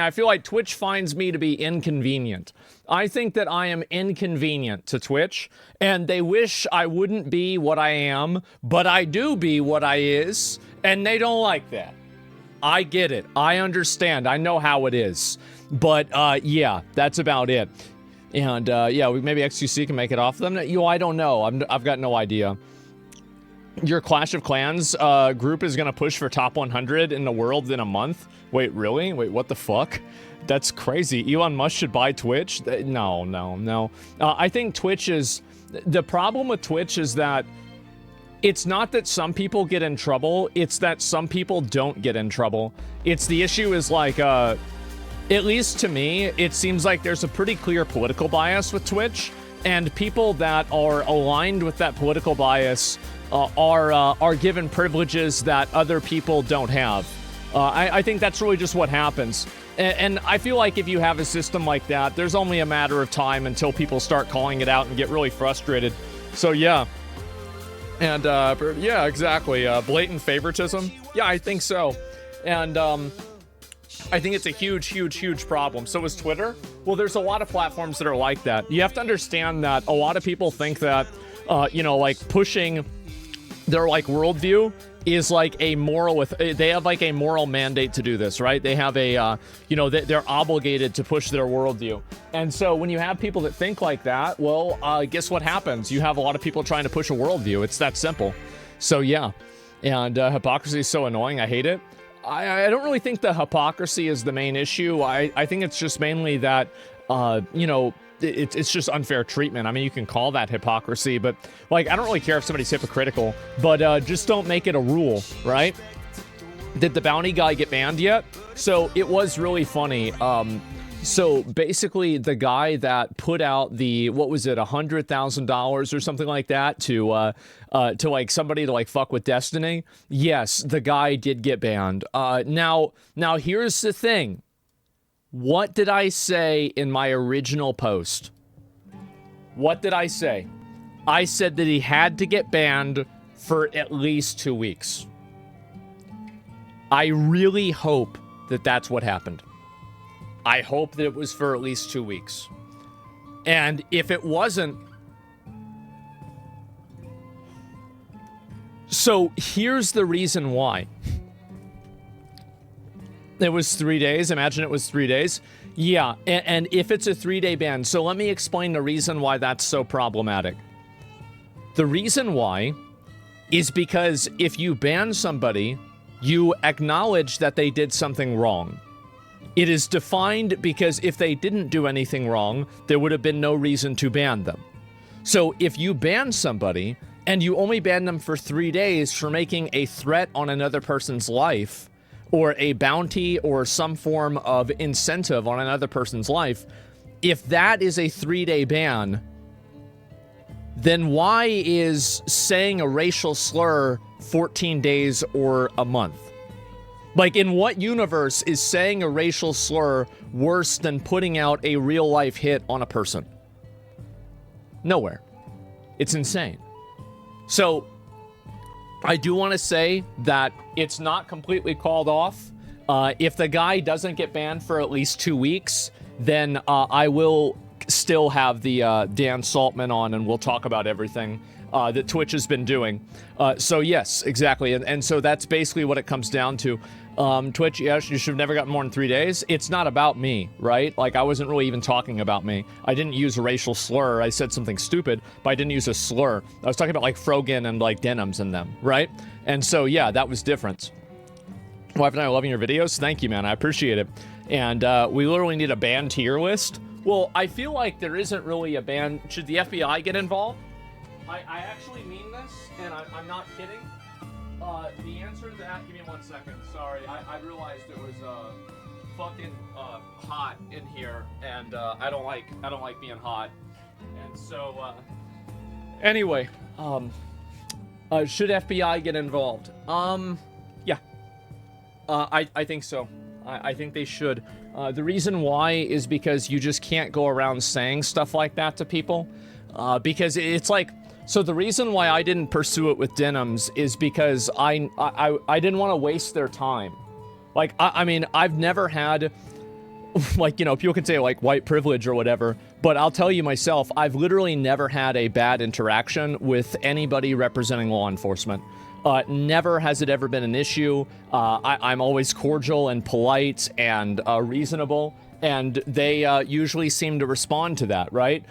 I feel like Twitch finds me to be inconvenient. I think that I am inconvenient to Twitch, and they wish I wouldn't be what I am, but I do be what I is, and they don't like that. I get it. I understand. I know how it is. But, yeah, that's about it. And, yeah, maybe XQC can make it off them. I don't know. I've got no idea. Your Clash of Clans group is going to push for top 100 in the world in a month? Wait, really? Wait, what the fuck? That's crazy. Elon Musk should buy Twitch? No. I think Twitch is... The problem with Twitch is that it's not that some people get in trouble, it's that some people don't get in trouble. It's the issue is like, at least to me, it seems like there's a pretty clear political bias with Twitch, and people that are aligned with that political bias are given privileges that other people don't have. I think that's really just what happens. And I feel like if you have a system like that, there's only a matter of time until people start calling it out and get really frustrated. So yeah. And yeah, exactly. Blatant favoritism. Yeah, I think so. And I think it's a huge problem. So is Twitter. Well, there's a lot of platforms that are like that. You have to understand that a lot of people think that, you know, like pushing their like worldview is like a moral they have like a moral mandate to do this, right? They have a you know, they're obligated to push their worldview. And so when you have people that think like that, well, guess what happens? You have a lot of people trying to push a worldview. It's that simple. So yeah. And hypocrisy is so annoying. I hate it. I don't really think the hypocrisy is the main issue. I think it's just mainly that you know, it's just unfair treatment. I mean, you can call that hypocrisy, but like, I don't really care if somebody's hypocritical, but just don't make it a rule, right? Did the bounty guy get banned yet? So it was really funny. So basically the guy that put out the, what was it, $100,000 or something like that to like somebody to like fuck with Destiny. Yes, the guy did get banned. Now here's the thing. What did I say in my original post? What did I say? I said that he had to get banned for at least 2 weeks. I really hope that that's what happened. I hope that it was for at least 2 weeks. And if it wasn't... So here's the reason why. It was 3 days. Imagine it was 3 days. Yeah, and if it's a 3-day ban, so let me explain the reason why that's so problematic. The reason why is because if you ban somebody, you acknowledge that they did something wrong. It is defined because if they didn't do anything wrong, there would have been no reason to ban them. So if you ban somebody, and you only ban them for 3 days for making a threat on another person's life, or a bounty or some form of incentive on another person's life, if that is a 3-day ban, then why is saying a racial slur 14 days or a month? Like, in what universe is saying a racial slur worse than putting out a real-life hit on a person? Nowhere. It's insane. So, I do want to say that it's not completely called off. If the guy doesn't get banned for at least 2 weeks, then I will still have the Dan Saltman on, and we'll talk about everything that Twitch has been doing. So yes, exactly. And so that's basically what it comes down to. Twitch, yes, you should have never gotten more than 3 days. It's not about me, right? Like, I wasn't really even talking about me. I didn't use a racial slur. I said something stupid, but I didn't use a slur. I was talking about, like, Frogan and, like, Denims and them, right? And so, yeah, that was different. Wife and I are loving your videos. Thank you, man. I appreciate it. And we literally need a ban tier list. Well, I feel like there isn't really a ban. Should the FBI get involved? I actually mean this, and I'm not kidding. The answer to that, give me 1 second. Sorry, I realized it was fucking hot in here, and I don't like being hot. And so anyway, should FBI get involved? Yeah. I think so. I think they should. The reason why is because you just can't go around saying stuff like that to people. Because it's like, so the reason why I didn't pursue it with Denims is because I didn't want to waste their time. Like, I mean, I've never had, like, you know, people can say like white privilege or whatever, but I'll tell you myself, I've literally never had a bad interaction with anybody representing law enforcement. Never has it ever been an issue. I'm always cordial and polite and reasonable, and they usually seem to respond to that, right?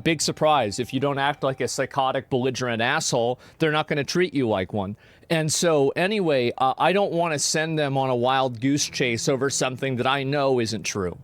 Big surprise. If you don't act like a psychotic, belligerent asshole, they're not going to treat you like one. And so anyway, I don't want to send them on a wild goose chase over something that I know isn't true.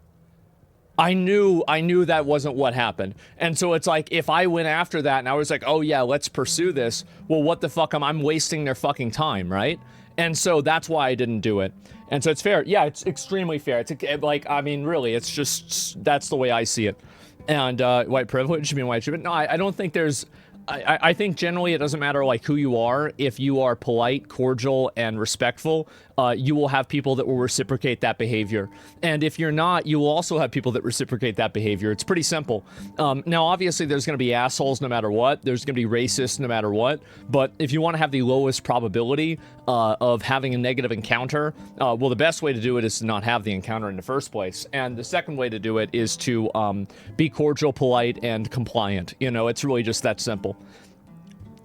I knew that wasn't what happened. And so it's like, if I went after that and I was like, oh yeah, let's pursue this, well, what the fuck I'm wasting their fucking time, right? And so that's why I didn't do it. And so it's fair. Yeah, it's extremely fair. It's like, I mean, really, it's just, that's the way I see it. And white privilege, I mean, white privilege. No, I don't think there's, I think generally it doesn't matter like who you are. If you are polite, cordial, and respectful, you will have people that will reciprocate that behavior. And if you're not, you will also have people that reciprocate that behavior. It's pretty simple. Now, obviously, there's going to be assholes no matter what. There's going to be racists no matter what. But if you want to have the lowest probability of having a negative encounter, well, the best way to do it is to not have the encounter in the first place. And the second way to do it is to be cordial, polite, and compliant. You know, it's really just that simple.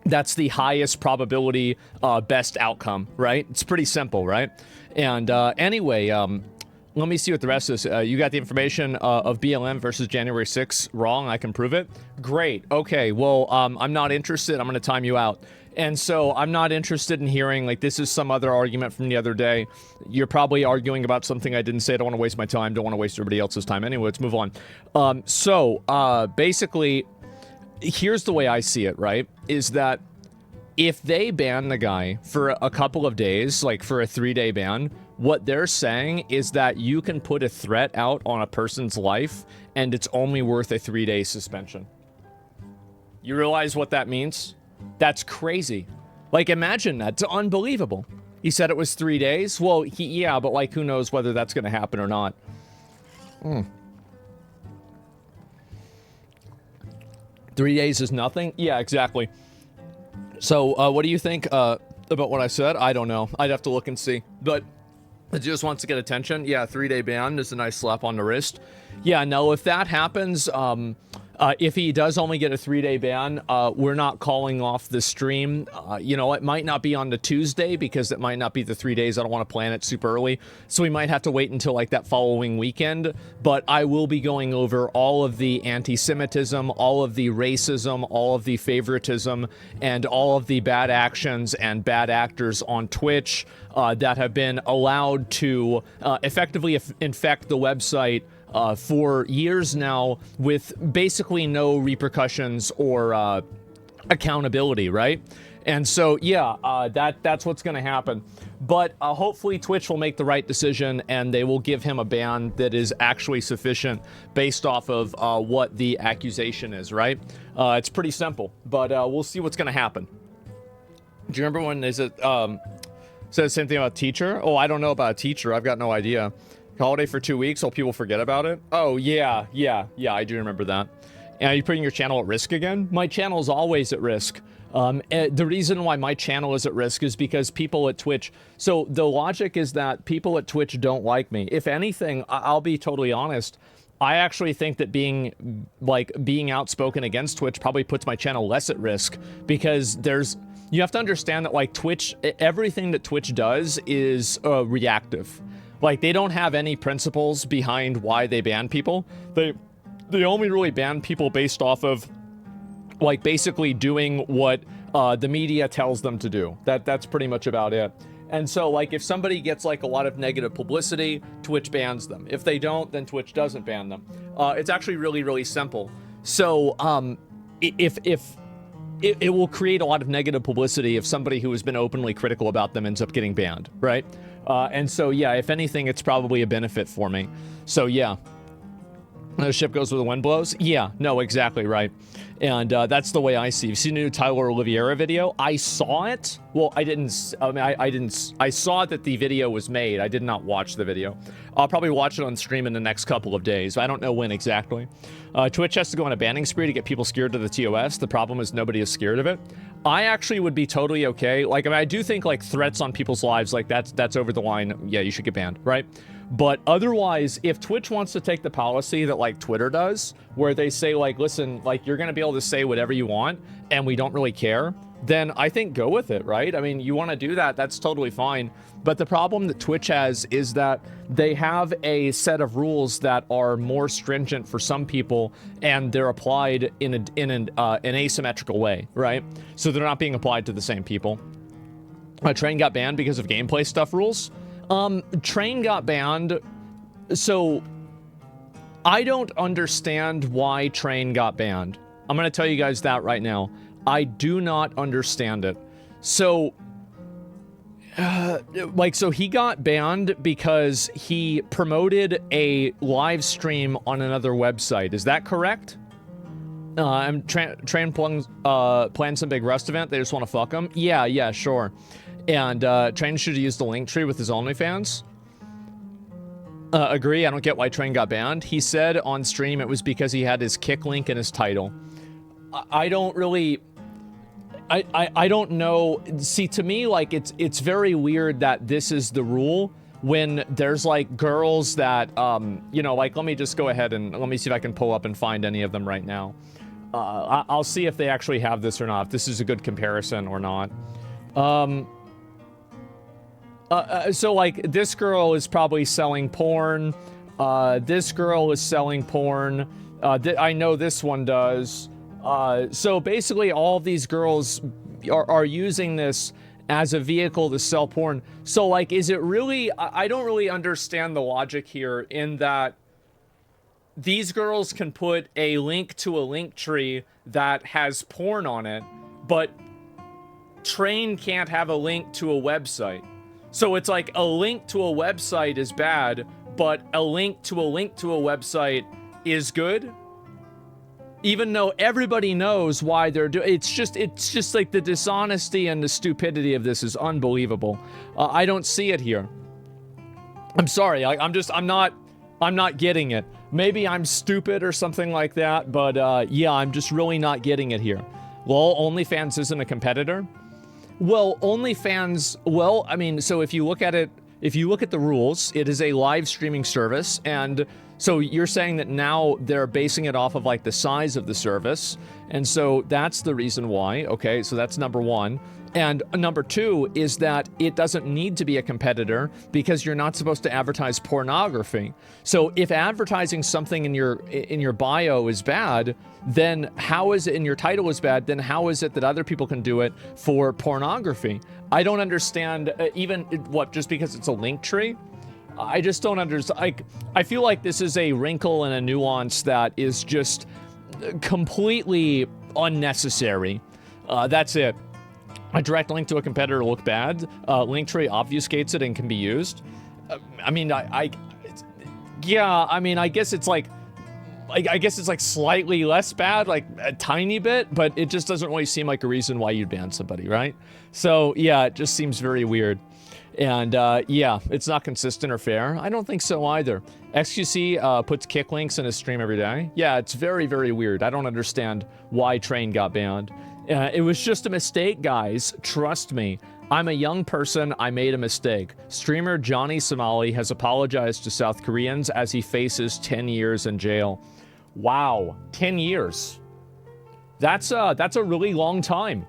That's the highest probability, best outcome, right? It's pretty simple, right? And anyway, let me see what the rest is. You got the information of BLM versus January 6th wrong. I can prove it. Great. Okay. Well, I'm not interested. I'm going to time you out. And so I'm not interested in hearing, like, this is some other argument from the other day. You're probably arguing about something I didn't say. I don't want to waste my time. Don't want to waste everybody else's time. Anyway, let's move on. Basically, here's the way I see it, right? Is that if they ban the guy for a couple of days, like for a 3-day ban, what they're saying is that you can put a threat out on a person's life and it's only worth a 3-day suspension. You realize what that means? That's crazy. Like, imagine that. It's unbelievable. He said it was 3 days. Well, yeah, but like, who knows whether that's going to happen or not. 3 days is nothing? Yeah, exactly. So, what do you think about what I said? I don't know. I'd have to look and see. But it just wants to get attention. Yeah, 3-day ban is a nice slap on the wrist. Yeah, no, if that happens, if he does only get a 3-day ban, we're not calling off the stream. You know, it might not be on the Tuesday because it might not be the 3 days. I don't want to plan it super early. So we might have to wait until like that following weekend. But I will be going over all of the anti-Semitism, all of the racism, all of the favoritism, and all of the bad actions and bad actors on Twitch that have been allowed to effectively infect the website for years now with basically no repercussions or accountability, right? And so, yeah, that's what's going to happen. But hopefully Twitch will make the right decision and they will give him a ban that is actually sufficient based off of what the accusation is, right? It's pretty simple, but we'll see what's going to happen. Do you remember when said the same thing about teacher? Oh, I don't know about a teacher. I've got no idea. Holiday for 2 weeks so people forget about it? Oh, yeah, I do remember that. And are you putting your channel at risk again? My channel is always at risk. The reason why my channel is at risk is because people at Twitch... So the logic is that people at Twitch don't like me. If anything, I'll be totally honest, I actually think that being outspoken against Twitch probably puts my channel less at risk because you have to understand that like Twitch, everything that Twitch does is reactive. Like, they don't have any principles behind why they ban people. They only really ban people based off of, like, basically doing what the media tells them to do. That's pretty much about it. And so, like, if somebody gets, like, a lot of negative publicity, Twitch bans them. If they don't, then Twitch doesn't ban them. It's actually really, really simple. So, it will create a lot of negative publicity if somebody who has been openly critical about them ends up getting banned, right? And so, yeah, if anything, it's probably a benefit for me. So, yeah. The ship goes where the wind blows? Yeah, no, exactly right. And that's the way I see it. You've seen the new Tyler Oliveira video? I saw it. Well, I didn't. I saw that the video was made. I did not watch the video. I'll probably watch it on stream in the next couple of days. I don't know when exactly. Twitch has to go on a banning spree to get people scared of the TOS. The problem is nobody is scared of it. I actually would be totally okay. Like, I mean, I do think like threats on people's lives, like that's over the line. Yeah, you should get banned, right? But otherwise, if Twitch wants to take the policy that like Twitter does, where they say like, listen, like you're going to be able to say whatever you want and we don't really care, then I think go with it, right? I mean, you want to do that, that's totally fine. But the problem that Twitch has is that they have a set of rules that are more stringent for some people, and they're applied in an asymmetrical way, right? So they're not being applied to the same people. Train got banned because of gameplay stuff rules. Train got banned, so I don't understand why Train got banned. I'm gonna tell you guys that right now. I do not understand it. So, so he got banned because he promoted a live stream on another website. Is that correct? Train planned some big Rust event. They just want to fuck him. Yeah, sure. And Train should have used the link tree with his OnlyFans. Agree. I don't get why Train got banned. He said on stream it was because he had his kick link in his title. I don't really... I don't know. See, to me, like, it's very weird that this is the rule when there's, like, girls that, you know, like, let me just go ahead and let me see if I can pull up and find any of them right now. I'll see if they actually have this or not, if this is a good comparison or not. So, like, this girl is probably selling porn. This girl is selling porn. I know this one does. So basically all of these girls are using this as a vehicle to sell porn. So like, is it really, I don't really understand the logic here in that these girls can put a link to a link tree that has porn on it, but Train can't have a link to a website. So it's like a link to a website is bad, but a link to a website is good. Even though everybody knows why they're doing it's just like the dishonesty and the stupidity of this is unbelievable. I don't see it here. I'm sorry. I'm not getting it. Maybe I'm stupid or something like that, but yeah, I'm just really not getting it here. Well, OnlyFans isn't a competitor. Well, OnlyFans, well, I mean, so if you look at it, if you look at the rules, it is a live streaming service, and so you're saying that now they're basing it off of like the size of the service, and so that's the reason why. Okay, so that's number one. And number two is that it doesn't need to be a competitor because you're not supposed to advertise pornography. So if advertising something in your bio is bad, then how is it, in your title is bad, then how is it that other people can do it for pornography? I don't understand, even what, just because it's a link tree? I just don't understand. I feel like this is a wrinkle and a nuance that is just completely unnecessary. That's it. A direct link to a competitor look bad. Linktree obfuscates it and can be used. I mean, yeah, I mean, I guess it's like, I guess it's like slightly less bad, like a tiny bit, but it just doesn't really seem like a reason why you'd ban somebody, right? So yeah, it just seems very weird. And yeah, it's not consistent or fair. I don't think so either. XQC puts kick links in his stream every day. Yeah, it's very, very weird. I don't understand why Train got banned. It was just a mistake, guys. Trust me. I'm a young person. I made a mistake. Streamer Johnny Somali has apologized to South Koreans as he faces 10 years in jail. Wow, 10 years. That's a really long time.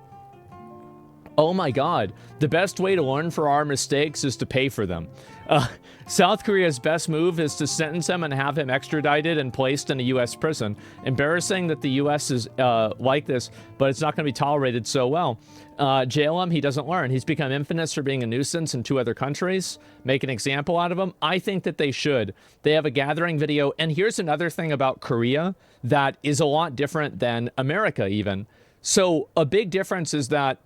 Oh my God. The best way to learn for our mistakes is to pay for them. South Korea's best move is to sentence him and have him extradited and placed in a U.S. prison. Embarrassing that the U.S. is like this, but it's not going to be tolerated so well. Jail him, he doesn't learn. He's become infamous for being a nuisance in 2 other countries. Make an example out of him. I think that they should. They have a gathering video. And here's another thing about Korea that is a lot different than America even. So a big difference is that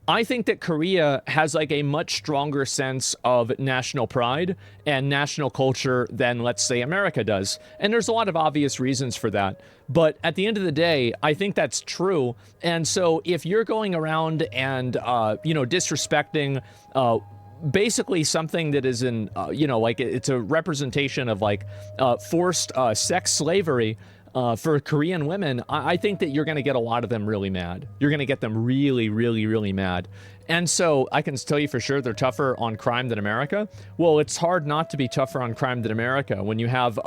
I think that Korea has like a much stronger sense of national pride and national culture than, let's say, America does. And there's a lot of obvious reasons for that. But at the end of the day, I think that's true. And so if you're going around and, you know, disrespecting basically something that is in, you know, like it's a representation of like forced sex slavery, For Korean women, I think that you're going to get a lot of them really mad. You're going to get them really, really, really mad. And so I can tell you for sure they're tougher on crime than America. Well, it's hard not to be tougher on crime than America when you have,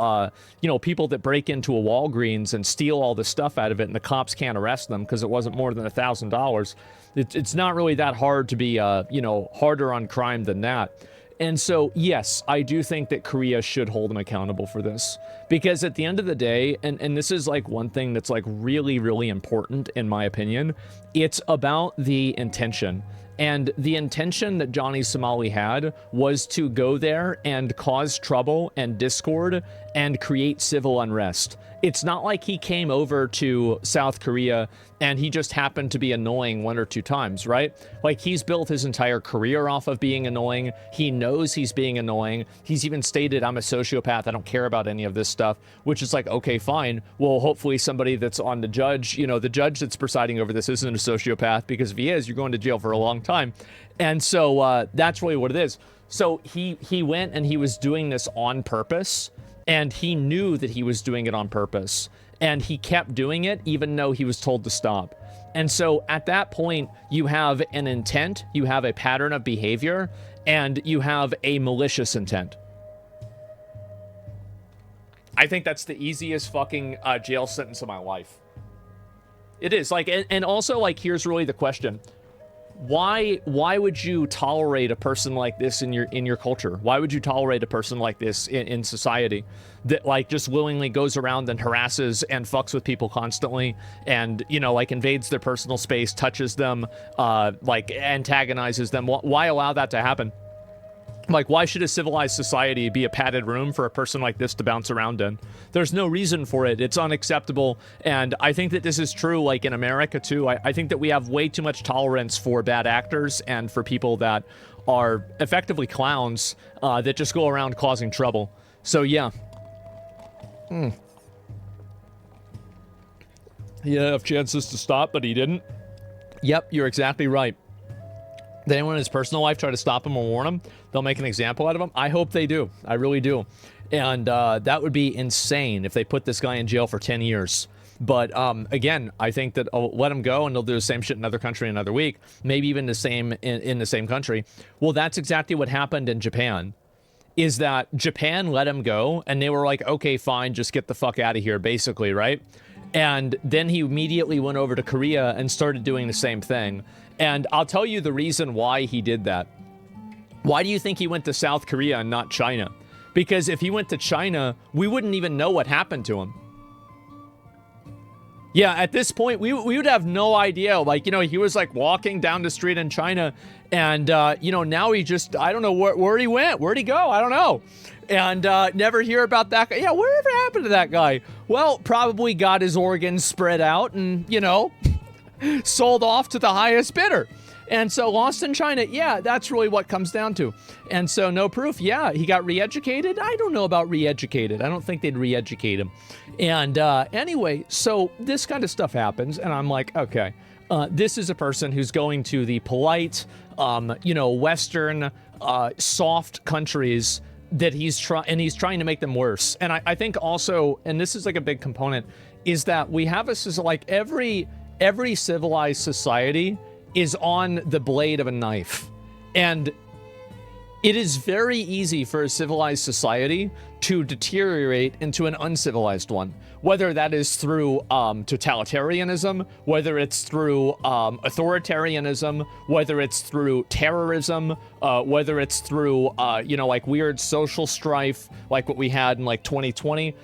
people that break into a Walgreens and steal all the stuff out of it and the cops can't arrest them because it wasn't more than $1,000. It's not really that hard to be, harder on crime than that. And so, yes, I do think that Korea should hold them accountable for this. Because at the end of the day, and this is like one thing that's like really, really important in my opinion, it's about the intention. And the intention that Johnny Somali had was to go there and cause trouble and discord and create civil unrest. It's not like he came over to South Korea and he just happened to be annoying one or two times, right? Like, he's built his entire career off of being annoying. He knows he's being annoying. He's even stated, I'm a sociopath. I don't care about any of this stuff, which is like, okay, fine. Well, hopefully somebody that's on the judge, the judge that's presiding over this isn't a sociopath, because if he is, you're going to jail for a long time. And so that's really what it is. So he went and he was doing this on purpose. And he knew that he was doing it on purpose. And he kept doing it even though he was told to stop. And so at that point, you have an intent, you have a pattern of behavior, and you have a malicious intent. I think that's the easiest fucking jail sentence of my life. It is. Like, and also, like, here's really the question. Why would you tolerate a person like this in your culture? Why would you tolerate a person like this in society that like just willingly goes around and harasses and fucks with people constantly and, like invades their personal space, touches them, like antagonizes them? Why allow that to happen? Like, why should a civilized society be a padded room for a person like this to bounce around in? There's no reason for it. It's unacceptable. And I think that this is true, like, in America, too. I think that we have way too much tolerance for bad actors and for people that are effectively clowns that just go around causing trouble. So, yeah. He had enough chances to stop, but he didn't. Yep, you're exactly right. Did anyone in his personal life try to stop him or warn him? They'll make an example out of him? I hope they do. I really do. And that would be insane if they put this guy in jail for 10 years. But again, I think that I'll let him go and they'll do the same shit in another country another week. Maybe even the same in the same country. Well, that's exactly what happened in Japan. Is that Japan let him go and they were like, okay, fine, just get the fuck out of here, basically, right? And then he immediately went over to Korea and started doing the same thing. And I'll tell you the reason why he did that. Why do you think he went to South Korea and not China? Because if he went to China, we wouldn't even know what happened to him. Yeah, at this point, we would have no idea. Like, he was like walking down the street in China and, now he just, I don't know where he went. Where'd he go? I don't know. And never hear about that guy. Yeah, whatever happened to that guy? Well, probably got his organs spread out and, sold off to the highest bidder. And so lost in China, yeah, that's really what comes down to. And so no proof, yeah, he got re-educated. I don't know about re-educated. I don't think they'd re-educate him. And anyway, so this kind of stuff happens, and I'm like, okay, this is a person who's going to the polite, Western, soft countries that he's trying to make them worse. And I think also, and this is like a big component, is that we have like every civilized society is on the blade of a knife. And it is very easy for a civilized society to deteriorate into an uncivilized one, whether that is through totalitarianism, whether it's through authoritarianism, whether it's through terrorism, whether it's through, like weird social strife, like what we had in like 2020.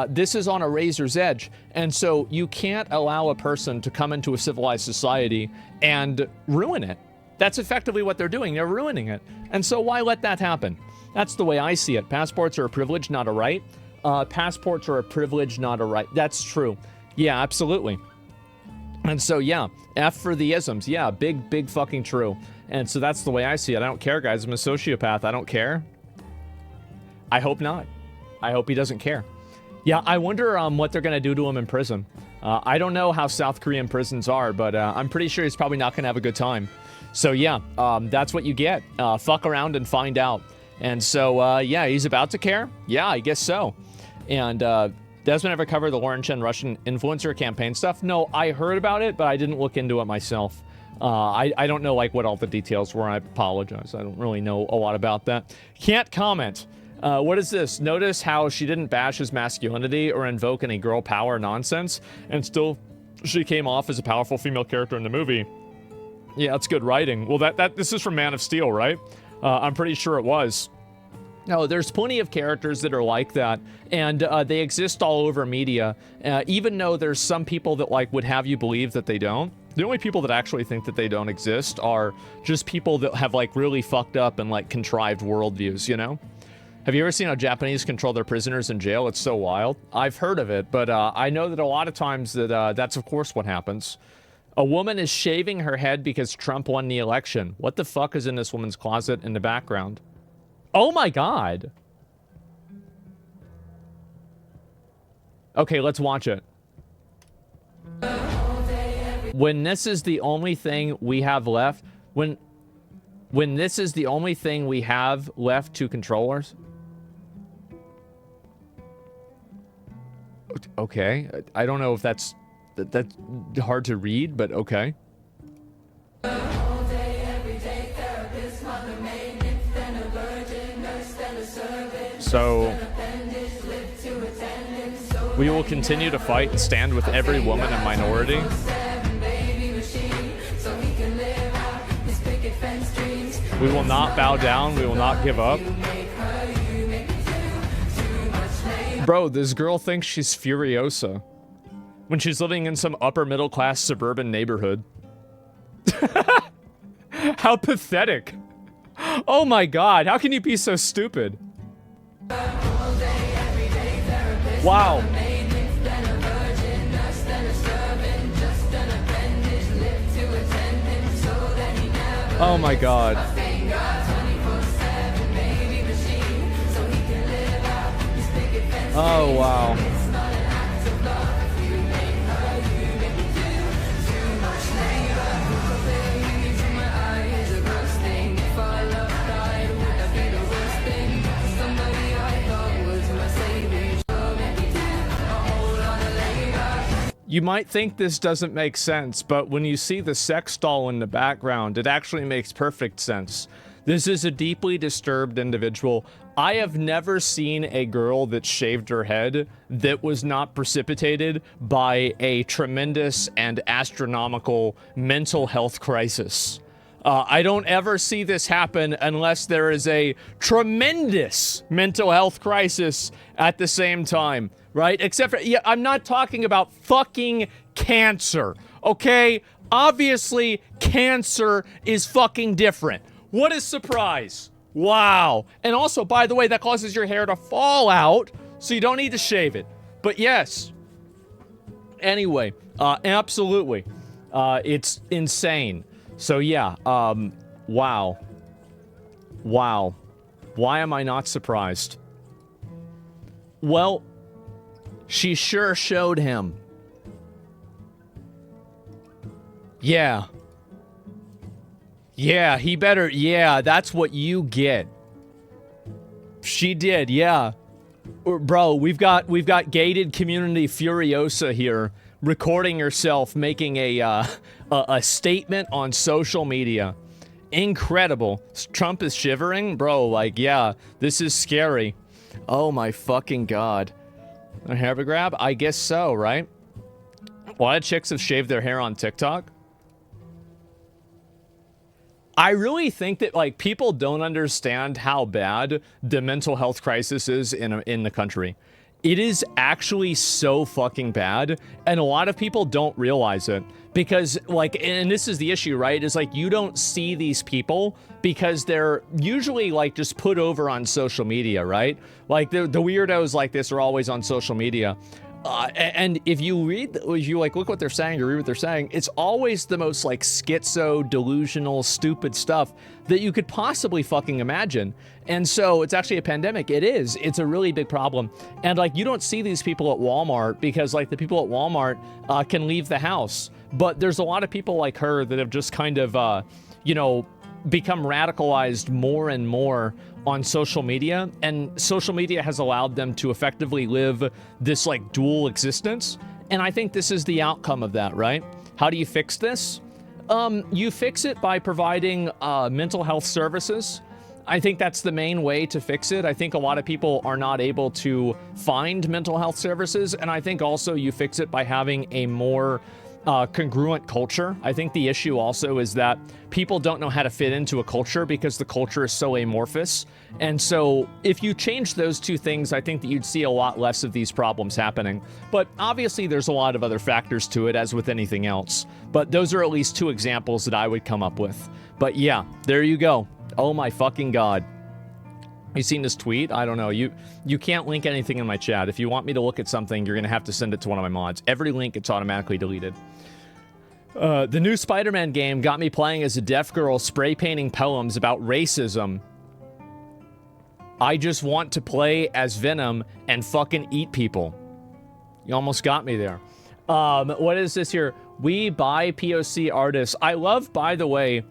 This is on a razor's edge. And so you can't allow a person to come into a civilized society and ruin it. That's effectively what they're doing. They're ruining it. And so why let that happen? That's the way I see it. Passports are a privilege, not a right. Passports are a privilege, not a right. That's true. Yeah, absolutely. And so, yeah, F for the isms. Yeah, big fucking true. And so that's the way I see it. I don't care, guys. I'm a sociopath. I don't care. I hope not. I hope he doesn't care. Yeah, I wonder what they're going to do to him in prison. I don't know how South Korean prisons are, but I'm pretty sure he's probably not going to have a good time. So yeah, that's what you get. Fuck around and find out. And so, yeah, he's about to care? Yeah, I guess so. And Desmond ever cover the Lauren Chen Russian influencer campaign stuff? No, I heard about it, but I didn't look into it myself. I don't know like what all the details were. I apologize. I don't really know a lot about that. Can't comment. What is this? Notice how she didn't bash his masculinity or invoke any girl power nonsense, and still she came off as a powerful female character in the movie. Yeah, that's good writing. Well, this is from Man of Steel, right? I'm pretty sure it was. No, there's plenty of characters that are like that, and they exist all over media, even though there's some people that like would have you believe that they don't. The only people that actually think that they don't exist are just people that have like really fucked up and like contrived worldviews, you know? Have you ever seen how Japanese control their prisoners in jail? It's so wild. I've heard of it, but I know that a lot of times that that's of course what happens. A woman is shaving her head because Trump won the election. What the fuck is in this woman's closet in the background? Oh my god. Okay, let's watch it. When this is the only thing we have left, when this is the only thing we have left to controllers. Okay, I don't know if that's hard to read, but okay. So, we will continue to fight and stand with every woman and minority. We will not bow down. We will not give up. Bro, this girl thinks she's Furiosa when she's living in some upper middle class suburban neighborhood. How pathetic. Oh my god, how can you be so stupid? Wow. Oh my god. Oh wow. You might think this doesn't make sense, but when you see the sex doll in the background, it actually makes perfect sense. This is a deeply disturbed individual. I have never seen a girl that shaved her head that was not precipitated by a tremendous and astronomical mental health crisis. I don't ever see this happen unless there is a tremendous mental health crisis at the same time, right? Except for, yeah, I'm not talking about fucking cancer, okay? Obviously, cancer is fucking different. What a surprise. Wow. And also, by the way, that causes your hair to fall out, so you don't need to shave it. But yes. Anyway, absolutely. It's insane. So yeah, wow. Wow. Why am I not surprised? Well, she sure showed him. Yeah. Yeah, he better, yeah, that's what you get. She did, yeah. Bro, we've got gated community Furiosa here, recording herself making a statement on social media. Incredible. Trump is shivering? Bro, like, yeah, this is scary. Oh my fucking god. A hair grab? I guess so, right? A lot of chicks have shaved their hair on TikTok. I really think that, like, people don't understand how bad the mental health crisis is in the country. It is actually so fucking bad, and a lot of people don't realize it. Because, like, and this is the issue, right? Is, like, you don't see these people because they're usually, like, just put over on social media, right? Like, the weirdos like this are always on social media. And if you like look what they're saying or read what they're saying, it's always the most like schizo, delusional, stupid stuff that you could possibly fucking imagine. And so it's actually a pandemic. It is. It's a really big problem. And like, you don't see these people at Walmart because like the people at Walmart can leave the house. But there's a lot of people like her that have just kind of, you know, become radicalized more and more on social media, and social media has allowed them to effectively live this like dual existence. And I think this is the outcome of that, right? How do you fix this? You fix it by providing mental health services. I think that's the main way to fix it. I think a lot of people are not able to find mental health services, and I think also you fix it by having a more congruent culture. I think the issue also is that people don't know how to fit into a culture because the culture is so amorphous. And so if you change those two things, I think that you'd see a lot less of these problems happening. But obviously there's a lot of other factors to it, as with anything else. But those are at least two examples that I would come up with. But yeah, there you go. Oh my fucking God. You seen this tweet? I don't know. You can't link anything in my chat. If you want me to look at something, you're going to have to send it to one of my mods. Every link gets automatically deleted. The new Spider-Man game got me playing as a deaf girl spray painting poems about racism. I just want to play as Venom and fucking eat people. You almost got me there. What is this here? We buy POC artists. I love, by the way,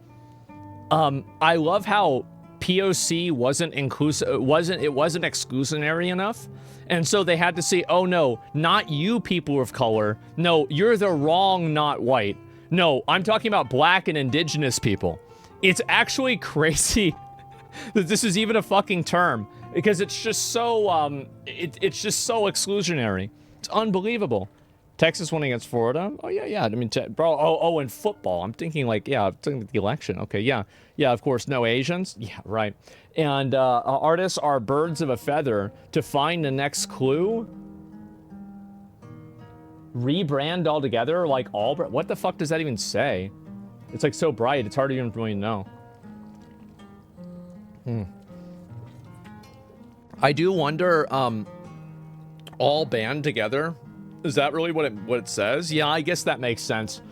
I love how POC wasn't inclusive, it wasn't exclusionary enough. And so they had to say, oh no, not you people of color. No, you're the wrong not white. No, I'm talking about black and indigenous people. It's actually crazy that this is even a fucking term, because it's just so, it's just so exclusionary. It's unbelievable. Texas winning against Florida? Oh, yeah. I mean, bro, oh, and football. I'm thinking like, yeah, I'm thinking the election. Okay, yeah, of course, no Asians. Yeah, right. And artists are birds of a feather. To find the next clue? Rebrand altogether? Like all, what the fuck does that even say? It's like so bright, it's hard to even really know. I do wonder, all band together? Is that really what it says? Yeah, I guess that makes sense.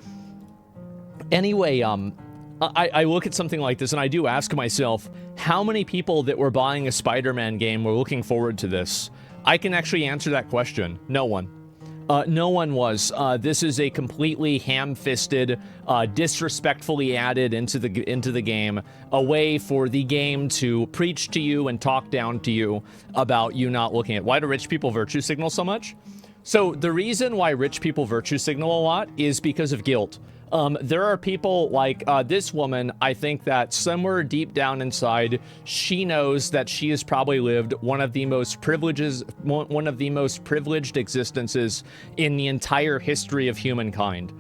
Anyway, I look at something like this and I do ask myself, how many people that were buying a Spider-Man game were looking forward to this? I can actually answer that question. No one. No one was. This is a completely ham-fisted, disrespectfully added into the game, a way for the game to preach to you and talk down to you about you not looking at. Why do rich people virtue signal so much? So the reason why rich people virtue signal a lot is because of guilt. There are people like this woman, I think that somewhere deep down inside, she knows that she has probably lived one of the most privileged existences in the entire history of humankind.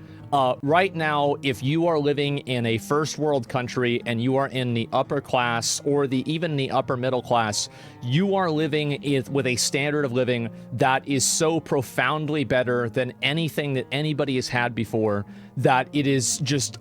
Right now, if you are living in a first world country and you are in the upper class or even the upper middle class, you are living with a standard of living that is so profoundly better than anything that anybody has had before that it is just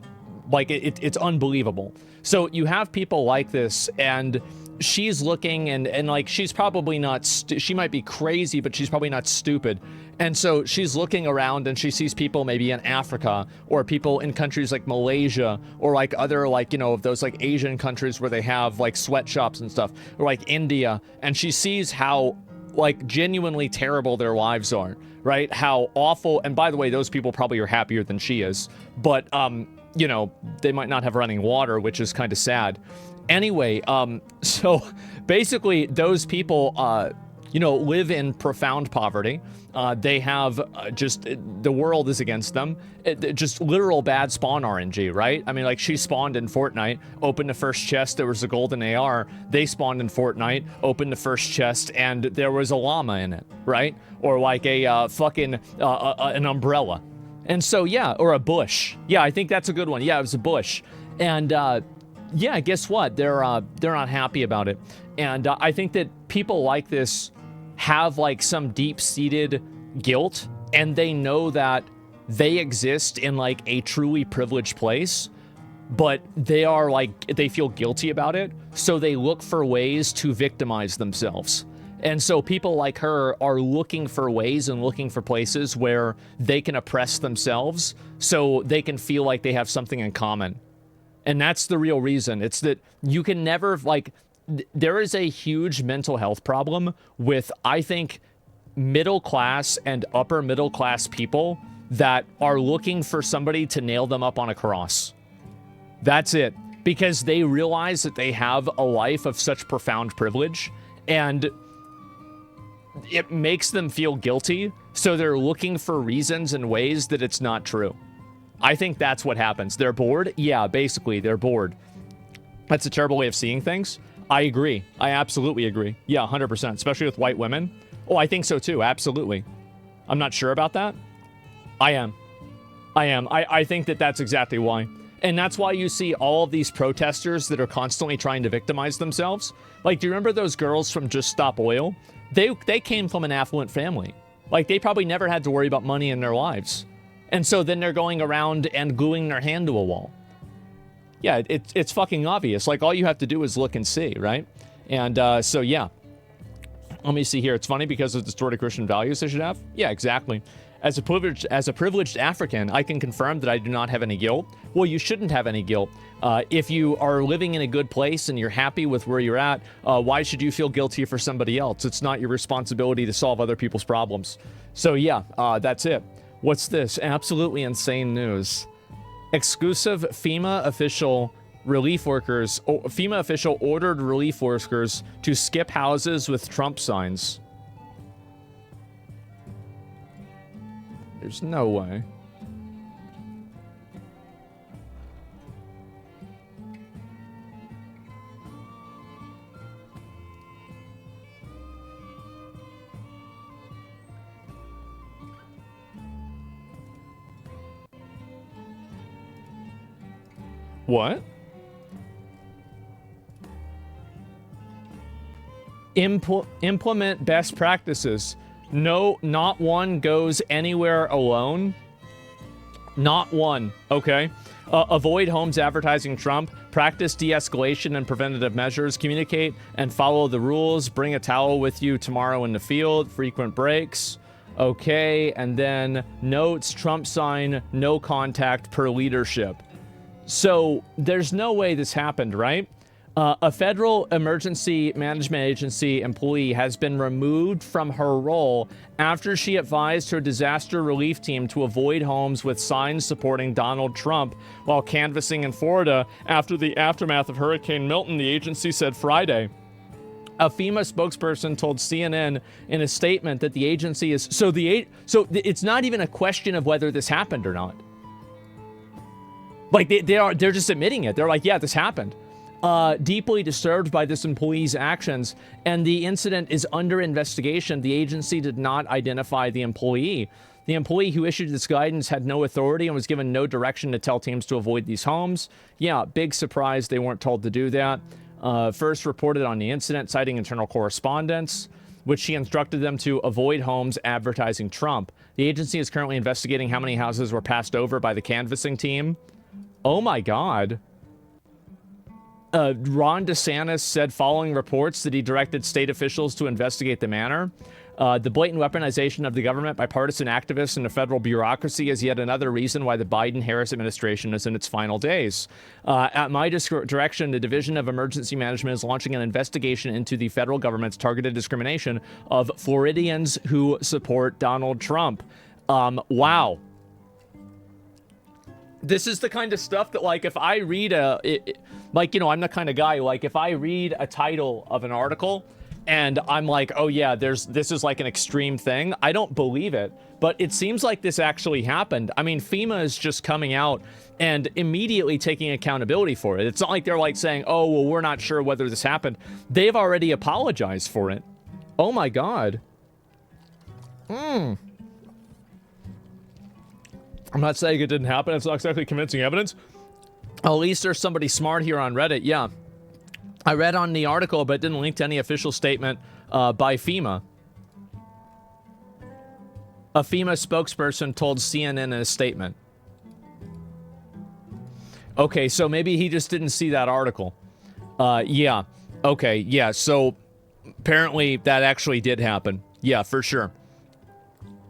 like it's unbelievable. So you have people like this, and she's looking and like she's probably not she might be crazy, but she's probably not stupid. And so she's looking around and she sees people maybe in Africa or people in countries like Malaysia or like other like, you know, those like Asian countries where they have like sweatshops and stuff, or like India, and she sees how like genuinely terrible their lives are, right? How awful. And by the way, those people probably are happier than she is, but you know, they might not have running water, which is kind of sad. Anyway, so basically those people you know, live in profound poverty. They have just, the world is against them. Just literal bad spawn RNG, right? I mean, like, she spawned in Fortnite, opened the first chest, there was a golden AR. They spawned in Fortnite, opened the first chest, and there was a llama in it, right? Or like a fucking, an umbrella. And so, yeah, or a bush. Yeah, I think that's a good one. Yeah, it was a bush. And, yeah, guess what? They're not happy about it. And I think that people like this have like some deep-seated guilt, and they know that they exist in like a truly privileged place, but they are like, they feel guilty about it, so they look for ways to victimize themselves. And so people like her are looking for ways and looking for places where they can oppress themselves so they can feel like they have something in common. And that's the real reason. It's that you can never, like, there is a huge mental health problem with, I think, middle class and upper middle class people that are looking for somebody to nail them up on a cross. That's it. because they realize that they have a life of such profound privilege, and it makes them feel guilty, so they're looking for reasons and ways that it's not true. I think that's what happens. They're bored? Yeah, basically, they're bored. That's a terrible way of seeing things. I agree. I absolutely agree. Yeah, 100%, especially with white women. Oh, I think so too, absolutely. I'm not sure about that. I am. I think that that's exactly why. And that's why you see all of these protesters that are constantly trying to victimize themselves. Like, do you remember those girls from Just Stop Oil? They came from an affluent family. Like, they probably never had to worry about money in their lives. And so then they're going around and gluing their hand to a wall. Yeah, it's fucking obvious. Like, all you have to do is look and see, right? And so, yeah. Let me see here. It's funny because of the distorted Christian values they should have. Yeah, exactly. As a privileged African, I can confirm that I do not have any guilt. Well, you shouldn't have any guilt. If you are living in a good place and you're happy with where you're at, why should you feel guilty for somebody else? It's not your responsibility to solve other people's problems. So yeah, that's it. What's this? Absolutely insane news. Exclusive FEMA official relief workers. FEMA official ordered relief workers to skip houses with Trump signs. There's no way. What? Implement best practices. No, not one goes anywhere alone. Not one, okay? Avoid homes advertising Trump. Practice de-escalation and preventative measures. Communicate and follow the rules. Bring a towel with you tomorrow in the field. Frequent breaks. Okay, and then notes, Trump sign, no contact per leadership. So there's no way this happened, right? A federal emergency management agency employee has been removed from her role after she advised her disaster relief team to avoid homes with signs supporting Donald Trump while canvassing in Florida after the aftermath of Hurricane Milton, the agency said Friday. A FEMA spokesperson told CNN in a statement that the agency is... So it's not even a question of whether this happened or not. Like, they're just admitting it. They're like, yeah, this happened. Deeply disturbed by this employee's actions, and the incident is under investigation. The agency did not identify the employee. The employee who issued this guidance had no authority and was given no direction to tell teams to avoid these homes. Yeah, big surprise they weren't told to do that. First reported on the incident, citing internal correspondence, which she instructed them to avoid homes advertising Trump. The agency is currently investigating how many houses were passed over by the canvassing team. Oh my God. Ron DeSantis said following reports that he directed state officials to investigate the matter. The blatant weaponization of the government by partisan activists and the federal bureaucracy is yet another reason why the Biden-Harris administration is in its final days. At my direction, the Division of Emergency Management is launching an investigation into the federal government's targeted discrimination of Floridians who support Donald Trump. Wow. This is the kind of stuff that, like, if I read like, you know, I'm the kind of guy, like, if I read a title of an article and I'm like, oh yeah, this is like an extreme thing, I don't believe it. But it seems like this actually happened. I mean, FEMA is just coming out and immediately taking accountability for it. It's not like they're like saying, oh, well, we're not sure whether this happened. They've already apologized for it. Oh my God. I'm not saying it didn't happen. It's not exactly convincing evidence. At least there's somebody smart here on Reddit. Yeah. I read on the article, but it didn't link to any official statement by FEMA. A FEMA spokesperson told CNN in a statement. Okay, so maybe he just didn't see that article. Yeah. Okay, yeah. So apparently that actually did happen. Yeah, for sure.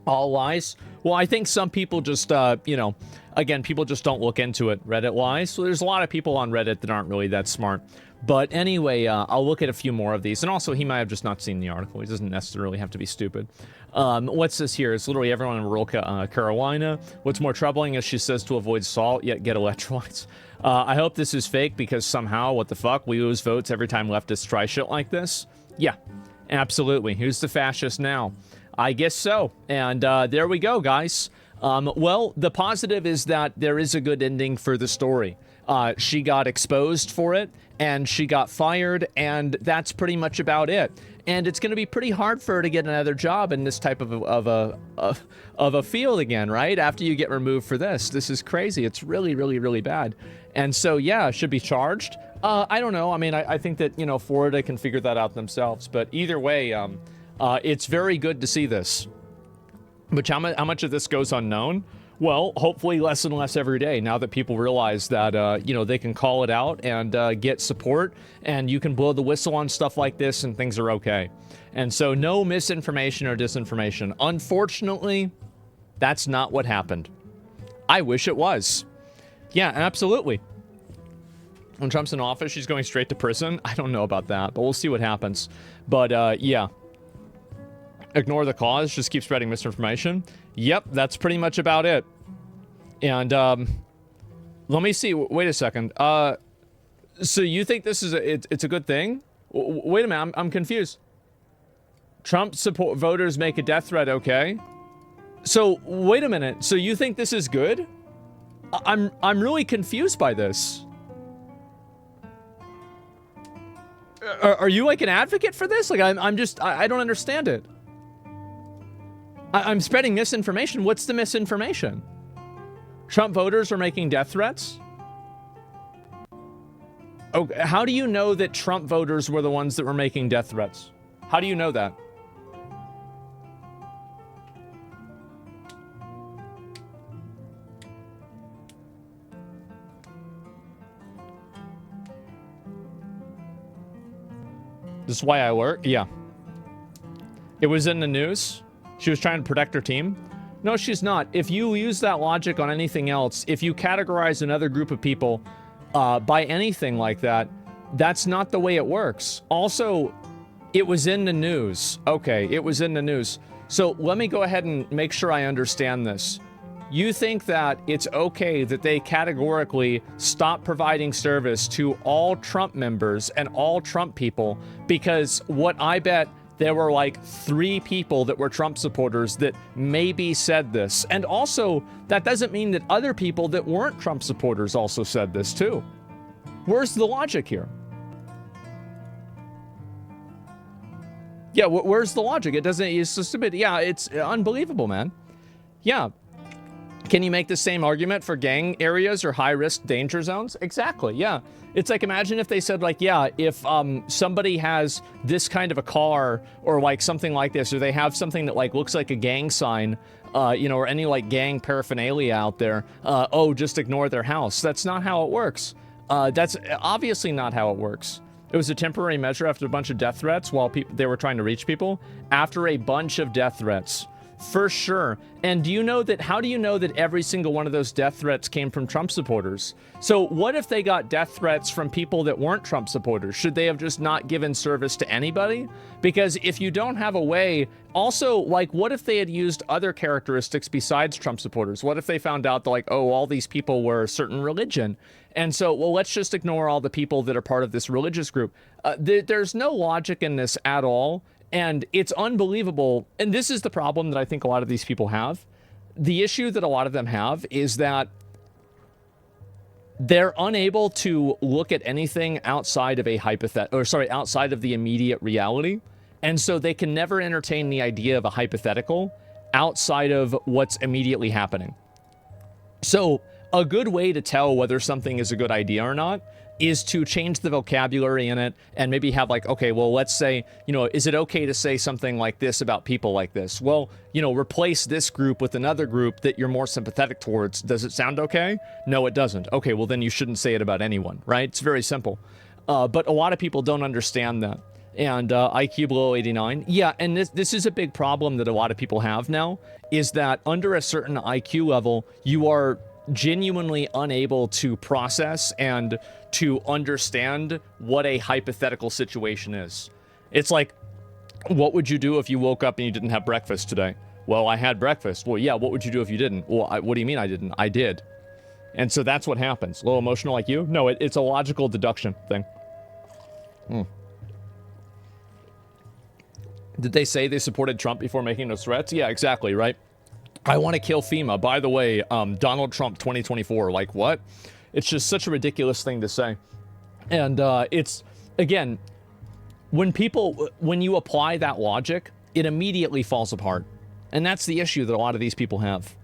All lies? Well, I think some people just, you know, again, people just don't look into it Reddit-wise. So there's a lot of people on Reddit that aren't really that smart. But anyway, I'll look at a few more of these. And also, he might have just not seen the article. He doesn't necessarily have to be stupid. What's this here? It's literally everyone in rural Carolina. What's more troubling is she says to avoid salt, yet get electrolytes. I hope this is fake because somehow, what the fuck, we lose votes every time leftists try shit like this? Yeah, absolutely. Who's the fascist now? I guess so. And there we go, guys. Well, the positive is that there is a good ending for the story. She got exposed for it, and she got fired, and that's pretty much about it. And it's going to be pretty hard for her to get another job in this type of a field again, right? After you get removed for this. This is crazy. It's really, really, really bad. And so, yeah, should be charged. I don't know. I mean, I think that, you know, Florida can figure that out themselves. But either way, it's very good to see this. But how much of this goes unknown? Well, hopefully less and less every day now that people realize that, you know, they can call it out and get support, and you can blow the whistle on stuff like this and things are okay. And so no misinformation or disinformation. Unfortunately, that's not what happened. I wish it was. Yeah, absolutely. When Trump's in office, she's going straight to prison. I don't know about that, but we'll see what happens. But yeah. Ignore the cause, just keep spreading misinformation. Yep, that's pretty much about it. And let me see. Wait a second. So you think this is it's a good thing? Wait a minute. I'm confused. Trump support voters make a death threat. Okay. So wait a minute. So you think this is good? I'm really confused by this. Are you like an advocate for this? Like I'm just I don't understand it. I'm spreading misinformation. What's the misinformation? Trump voters are making death threats? Oh, how do you know that Trump voters were the ones that were making death threats? How do you know that? This is why I work? Yeah. It was in the news. She was trying to protect her team. No, she's not. If you use that logic on anything else, if you categorize another group of people by anything like that, that's not the way it works. Also, it was in the news. Okay, it was in the news. So let me go ahead and make sure I understand this. You think that it's okay that they categorically stop providing service to all Trump members and all Trump people because what I bet there were like 3 people that were Trump supporters that maybe said this. And also, that doesn't mean that other people that weren't Trump supporters also said this too. Where's the logic here? Yeah, where's the logic? It doesn't, it's just a bit, yeah, it's unbelievable, man. Yeah. Can you make the same argument for gang areas or high-risk danger zones? Exactly, yeah. It's like, imagine if they said, like, yeah, if somebody has this kind of a car or, like, something like this, or they have something that, like, looks like a gang sign, you know, or any, like, gang paraphernalia out there, oh, just ignore their house. That's not how it works. That's obviously not how it works. It was a temporary measure after a bunch of death threats while they were trying to reach people. After a bunch of death threats. For sure. And do you know that, how do you know that every single one of those death threats came from Trump supporters? So what if they got death threats from people that weren't Trump supporters? Should they have just not given service to anybody? Because if you don't have a way, also, like, what if they had used other characteristics besides Trump supporters? What if they found out that, like, oh, all these people were a certain religion? And so, well, let's just ignore all the people that are part of this religious group. There's no logic in this at all. And it's unbelievable. And this is the problem that I think a lot of these people have. The issue that a lot of them have is that they're unable to look at anything outside of a outside of the immediate reality. And so they can never entertain the idea of a hypothetical outside of what's immediately happening. So a good way to tell whether something is a good idea or not is to change the vocabulary in it and maybe have like, okay, well, let's say, you know, is it okay to say something like this about people like this? Well, you know, replace this group with another group that you're more sympathetic towards. Does it sound okay? No, it doesn't. Okay, well, then you shouldn't say it about anyone, right? It's very simple. But a lot of people don't understand that. And IQ below 89. Yeah, and this is a big problem that a lot of people have now, is that under a certain IQ level, you are genuinely unable to process and to understand what a hypothetical situation is. It's like, What would you do if you woke up and you didn't have breakfast today? Well, I had breakfast. Well, yeah, what would you do if you didn't? Well, what do you mean I didn't? I did. And so that's what happens. A little emotional like you? No, it's a logical deduction thing. Did they say they supported Trump before making those threats? Yeah, exactly, right? I want to kill FEMA. By the way, Donald Trump 2024. Like, what? It's just such a ridiculous thing to say. And it's, again, when you apply that logic, it immediately falls apart. And that's the issue that a lot of these people have.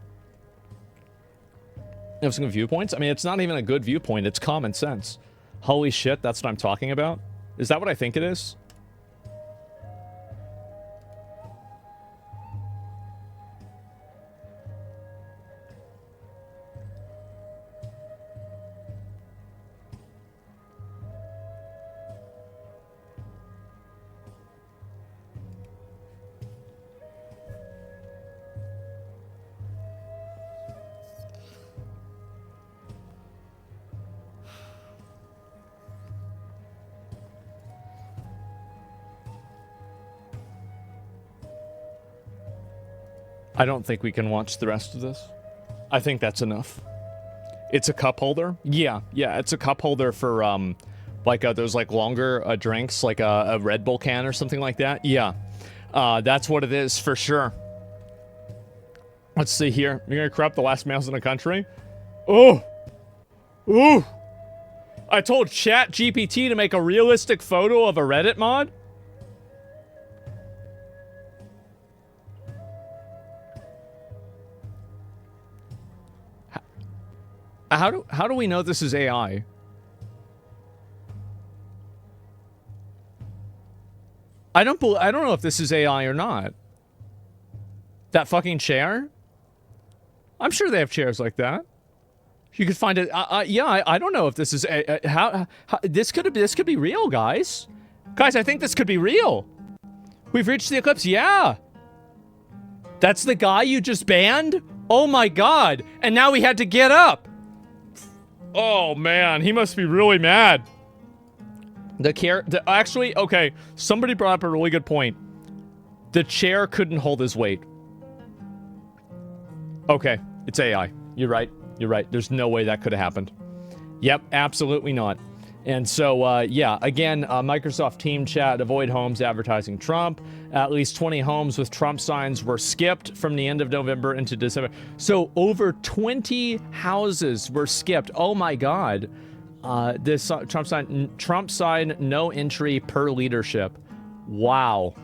You have some viewpoints? I mean, it's not even a good viewpoint. It's common sense. Holy shit, that's what I'm talking about? Is that what I think it is? I don't think we can watch the rest of this. I think that's enough. It's a cup holder? Yeah, it's a cup holder for, like, those, like, longer drinks, like a Red Bull can or something like that. Yeah, that's what it is for sure. Let's see here. You're gonna corrupt the last males in the country? Oh! Ooh! I told ChatGPT to make a realistic photo of a Reddit mod? How do we know this is AI? I don't know if this is AI or not. That fucking chair? I'm sure they have chairs like that. You could find it. Yeah, I don't know if this is how this could be real, guys. Guys, I think this could be real. We've reached the eclipse. Yeah. That's the guy you just banned? Oh my god. And now we had to get up. Oh man, he must be really mad. Actually, okay, somebody brought up a really good point. The chair couldn't hold his weight. Okay, it's AI. You're right. There's no way that could have happened. Yep, absolutely not. And so, yeah, again, Microsoft Team Chat, avoid homes advertising Trump. At least 20 homes with Trump signs were skipped from the end of November into December. So over 20 houses were skipped. Oh my God. This Trump sign, no entry per leadership. Wow.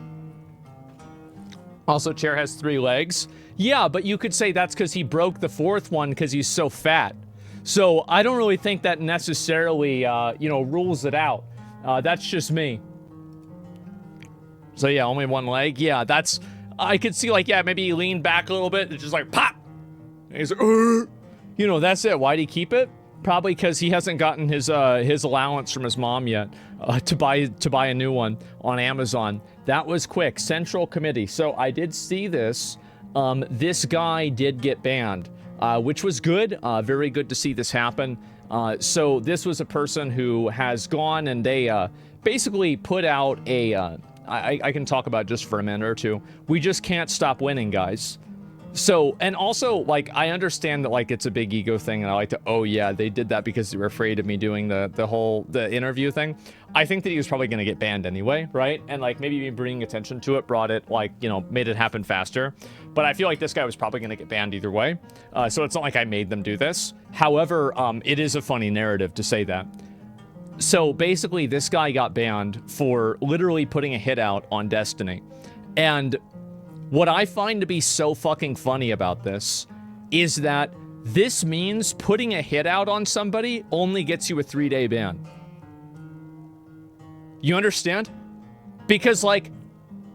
Also, chair has 3 legs. Yeah, but you could say that's because he broke the 4th one because he's so fat. So I don't really think that necessarily, rules it out. That's just me. So yeah, only 1 leg. Yeah, I could see like, yeah, maybe he leaned back a little bit. It's just like, pop! And he's like, that's it. Why'd he keep it? Probably because he hasn't gotten his allowance from his mom yet to buy a new one on Amazon. That was quick. Central Committee. So I did see this. This guy did get banned. Which was good. Very good to see this happen. So this was a person who has gone and they basically put out a... I can talk about just for a minute or two. We just can't stop winning, guys. So, and also, like, I understand that, like, it's a big ego thing, and I like to, oh yeah, they did that because they were afraid of me doing the interview thing. I think that he was probably going to get banned anyway, right? And, like, maybe me bringing attention to it brought it, like, made it happen faster. But I feel like this guy was probably going to get banned either way. So it's not like I made them do this. However, it is a funny narrative to say that. So basically, this guy got banned for literally putting a hit out on Destiny. And what I find to be so fucking funny about this is that this means putting a hit out on somebody only gets you a 3-day ban. You understand? Because, like,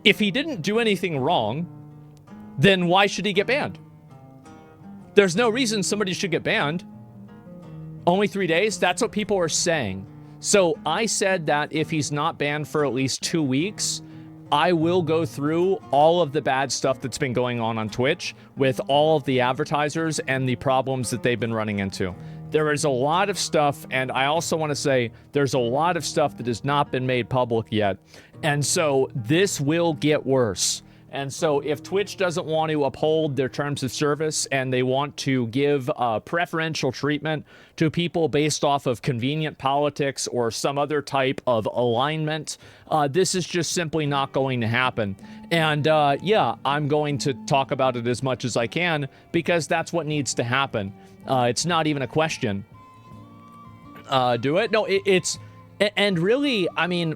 if he didn't do anything wrong, then why should he get banned? There's no reason somebody should get banned. Only 3 days? That's what people are saying. So I said that if he's not banned for at least 2 weeks, I will go through all of the bad stuff that's been going on Twitch with all of the advertisers and the problems that they've been running into. there is a lot of stuff, and I also want to say there's a lot of stuff that has not been made public yet. And so this will get worse. And so if Twitch doesn't want to uphold their terms of service and they want to give preferential treatment to people based off of convenient politics or some other type of alignment, this is just simply not going to happen. And yeah, I'm going to talk about it as much as I can because that's what needs to happen. It's not even a question. Do it? No, it's... And really, I mean...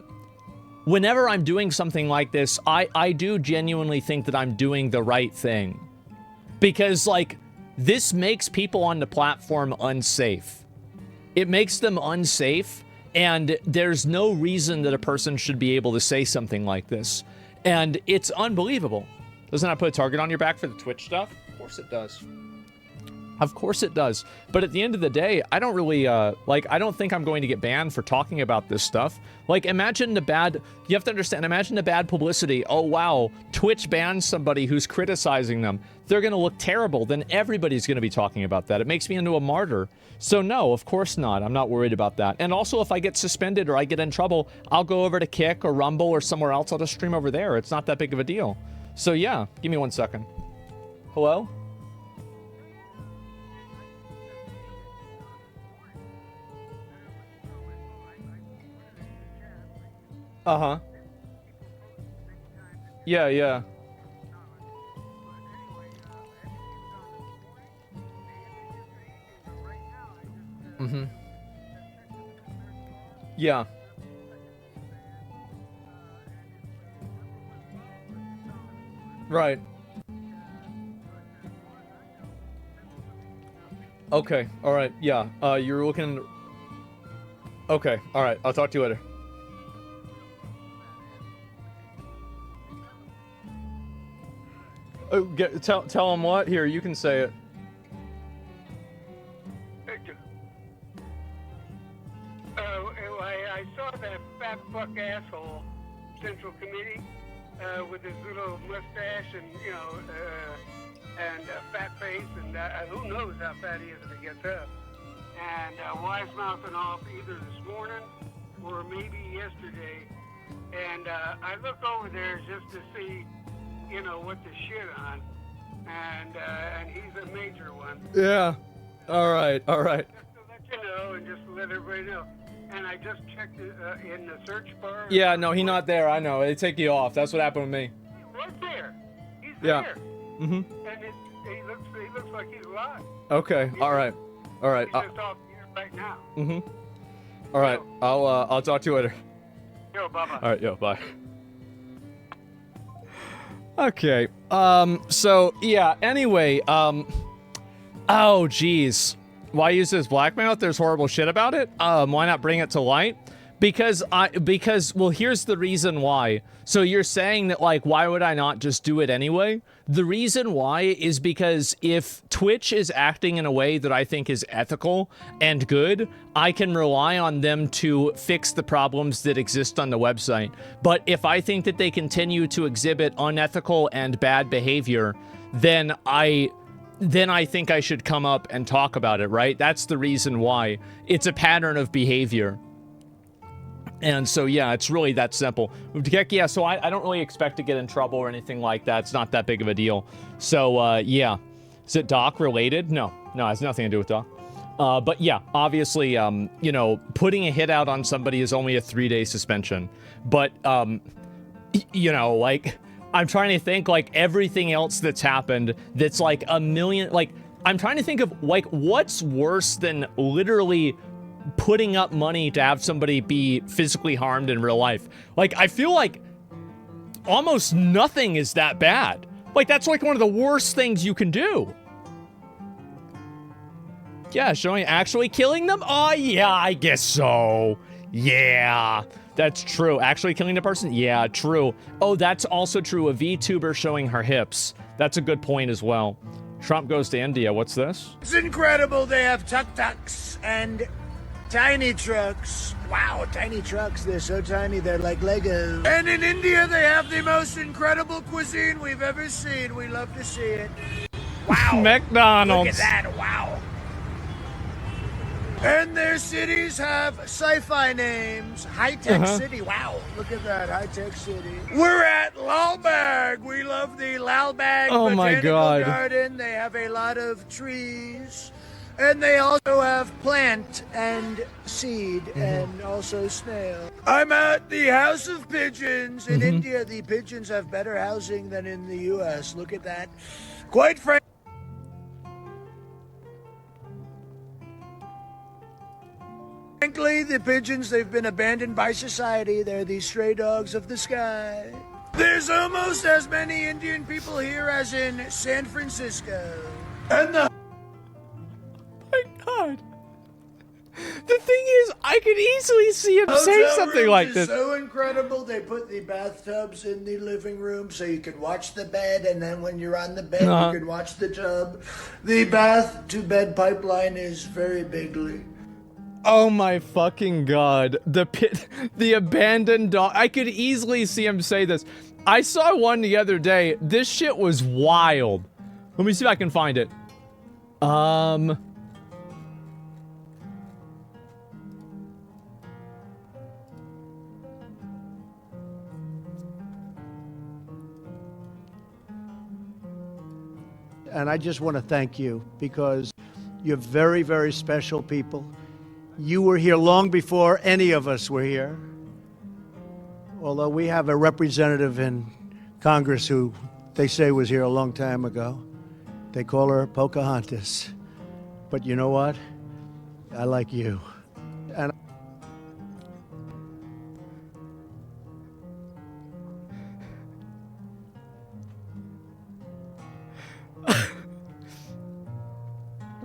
Whenever I'm doing something like this, I do genuinely think that I'm doing the right thing. Because, like, this makes people on the platform unsafe. It makes them unsafe, and there's no reason that a person should be able to say something like this. And it's unbelievable. Doesn't that put a target on your back for the Twitch stuff? Of course it does. Of course it does. But at the end of the day, I don't really, like, I don't think I'm going to get banned for talking about this stuff. Like, imagine the bad, you have to understand, imagine the bad publicity. Oh, wow, Twitch bans somebody who's criticizing them. They're going to look terrible. Then everybody's going to be talking about that. It makes me into a martyr. So no, of course not. I'm not worried about that. And also, if I get suspended or I get in trouble, I'll go over to Kick or Rumble or somewhere else. I'll just stream over there. It's not that big of a deal. So yeah, give me 1 second. Hello? Uh-huh. Yeah, yeah. Mm-hmm. Yeah. Right. Okay, alright, yeah. You're looking... Okay, alright, I'll talk to you later. Oh, tell him what? Here, you can say it. I saw that fat fuck asshole Central Committee with his little mustache and, you know, and fat face, and who knows how fat he is if he gets up. And wise mouthing off either this morning or maybe yesterday. And I look over there just to see, you know, what the shit on, and he's a major one. Yeah. All right. All right. Just to let you know, and just to let everybody know. And I just checked in the search bar. Yeah. No, he's not there. I know. They take you off. That's what happened with me. Right there. He's yeah. there. Mm-hmm. And he looks like he's alive. Okay. All right. All right. He's just off here right now. Mm-hmm. All right. I'll talk to you later. Yo, bye-bye. All right. Yo, bye. Okay, so, yeah, anyway, oh, geez. Why use this blackmail if there's horrible shit about it? Why not bring it to light? Because, well, here's the reason why. So you're saying that, like, why would I not just do it anyway? The reason why is because if Twitch is acting in a way that I think is ethical and good, I can rely on them to fix the problems that exist on the website. But if I think that they continue to exhibit unethical and bad behavior, then I think I should come up and talk about it, right? That's the reason why. It's a pattern of behavior. And so, yeah, it's really that simple. Yeah, so I don't really expect to get in trouble or anything like that. It's not that big of a deal. So, yeah. Is it Doc related? No, it has nothing to do with Doc. But yeah, obviously, you know, putting a hit out on somebody is only a 3-day suspension. But, you know, like, I'm trying to think, like, everything else that's happened that's, like, a million, like, I'm trying to think of, like, what's worse than literally putting up money to have somebody be physically harmed in real life. Like, I feel like almost nothing is that bad. Like, that's like one of the worst things you can do. Yeah, showing actually killing them? Oh, yeah, I guess so. Yeah, that's true. Actually killing the person? Yeah, true. Oh, that's also true. A VTuber showing her hips. That's a good point as well. Trump goes to India. What's this? It's incredible. They have tuk-tuks and tiny trucks. Wow, tiny trucks. They're so tiny, they're like Legos. And in India, they have the most incredible cuisine we've ever seen. We love to see it. Wow. McDonald's. Look at that. Wow. And their cities have sci-fi names. High-tech city. Wow, look at that, high-tech city. We're at Lalbag. We love the Lalbag Botanical Garden. They have a lot of trees. And they also have plant and seed and also snail. I'm at the House of Pigeons. In India, the pigeons have better housing than in the U.S. Look at that. Quite frankly, the pigeons, they've been abandoned by society. They're the stray dogs of the sky. There's almost as many Indian people here as in San Francisco. And the... My God. The thing is, I could easily see him say something like this. So incredible. They put the bathtubs in the living room so you can watch the bed, and then when you're on the bed, you can watch the tub. The bath-to-bed pipeline is very bigly. Oh my fucking God. The abandoned dog. I could easily see him say this. I saw one the other day. This shit was wild. Let me see if I can find it. And I just want to thank you because you're very, very special people. You were here long before any of us were here. Although we have a representative in Congress who they say was here a long time ago. They call her Pocahontas. But you know what? I like you. And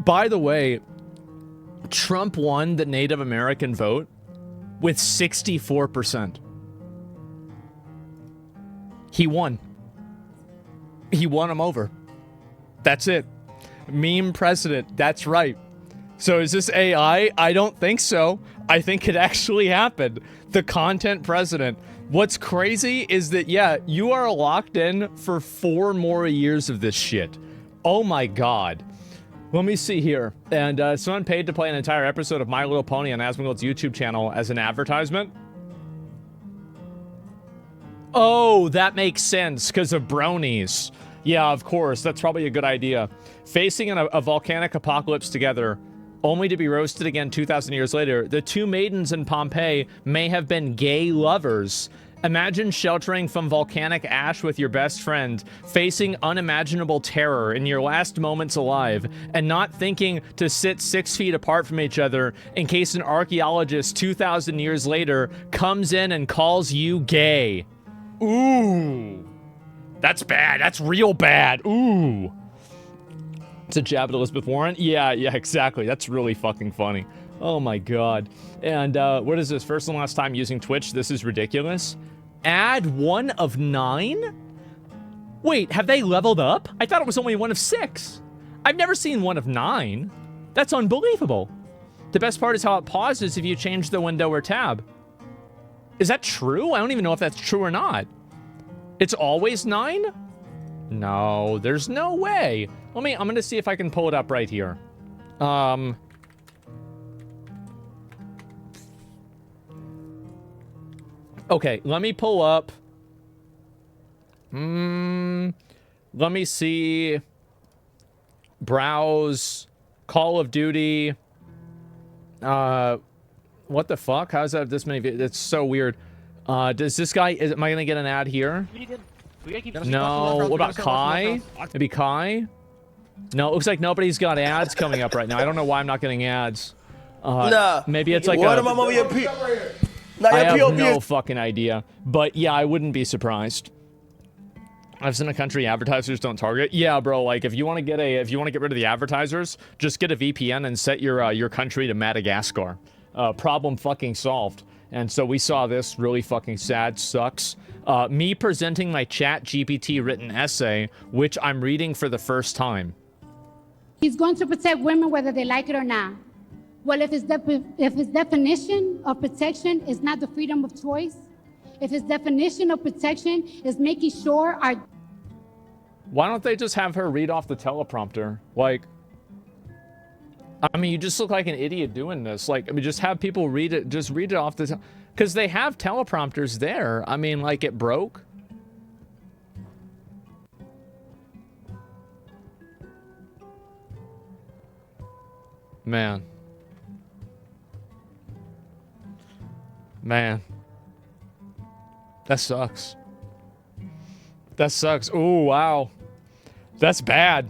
by the way, Trump won the Native American vote with 64%. He won. He won him over. That's it. Meme president. That's right. So is this AI? I don't think so. I think it actually happened. The content president. What's crazy is that, yeah, you are locked in for 4 more years of this shit. Oh my God. Let me see here. And someone paid to play an entire episode of My Little Pony on Asmongold's YouTube channel as an advertisement. Oh, that makes sense because of bronies. Yeah, of course. That's probably a good idea. Facing a volcanic apocalypse together, only to be roasted again 2,000 years later, the two maidens in Pompeii may have been gay lovers. Imagine sheltering from volcanic ash with your best friend, facing unimaginable terror in your last moments alive, and not thinking to sit 6 feet apart from each other in case an archaeologist 2,000 years later comes in and calls you gay. Ooh. That's bad. That's real bad. Ooh. It's a jab at Elizabeth Warren? Yeah, exactly. That's really fucking funny. Oh my God. And what is this? First and last time using Twitch? This is ridiculous. Add 1 of 9? Wait, have they leveled up? I thought it was only 1 of 6. I've never seen 1 of 9. That's unbelievable. The best part is how it pauses if you change the window or tab. Is that true? I don't even know if that's true or not. It's always 9? No, there's no way. I'm gonna see if I can pull it up right here. Okay, let me pull up. Let me see. Browse. Call of Duty. What the fuck? How's that this many? It's so weird. Does this guy? Am I gonna get an ad here? No. What about Kai? Maybe Kai? No, it looks like nobody's got ads coming up right now. I don't know why I'm not getting ads. Maybe it's like I have no fucking idea. But yeah, I wouldn't be surprised. I've seen a country advertisers don't target. Yeah, bro. Like if you want to get rid of the advertisers, just get a VPN and set your country to Madagascar. Problem fucking solved. And so we saw this really fucking sad. Sucks. Me presenting my ChatGPT written essay, which I'm reading for the first time. He's going to protect women whether they like it or not. Well, if his definition of protection is not the freedom of choice, if his definition of protection is making sure our... Why don't they just have her read off the teleprompter? Like, I mean, you just look like an idiot doing this. Like, I mean, just have people read it. Just read it off the... Because they have teleprompters there. I mean, like, it broke. Man. Man. That sucks. That sucks. Oh, wow. That's bad.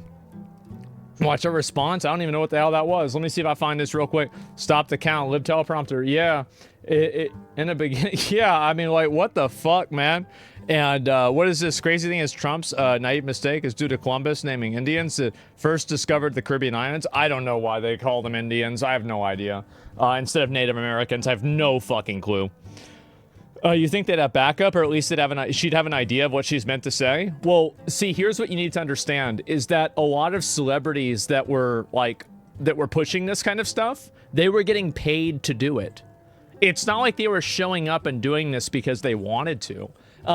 Watch our response. I don't even know what the hell that was. Let me see if I find this real quick. Stop the count. Live teleprompter. Yeah. In the beginning. Yeah. I mean, like, what the fuck, man? And what is this crazy thing? Is Trump's naive mistake is due to Columbus naming Indians that first discovered the Caribbean islands. I don't know why they call them Indians. I have no idea. Instead of Native Americans, I have no fucking clue. You think they'd have backup, or at least she'd have an idea of what she's meant to say? Well, see, here's what you need to understand, is that a lot of celebrities that were pushing this kind of stuff, they were getting paid to do it. It's not like they were showing up and doing this because they wanted to.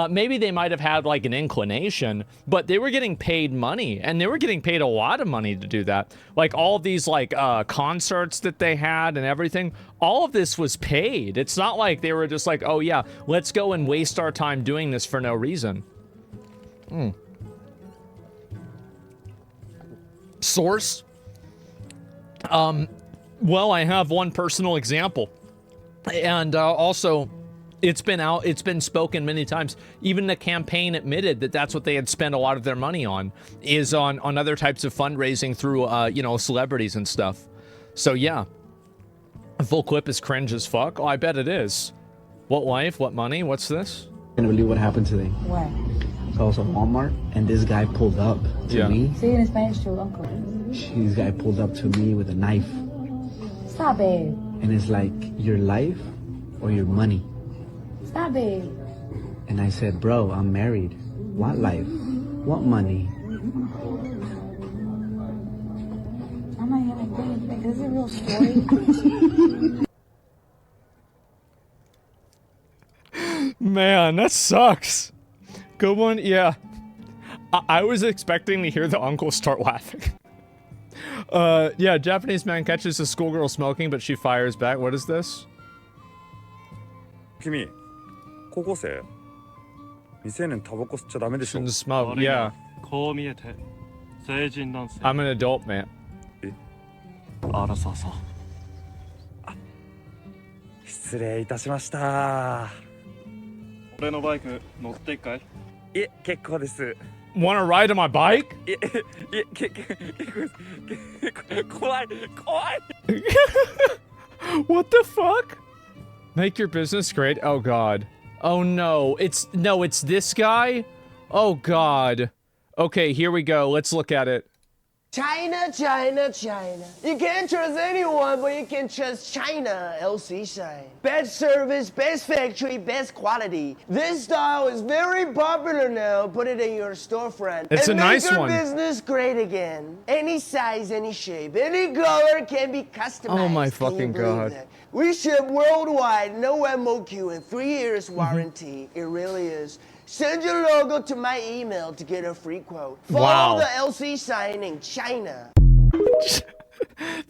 Maybe they might have had like an inclination, but they were getting paid money, and they were getting paid a lot of money to do that. Like all of these like concerts that they had and everything, all of this was paid. It's not like they were just like, oh yeah, let's go and waste our time doing this for no reason. Source? Well, I have one personal example. And also, it's been spoken many times. Even the campaign admitted that that's what they had spent a lot of their money on, is on other types of fundraising through, celebrities and stuff. So yeah, a full clip is cringe as fuck. Oh, I bet it is. What life? What money? What's this? Can't believe what happened today. What? So I was at Walmart, and this guy pulled up to me. Say it in Spanish to Uncle. This guy pulled up to me with a knife. Stop it. And it's like, your life or your money? Stop it. And I said, bro, I'm married. What life? What money? I'm not even like, wait, is this a real story? Man, that sucks. Good one, yeah. I was expecting to hear the uncle start laughing. Yeah, Japanese man catches a schoolgirl smoking, but she fires back. What is this? 君、高校生？未成年タバコ吸っちゃダメでしょ。 Shouldn't smoke, yeah. こう見えて成人男性。 I'm an adult man. あらささ。失礼いたしました。俺のバイク乗っていくかい？いえ、結構です。 Wanna ride on my bike? いえ、結構です。怖い。 What the fuck? Make your business great? Oh god. Oh no. It's this guy? Oh god. Okay, here we go. Let's look at it. China, China, China. You can't trust anyone, but you can trust China, LC Shine. Best service, best factory, best quality. This style is very popular now. Put it in your storefront. It's and a nice make your one. business great again. Any size, any shape, any color can be customized. Oh my Can you fucking believe god. that? We ship worldwide, no MOQ, and 3 years warranty. It really is. Send your logo to my email to get a free quote. Follow Wow. the LC sign in China.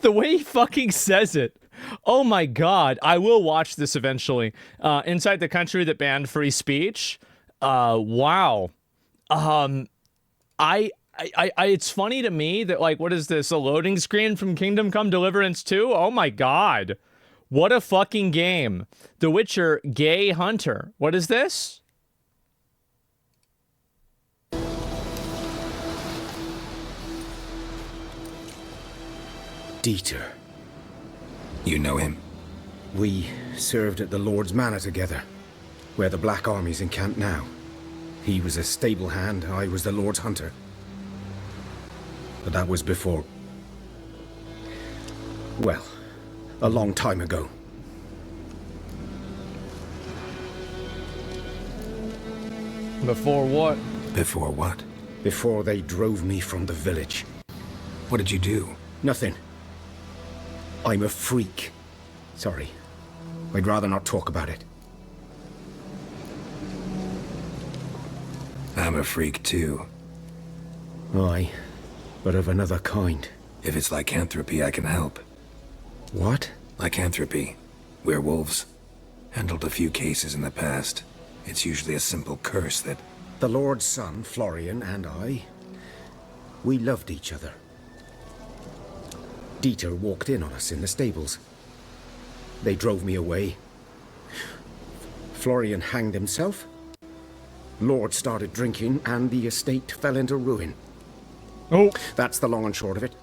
The way he fucking says it. Oh my god. I will watch this eventually. Inside the country that banned free speech. Wow. It's funny to me that, like, what is this? A loading screen from Kingdom Come Deliverance 2? Oh my god. What a fucking game. The Witcher Gay Hunter. What is this? Dieter. You know him? We served at the Lord's Manor together, where the Black Army's encamped now. He was a stable hand, I was the Lord's hunter. But that was before... well, a long time ago. Before what? Before what? Before they drove me from the village. What did you do? Nothing. I'm a freak. Sorry. I'd rather not talk about it. I'm a freak too. Aye, but of another kind. If it's lycanthropy, I can help. What? Lycanthropy. Werewolves. Handled a few cases in the past. It's usually a simple curse that... The Lord's son, Florian, and I, we loved each other. Dieter walked in on us in the stables. They drove me away. Florian hanged himself. Lord started drinking, and the estate fell into ruin. Oh. That's the long and short of it.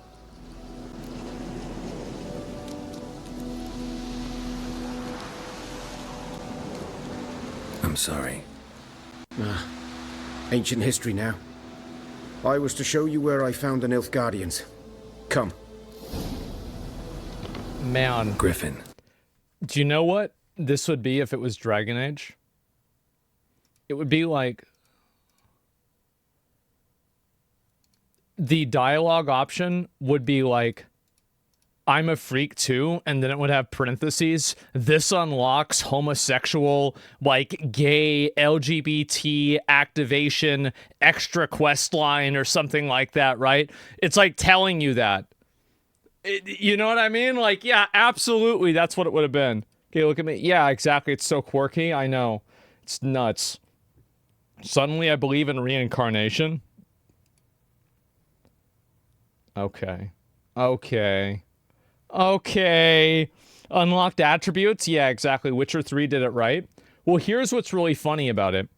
I'm sorry. Ancient history now. I was to show you where I found the Nilfgaardians. Come. Man. Griffin. Do you know what this would be if it was Dragon Age? It would be like... The dialogue option would be like, I'm a freak too, and then it would have parentheses, this unlocks homosexual, like, gay, LGBT activation, extra quest line, or something like that, right? It's like telling you that. You know what I mean? Like, yeah, absolutely, that's what it would have been. Okay, look at me. Yeah, exactly, it's so quirky, I know. It's nuts. Suddenly I believe in reincarnation. Okay. Okay. Okay. Unlocked attributes? Yeah, exactly. Witcher 3 did it right. Well, here's what's really funny about it.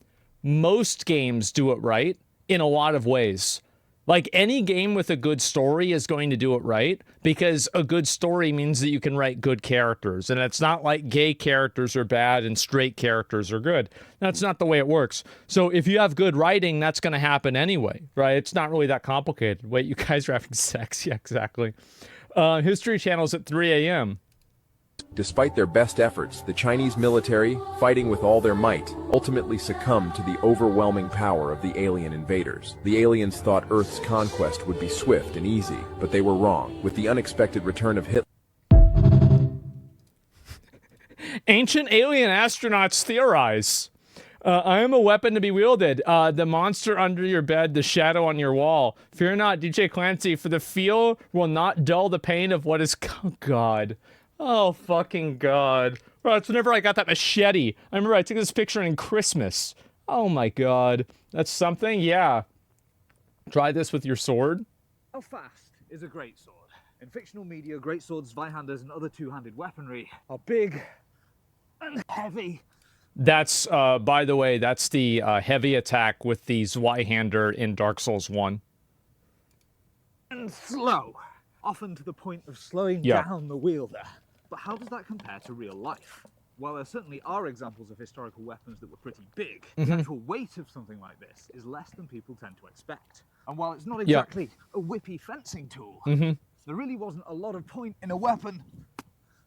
Most games do it right in a lot of ways. Like, any game with a good story is going to do it right, because a good story means that you can write good characters. And it's not like gay characters are bad and straight characters are good. That's not the way it works. So if you have good writing, that's going to happen anyway, right? It's not really that complicated. Wait, you guys are having sex? Yeah, exactly. History Channel's at 3 a.m. Despite their best efforts, the Chinese military, fighting with all their might, ultimately succumbed to the overwhelming power of the alien invaders. The aliens thought Earth's conquest would be swift and easy, but they were wrong. With the unexpected return of Hitler... Ancient alien astronauts theorize. I am a weapon to be wielded. The monster under your bed, the shadow on your wall. Fear not, DJ Clancy, for the feel will not dull the pain of what is... Oh, God. Oh, fucking God. Bro, it's whenever I got that machete. I remember I took this picture in Christmas. Oh, my God. That's something? Yeah. Try this with your sword. How fast is a greatsword? In fictional media, greatswords, Zweihanders, and other two-handed weaponry are big and heavy. That's, by the way, that's the heavy attack with the Zweihander in Dark Souls 1. And slow. Often to the point of slowing down the wielder. But how does that compare to real life? While there certainly are examples of historical weapons that were pretty big, the actual weight of something like this is less than people tend to expect. And while it's not exactly a whippy fencing tool, there really wasn't a lot of point in a weapon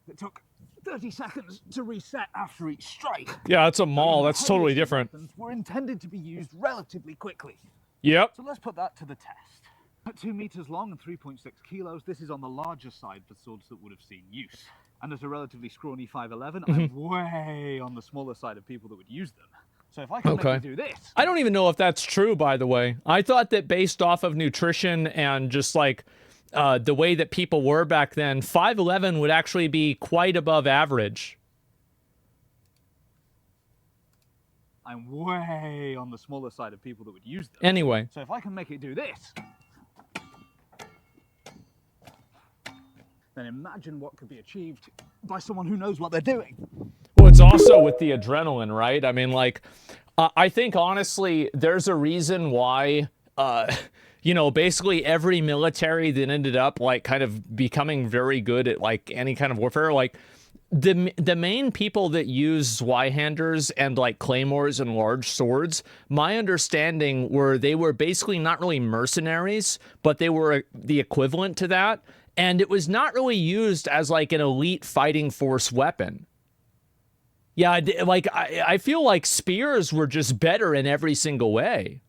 that took 30 seconds to reset after each strike. Yeah, it's a maul. That's totally different. Were intended to be used relatively quickly. Yep. So let's put that to the test. At 2 meters long and 3.6 kilos, this is on the larger side for swords that would have seen use. And as a relatively scrawny 5'11", I'm way on the smaller side of people that would use them. So if I can make you do this... I don't even know if that's true, by the way. I thought that based off of nutrition and just like the way that people were back then, 5'11" would actually be quite above average. I'm way on the smaller side of people that would use them. Anyway. So if I can make it do this... then imagine what could be achieved by someone who knows what they're doing. Well, it's also with the adrenaline, right? I mean, like, I think, honestly, there's a reason why, you know, basically every military that ended up, like, kind of becoming very good at, like, any kind of warfare, like, the main people that use Zweihanders and, like, claymores and large swords, my understanding were they were basically not really mercenaries, but they were the equivalent to that. And it was not really used as, like, an elite fighting force weapon. Yeah, like, I feel like spears were just better in every single way.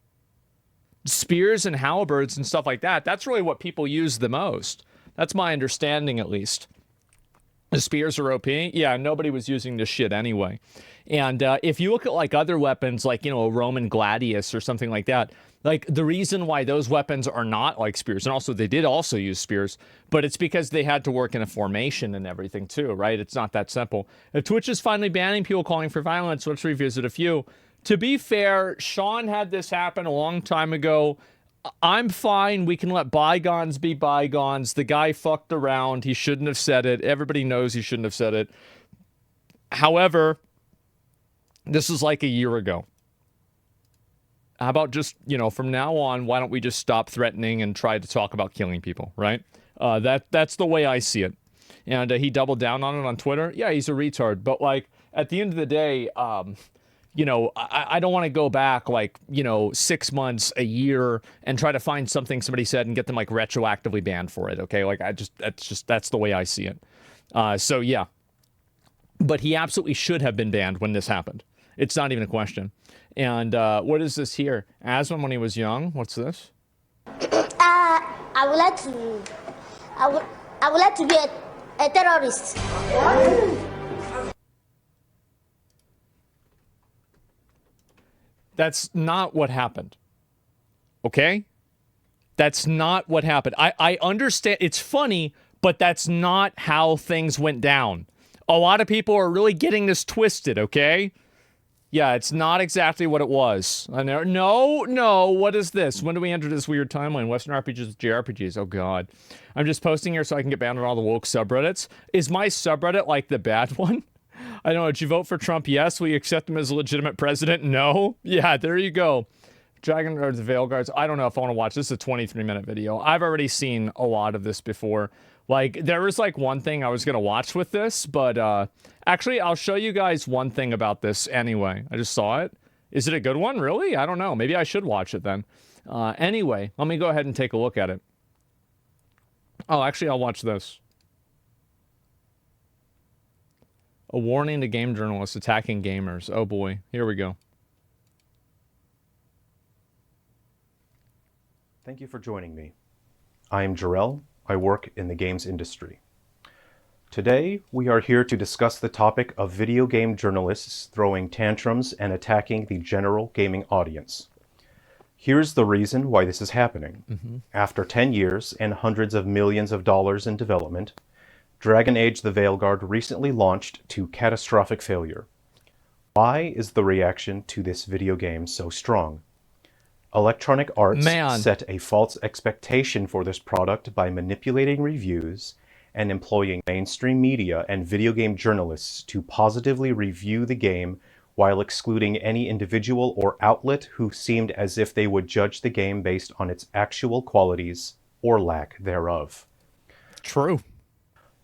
Spears and halberds and stuff like that, that's really what people use the most. That's my understanding, at least. The spears are OP? Yeah, nobody was using this shit anyway. And if you look at, like, other weapons, like, you know, a Roman gladius or something like that, Like, the reason why those weapons are not like spears, and also they did also use spears, but it's because they had to work in a formation and everything too, right? It's not that simple. If Twitch is finally banning people calling for violence, let's revisit a few. To be fair, Sean had this happen a long time ago. I'm fine. We can let bygones be bygones. The guy fucked around. He shouldn't have said it. Everybody knows he shouldn't have said it. However, this is like a year ago. How about just, you know, from now on, why don't we just stop threatening and try to talk about killing people, right? That's the way I see it. And he doubled down on it on Twitter. Yeah, he's a retard. But, like, at the end of the day, you know, I don't want to go back, like, you know, 6 months, a year, and try to find something somebody said and get them, like, retroactively banned for it, okay? Like, that's the way I see it. So, yeah. But he absolutely should have been banned when this happened. It's not even a question. And what is this here? Aslan when he was young. What's this? I would like to be a terrorist. That's not what happened. Okay? That's not what happened. I understand. It's funny, but that's not how things went down. A lot of people are really getting this twisted, okay? Yeah, it's not exactly what it was. No, what is this? When do we enter this weird timeline? Western RPGs, JRPGs, oh god. I'm just posting here so I can get banned on all the woke subreddits. Is my subreddit like the bad one? I don't know, did you vote for Trump? Yes. Will you accept him as a legitimate president? No. Yeah, there you go. Dragon or the Veil Guards. I don't know if I want to watch. This is a 23-minute video. I've already seen a lot of this before. Like, there was like one thing I was going to watch with this, but actually, I'll show you guys one thing about this anyway. I just saw it. Is it a good one? Really? I don't know. Maybe I should watch it then. Anyway, let me go ahead and take a look at it. Oh, actually, I'll watch this. A warning to game journalists attacking gamers. Oh boy, here we go. Thank you for joining me. I am Jarrell. I work in the games industry. Today, we are here to discuss the topic of video game journalists throwing tantrums and attacking the general gaming audience. Here's the reason why this is happening. After 10 years and hundreds of millions of dollars in development, Dragon Age: The Veilguard recently launched to catastrophic failure. Why is the reaction to this video game so strong? Electronic Arts set a false expectation for this product by manipulating reviews and employing mainstream media and video game journalists to positively review the game while excluding any individual or outlet who seemed as if they would judge the game based on its actual qualities or lack thereof. True.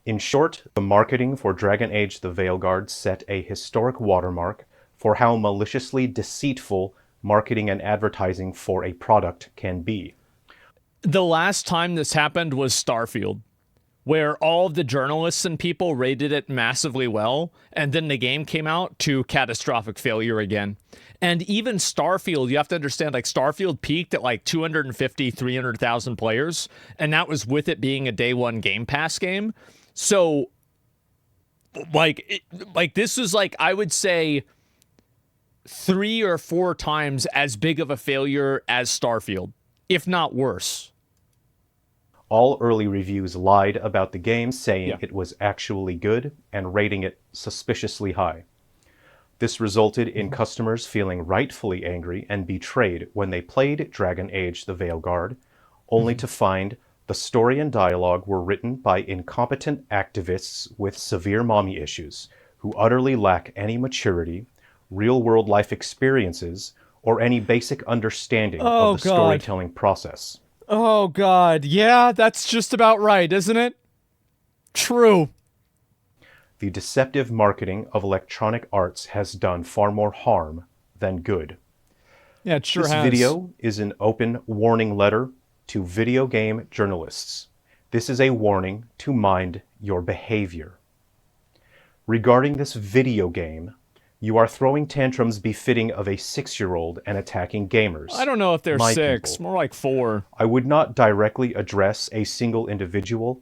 In short, the marketing for Dragon Age: The Veilguard set a historic watermark for how maliciously deceitful marketing and advertising for a product can be. The last time this happened was Starfield, where all of the journalists and people rated it massively well, and then the game came out to catastrophic failure again. And even Starfield, you have to understand, like, Starfield peaked at like 250, 300,000 players, and that was with it being a day one Game Pass game. So, like, this is like, I would say, 3 or 4 times as big of a failure as Starfield, if not worse. All early reviews lied about the game, saying it was actually good and rating it suspiciously high. This resulted in customers feeling rightfully angry and betrayed when they played Dragon Age: The Veilguard, only to find the story and dialogue were written by incompetent activists with severe mommy issues, who utterly lack any maturity, real-world life experiences, or any basic understanding of the storytelling process. Oh, God. Yeah, that's just about right, isn't it? True. The deceptive marketing of Electronic Arts has done far more harm than good. Yeah, it sure has. This video is an open warning letter to video game journalists. This is a warning to mind your behavior. Regarding this video game, you are throwing tantrums befitting of a 6-year-old and attacking gamers. I don't know if they're 6, people. More like 4. I would not directly address a single individual,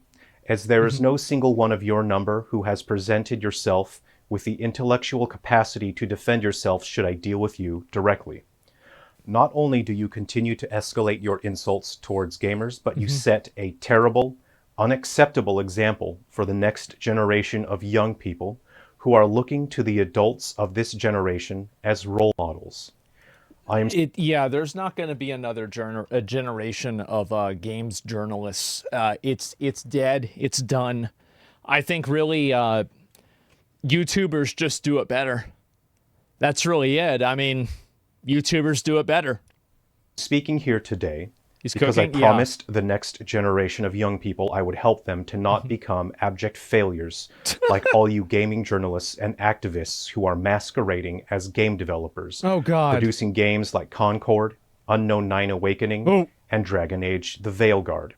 as there is no single one of your number who has presented yourself with the intellectual capacity to defend yourself should I deal with you directly. not only do you continue to escalate your insults towards gamers, but you set a terrible, unacceptable example for the next generation of young people who are looking to the adults of this generation as role models. Yeah, there's not going to be another generation of games journalists. It's dead. It's done. I think really YouTubers just do it better. That's really it. I mean, YouTubers do it better. Speaking here today He's because cooking, I promised the next generation of young people I would help them to not become abject failures like all you gaming journalists and activists who are masquerading as game developers. Oh, God. Producing games like Concord, Unknown 9 Awakening, and Dragon Age The Veilguard.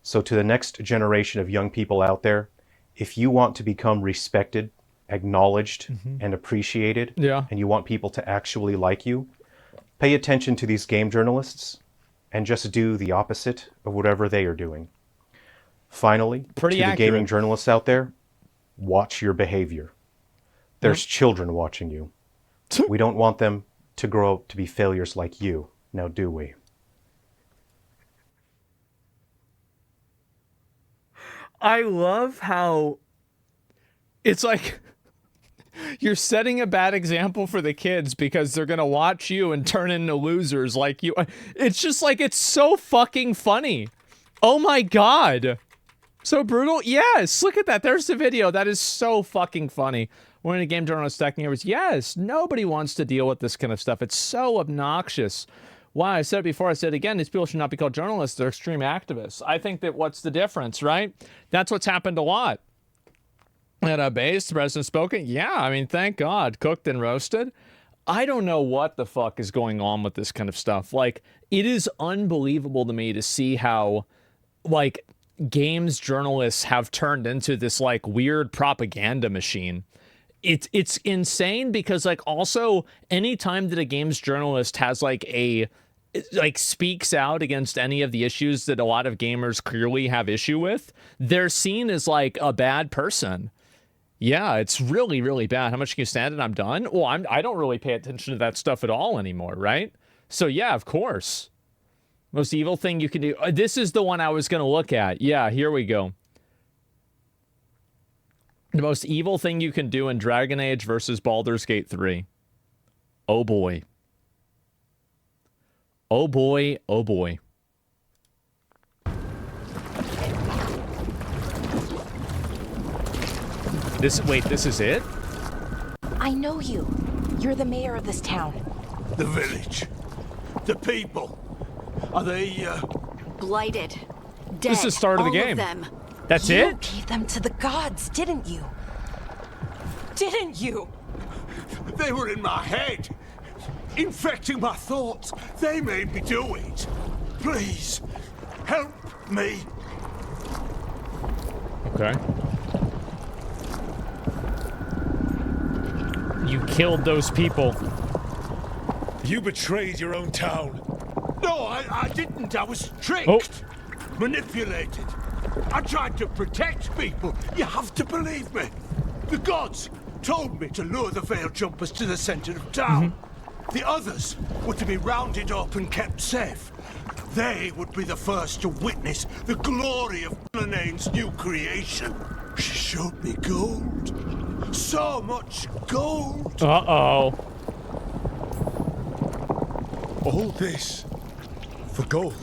So to the next generation of young people out there, if you want to become respected, acknowledged, and appreciated, and you want people to actually like you, pay attention to these game journalists and just do the opposite of whatever they are doing. Finally, to the gaming journalists out there, watch your behavior. There's children watching you. We don't want them to grow up to be failures like you, now do we? I love how it's like you're setting a bad example for the kids because they're going to watch you and turn into losers like you. It's just like, it's so fucking funny. Oh my God. So brutal. Yes. Look at that. There's the video. That is so fucking funny. When a game journalist stacking over. Yes. Nobody wants to deal with this kind of stuff. It's so obnoxious. Wow. I said it before. I said it again. These people should not be called journalists. They're extreme activists. I think that what's the difference, right? That's what's happened a lot. At a base, the president spoken. Yeah, I mean, thank God, cooked and roasted. I don't know what the fuck is going on with this kind of stuff. Like, it is unbelievable to me to see how, like, games journalists have turned into this, like, weird propaganda machine. It's insane because, like, also, anytime that a games journalist has, like, speaks out against any of the issues that a lot of gamers clearly have issue with, they're seen as, like, a bad person. Yeah, it's really, really bad. How much can you stand it? I'm done. Well, I don't really pay attention to that stuff at all anymore, right? So yeah, of course. Most evil thing you can do. This is the one I was going to look at. Yeah, here we go. The most evil thing you can do in Dragon Age versus Baldur's Gate 3. Oh boy. Oh boy, oh boy. Wait, this is it? I know you. You're the mayor of this town. The village. The people. Are they, blighted. Dead. This is the start of the game. Them. That's you it? Gave them to the gods, didn't you? Didn't you? They were in my head. Infecting my thoughts. They made me do it. Please, help me. Okay. You killed those people. You betrayed your own town. No, I didn't. I was tricked. Manipulated. I tried to protect people. You have to believe me. The gods told me to lure the Veil Jumpers to the center of town. The others were to be rounded up and kept safe. They would be the first to witness the glory of Lanane's new creation. She showed me gold. So much gold. Uh-oh. All this for gold.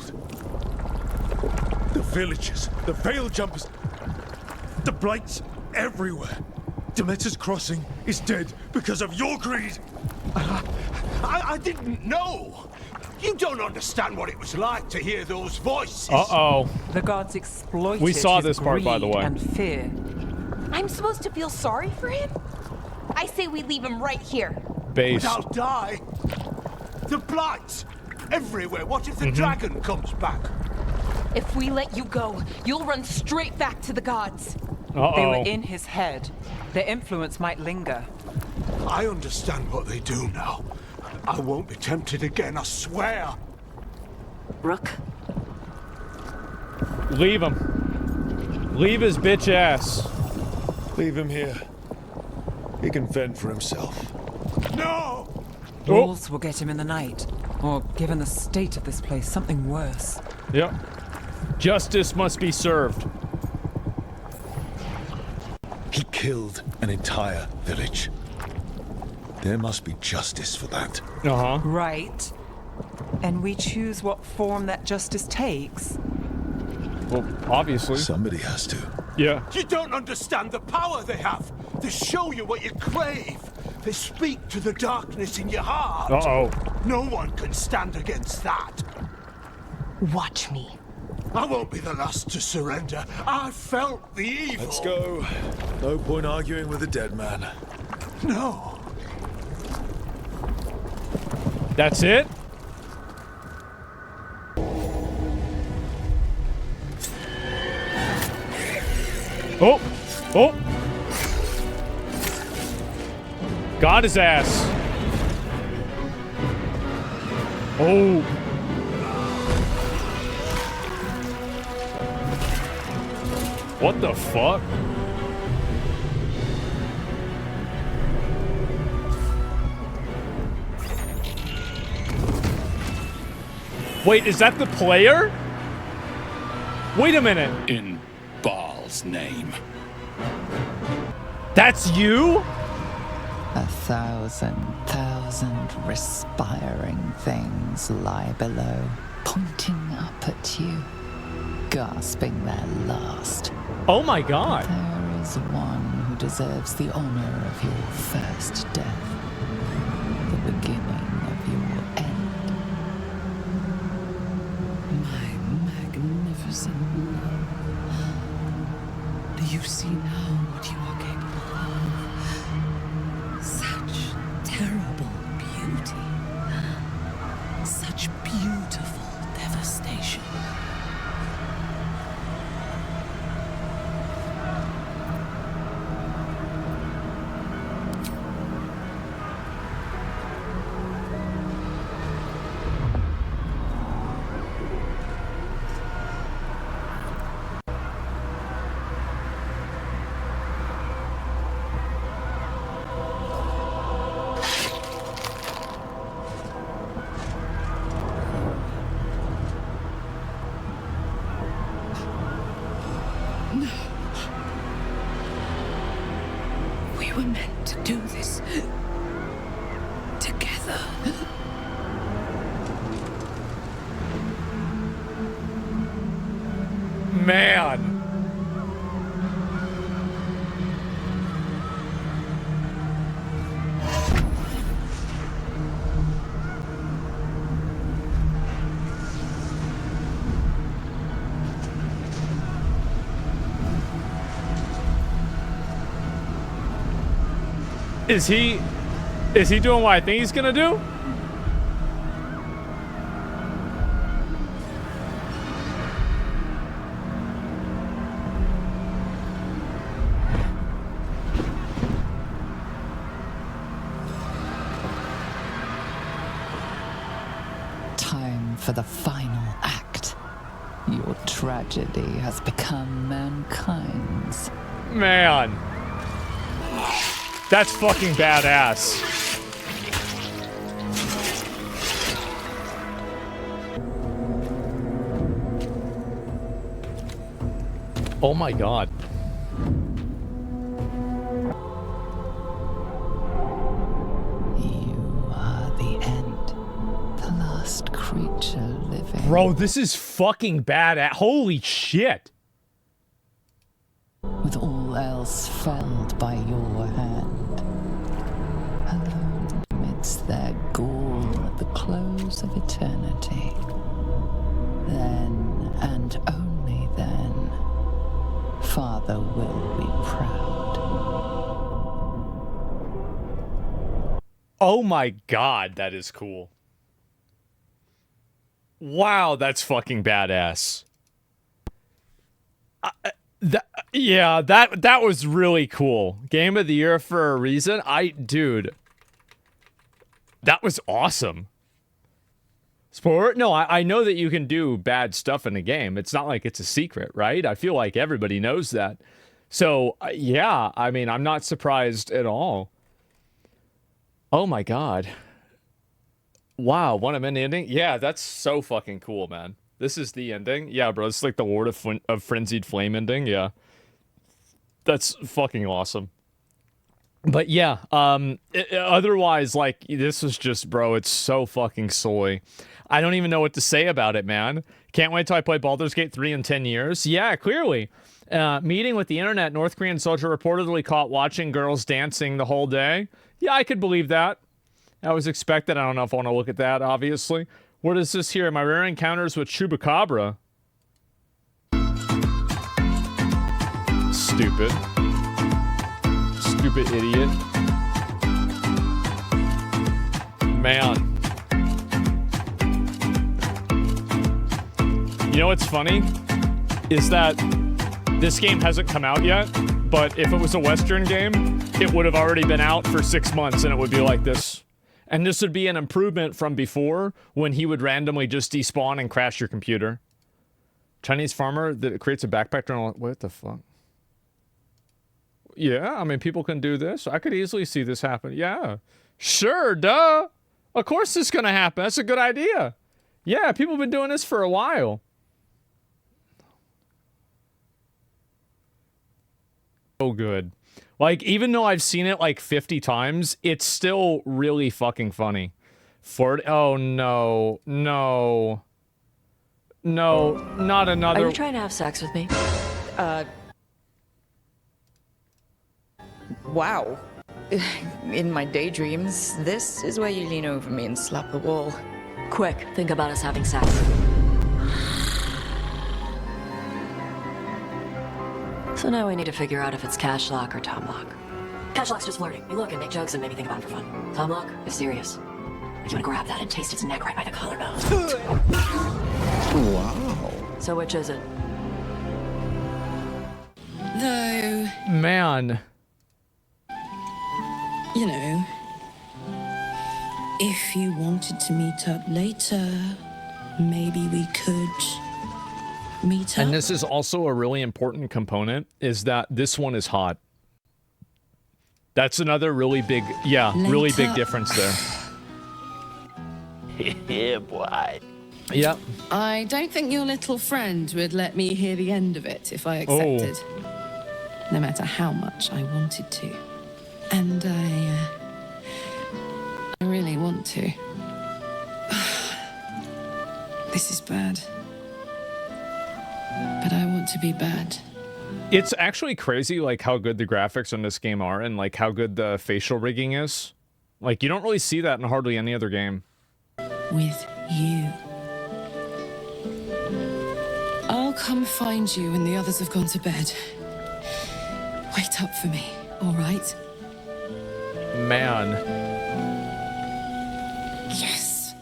The villagers, the Veil Jumpers, the blights everywhere. Demeter's Crossing is dead because of your greed. I didn't know. You don't understand what it was like to hear those voices. Uh-oh. The gods exploited We saw his this part, by the greed way. And fear. I'm supposed to feel sorry for him? I say we leave him right here. Based. But I'll die. The blights everywhere. What if the dragon comes back? If we let you go, you'll run straight back to the gods. Uh-oh. They were in his head. Their influence might linger. I understand what they do now. I won't be tempted again, I swear. Rook? Leave him. Leave his bitch ass. Leave him here. He can fend for himself. No! Wolves will get him in the night. Or, given the state of this place, something worse. Yep. Justice must be served. He killed an entire village. There must be justice for that. Uh-huh. Right. And we choose what form that justice takes. Well, obviously. Somebody has to. Yeah. You don't understand the power they have. They show you what you crave. They speak to the darkness in your heart. Uh-oh. No one can stand against that. Watch me. I won't be the last to surrender. I felt the evil. Let's go. No point arguing with a dead man. No. That's it? Oh! Oh! Got his ass. Oh. What the fuck? Wait, is that the player? Wait a minute. In Baal's name. That's you? 1,000 respiring things lie below, pointing up at you, gasping their last. Oh my god. There is one who deserves the honor of your first death, the beginning of your end. My magnificent love. Do you see now what you are capable of? Such terrible beauty. Such beautiful devastation. We were meant to do this together. Man. Is he doing what I think he's gonna do? Time for the final act. Your tragedy has become mankind's. Man. That's fucking badass. Oh my god. You are the end. The last creature living. Bro, this is fucking badass. Holy shit. With all else felled by your hand. Alone amidst their gall at the close of eternity. Then, and only then, Father will be proud. Oh my god, that is cool. Wow, that's fucking badass. Yeah, that was really cool. Game of the year for a reason. Dude, that was awesome. Sport? No, I know that you can do bad stuff in a game. It's not like it's a secret, right? I feel like everybody knows that. So, yeah, I mean, I'm not surprised at all. Oh my god. Wow, want him in the ending? Yeah, that's so fucking cool, man. This is the ending? Yeah, bro, it's like the Lord of Frenzied Flame ending, yeah. That's fucking awesome. But yeah, otherwise, like, this is just, bro, it's so fucking soy. I don't even know what to say about it, man. Can't wait till I play Baldur's Gate 3 in 10 years. Yeah, clearly. Meeting with the internet, North Korean soldier reportedly caught watching girls dancing the whole day. Yeah, I could believe that. That was expected. I don't know if I want to look at that, obviously. What is this here? My rare encounters with Chupacabra. Stupid. Stupid idiot. Man. You know what's funny? Is that this game hasn't come out yet, but if it was a Western game, it would have already been out for 6 months and it would be like this. And this would be an improvement from before when he would randomly just despawn and crash your computer. Chinese farmer that creates a backpack journal. What the fuck? Yeah, I mean, people can do this. I could easily see this happen. Yeah. Sure, duh. Of course this is going to happen. That's a good idea. Yeah, people have been doing this for a while. So good. Like, even though I've seen it like 50 times, it's still really fucking funny. Oh, no. No. No, not another... Are you trying to have sex with me? Wow. In my daydreams, this is where you lean over me and slap the wall. Quick, think about us having sex. So now we need to figure out if it's Cashlock or Tomlock. Cashlock's just flirting. You look and make jokes and maybe think about it for fun. Tomlock is serious. You wanna grab that and taste its neck right by the collarbone. Wow. So which is it? Though... Man. You know, if you wanted to meet up later, maybe we could meet up. And this is also a really important component, is that this one is hot. That's another really big, really big difference there. Yeah, boy. Yep. I don't think your little friend would let me hear the end of it if I accepted. No matter how much I wanted to. And I really want to. This is bad. But I want to be bad. It's actually crazy, like, how good the graphics on this game are and, like, how good the facial rigging is. Like, you don't really see that in hardly any other game. With you. I'll come find you when the others have gone to bed. Wait up for me, all right? Man. Yes.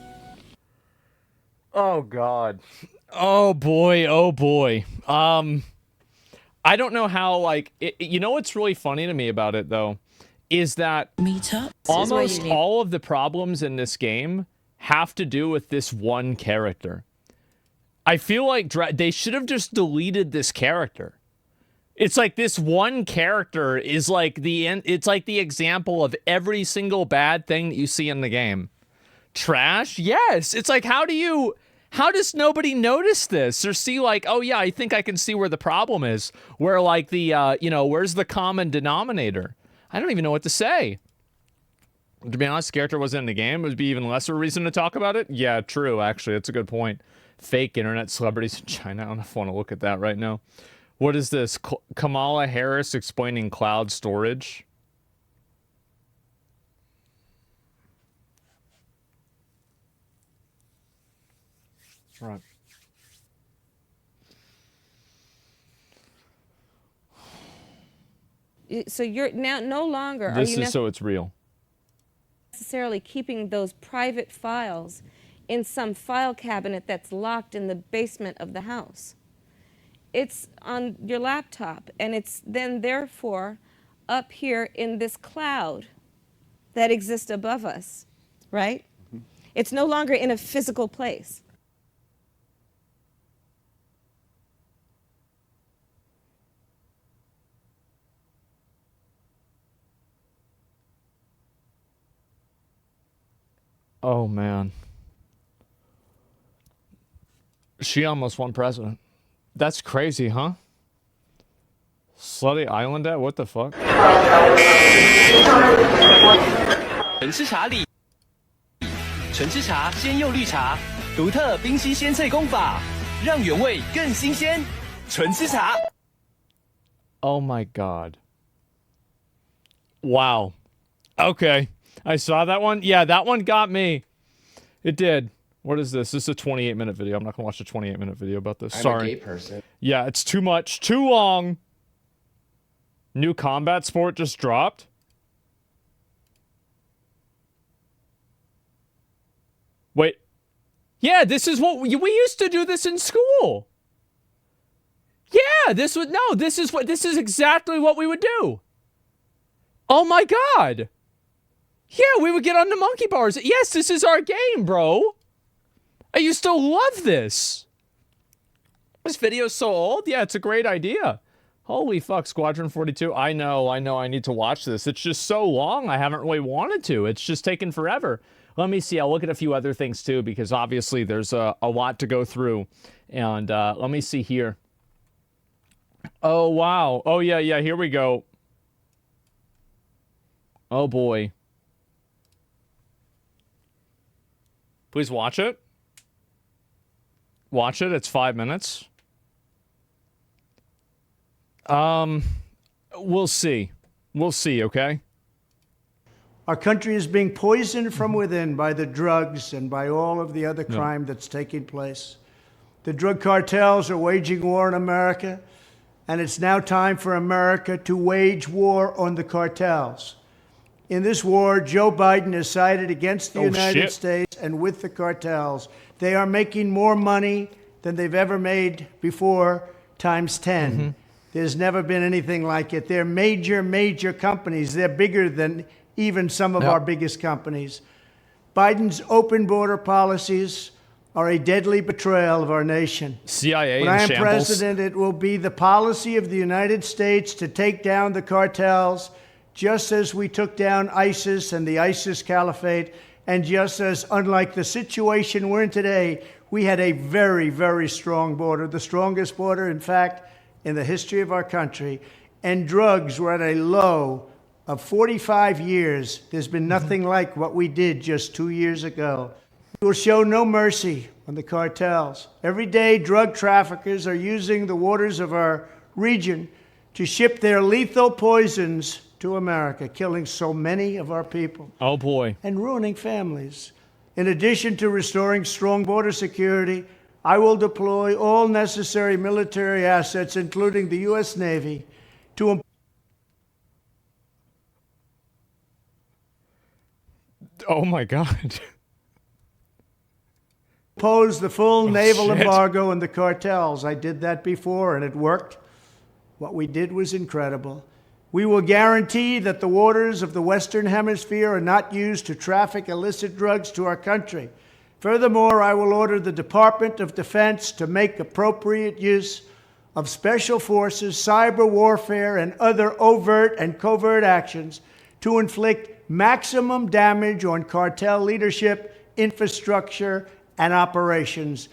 Oh, God. Oh, boy. Oh, boy. I don't know how, like, you know what's really funny to me about it, though, is that almost all of the problems in this game have to do with this one character. I feel like they should have just deleted this character. It's like this one character is like it's like the example of every single bad thing that you see in the game. Trash? Yes. It's like, how does nobody notice this or see like, oh yeah, I think I can see where the problem is. Where like the, where's the common denominator? I don't even know what to say. To be honest, the character wasn't in the game. It would be even less of a reason to talk about it. Yeah, true, actually. That's a good point. Fake internet celebrities in China. I don't know if I want to look at that right now. What is this? Kamala Harris explaining cloud storage. Right. So you're now no longer This is so it's real. Necessarily keeping those private files in some file cabinet that's locked in the basement of the house. It's on your laptop, and it's then therefore up here in this cloud that exists above us, right? Mm-hmm. It's no longer in a physical place. Oh, man. She almost won president. That's crazy, huh? Slutty Island at? What the fuck? 纯吃茶里，纯吃茶鲜柚绿茶，独特冰溪鲜萃工法，让原味更新鲜。纯吃茶。Oh my god. Wow. Okay. I saw that one. Yeah, that one got me. It did. What is this? This is a 28-minute video. I'm not going to watch a 28-minute video about this. Sorry. I'm a gay person. Yeah, it's too much. Too long. New combat sport just dropped. Wait. Yeah, this is what we used to do this in school. Yeah, this is exactly what we would do. Oh my god. Yeah, we would get on the monkey bars. Yes, this is our game, bro. I used to love this. This video's so old. Yeah, it's a great idea. Holy fuck, Squadron 42. I know. I need to watch this. It's just so long. I haven't really wanted to. It's just taken forever. Let me see. I'll look at a few other things too, because obviously there's a lot to go through. And let me see here. Oh, wow. Oh, yeah. Here we go. Oh, boy. Please watch it. Watch it. It's 5 minutes. We'll see. We'll see, okay? Our country is being poisoned from within by the drugs and by all of the other crime that's taking place. The drug cartels are waging war in America, and it's now time for America to wage war on the cartels. In this war, Joe Biden has sided against the United States and with the cartels. They are making more money than they've ever made before, times 10. There's never been anything like it. They're major companies. They're bigger than even some of our biggest companies. Biden's open border policies are a deadly betrayal of our nation. CIA when I am president, it will be the policy of the United States to take down the cartels, just as we took down ISIS and the ISIS caliphate, and just as, unlike the situation we're in today, we had a very strong border, the strongest border, in fact, in the history of our country, and drugs were at a low of 45 years. There's been nothing like what we did just 2 years ago. We will show no mercy on the cartels. Every day, drug traffickers are using the waters of our region to ship their lethal poisons to America, killing so many of our people. Oh, boy. And ruining families. In addition to restoring strong border security, I will deploy all necessary military assets, including the U.S. Navy, to oh my God. Impose the full naval embargo on the cartels. I did that before and it worked. What we did was incredible. We will guarantee that the waters of the Western Hemisphere are not used to traffic illicit drugs to our country. Furthermore, I will order the Department of Defense to make appropriate use of special forces, cyber warfare, and other overt and covert actions to inflict maximum damage on cartel leadership, infrastructure, and operations.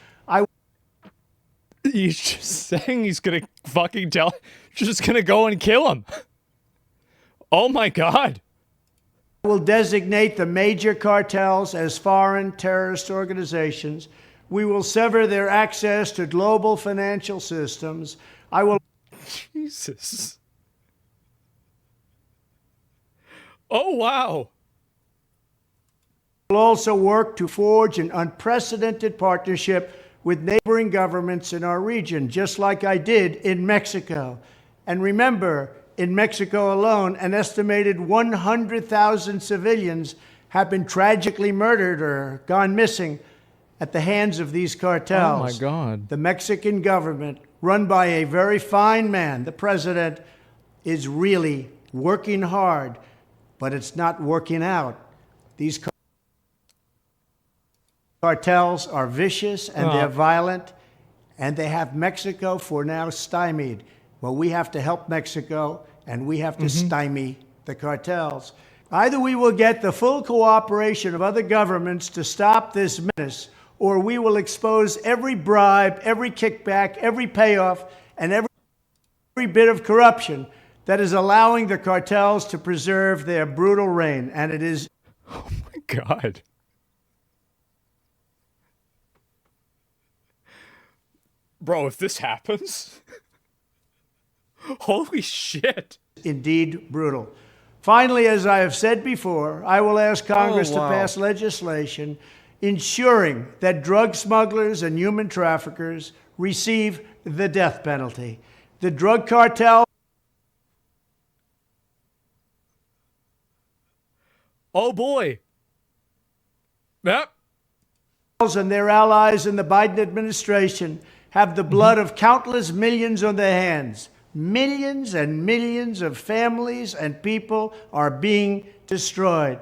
He's just saying he's gonna fucking just gonna go and kill him. Oh my God. Will designate the major cartels as foreign terrorist organizations. We will sever their access to global financial systems. I will... Jesus. Oh, wow. Will also work to forge an unprecedented partnership with neighboring governments in our region, just like I did in Mexico. And remember, in Mexico alone, an estimated 100,000 civilians have been tragically murdered or gone missing at the hands of these cartels. Oh my God. The Mexican government, run by a very fine man, the president, is really working hard, but it's not working out. These cartels are vicious and they're violent, and they have Mexico for now stymied. Well, we have to help Mexico, and we have to stymie the cartels. Either we will get the full cooperation of other governments to stop this menace, or we will expose every bribe, every kickback, every payoff, and every bit of corruption that is allowing the cartels to preserve their brutal reign. And it is... Oh my God. Bro, if this happens... Holy shit. Indeed brutal. Finally, as I have said before, I will ask Congress to wow. pass legislation ensuring that drug smugglers and human traffickers receive the death penalty. The drug cartel... Oh boy. Yep. And their allies in the Biden administration have the blood of countless millions on their hands. Millions and millions of families and people are being destroyed.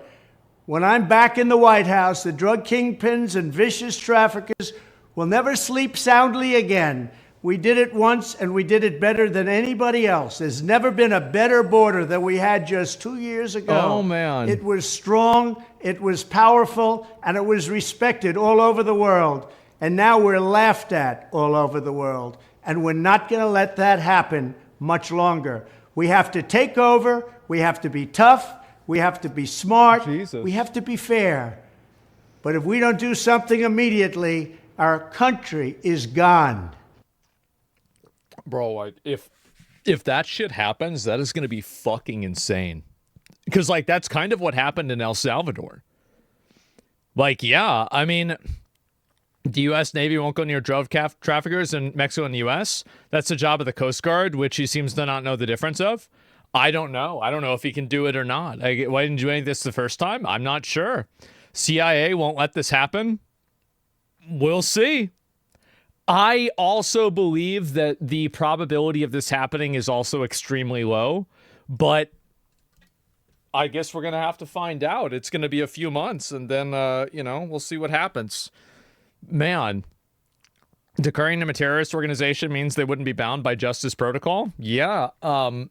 When I'm back in the White House, the drug kingpins and vicious traffickers will never sleep soundly again. We did it once, and we did it better than anybody else. There's never been a better border than we had just 2 years ago. Oh, man. It was strong, it was powerful, and it was respected all over the world. And now we're laughed at all over the world. And we're not going to let that happen much longer. We have to take over. We have to be tough. We have to be smart. We have to be fair. But if we don't do something immediately, our country is gone. Bro, like, if that shit happens, that is going to be fucking insane. Because, like, that's kind of what happened in El Salvador. Like, yeah, I mean... The U.S. Navy won't go near drug traffickers in Mexico and the U.S. That's the job of the Coast Guard, which he seems to not know the difference of. I don't know. I don't know if he can do it or not. Why didn't you do any of this the first time? I'm not sure. CIA won't let this happen. We'll see. I also believe that the probability of this happening is also extremely low, but I guess we're going to have to find out. It's going to be a few months, and then, we'll see what happens. Man, declaring them a terrorist organization means they wouldn't be bound by justice protocol? Yeah. I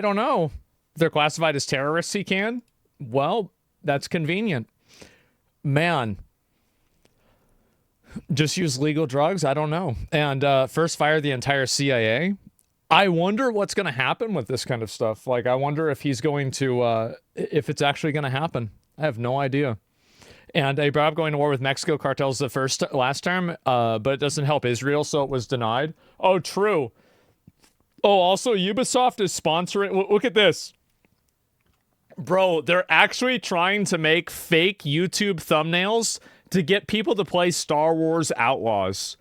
don't know. If they're classified as terrorists, he can? Well, that's convenient. Man. Just use legal drugs? I don't know. And first fire the entire CIA? I wonder what's going to happen with this kind of stuff. Like, I wonder if he's going to, if it's actually going to happen. I have no idea. And they brought up going to war with Mexico cartels last term, but it doesn't help Israel, so it was denied. Oh, true. Oh, also, Ubisoft is sponsoring... Look at this. Bro, they're actually trying to make fake YouTube thumbnails to get people to play Star Wars Outlaws.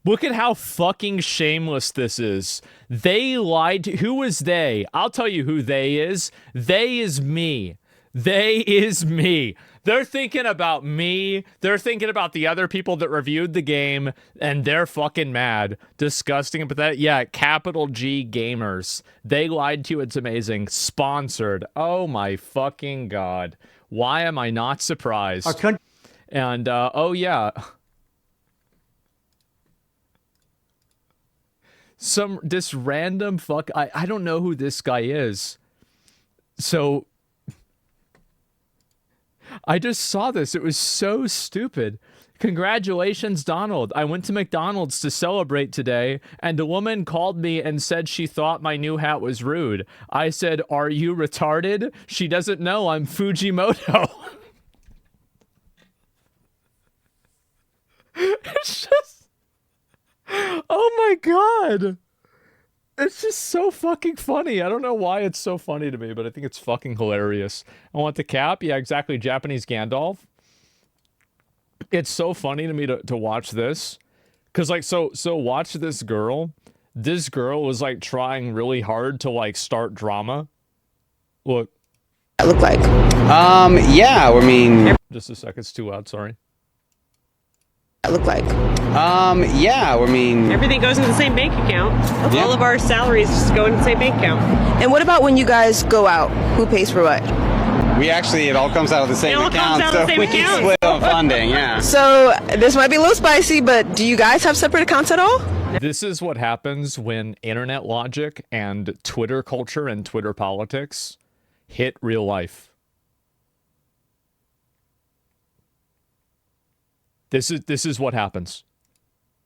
Look at how fucking shameless this is. They lied to... Who is they? I'll tell you who they is. They is me. They is me. They're thinking about me. They're thinking about the other people that reviewed the game, and they're fucking mad. Disgusting and pathetic. Yeah, capital G gamers. They lied to you. It's amazing. Sponsored. Oh my fucking God. Why am I not surprised? And, oh yeah. This random fuck... I don't know who this guy is. So... I just saw this. It was so stupid. Congratulations, Donald. I went to McDonald's to celebrate today, and a woman called me and said she thought my new hat was rude. I said, "Are you retarded?" She doesn't know I'm Fujimoto. It's just... Oh my God. It's just so fucking funny. I don't know why it's so funny to me, but I think it's fucking hilarious. I want the cap. Yeah, exactly. Japanese Gandalf. It's so funny to me to watch this. Because, like, so watch this girl. This girl was, like, trying really hard to, like, start drama. Look. That look like? Yeah, I mean... Just a sec. It's too loud. Sorry. That look like? Yeah, I mean... Everything goes into the same bank account. Yeah. All of our salaries just go into the same bank account. And what about when you guys go out? Who pays for what? We actually, it all comes out of the same account, so we can split on funding, yeah. So, this might be a little spicy, but do you guys have separate accounts at all? This is what happens when internet logic and Twitter culture and Twitter politics hit real life. This is what happens.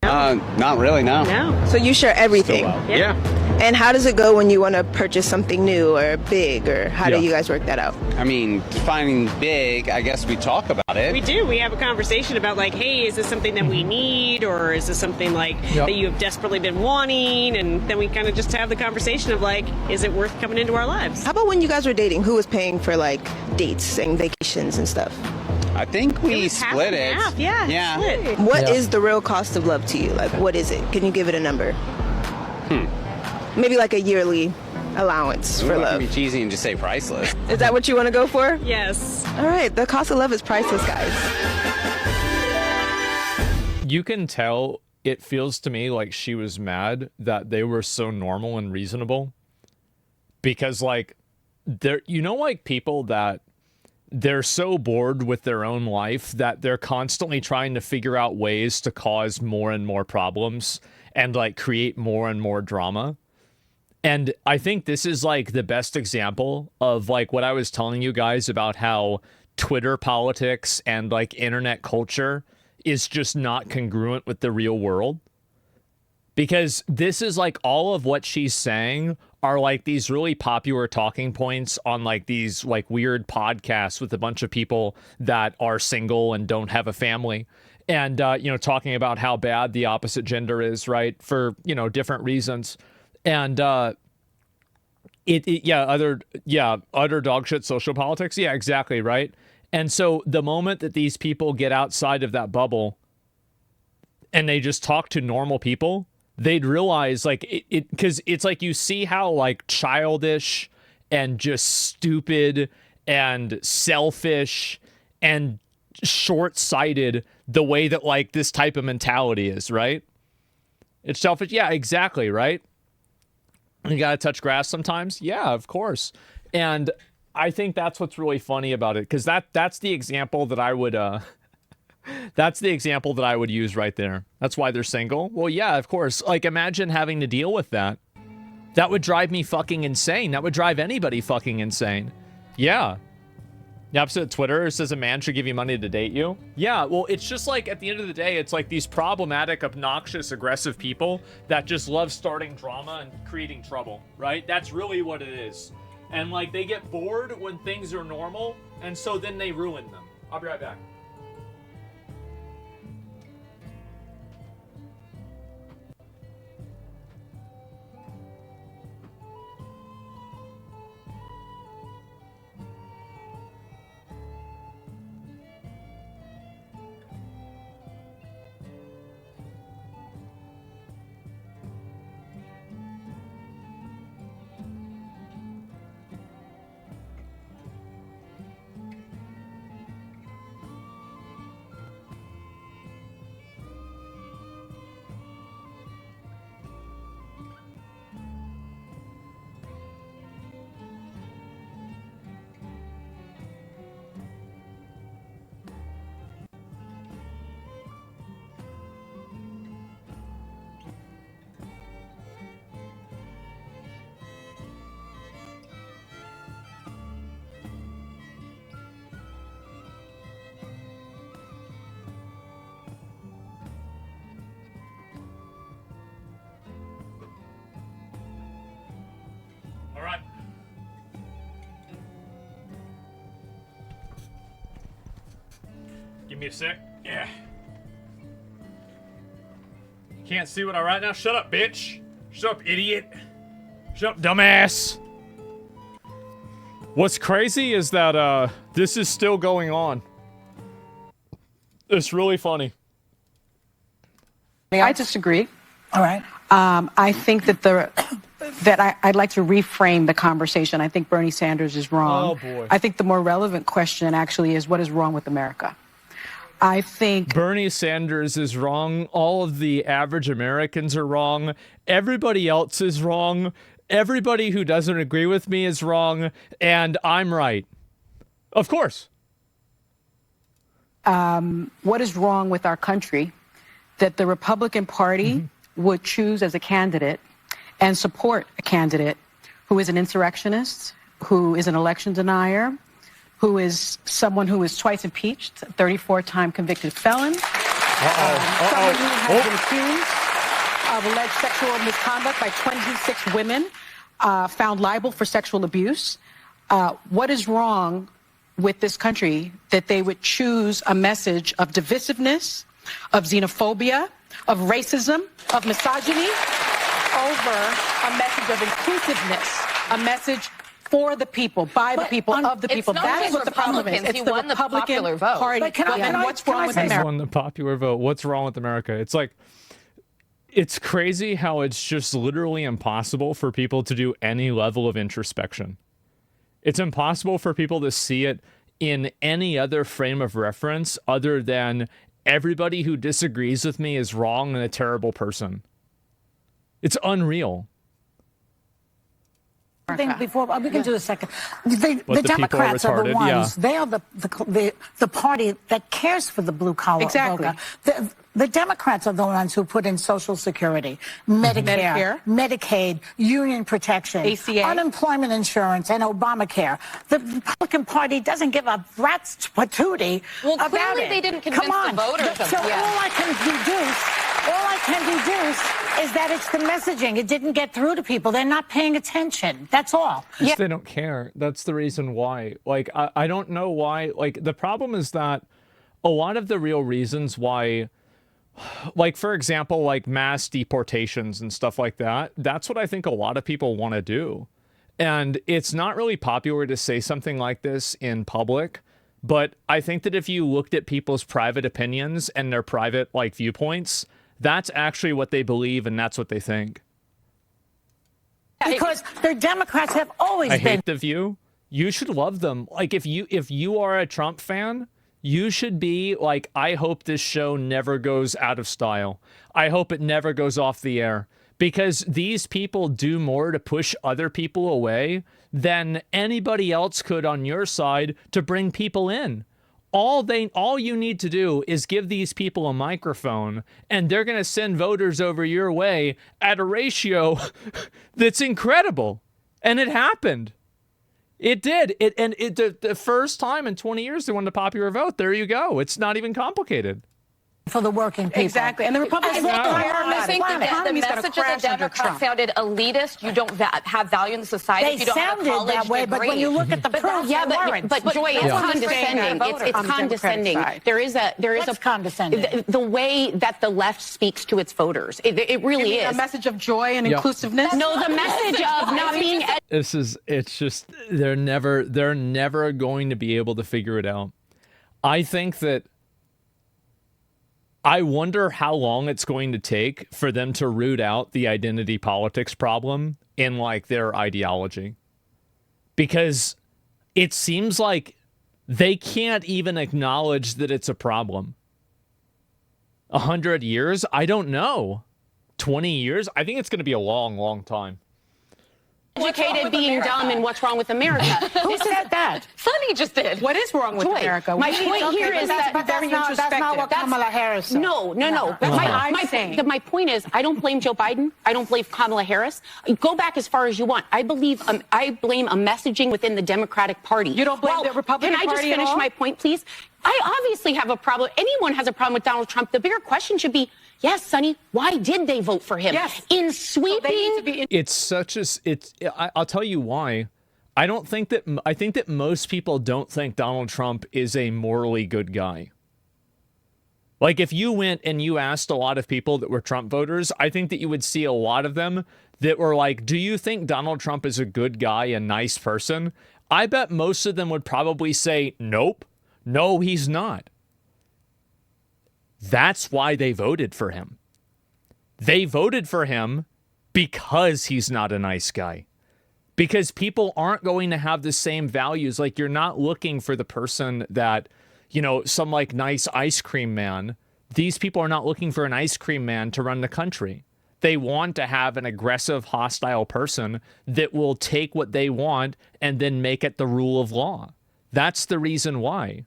Not really, no. No. So you share everything? Yeah. And how does it go when you want to purchase something new or big, or how do you guys work that out? I mean, defining big, I guess we talk about it. We do. We have a conversation about like, hey, is this something that we need, or is this something like that you have desperately been wanting? And then we kind of just have the conversation of like, is it worth coming into our lives? How about when you guys were dating? Who was paying for like dates and vacations and stuff? I think we split it. Half, yeah. Split. What is the real cost of love to you? Like, what is it? Can you give it a number? Maybe like a yearly allowance for love. Be cheesy and just say priceless. Is that what you want to go for? Yes. All right, the cost of love is priceless, guys. You can tell it feels to me like she was mad that they were so normal and reasonable. Because like like people that they're so bored with their own life that they're constantly trying to figure out ways to cause more and more problems and like create more and more drama. And I think this is like the best example of like what I was telling you guys about how Twitter politics and like internet culture is just not congruent with the real world. Because this is like all of what she's saying are like these really popular talking points on like these like weird podcasts with a bunch of people that are single and don't have a family. And, talking about how bad the opposite gender is, right? For, different reasons. And utter dog shit social politics. Yeah, exactly, right? And so the moment that these people get outside of that bubble and they just talk to normal people, they'd realize like because it's like you see how like childish and just stupid and selfish and short-sighted the way that like this type of mentality is, right? It's selfish. Yeah, exactly, right? You gotta touch grass sometimes. Yeah, of course. And I think that's what's really funny about it, because that's the example that I would that's the example that I would use right there. That's why they're single. Well, yeah, of course. Like, imagine having to deal with that. That would drive me fucking insane. That would drive anybody fucking insane. Yeah. The opposite of Twitter says a man should give you money to date you. Yeah, well, it's just like, at the end of the day, it's like these problematic, obnoxious, aggressive people that just love starting drama and creating trouble, right? That's really what it is. And, like, they get bored when things are normal, and so then they ruin them. I'll be right back. All right. Give me a sec. Yeah. Can't see what I write now? Shut up, bitch. Shut up, idiot. Shut up, dumbass. What's crazy is that this is still going on. It's really funny. I disagree. All right. I think that I'd like to reframe the conversation. I think Bernie Sanders is wrong. Oh, boy. I think the more relevant question actually is, what is wrong with America? I think Bernie Sanders is wrong. All of the average Americans are wrong. Everybody else is wrong. Everybody who doesn't agree with me is wrong. And I'm right. Of course. What is wrong with our country that the Republican Party would choose as a candidate and support a candidate who is an insurrectionist, who is an election denier, who is someone who is twice impeached, 34-time convicted felon, Someone who has been accused of alleged sexual misconduct by 26 women, found liable for sexual abuse. What is wrong with this country that they would choose a message of divisiveness, of xenophobia, of racism, of misogyny, over a message of inclusiveness, a message for the people, by the people, of the people? That's what the problem is. It's the Republican Party. What's wrong with America? He won the popular vote. What's wrong with America? It's like, it's crazy how it's just literally impossible for people to do any level of introspection. It's impossible for people to see it in any other frame of reference other than everybody who disagrees with me is wrong and a terrible person. It's unreal. I think before we can do a second. The Democrats are the ones. Yeah. They are the party that cares for the blue collar voter. The Democrats are the ones who put in Social Security, Medicare, Medicaid, union protection, ACA, unemployment insurance, and Obamacare. The Republican Party doesn't give a rat's patootie about it. Clearly they didn't convince the voters. So all I can deduce is that it's the messaging. It didn't get through to people. They're not paying attention. That's all. Yes, they don't care. That's the reason why. Like, I don't know why. Like, the problem is that a lot of the real reasons why, like, for example, like mass deportations and stuff like that, that's what I think a lot of people want to do. And it's not really popular to say something like this in public, but I think that if you looked at people's private opinions and their private, like, viewpoints, that's actually what they believe and that's what they think. Because the Democrats have always been. I hate the view. You should love them. Like, if you are a Trump fan, you should be like, I hope this show never goes out of style. I hope it never goes off the air, because these people do more to push other people away than anybody else could on your side to bring people in. All you need to do is give these people a microphone, and they're going to send voters over your way at a ratio that's incredible. And it happened. It did. The first time in 20 years they won the popular vote. There you go. It's not even complicated. For the working people. Exactly. And the Republicans I think the message of the Democrats sounded elitist. You don't have value in the society if you don't have a college that way, degree. But when you look at the proof, but Joy, it's condescending. It's condescending. There is a condescending. The way that the left speaks to its voters. It really is. A message of joy and inclusiveness? No, the message of not being... It's just, they're never going to be able to figure it out. I think that, I wonder how long it's going to take for them to root out the identity politics problem in, like, their ideology. Because it seems like they can't even acknowledge that it's a problem. 100 years? I don't know. 20 years? I think it's going to be a long, long time. Educated being dumb and what's wrong with America. Who said that? Sonny just did. What is wrong with America? My point here is that that's not what Kamala Harris said. No. My point is, I don't blame Joe Biden. I don't blame Kamala Harris. Go back as far as you want. I blame a messaging within the Democratic Party. You don't blame the Republican Party? Can I just finish my point, please? I obviously have a problem. Anyone has a problem with Donald Trump. The bigger question should be, yes, Sonny, why did they vote for him? Yes. In sweeping... I'll tell you why. I think that most people don't think Donald Trump is a morally good guy. Like, if you went and you asked a lot of people that were Trump voters, I think that you would see a lot of them that were like, do you think Donald Trump is a good guy, a nice person? I bet most of them would probably say, nope. No, he's not. That's why they voted for him. They voted for him because he's not a nice guy. Because people aren't going to have the same values. Like, you're not looking for the person that, you know, some like nice ice cream man. These people are not looking for an ice cream man to run the country. They want to have an aggressive, hostile person that will take what they want and then make it the rule of law. That's the reason why.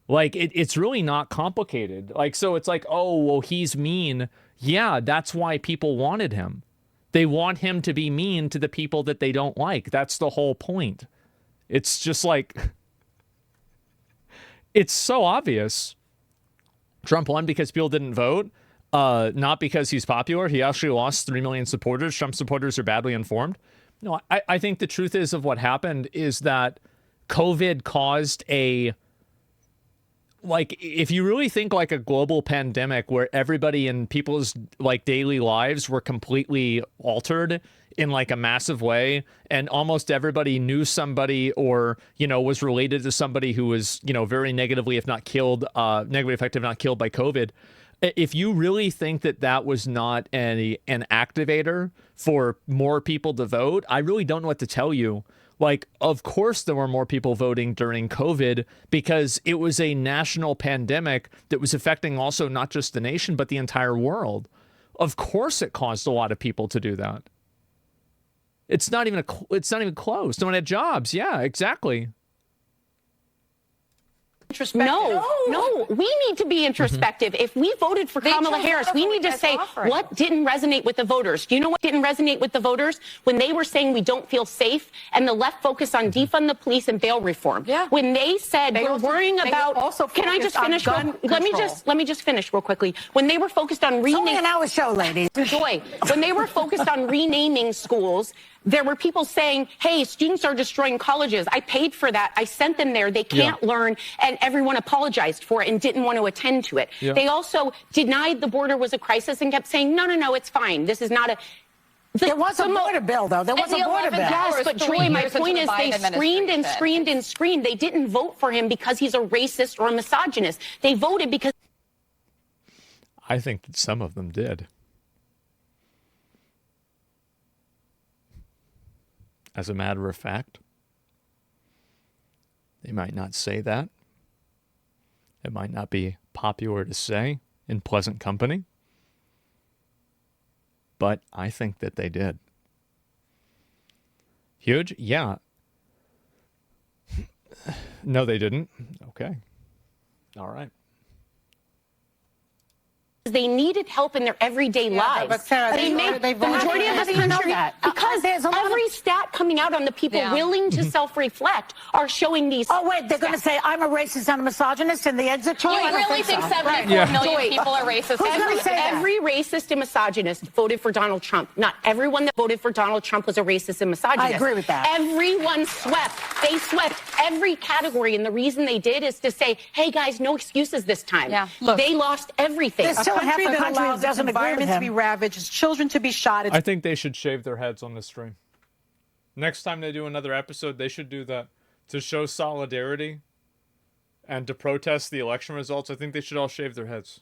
Like, it's really not complicated. Like, so it's like, oh, well, he's mean. Yeah, that's why people wanted him. They want him to be mean to the people that they don't like. That's the whole point. It's just like, it's so obvious. Trump won because people didn't vote, not because he's popular. He actually lost 3 million supporters. Trump supporters are badly informed. No, I think the truth is of what happened is that COVID caused if you really think like a global pandemic where everybody in people's like daily lives were completely altered in like a massive way, and almost everybody knew somebody or, was related to somebody who was, very negatively, if not killed, negatively affected, if not killed by COVID. If you really think that that was not an activator for more people to vote, I really don't know what to tell you. Like, of course there were more people voting during COVID because it was a national pandemic that was affecting also not just the nation, but the entire world. Of course it caused a lot of people to do that. It's not even close. No one had jobs. Yeah, exactly. No, we need to be introspective. If we voted for Kamala Harris, we need to say what didn't resonate with the voters. Do you know what didn't resonate with the voters? When they were saying we don't feel safe and the left focused on defund the police and bail reform. Yeah. When they said we're worrying about can I just finish? Let me just finish real quickly. When they were focused on renaming, it's only an hour show, ladies. Joy. When they were focused on renaming schools, there were people saying, hey, students are destroying colleges. I paid for that. I sent them there. They can't learn. And everyone apologized for it and didn't want to attend to it. Yeah. They also denied the border was a crisis and kept saying, no, it's fine. This is not a... There was a border bill, though. There was a border bill. Yes, but Joy, my point is they screamed and screamed and screamed. They didn't vote for him because he's a racist or a misogynist. They voted because... I think that some of them did. As a matter of fact, they might not say that. It might not be popular to say in pleasant company. But I think that they did. Huge? Yeah. No, they didn't. Okay. All right. They needed help in their everyday lives. But Sarah, the majority of this country, because every stat coming out on the people willing to self-reflect are showing these. Oh wait, they're going to say I'm a racist and a misogynist in the exit poll. You really think 74 million people are racist? Every racist and misogynist voted for Donald Trump. Not everyone that voted for Donald Trump was a racist and misogynist. I agree with that. Everyone swept. They swept every category, and the reason they did is to say, "Hey guys, no excuses this time." Yeah. Look, they lost everything. A country that allows its environment to be ravaged, its children to be shot. I think they should shave their heads on this stream. Next time they do another episode, they should do that to show solidarity and to protest the election results. I think they should all shave their heads.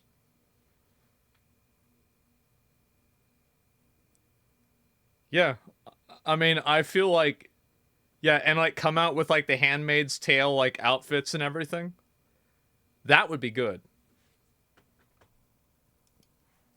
Yeah, I mean, I feel like, yeah, and like come out with like the Handmaid's Tale like outfits and everything. That would be good.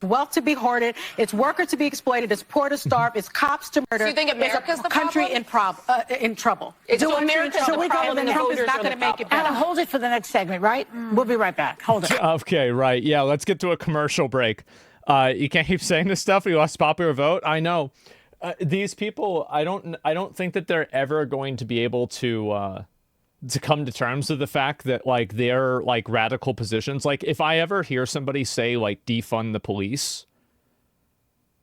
Wealth to be hoarded, it's workers to be exploited, it's poor to starve, it's cops to murder. So you think America's the country problem? in trouble. So America's the problem and Trump is not going to make it better. Anna, hold it for the next segment, right? We'll be right back. Hold it. Okay, right. Yeah, let's get to a commercial break. You can't keep saying this stuff. We lost popular vote. I know. These people, I don't think that they're ever going to be able to come to terms with the fact that like their like radical positions, like if I ever hear somebody say like defund the police,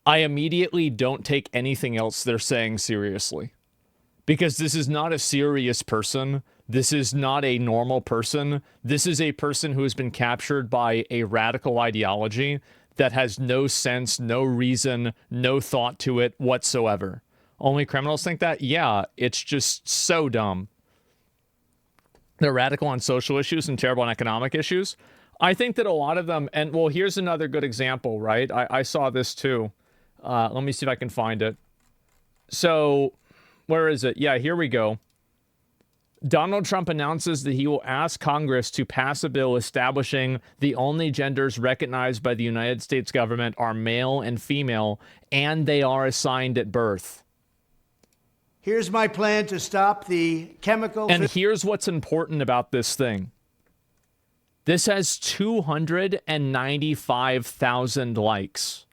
I immediately don't take anything else they're saying seriously, because this is not a serious person. This is not a normal person. This is a person who has been captured by a radical ideology that has no sense, no reason, no thought to it whatsoever. Only criminals think that? Yeah, it's just so dumb. They're radical on social issues and terrible on economic issues. I think that a lot of them, and well, here's another good example, right? I saw this too. Let me see if I can find it. So, where is it? Yeah, here we go. Donald Trump announces that he will ask Congress to pass a bill establishing the only genders recognized by the United States government are male and female, and they are assigned at birth. Here's my plan to stop the chemical... And here's what's important about this thing. This has 295,000 likes.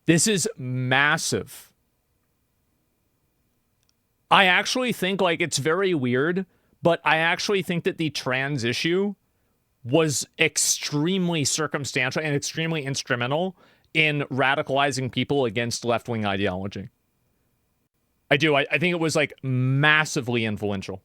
This is massive. I actually think like it's very weird, but I actually think that the trans issue was extremely circumstantial and extremely instrumental in radicalizing people against left-wing ideology. I do. I think it was like massively influential.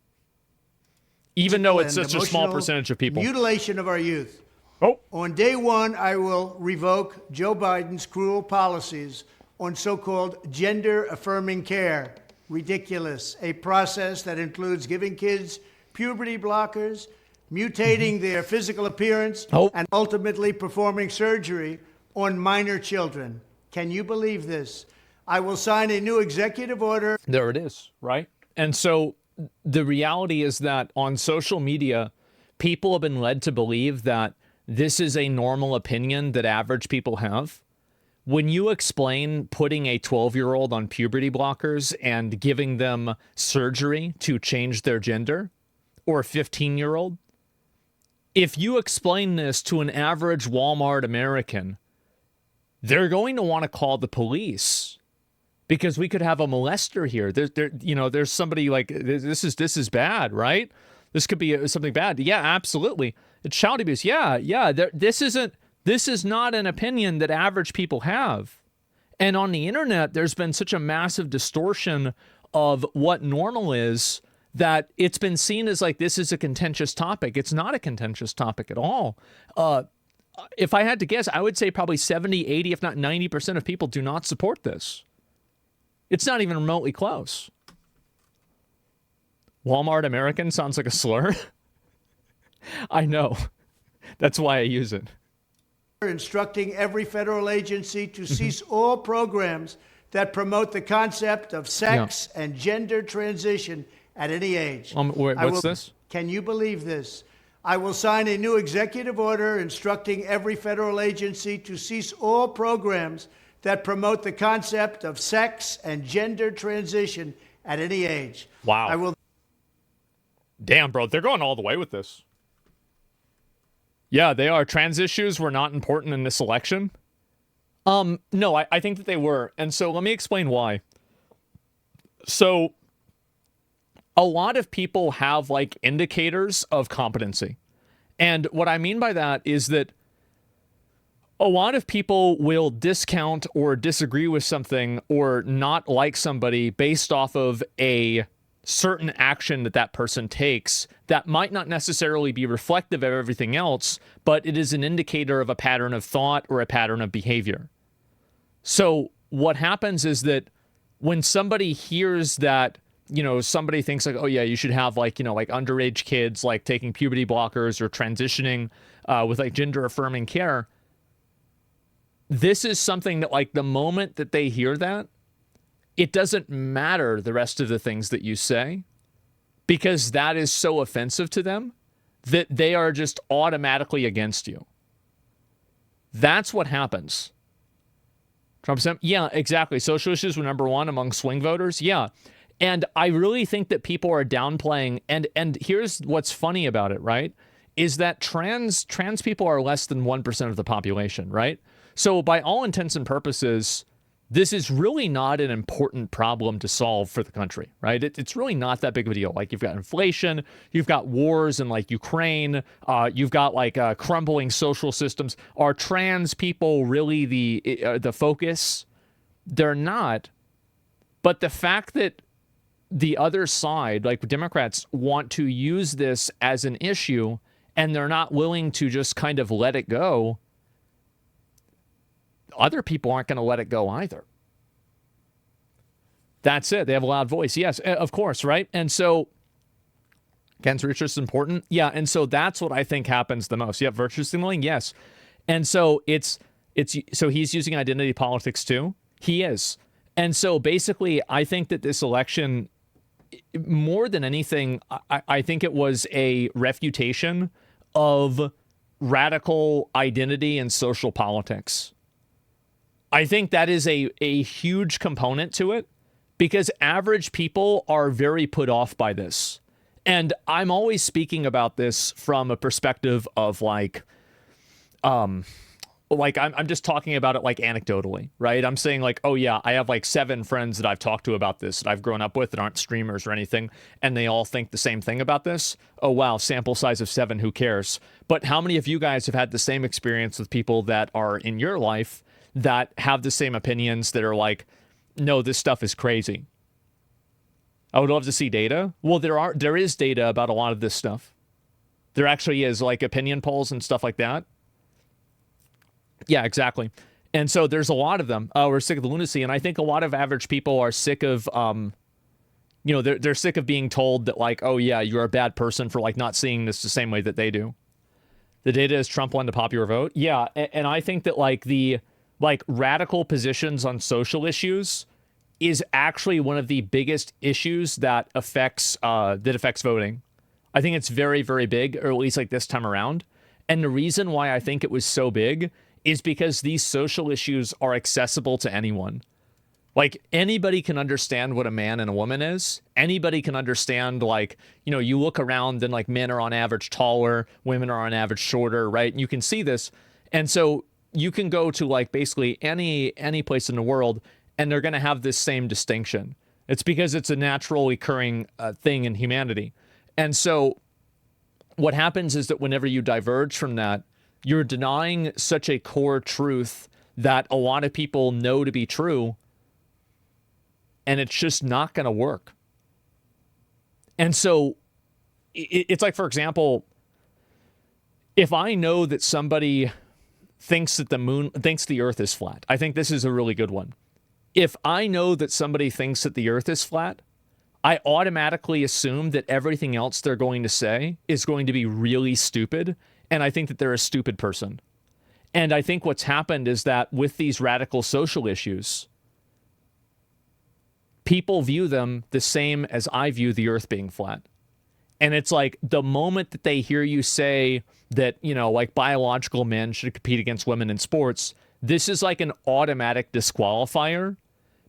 Even though it's such a small percentage of people. Mutilation of our youth. Oh. On day one, I will revoke Joe Biden's cruel policies on so-called gender-affirming care. Ridiculous. A process that includes giving kids puberty blockers, mutating their physical appearance, and ultimately performing surgery on minor children. Can you believe this? I will sign a new executive order. There it is, right? And so the reality is that on social media, people have been led to believe that this is a normal opinion that average people have. When you explain putting a 12-year-old on puberty blockers and giving them surgery to change their gender, or a 15-year-old, if you explain this to an average Walmart American, they're going to want to call the police because we could have a molester here. There's somebody like, this is bad, right? This could be something bad. Yeah, absolutely. It's child abuse. Yeah. This is not an opinion that average people have. And on the internet, there's been such a massive distortion of what normal is that it's been seen as like this is a contentious topic. It's not a contentious topic at all. If I had to guess, I would say probably 70, 80, if not 90% of people do not support this. It's not even remotely close. Walmart American sounds like a slur. I know. That's why I use it. Instructing every federal agency to cease all programs that promote the concept of sex and gender transition at any age. What's this? Can you believe this? I will sign a new executive order instructing every federal agency to cease all programs that promote the concept of sex and gender transition at any age. Wow. I will. Damn, bro, they're going all the way with this. Yeah, they are. Trans issues were not important in this election. No, I think that they were. And so let me explain why. So a lot of people have like indicators of competency. And what I mean by that is that a lot of people will discount or disagree with something or not like somebody based off of a certain action that person takes that might not necessarily be reflective of everything else, but it is an indicator of a pattern of thought or a pattern of behavior. So what happens is that when somebody hears that, somebody thinks like, oh yeah, you should have like underage kids like taking puberty blockers or transitioning with like gender affirming care. This is something that like the moment that they hear that, it doesn't matter the rest of the things that you say because that is so offensive to them that they are just automatically against you. That's what happens. Trump said, yeah, exactly. Social issues were number one among swing voters. Yeah. And I really think that people are downplaying. And here's what's funny about it, right? Is that trans people are less than 1% of the population, right? So by all intents and purposes, this is really not an important problem to solve for the country, right? It's really not that big of a deal. Like you've got inflation, you've got wars in like Ukraine, you've got like crumbling social systems. Are trans people really the focus? They're not. But the fact that the other side, like Democrats, want to use this as an issue and they're not willing to just kind of let it go, other people aren't going to let it go either. That's it. They have a loud voice. Yes, of course, right? And so, against virtue is important. Yeah, and so that's what I think happens the most. Yeah, virtue signaling, yes. And so so he's using identity politics too. He is. And so basically, I think that this election, more than anything, I think it was a refutation of radical identity and social politics. I think that is a huge component to it because average people are very put off by this. And I'm always speaking about this from a perspective of like, like, I'm just talking about it like anecdotally, right? I'm saying like, oh yeah, I have like 7 friends that I've talked to about this that I've grown up with that aren't streamers or anything, and they all think the same thing about this. Oh wow, sample size of 7, who cares? But how many of you guys have had the same experience with people that are in your life that have the same opinions that are like, no, this stuff is crazy? I would love to see data. Well, there is data about a lot of this stuff. There actually is, like opinion polls and stuff like that. Yeah, exactly. And so there's a lot of them. We're sick of the lunacy. And I think a lot of average people are sick of, you know, they're sick of being told that like, oh yeah, you're a bad person for like not seeing this the same way that they do. The data is Trump won the popular vote. Yeah. And I think that like the radical positions on social issues is actually one of the biggest issues that affects voting. I think it's very, very big, or at least like this time around. And the reason why I think it was so big is because these social issues are accessible to anyone. Like, anybody can understand what a man and a woman is. Anybody can understand, like, you know, you look around and, like, men are on average taller, women are on average shorter, right? And you can see this. And so you can go to, like, basically any place in the world, and they're going to have this same distinction. It's because it's a naturally occurring thing in humanity. And so what happens is that whenever you diverge from that, you're denying such a core truth that a lot of people know to be true, and it's just not going to work. And so it's like, for example, if I know that somebody thinks that the earth is flat, I think this is a really good one. If I know that somebody thinks that the earth is flat, I automatically assume that everything else they're going to say is going to be really stupid, and I think that they're a stupid person. And I think what's happened is that with these radical social issues, people view them the same as I view the earth being flat. And it's like the moment that they hear you say that, you know, like biological men should compete against women in sports, this is like an automatic disqualifier,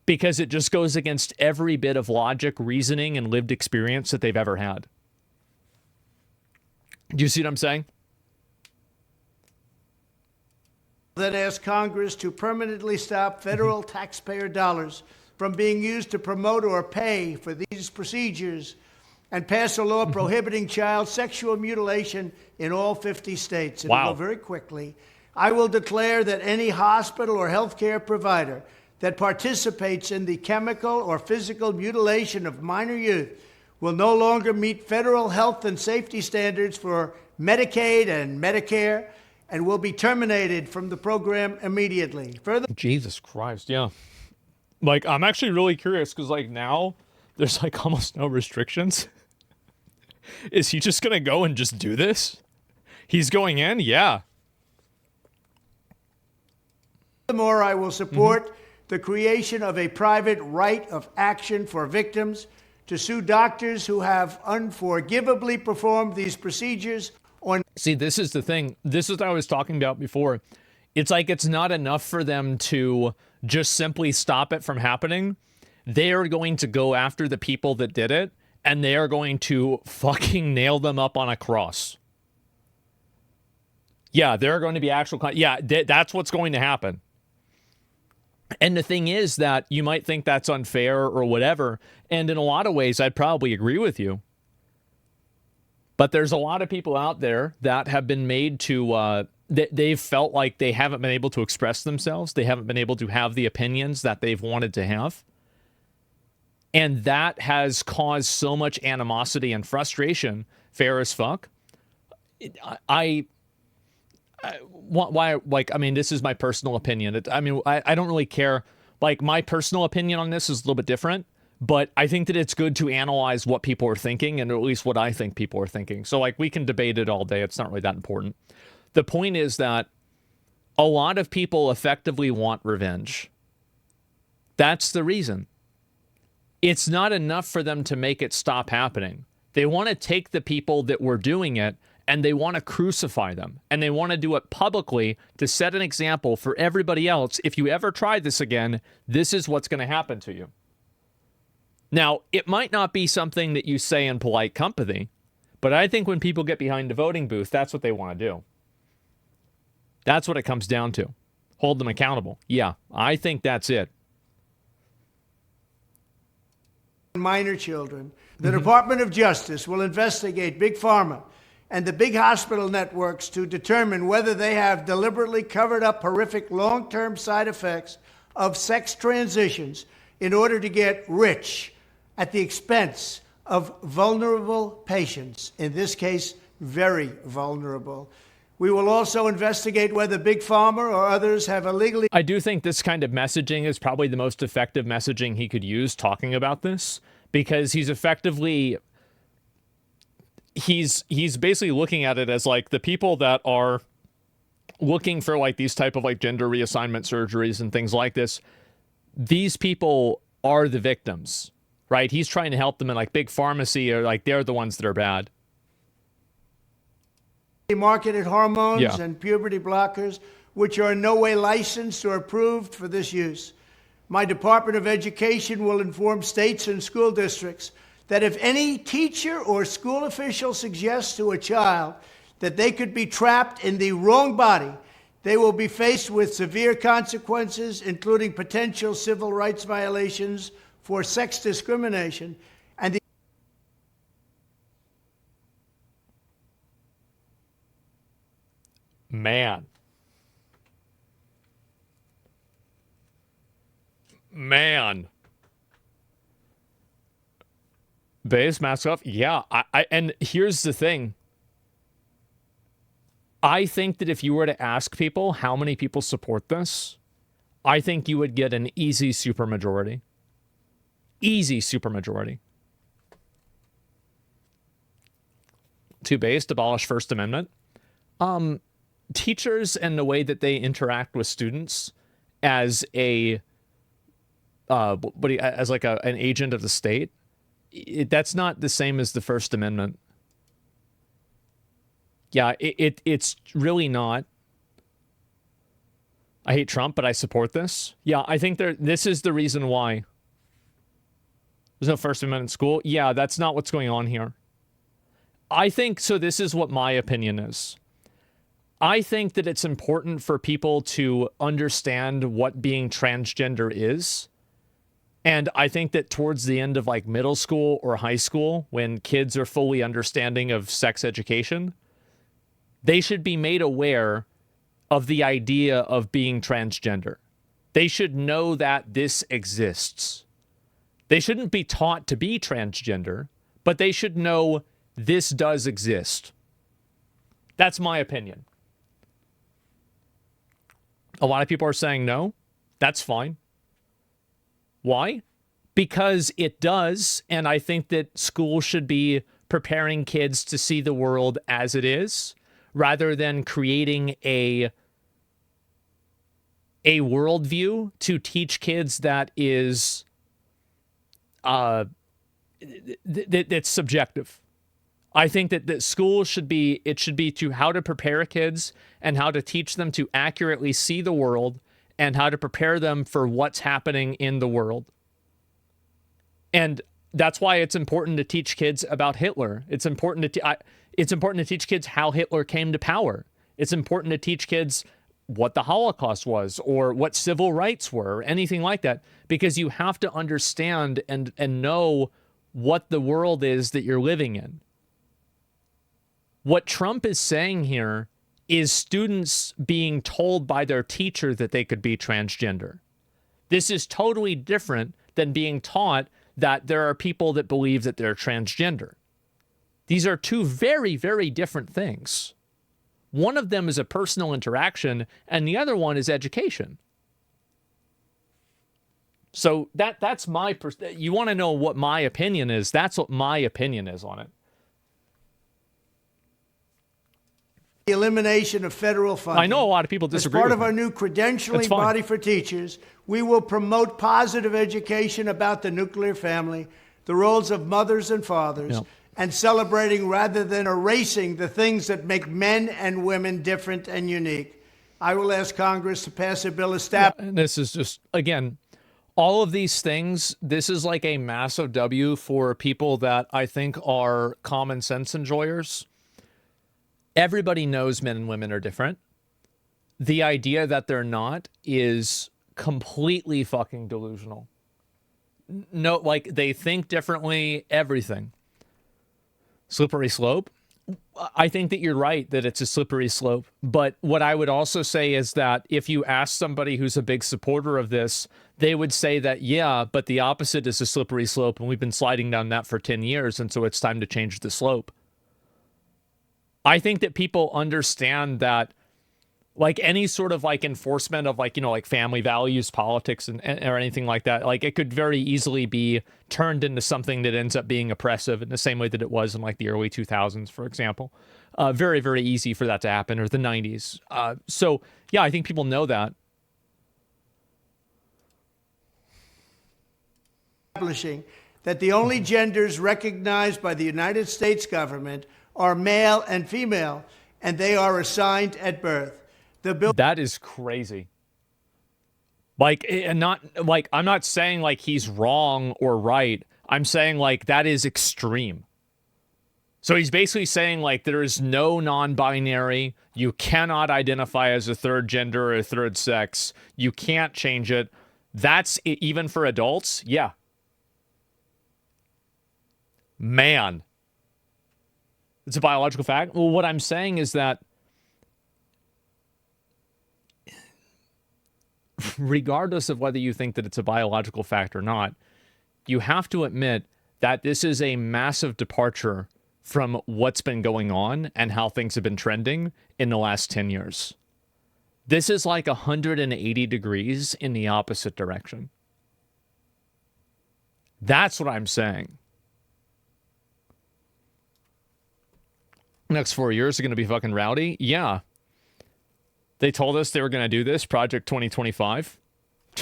because it just goes against every bit of logic, reasoning, and lived experience that they've ever had. Do you see what I'm saying? That asked Congress to permanently stop federal taxpayer dollars from being used to promote or pay for these procedures, and pass a law prohibiting child sexual mutilation in all 50 states. And wow. I'll go very quickly. I will declare that any hospital or healthcare provider that participates in the chemical or physical mutilation of minor youth will no longer meet federal health and safety standards for Medicaid and Medicare, and will be terminated from the program immediately. Further, Jesus Christ, yeah. Like, I'm actually really curious, because like now there's like almost no restrictions. Is he just gonna go and just do this? He's going in? Yeah. Furthermore, I will support the creation of a private right of action for victims to sue doctors who have unforgivably performed these procedures. See, this is the thing. This is what I was talking about before. It's like it's not enough for them to just simply stop it from happening. They are going to go after the people that did it, and they are going to fucking nail them up on a cross. Yeah, there are going to be actual... Yeah, that's what's going to happen. And the thing is that you might think that's unfair or whatever, and in a lot of ways, I'd probably agree with you. But there's a lot of people out there that have been made to... they've felt like they haven't been able to express themselves. They haven't been able to have the opinions that they've wanted to have. And that has caused so much animosity and frustration. Fair as fuck. Why, like, I mean, this is my personal opinion. I don't really care. Like, my personal opinion on this is a little bit different, but I think that it's good to analyze what people are thinking, and at least what I think people are thinking. So, like, we can debate it all day. It's not really that important. The point is that a lot of people effectively want revenge. That's the reason. It's not enough for them to make it stop happening. They want to take the people that were doing it, and they want to crucify them. And they want to do it publicly to set an example for everybody else. If you ever try this again, this is what's going to happen to you. Now, it might not be something that you say in polite company, but I think when people get behind the voting booth, that's what they want to do. That's what it comes down to. Hold them accountable. Yeah, I think that's it. Minor children. The Department of Justice will investigate Big Pharma and the big hospital networks to determine whether they have deliberately covered up horrific long-term side effects of sex transitions in order to get rich at the expense of vulnerable patients, in this case, very vulnerable. We will also investigate whether Big Pharma or others have illegally... I do think this kind of messaging is probably the most effective messaging he could use talking about this, because he's effectively... He's basically looking at it as like the people that are looking for like these type of like gender reassignment surgeries and things like this. These people are the victims, right? He's trying to help them, in like big pharmacy, or like they're the ones that are bad. Marketed hormones and puberty blockers, which are in no way licensed or approved for this use. My Department of Education will inform states and school districts that if any teacher or school official suggests to a child that they could be trapped in the wrong body, they will be faced with severe consequences, including potential civil rights violations for sex discrimination. And the Man. Base mask off. Yeah. And here's the thing. I think that if you were to ask people how many people support this, I think you would get an easy supermajority. Easy supermajority. To base, abolish First Amendment. Teachers and the way that they interact with students as a as like an agent of the state, that's not the same as the First Amendment. Yeah, it's really not. I hate Trump, but I support this. Yeah, I think this is the reason why there's no First Amendment in school. Yeah, that's not what's going on here. I think, so this is what my opinion is. I think that it's important for people to understand what being transgender is. And I think that towards the end of like middle school or high school, when kids are fully understanding of sex education, they should be made aware of the idea of being transgender. They should know that this exists. They shouldn't be taught to be transgender, but they should know this does exist. That's my opinion. A lot of people are saying no. That's fine. Why? Because it does, and I think that school should be preparing kids to see the world as it is, rather than creating a worldview to teach kids that is that's subjective. I think that school should be to how to prepare kids and how to teach them to accurately see the world and how to prepare them for what's happening in the world. And that's why it's important to teach kids about Hitler. It's important to teach kids how Hitler came to power. It's important to teach kids what the Holocaust was or what civil rights were or anything like that, because you have to understand and know what the world is that you're living in. What Trump is saying here is students being told by their teacher that they could be transgender. This is totally different than being taught that there are people that believe that they're transgender. These are two very, very different things. One of them is a personal interaction, and the other one is education. So that's my... You want to know what my opinion is? That's what my opinion is on it. The elimination of federal funding. I know a lot of people disagree. As part with of our new credentialing body for teachers, we will promote positive education about the nuclear family, the roles of mothers and fathers, and celebrating rather than erasing the things that make men and women different and unique. I will ask Congress to pass a bill establishing... And this is just, again, all of these things, this is like a massive W for people that I think are common sense enjoyers. Everybody knows men and women are different. the idea that they're not is completely fucking delusional. No, like, they think differently, everything. Slippery slope? I think that you're right that it's a slippery slope. But what I would also say is that if you ask somebody who's a big supporter of this, they would say that, yeah, but the opposite is a slippery slope, and we've been sliding down that for 10 years, and so it's time to change the slope. I think that people understand that, like, any sort of, like, enforcement of, like, you know, like, family values, politics, and or anything like that, like, it could very easily be turned into something that ends up being oppressive in the same way that it was in, like, the early 2000s, for example. Very, very easy for that to happen, or the 90s. So, yeah, I think people know that. Establishing that the only genders recognized by the United States government are male and female, and they are assigned at birth. That is crazy. Like, and not like, I'm not saying like he's wrong or right. I'm saying like that is extreme. So he's basically saying like there is no non-binary. You cannot identify as a third gender or a third sex. You can't change it. That's even for adults. Yeah. Man. It's a biological fact. Well, what I'm saying is that regardless of whether you think that it's a biological fact or not, you have to admit that this is a massive departure from what's been going on and how things have been trending in the last 10 years. This is like 180 degrees in the opposite direction. That's what I'm saying. Next 4 years are going to be fucking rowdy? Yeah. They told us they were going to do this, Project 2025.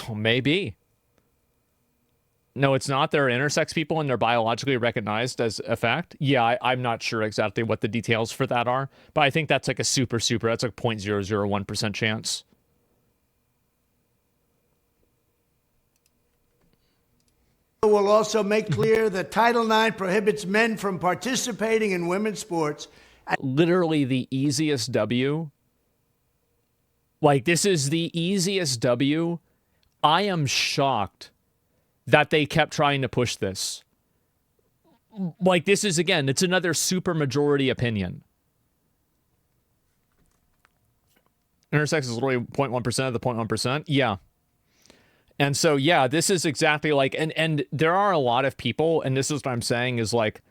Oh, maybe. No, it's not. There are intersex people and they're biologically recognized as a fact. Yeah, I'm not sure exactly what the details for that are, but I think that's like a super, that's like 0.001% chance. Will also make clear that Title IX prohibits men from participating in women's sports. Literally the easiest W. Like, this is the easiest W. I am shocked that they kept trying to push this. Like, this is, again, it's another super majority opinion. Intersex is literally 0.1% of the 0.1%. Yeah. And so, yeah, this is exactly like, and there are a lot of people, and this is what I'm saying is like,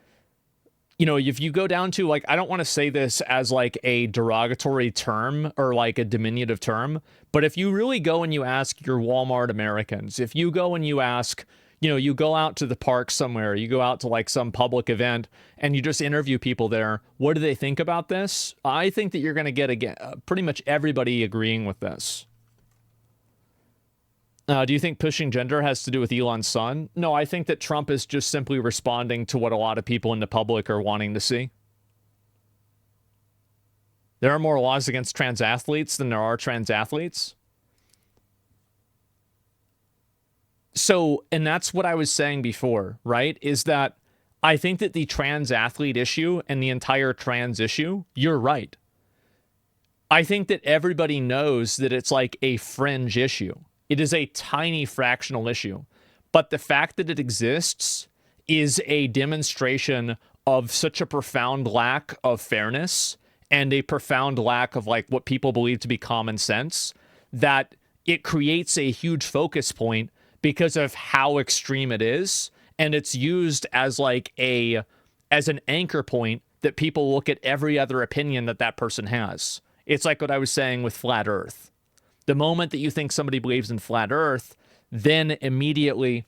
you know, if you go down to, like, I don't want to say this as like a derogatory term or like a diminutive term, but if you really go and you ask your Walmart Americans, if you go and you ask, you know, you go out to the park somewhere, you go out to like some public event and you just interview people there, what do they think about this? I think that you're going to get, again, pretty much everybody agreeing with this. Do you think pushing gender has to do with Elon's son? No, I think that Trump is just simply responding to what a lot of people in the public are wanting to see. There are more laws against trans athletes than there are trans athletes. So, and that's what I was saying before, right? Is that I think that the trans athlete issue and the entire trans issue, you're right. I think that everybody knows that it's like a fringe issue. It is a tiny fractional issue, but the fact that it exists is a demonstration of such a profound lack of fairness and a profound lack of like what people believe to be common sense that it creates a huge focus point because of how extreme it is. And it's used as like as an anchor point that people look at every other opinion that that person has. It's like what I was saying with Flat Earth. The moment that you think somebody believes in flat Earth, then immediately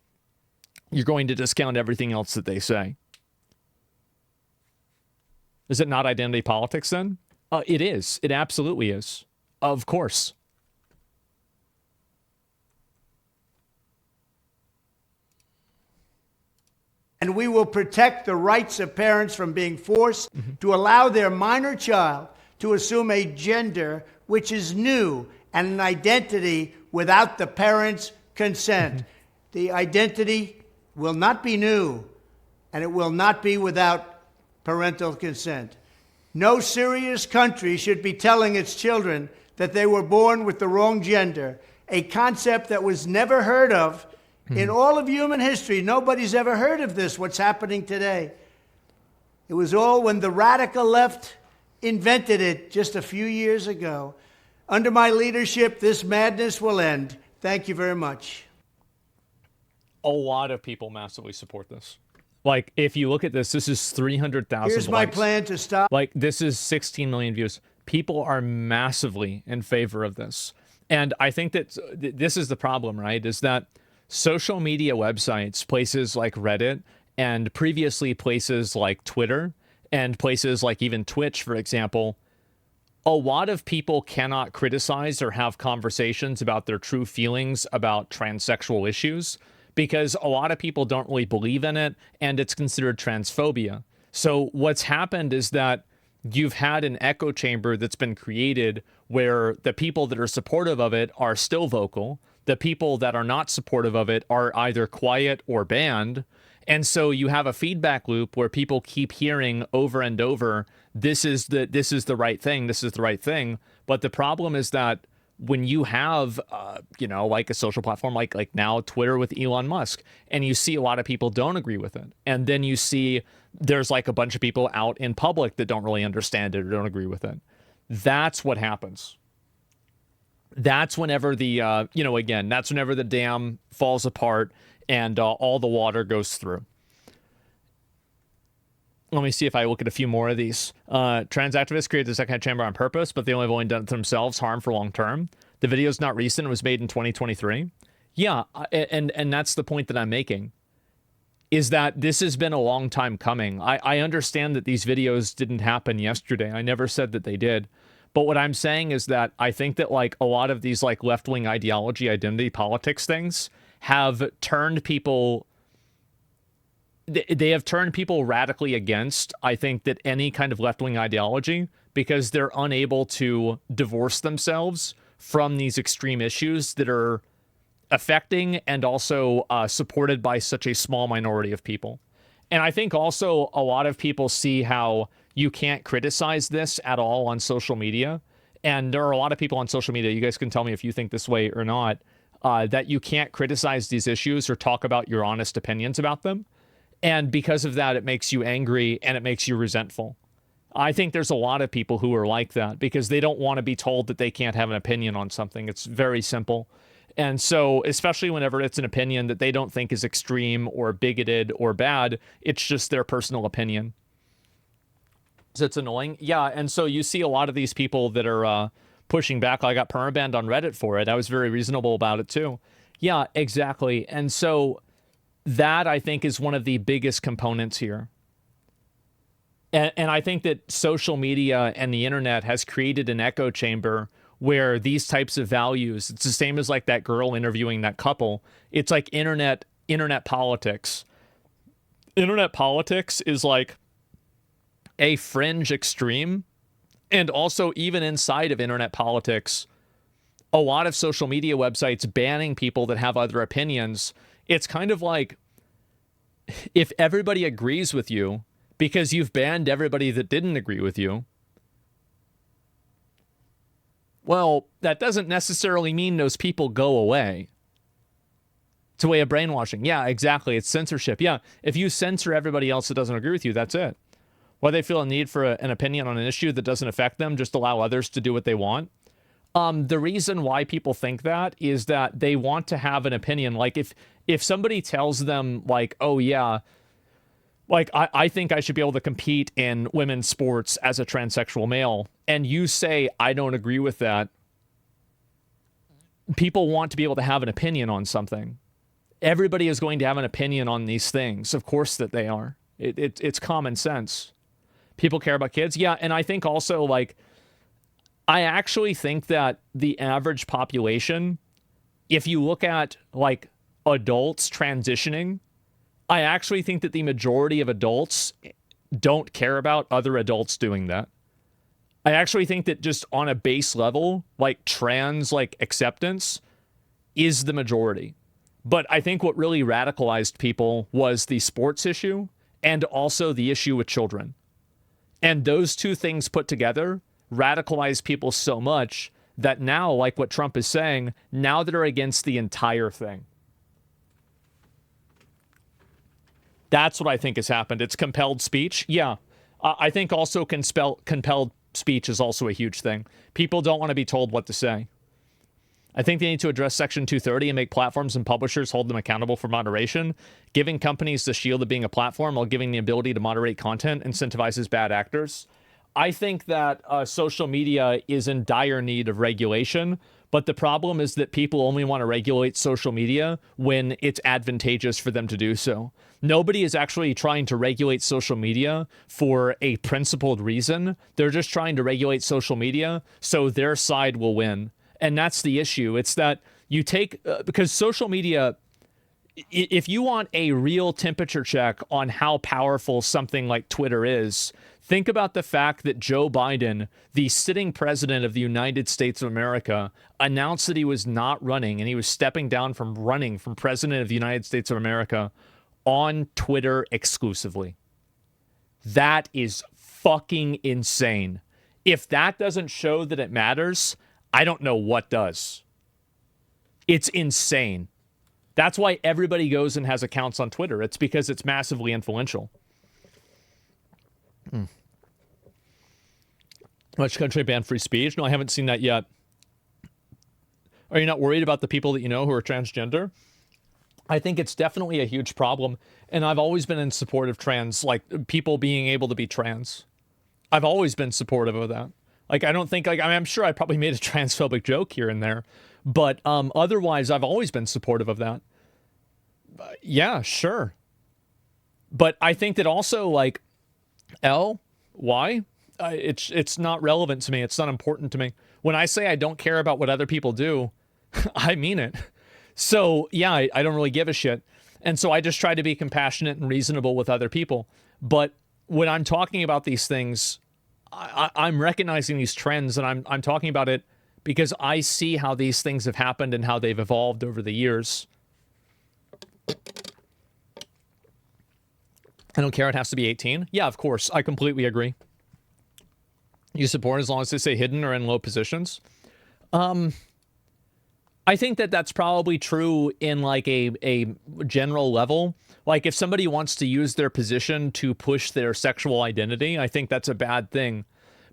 you're going to discount everything else that they say. Is it not identity politics then? It is. It absolutely is. Of course. And we will protect the rights of parents from being forced to allow their minor child to assume a gender which is new and an identity without the parents' consent. The identity will not be new, and it will not be without parental consent. No serious country should be telling its children that they were born with the wrong gender, a concept that was never heard of in all of human history. Nobody's ever heard of this, what's happening today. It was all when the radical left invented it just a few years ago. Under my leadership, this madness will end. Thank you very much. A lot of people massively support this. Like, if you look at this, this is 300,000 Here's my plan to stop. Like, this is 16 million views. People are massively in favor of this. And I think that this is the problem, right? Is that social media websites, places like Reddit, and previously places like Twitter, and places like even Twitch, for example, a lot of people cannot criticize or have conversations about their true feelings about transsexual issues because a lot of people don't really believe in it, and it's considered transphobia. So what's happened is that you've had an echo chamber that's been created where the people that are supportive of it are still vocal. The people that are not supportive of it are either quiet or banned. And so you have a feedback loop where people keep hearing over and over, this is the right thing, this is the right thing. But the problem is that when you have, like a social platform like now Twitter with Elon Musk, and you see a lot of people don't agree with it, and then you see there's like a bunch of people out in public that don't really understand it or don't agree with it. That's what happens. That's whenever that's whenever the dam falls apart and all the water goes through. Let me see if I look at a few more of these. Trans activists created the second chamber on purpose, but they only have only done it to themselves, harm for long term. The video is not recent. It was made in 2023. Yeah, and that's the point that I'm making, is that this has been a long time coming. I understand that these videos didn't happen yesterday. I never said that they did. But what I'm saying is that I think that like a lot of these like left-wing ideology, identity politics things have turned people... They have turned people radically against, I think, that any kind of left-wing ideology, because they're unable to divorce themselves from these extreme issues that are affecting and also supported by such a small minority of people. And I think also a lot of people see how you can't criticize this at all on social media. And there are a lot of people on social media, you guys can tell me if you think this way or not, that you can't criticize these issues or talk about your honest opinions about them. And because of that, it makes you angry and it makes you resentful. I think there's a lot of people who are like that because they don't want to be told that they can't have an opinion on something. It's very simple. And so, especially whenever it's an opinion that they don't think is extreme or bigoted or bad, it's just their personal opinion. So it's annoying. Yeah, and so you see a lot of these people that are pushing back. I got permabanned on Reddit for it. I was very reasonable about it too. Yeah, exactly. And so that, I think, is one of the biggest components here. And I think that social media and the internet has created an echo chamber where these types of values, it's the same as like that girl interviewing that couple. It's like internet politics. Internet politics is like a fringe extreme. And also, even inside of internet politics, a lot of social media websites banning people that have other opinions. It's kind of like if everybody agrees with you because you've banned everybody that didn't agree with you, well, that doesn't necessarily mean those people go away. It's a way of brainwashing. Yeah, exactly. It's censorship. Yeah, if you censor everybody else that doesn't agree with you, that's it. Why they feel a need for an opinion on an issue that doesn't affect them, just allow others to do what they want. The reason why people think that is that they want to have an opinion. Like if somebody tells them like, oh yeah, like I think I should be able to compete in women's sports as a transsexual male, and you say, I don't agree with that. People want to be able to have an opinion on something. Everybody is going to have an opinion on these things. Of course that they are. It's common sense. People care about kids. Yeah, and I think also like, I actually think that the average population, if you look at like adults transitioning, I actually think that the majority of adults don't care about other adults doing that. I actually think that just on a base level, like trans like acceptance is the majority. But I think what really radicalized people was the sports issue and also the issue with children. And those two things put together radicalize people so much that now, like what Trump is saying, now they're against the entire thing. That's what I think has happened. It's compelled speech. Yeah. I think also compelled speech is also a huge thing. People don't want to be told what to say. I think they need to address Section 230 and make platforms and publishers hold them accountable for moderation. Giving companies the shield of being a platform while giving the ability to moderate content incentivizes bad actors. I think that social media is in dire need of regulation, but the problem is that people only want to regulate social media when it's advantageous for them to do so. Nobody is actually trying to regulate social media for a principled reason. They're just trying to regulate social media so their side will win. And that's the issue. It's that you take, because social media, if you want a real temperature check on how powerful something like Twitter is, think about the fact that Joe Biden, the sitting president of the United States of America, announced that he was not running and he was stepping down from running from president of the United States of America on Twitter exclusively. That is fucking insane. If that doesn't show that it matters, I don't know what does. It's insane. That's why everybody goes and has accounts on Twitter. It's because it's massively influential. Which country banned free speech? No, I haven't seen that yet. Are you not worried about the people that you know who are transgender? I think it's definitely a huge problem. And I've always been in support of trans, like people being able to be trans. I've always been supportive of that. Like, I don't think, like, I mean, I'm sure I probably made a transphobic joke here and there, but otherwise, I've always been supportive of that. Yeah, sure. But I think that also, like, why? It's not relevant to me. It's not important to me. When I say I don't care about what other people do, I mean it. So, yeah, I don't really give a shit. And so I just try to be compassionate and reasonable with other people. But when I'm talking about these things, I'm recognizing these trends, and I'm talking about it because I see how these things have happened and how they've evolved over the years. I don't care. It has to be 18. Yeah, of course. I completely agree. You support as long as they say hidden or in low positions. I think that that's probably true in like a general level. Like if somebody wants to use their position to push their sexual identity, I think that's a bad thing.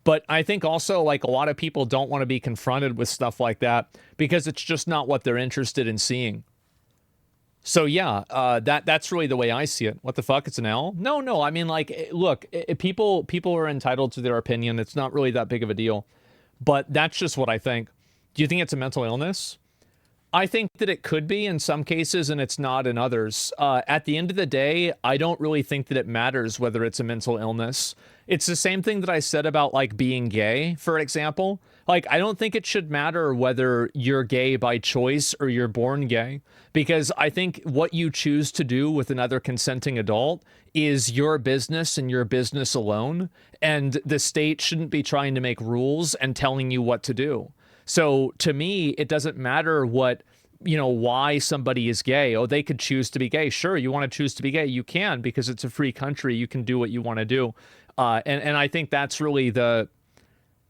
But I think also like a lot of people don't want to be confronted with stuff like that because it's just not what they're interested in seeing. So yeah, that's really the way I see it. What the fuck? It's an L? No. I mean, like, look, people are entitled to their opinion. It's not really that big of a deal. But that's just what I think. Do you think it's a mental illness? I think that it could be in some cases and it's not in others. At the end of the day, I don't really think that it matters whether it's a mental illness. It's the same thing that I said about like being gay, for example. Like, I don't think it should matter whether you're gay by choice or you're born gay, because I think what you choose to do with another consenting adult is your business and your business alone. And the state shouldn't be trying to make rules and telling you what to do. So to me, it doesn't matter what, why somebody is gay. Oh, they could choose to be gay. Sure, you want to choose to be gay. You can, because it's a free country. You can do what you want to do. And I think that's really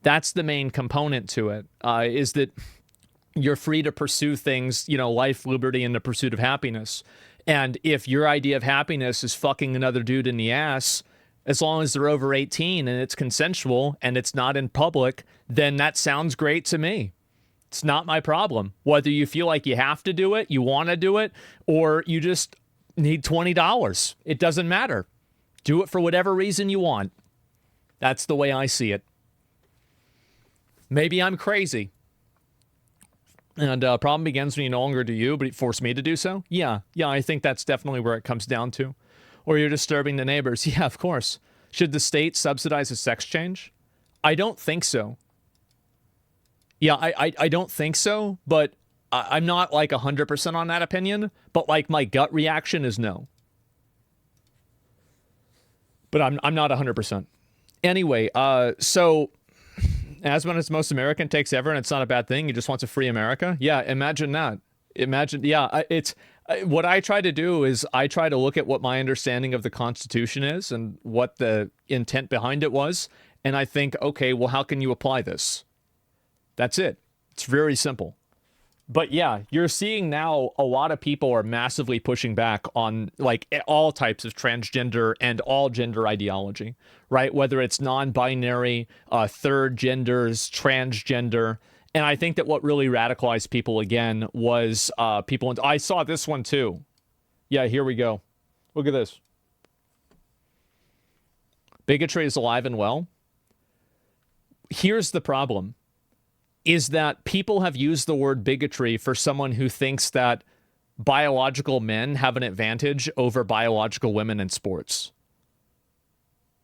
that's the main component to it, is that you're free to pursue things, life, liberty, and the pursuit of happiness. And if your idea of happiness is fucking another dude in the ass, as long as they're over 18 and it's consensual and it's not in public, then that sounds great to me. It's not my problem. Whether you feel like you have to do it, you want to do it, or you just need $20. It doesn't matter. Do it for whatever reason you want. That's the way I see it. Maybe I'm crazy. And problem begins when you no longer do you, but it forced me to do so? Yeah, I think that's definitely where it comes down to. Or you're disturbing the neighbors. Yeah, of course. Should the state subsidize a sex change? I don't think so. Yeah, I don't think so, but I'm not like 100% on that opinion, but like my gut reaction is no. But I'm not 100%. Anyway, so Asmon is most American takes ever, and it's not a bad thing. He just wants a free America. Yeah, imagine that. It's what I try to do is I try to look at what my understanding of the Constitution is and what the intent behind it was. And I think, okay, well, how can you apply this? That's it. It's very simple. But yeah, you're seeing now a lot of people are massively pushing back on like all types of transgender and all gender ideology, right? Whether it's non-binary, third genders, transgender. And I think that what really radicalized people again was people. I saw this one too. Yeah, here we go. Look at this. Bigotry is alive and well. Here's the problem. Is that people have used the word bigotry for someone who thinks that biological men have an advantage over biological women in sports.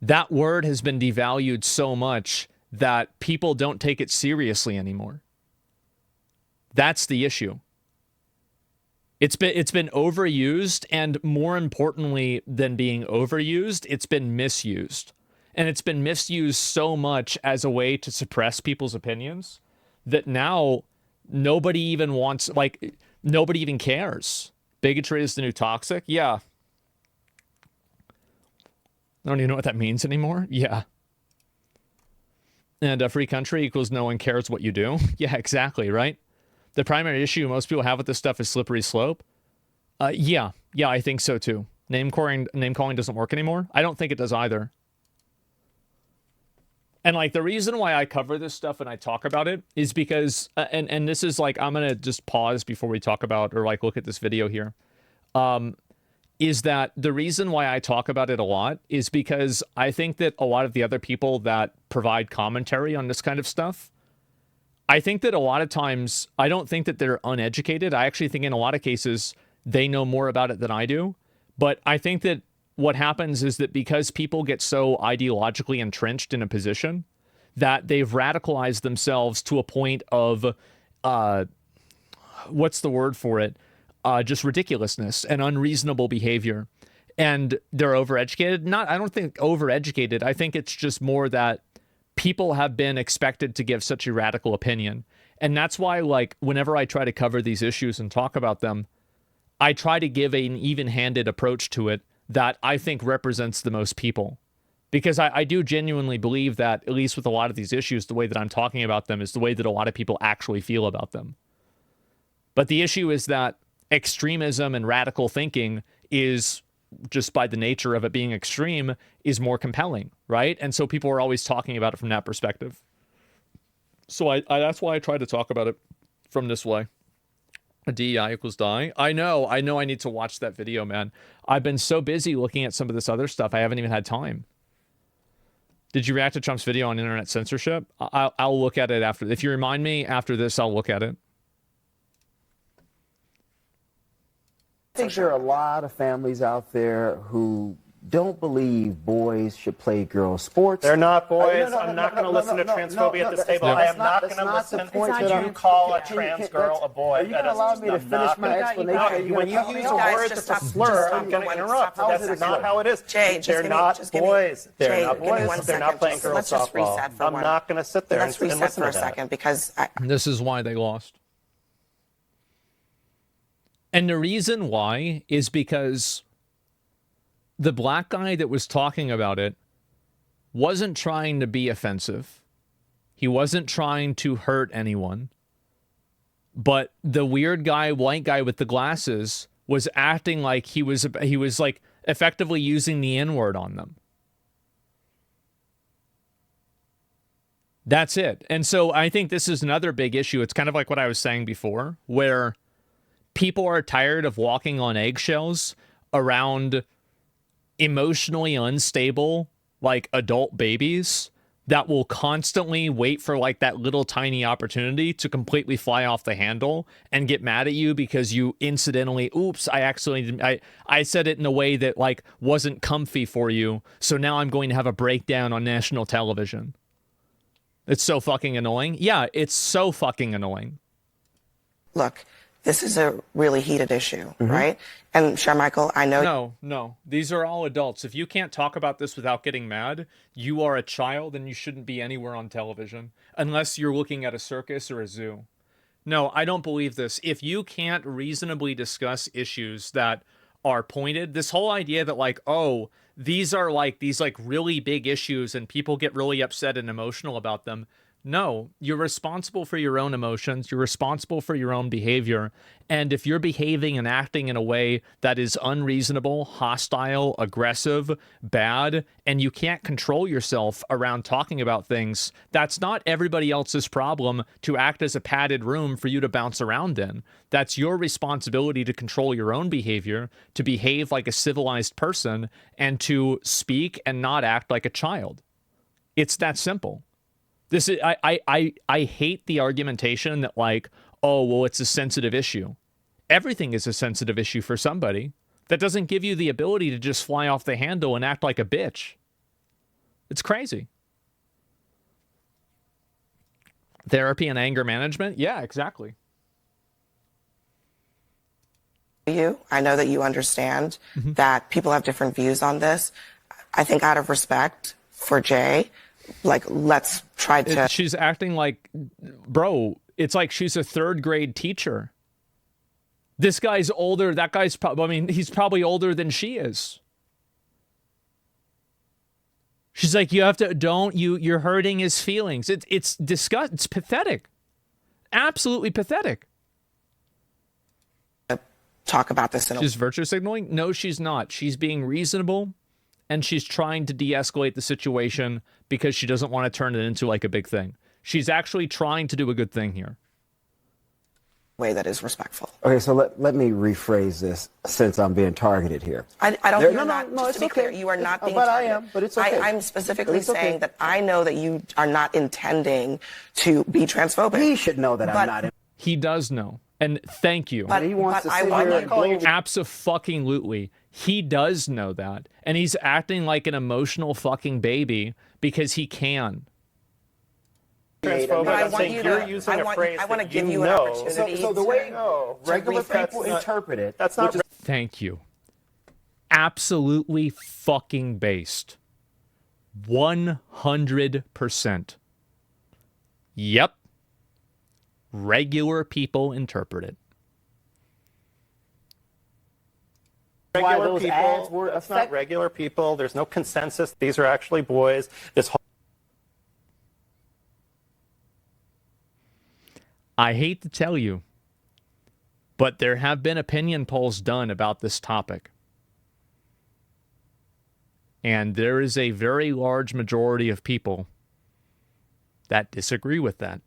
That word has been devalued so much that people don't take it seriously anymore. That's the issue. It's been overused, and more importantly than being overused, it's been misused. And it's been misused so much as a way to suppress people's opinions that now nobody even wants, like, nobody even cares. Bigotry is the new toxic? Yeah. I don't even know what that means anymore. Yeah. And a free country equals no one cares what you do. Yeah, exactly, right? The primary issue most people have with this stuff is slippery slope. Yeah, I think so too. Name calling doesn't work anymore. I don't think it does either. And like the reason why I cover this stuff and I talk about it is because, and this is like, I'm going to just pause before we talk about or like look at this video here. Is that the reason why I talk about it a lot is because I think that a lot of the other people that provide commentary on this kind of stuff, I think that a lot of times, I don't think that they're uneducated. I actually think in a lot of cases, they know more about it than I do. But I think that what happens is that because people get so ideologically entrenched in a position that they've radicalized themselves to a point of, what's the word for it? Just ridiculousness and unreasonable behavior. And they're overeducated. I don't think overeducated. I think it's just more that people have been expected to give such a radical opinion. And that's why, like, whenever I try to cover these issues and talk about them, I try to give an even-handed approach to it that I think represents the most people. Because I do genuinely believe that, at least with a lot of these issues, the way that I'm talking about them is the way that a lot of people actually feel about them. But the issue is that extremism and radical thinking is, just by the nature of it being extreme, is more compelling, right? And so people are always talking about it from that perspective. So I that's why I try to talk about it from this way. DEI equals die. I know I need to watch that video, man. I've been so busy looking at some of this other stuff, I haven't even had time. Did you react to Trump's video on internet censorship? I'll look at it after. If you remind me after this, I'll look at it. I think there are a lot of families out there who don't believe boys should play girls' sports. They're not boys. I'm not going to listen to transphobia at this table. I am not going to listen to you call a trans girl a boy. Are you going to allow me to finish my explanation? When you use a word that's a slur, I'm going to interrupt. That's not how it is. They're not boys. They're not boys. They're not playing girls' softball. I'm not going to sit there and listen to that. Let's reset for a second because this is why they lost. And the reason why is because the black guy that was talking about it wasn't trying to be offensive. He wasn't trying to hurt anyone. But the weird guy, white guy with the glasses, was acting like he was like effectively using the N-word on them. That's it. And so I think this is another big issue. It's kind of like what I was saying before, where people are tired of walking on eggshells around emotionally unstable, like, adult babies that will constantly wait for, like, that little tiny opportunity to completely fly off the handle and get mad at you because you incidentally, oops, I said it in a way that, like, wasn't comfy for you, so now I'm going to have a breakdown on national television. It's so fucking annoying. Yeah, it's so fucking annoying. Look, this is a really heated issue, right? And Sharmichael, I know... No. These are all adults. If you can't talk about this without getting mad, you are a child and you shouldn't be anywhere on television. Unless you're looking at a circus or a zoo. No, I don't believe this. If you can't reasonably discuss issues that are pointed, this whole idea that, like, oh, these are like these like really big issues and people get really upset and emotional about them. No, you're responsible for your own emotions. You're responsible for your own behavior. And if you're behaving and acting in a way that is unreasonable, hostile, aggressive, bad, and you can't control yourself around talking about things, that's not everybody else's problem to act as a padded room for you to bounce around in. That's your responsibility to control your own behavior, to behave like a civilized person, and to speak and not act like a child. It's that simple. This is I hate the argumentation that like, oh, well, it's a sensitive issue. Everything is a sensitive issue for somebody. That doesn't give you the ability to just fly off the handle and act like a bitch. It's crazy. Therapy and anger management? Yeah, exactly. I know that you understand that people have different views on this. I think out of respect for Jay, like, let's try to... She's acting like, bro, it's like she's a third grade teacher. This guy's older. That guy's probably, I mean, he's probably older than she is. She's like, you have to, you're hurting his feelings. It's disgusting. It's pathetic. Absolutely pathetic. Talk about this in She's virtue signaling? No, she's not. She's being reasonable. And she's trying to de-escalate the situation because she doesn't want to turn it into like a big thing. She's actually trying to do a good thing here. Way that is respectful. Okay, so let me rephrase this since I'm being targeted here. I don't. Just to be clear, you are not being targeted. I am, but it's okay. I'm specifically saying that I know that you are not intending to be transphobic. He should know that I'm not. He does know, and thank you. But he wants to sit here and blow. Abso-fucking-lutely. He does know that, and he's acting like an emotional fucking baby because he can. But I want you to. I want to give you an opportunity. So the way regular people interpret it, that's not. Thank you. Absolutely fucking based. 100%. Yep. Regular people interpret it. Regular people. That's not regular people. There's no consensus. These are actually boys. This whole. I hate to tell you, but there have been opinion polls done about this topic. And there is a very large majority of people that disagree with that.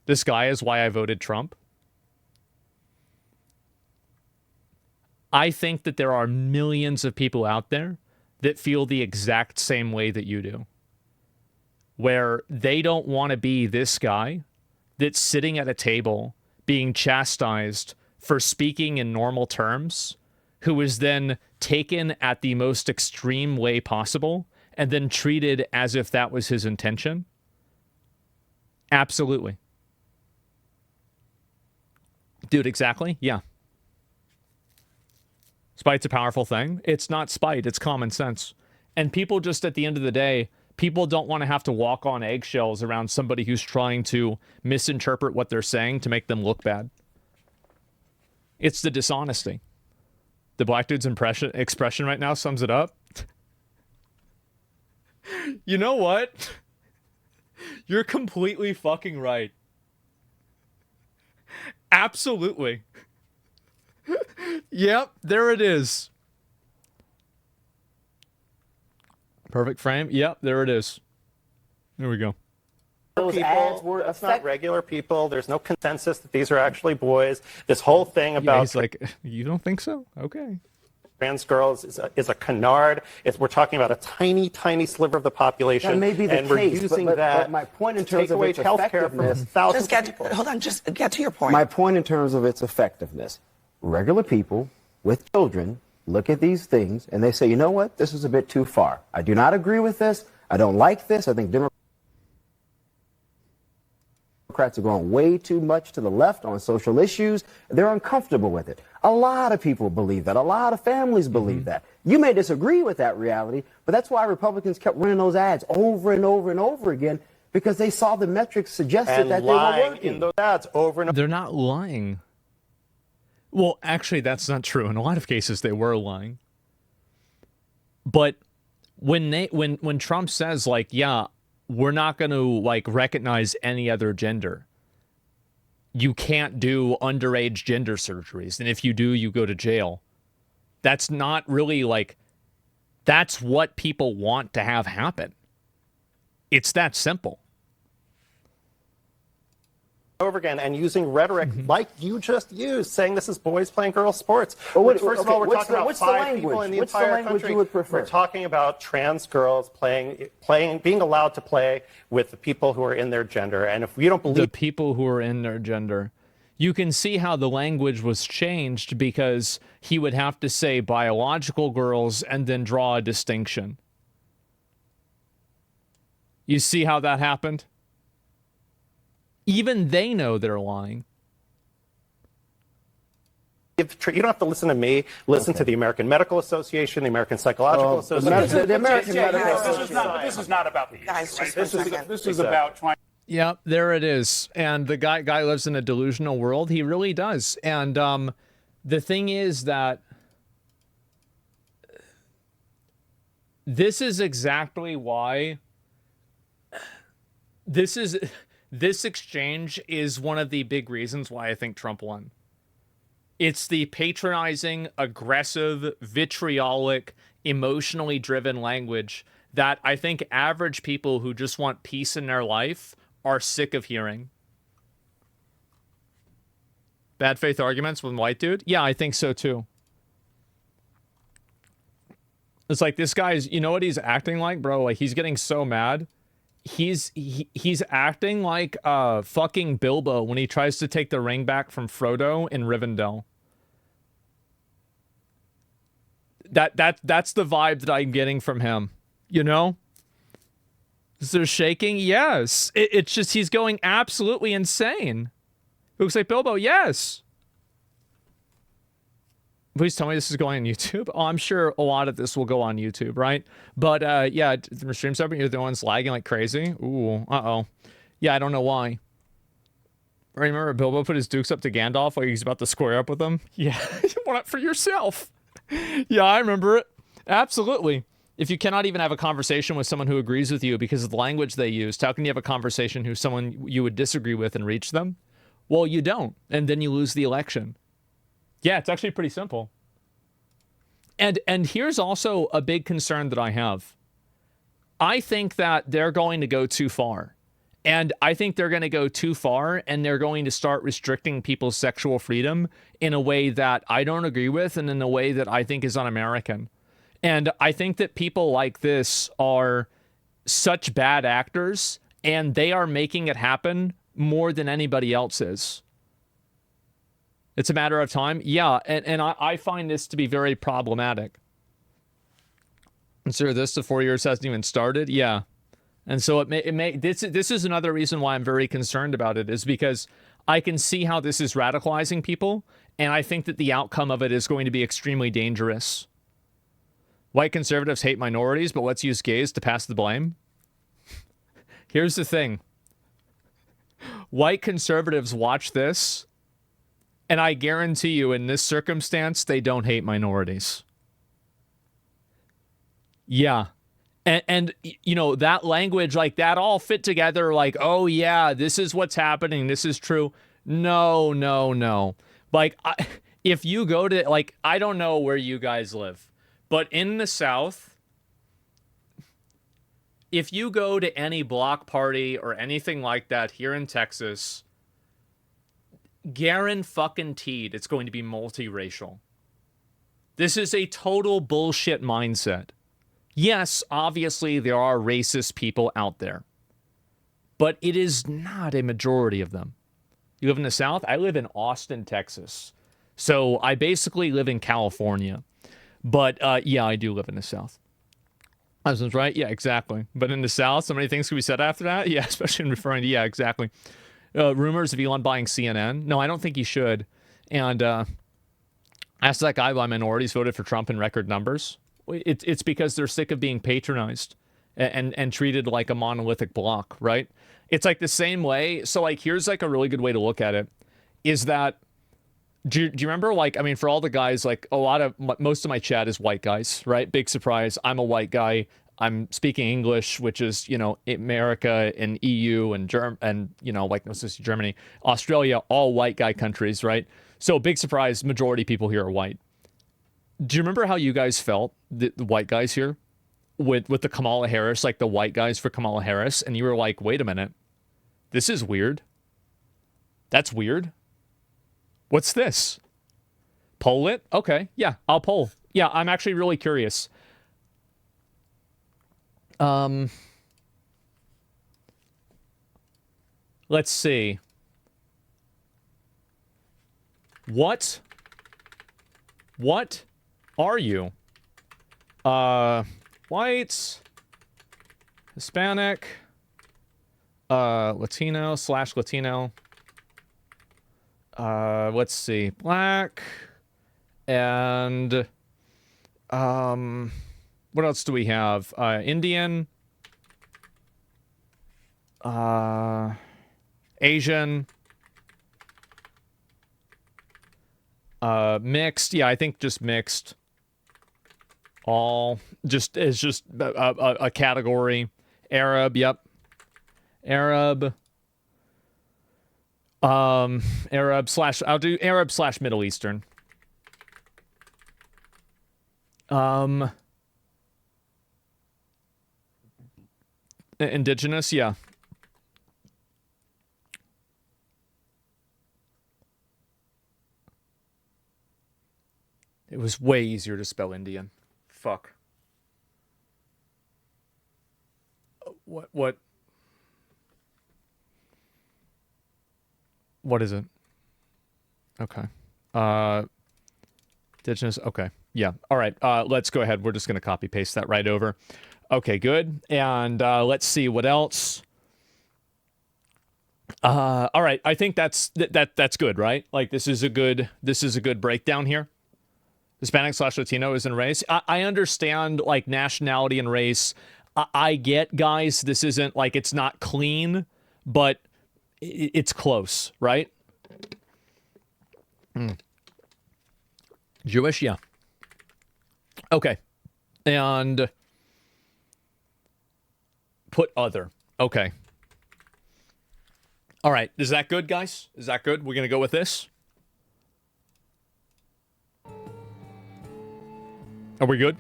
This guy is why I voted Trump. I think that there are millions of people out there that feel the exact same way that you do, where they don't want to be this guy that's sitting at a table being chastised for speaking in normal terms, who is then taken at the most extreme way possible and then treated as if that was his intention. Absolutely. Dude, exactly. Yeah. Spite's a powerful thing. It's not spite, it's common sense. And people just at the end of the day, people don't want to have to walk on eggshells around somebody who's trying to misinterpret what they're saying to make them look bad. It's the dishonesty. The black dude's expression right now sums it up. You know what? You're completely fucking right. Absolutely. Yep, there it is. Perfect frame. Yep, there it is. There we go. That's not regular people. There's no consensus that these are actually boys. This whole thing about... he's like, you don't think so? Okay. Trans girls is a canard. We're talking about a tiny, tiny sliver of the population. That may be the and case, we're using but my point in terms of its effectiveness... Just get to your point. My point in terms of its effectiveness. Regular people with children look at these things and they say, you know what? This is a bit too far. I do not agree with this. I don't like this. I think Democrats are going way too much to the left on social issues. They're uncomfortable with it. A lot of people believe that. A lot of families believe that. You may disagree with that reality, but that's why Republicans kept running those ads over and over and over again, because they saw the metrics suggested that they were working. In those ads over and over. They're not lying. Well, actually, that's not true. In a lot of cases, they were lying. But when Trump says like, yeah, we're not going to like recognize any other gender. You can't do underage gender surgeries, and if you do, you go to jail. That's not really like, that's what people want to have happen. It's that simple. Over again and using rhetoric like you just used, saying this is boys playing girls sports. Well, First of all, we're talking about 5 people in the What's the entire language country. you would prefer? We're talking about trans girls being allowed to play with the people who are in their gender. And if you don't believe the people who are in their gender, you can see how the language was changed because he would have to say biological girls and then draw a distinction. You see how that happened? Even they know they're lying. you don't have to listen to me. Listen to the American Medical Association, the American Psychological Association. The American Medical This is not about the Guys, just This is about trying. Yeah, there it is. And the guy lives in a delusional world. He really does. And the thing is that this is exactly why this exchange is one of the big reasons why I think Trump won. It's the patronizing, aggressive, vitriolic, emotionally driven language that I think average people who just want peace in their life are sick of hearing. Bad faith arguments with white dude? Yeah, I think so too. It's like this guy's, you know what he's acting like, bro? Like he's getting so mad. He's acting like fucking Bilbo when he tries to take the ring back from Frodo in Rivendell. That's the vibe that I'm getting from him. You know? Is there shaking? Yes. It's just he's going absolutely insane. It looks like Bilbo, yes. Please tell me this is going on YouTube. Oh, I'm sure a lot of this will go on YouTube, right? But yeah, the stream setup, you're the ones lagging like crazy. Ooh, uh-oh. Yeah, I don't know why. Remember Bilbo put his dukes up to Gandalf while he's about to square up with him? Yeah, you want it for yourself. Yeah, I remember it. Absolutely. If you cannot even have a conversation with someone who agrees with you because of the language they used, how can you have a conversation with someone you would disagree with and reach them? Well, you don't, and then you lose the election. Yeah, it's actually pretty simple. And here's also a big concern that I have. I think that they're going to go too far. And I think they're going to go too far, and they're going to start restricting people's sexual freedom in a way that I don't agree with and in a way that I think is un-American. And I think that people like this are such bad actors, and they are making it happen more than anybody else is. It's a matter of time. Yeah, and I find this to be very problematic. Consider this, the 4 years hasn't even started. Yeah. And so this is another reason why I'm very concerned about it, is because I can see how this is radicalizing people, and I think that the outcome of it is going to be extremely dangerous. White conservatives hate minorities, but let's use gays to pass the blame. Here's the thing. White conservatives watch this, and I guarantee you in this circumstance, they don't hate minorities. Yeah. And you know, that language, like that all fit together like, oh yeah, this is what's happening. This is true. No. Like, if you go to, like, I don't know where you guys live, but in the South, if you go to any block party or anything like that here in Texas, guaranteed it's going to be multiracial. This is a total bullshit mindset. Yes, obviously there are racist people out there, but it is not a majority of them. You live in the South? I live in Austin, Texas. So I basically live in California. But yeah, I do live in the South. Husband's right? Yeah, exactly. But in the South, so many things can be said after that? Yeah, especially in referring to, yeah, exactly. Rumors of Elon buying CNN? No, I don't think he should. And ask that guy why minorities voted for Trump in record numbers. It's because they're sick of being patronized and treated like a monolithic block, right? It's like the same way. So like, here's like a really good way to look at it is that, do you remember, like, I mean, for all the guys, like most of my chat is white guys, right? Big surprise. I'm a white guy. I'm speaking English, which is, you know, America and EU and you know, like, let's just say Germany, Australia, all white guy countries, right? So big surprise, majority people here are white. Do you remember how you guys felt, the white guys here, with the Kamala Harris, like the white guys for Kamala Harris, and you were like, wait a minute, this is weird. That's weird. What's this? Poll it? Okay, yeah, I'll poll. Yeah, I'm actually really curious. Let's see. What are you? White, Hispanic, Latino/Latino. Let's see, black, and what else do we have? Indian, Asian, mixed. Yeah, I think just mixed. All just is just a category. Arab, yep. Arab. Arab slash, I'll do Arab slash Middle Eastern. Indigenous, yeah. It was way easier to spell Indian. Fuck. What is it? Okay. Indigenous, okay. Yeah. All right. Let's go ahead. We're just going to copy paste that right over. Okay, good. And let's see what else. All right. I think that's good, right? Like this is a good breakdown here. Hispanic/Latino is in race. I understand like nationality and race. I get, guys, this isn't like, it's not clean, but it's close, right? Jewish, yeah. Okay. And put other. Okay. All right. Is that good, guys? Is that good? We're going to go with this? Are we good?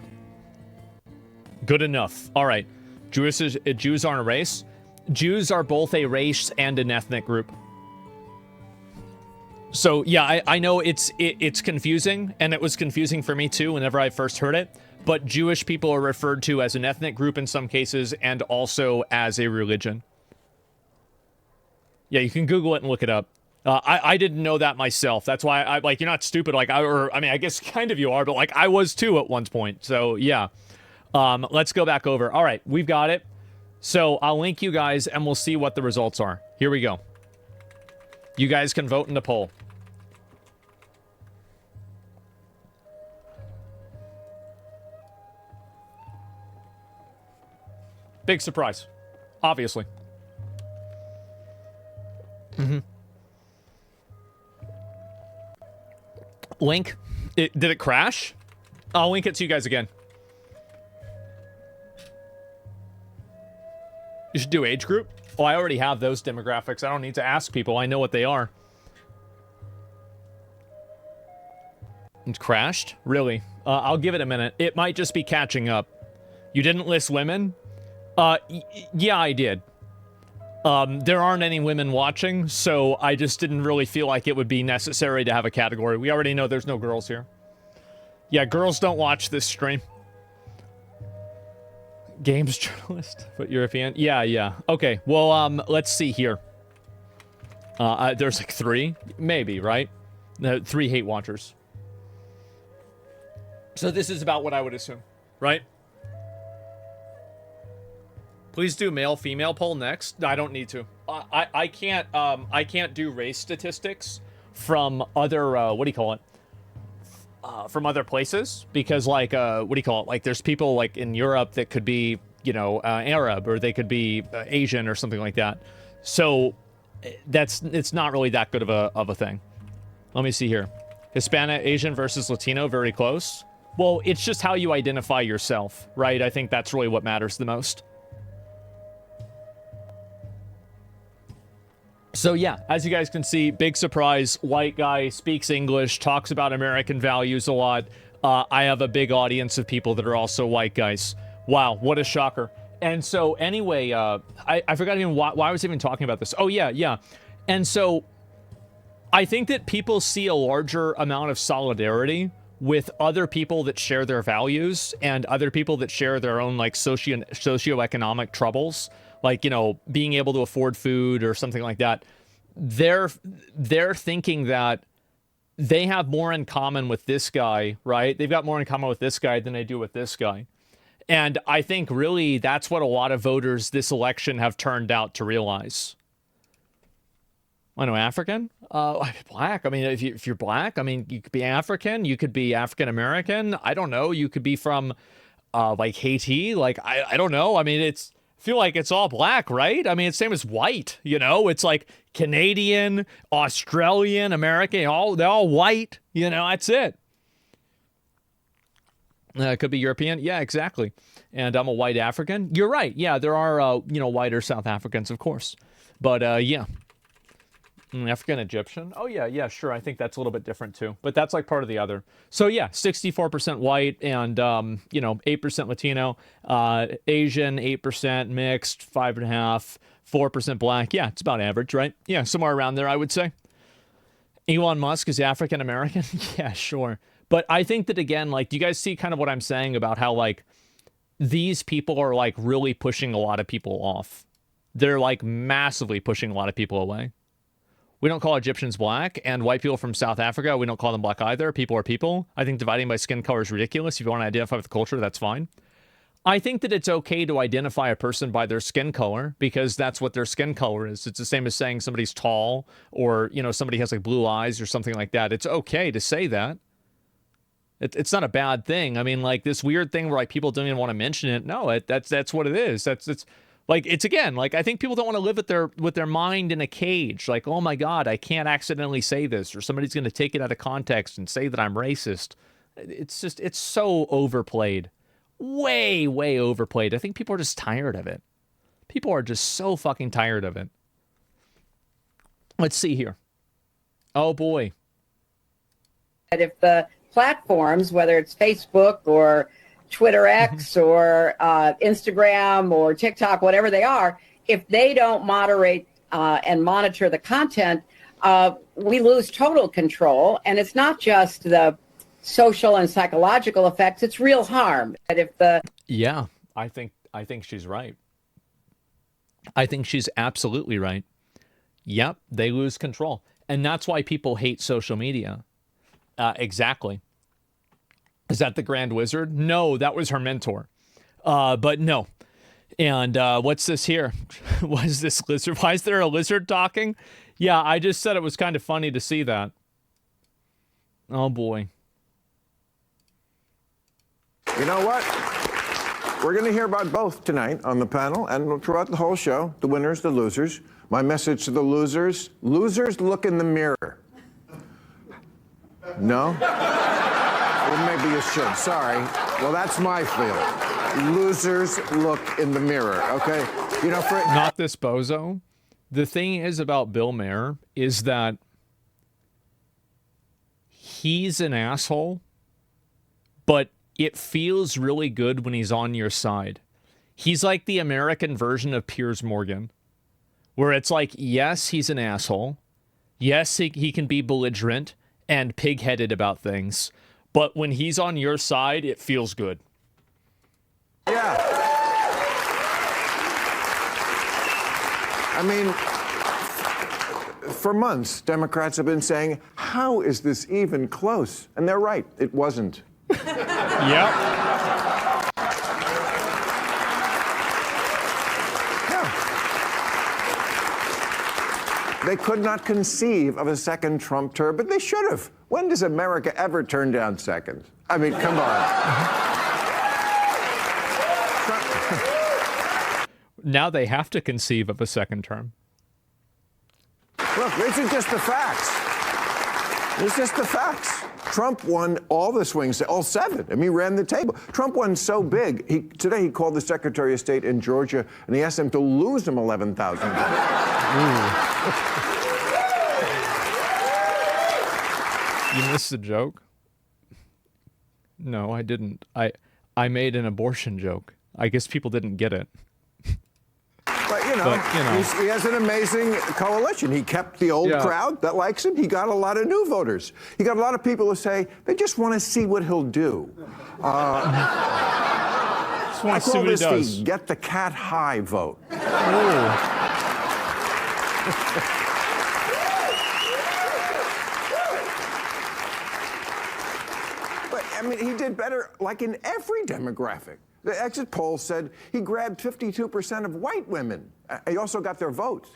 Good enough. All right. Jews aren't a race. Jews are both a race and an ethnic group. So, yeah, I know it's confusing, and it was confusing for me too whenever I first heard it, but Jewish people are referred to as an ethnic group in some cases and also as a religion. Yeah, you can Google it and look it up. I didn't know that myself. That's why I like, you're not stupid like I mean, I guess kind of you are, but like I was too at one point. So, yeah. Let's go back over. All right, we've got it. So I'll link you guys and we'll see what the results are. Here we go. You guys can vote in the poll. Big surprise. Obviously. Link. Did it crash? I'll link it to you guys again. You should do age group. Oh, I already have those demographics. I don't need to ask people. I know what they are. It crashed? Really? I'll give it a minute. It might just be catching up. You didn't list women? Yeah, I did. There aren't any women watching, so I just didn't really feel like it would be necessary to have a category. We already know there's no girls here. Yeah, girls don't watch this stream. Games journalist, but European. Yeah. Okay, well, let's see here. There's like 3, maybe, right? 3 hate watchers. So this is about what I would assume, right? Please do male-female poll next. No, I don't need to. I can't do race statistics from other what do you call it? From other places, because like what do you call it? Like there's people like in Europe that could be, you know, Arab, or they could be Asian or something like that. So it's not really that good of a thing. Let me see here. Hispanic, Asian versus Latino, very close. Well, it's just how you identify yourself, right? I think that's really what matters the most. So yeah, as you guys can see, big surprise, white guy, speaks English, talks about American values a lot. I have a big audience of people that are also white guys. Wow, what a shocker. And so anyway, I forgot even why I was even talking about this. Oh yeah. And so I think that people see a larger amount of solidarity with other people that share their values and other people that share their own like socioeconomic troubles, like, you know, being able to afford food or something like that. They're thinking that they have more in common with this guy, right? They've got more in common with this guy than they do with this guy. And I think really that's what a lot of voters this election have turned out to realize. I know, African? Black. I mean, if you're black, I mean, you could be African, you could be African-American. I don't know. You could be from, like, Haiti. Like, I don't know. I mean, I feel like it's all black, right? I mean, it's same as white, you know? It's like Canadian, Australian, American, they're all white. You know, that's it. It could be European. Yeah, exactly. And I'm a white African. You're right. Yeah, there are, whiter South Africans, of course. But, yeah. African Egyptian. Oh, yeah, sure. I think that's a little bit different, too. But that's like part of the other. So, yeah, 64% white and, 8% Latino. Asian, 8%. Mixed, 5.5%. 4% black. Yeah, it's about average, right? Yeah, somewhere around there, I would say. Elon Musk is African American. Yeah, sure. But I think that, again, like, do you guys see kind of what I'm saying about how, like, these people are, like, really pushing a lot of people off? They're, like, massively pushing a lot of people away. We don't call Egyptians black, and white people from South Africa, we don't call them black either. People are people. I think dividing by skin color is ridiculous. If you want to identify with the culture, that's fine. I think that it's okay to identify a person by their skin color, because that's what their skin color is. It's the same as saying somebody's tall, or, somebody has, like, blue eyes or something like that. It's okay to say that. It's not a bad thing. I mean, like, this weird thing where, like, people don't even want to mention it. No, that's what it is. It's like, it's, again, like, I think people don't want to live with their mind in a cage. Like, oh my God, I can't accidentally say this, or somebody's going to take it out of context and say that I'm racist. It's so overplayed. Way, way overplayed. I think people are just tired of it. People are just so fucking tired of it. Let's see here. Oh boy. If the platforms, whether it's Facebook or Twitter X or Instagram or TikTok, whatever they are, if they don't moderate and monitor the content, we lose total control. And it's not just the social and psychological effects, it's real harm. And if Yeah, I think she's right. I think she's absolutely right. Yep, they lose control. And that's why people hate social media. Exactly. Is that the Grand Wizard? No, that was her mentor. But no. And what's this here? What is this lizard? Why is there a lizard talking? Yeah, I just said it was kind of funny to see that. Oh, boy. You know what? We're going to hear about both tonight on the panel and throughout the whole show, the winners, the losers. My message to the losers, look in the mirror. No? Well, maybe you should. Sorry. Well, that's my feeling. Losers look in the mirror, okay? Not this bozo. The thing is about Bill Maher is that he's an asshole, but it feels really good when he's on your side. He's like the American version of Piers Morgan, where it's like, yes, he's an asshole. Yes, he can be belligerent and pig-headed about things. But when he's on your side, it feels good. Yeah. I mean, for months, Democrats have been saying, how is this even close? And they're right, it wasn't. Yep. They could not conceive of a second Trump term, but they should have. When does America ever turn down seconds? I mean, come on. Now they have to conceive of a second term. Look, these are just the facts. It's just the facts. Trump won all the swing states, all 7. I mean, he ran the table. Trump won so big. Today he called the Secretary of State in Georgia and he asked him to lose him 11,000 votes. You missed the joke? No, I didn't. I made an abortion joke. I guess people didn't get it. But, you know, he has an amazing coalition. He kept the old crowd that likes him. He got a lot of new voters. He got a lot of people who say they just want to see what he'll do. I call this the get the cat high vote. But, I mean, he did better, like, in every demographic. The exit poll said he grabbed 52% of white women. He also got their votes.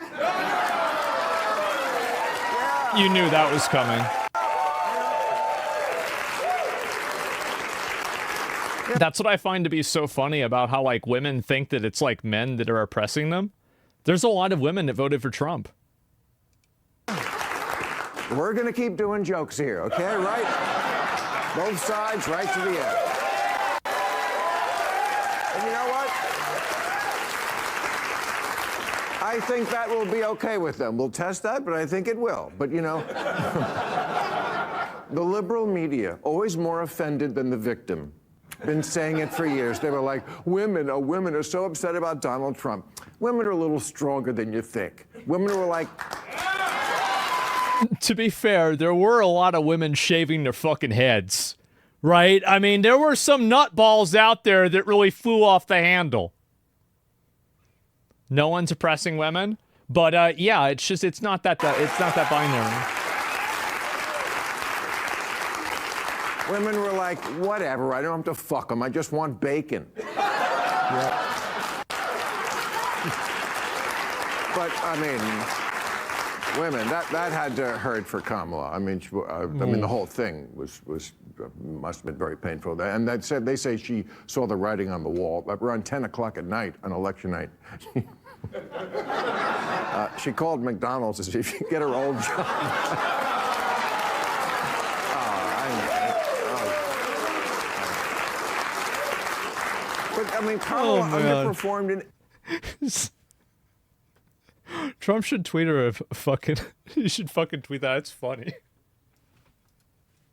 You knew that was coming. That's what I find to be so funny about how, like, women think that it's, like, men that are oppressing them. There's a lot of women that voted for Trump. We're going to keep doing jokes here, okay? Right? Both sides, right to the end. And you know what? I think that will be okay with them. We'll test that, but I think it will. But, you know, the liberal media, always more offended than the victim. Been saying it for years. They were like, women are so upset about Donald Trump. Women are a little stronger than you think. Women were like... To be fair, there were a lot of women shaving their fucking heads, right? I mean, there were some nutballs out there that really flew off the handle. No one's oppressing women, but yeah, it's not that binary. Women were like, whatever, I don't have to fuck them, I just want bacon. Yeah. But, I mean, women, that had to hurt for Kamala. I mean, the whole thing must have been very painful. And they say she saw the writing on the wall. Around 10 o'clock at night, on election night, she called McDonald's to see if she could get her old job. But, I mean, Kamala underperformed in... Trump should tweet her he should fucking tweet that. It's funny.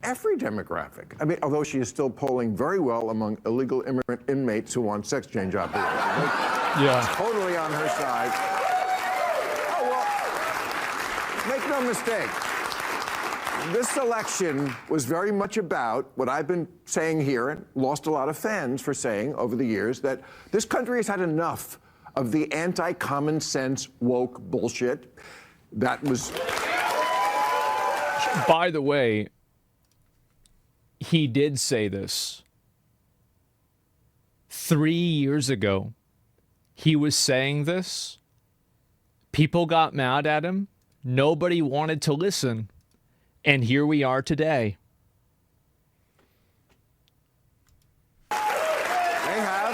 Every demographic. I mean, although she is still polling very well among illegal immigrant inmates who want sex change operations. Yeah. Totally on her side. Oh, well, make no mistake. This election was very much about what I've been saying here and lost a lot of fans for saying over the years, that this country has had enough of the anti-common sense woke bullshit that was... By the way, he did say this 3 years ago. He was saying this. People got mad at him. Nobody wanted to listen. And here we are today. They have.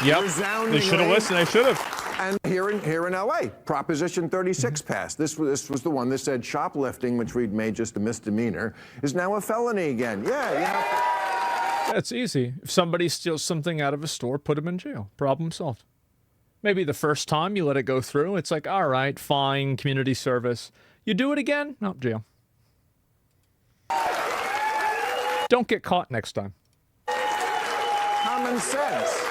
Yep. They should have listened. They should have. And here in L.A., Proposition 36 passed. This was the one that said shoplifting, which we'd made just a misdemeanor, is now a felony again. Yeah, you have to... That's easy. If somebody steals something out of a store, put them in jail. Problem solved. Maybe the first time you let it go through, it's like, all right, fine, community service. You do it again? No, jail. Don't get caught next time. Common sense.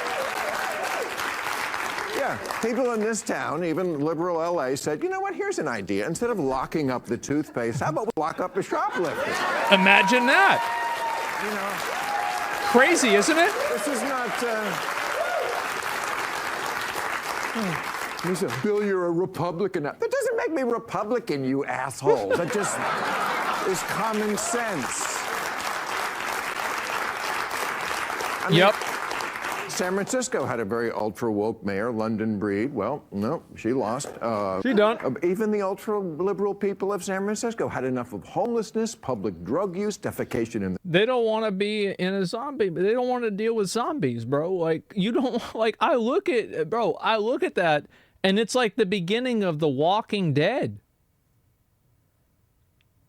Yeah, people in this town, even liberal LA, said, you know what, here's an idea. Instead of locking up the toothpaste, how about we lock up the shoplifters? Imagine that. You know. Crazy, isn't it? This is not... He said, Bill, you're a Republican. That doesn't make me Republican, you asshole. That just is common sense. I mean, yep. San Francisco had a very ultra-woke mayor, London Breed. Well, no, she lost. She done. Even the ultra-liberal people of San Francisco had enough of homelessness, public drug use, defecation in the... They don't want to be in a zombie, but they don't want to deal with zombies, bro. Like, you don't... Like, I look at that, and it's like the beginning of The Walking Dead.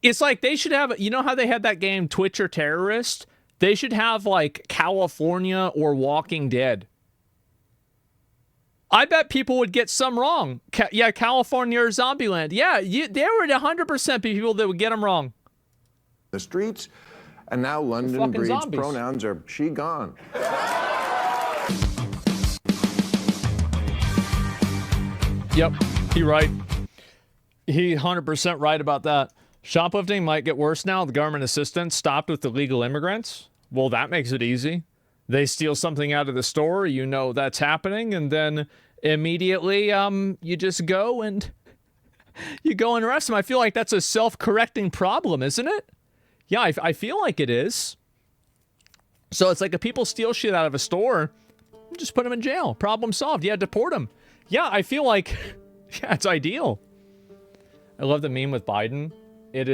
It's like they should have, you know how they had that game Twitch or Terrorist? They should have like California or Walking Dead. I bet people would get some wrong. Yeah, California or Zombieland. Yeah, there would 100% be people that would get them wrong. The streets, and now London Breed's zombies. Pronouns are she gone. Yep, he right. He 100% right about that. Shoplifting might get worse now. The government assistance stopped with illegal immigrants. Well, that makes it easy. They steal something out of the store, you know that's happening, and then immediately you just go and arrest them. I feel like that's a self-correcting problem, isn't it? Yeah, I feel like it is. So it's like if people steal shit out of a store, just put them in jail. Problem solved. Yeah, deport them. Yeah, I feel like, yeah, it's ideal. I love the meme with Biden. It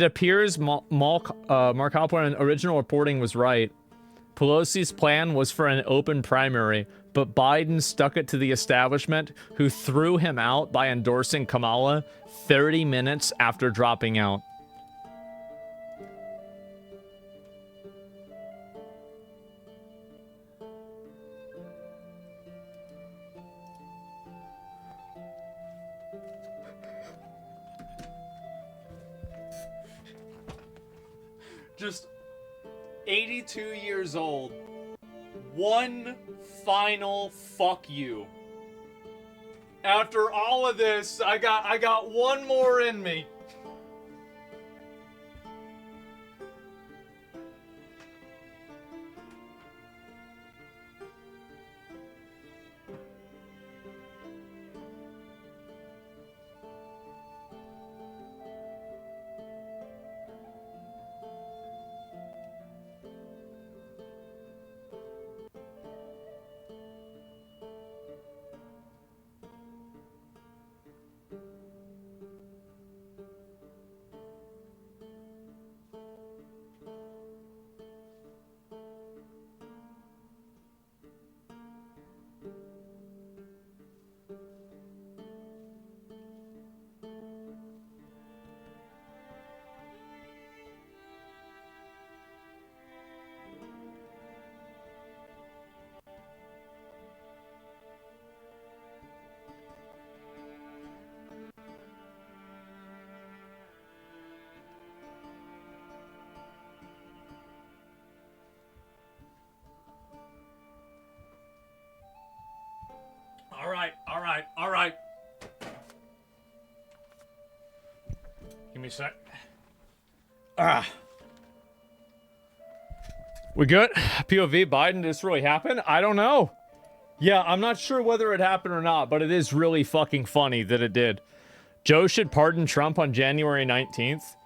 appears Mark Halperin original reporting was right. Pelosi's plan was for an open primary, but Biden stuck it to the establishment, who threw him out by endorsing Kamala 30 minutes after dropping out. Just 82 years old. One final fuck you. After all of this, I got one more in me. All right. Give me a sec. We good? POV, Biden, did this really happen? I don't know. Yeah, I'm not sure whether it happened or not, but it is really fucking funny that it did. Joe should pardon Trump on January 19th.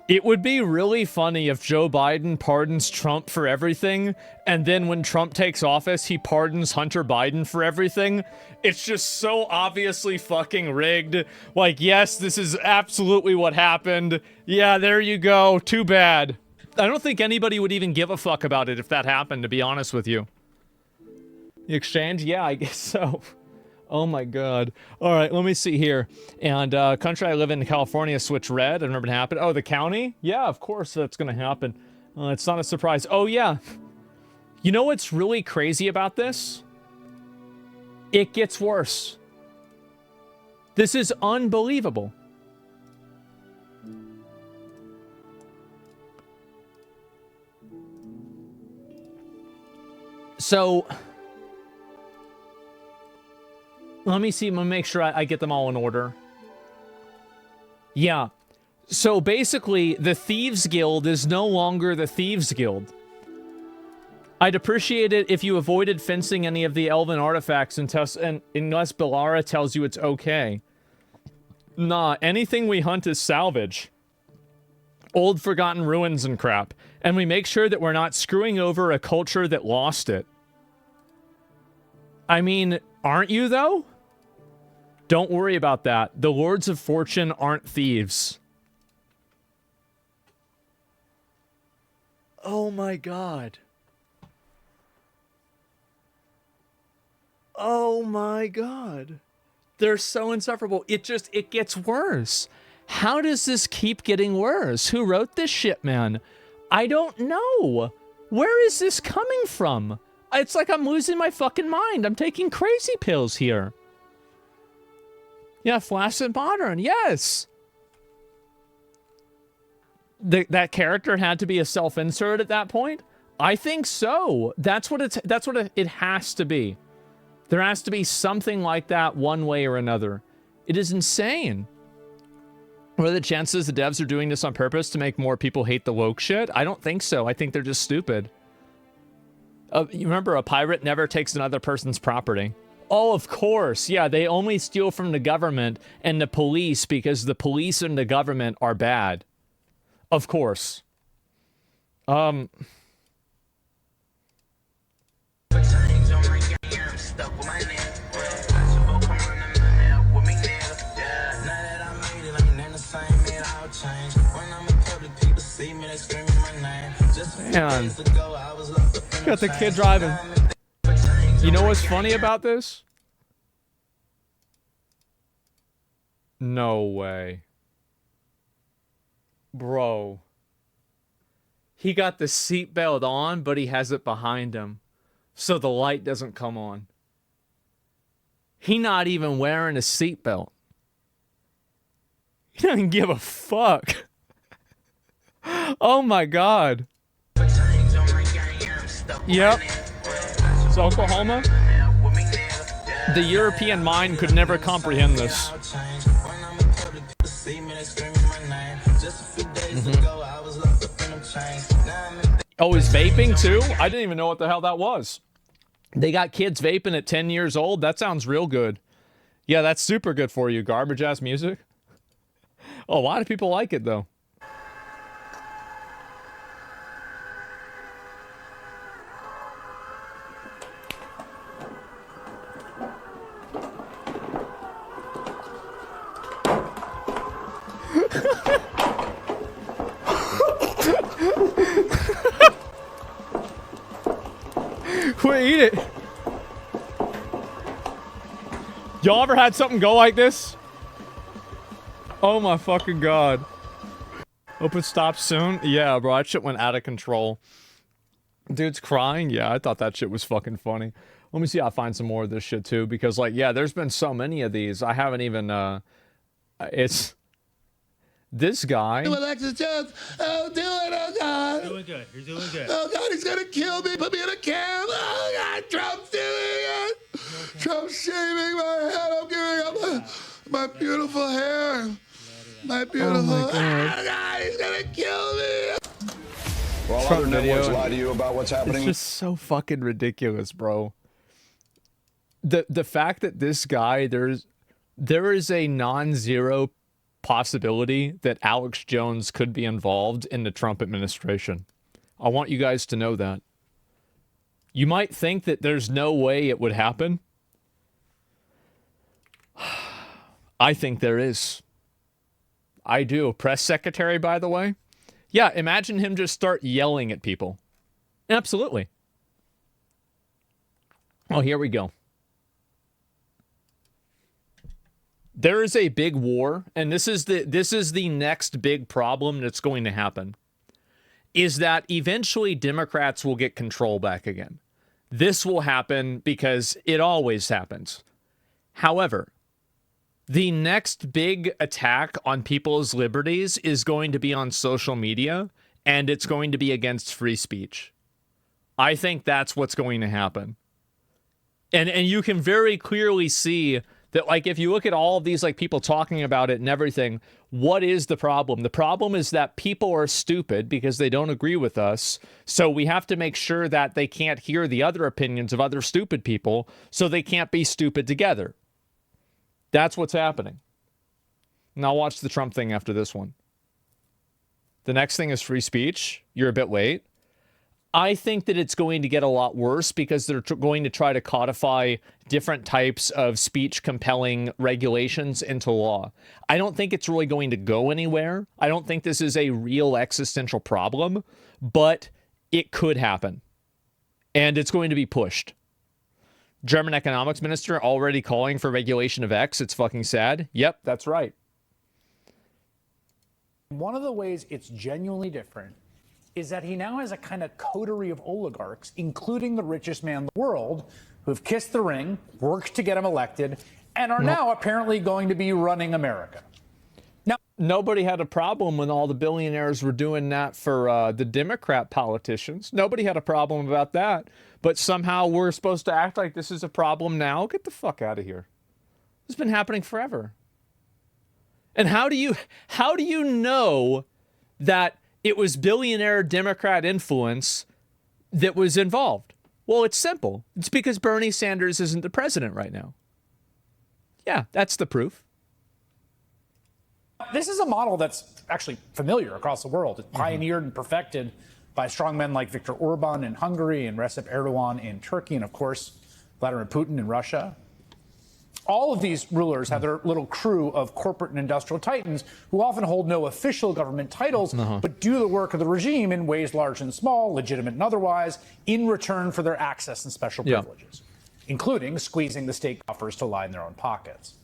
It would be really funny if Joe Biden pardons Trump for everything, and then when Trump takes office, he pardons Hunter Biden for everything. It's just so obviously fucking rigged. Like, yes, this is absolutely what happened. Yeah, there you go. Too bad. I don't think anybody would even give a fuck about it if that happened, to be honest with you. The exchange? Yeah, I guess so. Oh my god. All right, let me see here. And country I live in, California, switch red. I've never been happened. Oh, the county? Yeah, of course that's going to happen. It's not a surprise. Oh, yeah. You know what's really crazy about this? It gets worse. This is unbelievable. So... let me see. I'm going to make sure I get them all in order. Yeah. So basically, the Thieves Guild is no longer the Thieves Guild. I'd appreciate it if you avoided fencing any of the elven artifacts unless Bellara tells you it's okay. Nah, anything we hunt is salvage. Old forgotten ruins and crap. And we make sure that we're not screwing over a culture that lost it. I mean, aren't you though? Don't worry about that. The Lords of Fortune aren't thieves. Oh my god. Oh my god. They're so insufferable. It gets worse. How does this keep getting worse? Who wrote this shit, man? I don't know. Where is this coming from? It's like I'm losing my fucking mind. I'm taking crazy pills here. Yeah, Flaccid Modern, yes. That character had to be a self-insert at that point? I think so. That's what it has to be. There has to be something like that one way or another. It is insane. What are the chances the devs are doing this on purpose to make more people hate the woke shit? I don't think so. I think they're just stupid. You remember, a pirate never takes another person's property. Oh, of course. Yeah, they only steal from the government and the police because the police and the government are bad. Of course. Man. Got the kid driving. You know what's funny about this? No way. Bro. He got the seatbelt on, but he has it behind him, so the light doesn't come on. He not even wearing a seatbelt. He doesn't give a fuck. Oh my god. Yep. It's Oklahoma. The European mind could never comprehend this. Oh, he's vaping too? I didn't even know what the hell that was. They got kids vaping at 10 years old? That sounds real good. Yeah, that's super good for you. Garbage ass music. Oh, a lot of people like it though. Wait, eat it. Y'all ever had something go like this? Oh my fucking god. Hope it stops soon. Yeah, bro, that shit went out of control. Dude's crying. Yeah, I thought that shit was fucking funny. Let me see if I find some more of this shit too, because like, yeah, there's been so many of these. I haven't even, it's this guy. Alexis Jones, oh, do it, oh God. You're doing good. You're doing good. Oh God, he's gonna kill me. Put me in a cab. Oh God, Trump's doing it. Okay. Trump's shaving my head. I'm giving up my beautiful hair. My beautiful. Oh my God. Oh God, he's gonna kill me. Well, Trump other networks video. lie to you about what's happening. It's just so fucking ridiculous, bro. The fact that this guy, there is a non-zero possibility that Alex Jones could be involved in the Trump administration. I want you guys to know that. You might think that there's no way it would happen. I think there is. I do. Press secretary, by the way. Yeah, imagine him just start yelling at people. Absolutely. Oh, here we go. There is a big war, and this is the next big problem that's going to happen, is that eventually Democrats will get control back again. This will happen because it always happens. However, the next big attack on people's liberties is going to be on social media, and it's going to be against free speech. I think that's what's going to happen. And you can very clearly see that, like, if you look at all of these, like, people talking about it and everything, what is the problem? The problem is that people are stupid because they don't agree with us. So we have to make sure that they can't hear the other opinions of other stupid people, so they can't be stupid together. That's what's happening. And I'll watch the Trump thing after this one. The next thing is free speech. You're a bit late. I think that it's going to get a lot worse because they're going to try to codify different types of speech compelling regulations into law. I don't think it's really going to go anywhere. I don't think this is a real existential problem, but it could happen. And it's going to be pushed. German economics minister already calling for regulation of X. It's fucking sad. Yep, that's right. One of the ways it's genuinely different is that he now has a kind of coterie of oligarchs, including the richest man in the world, who've kissed the ring, worked to get him elected, and are now apparently going to be running America. Now, nobody had a problem when all the billionaires were doing that for the Democrat politicians. Nobody had a problem about that. But somehow we're supposed to act like this is a problem now. Get the fuck out of here. It's been happening forever. And how do you know that it was billionaire Democrat influence that was involved? Well, it's simple. It's because Bernie Sanders isn't the president right now. Yeah, that's the proof. This is a model that's actually familiar across the world. It's pioneered and perfected by strongmen like Viktor Orban in Hungary and Recep Erdogan in Turkey, and of course, Vladimir Putin in Russia. All of these rulers have their little crew of corporate and industrial titans who often hold no official government titles, but do the work of the regime in ways large and small, legitimate and otherwise, in return for their access and special privileges, including squeezing the state coffers to line their own pockets.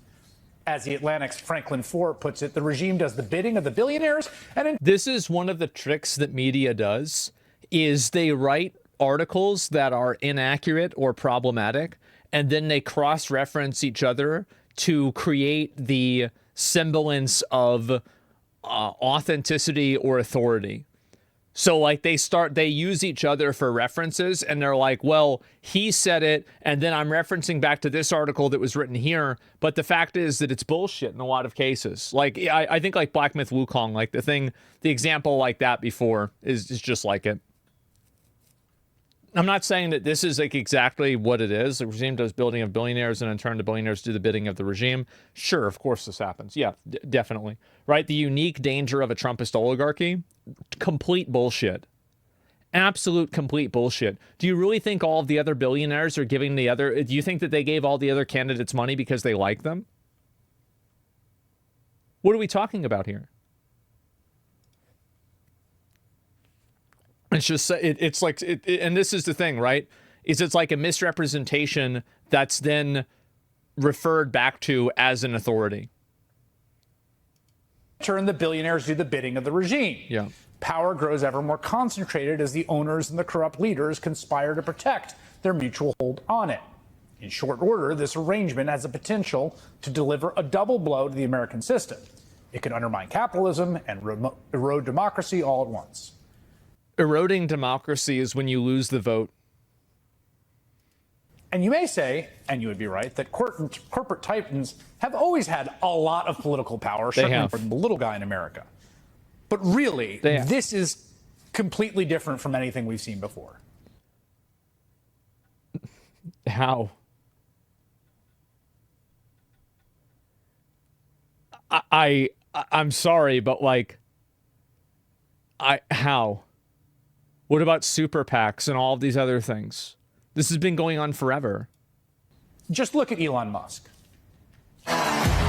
As The Atlantic's Franklin Fort puts it, the regime does the bidding of the billionaires. And this is one of the tricks that media does, is they write articles that are inaccurate or problematic, and then they cross-reference each other to create the semblance of authenticity or authority. So like they use each other for references, and they're like, well, he said it, and then I'm referencing back to this article that was written here. But the fact is that it's bullshit in a lot of cases. Like I think like Black Myth Wukong, like the example like that before is just like it. I'm not saying that this is like exactly what it is. The regime does building of billionaires, and in turn the billionaires do the bidding of the regime. Sure, of course this happens. Yeah, definitely. Right? The unique danger of a Trumpist oligarchy, complete bullshit. Absolute complete bullshit. Do you really think all of the other billionaires are giving do you think that they gave all the other candidates money because they like them? What are we talking about here? It's just, it's like, and this is the thing, right? It's like a misrepresentation that's then referred back to as an authority. Turn the billionaires do the bidding of the regime. Yeah. Power grows ever more concentrated as the owners and the corrupt leaders conspire to protect their mutual hold on it. In short order, this arrangement has the potential to deliver a double blow to the American system. It can undermine capitalism and erode democracy all at once. Eroding democracy is when you lose the vote. And you may say, and you would be right, that corporate titans have always had a lot of political power, certainly more than the little guy in America. But really, this is completely different from anything we've seen before. How? I'm sorry, but like, how? What about super PACs and all of these other things? This has been going on forever. Just look at Elon Musk. I'm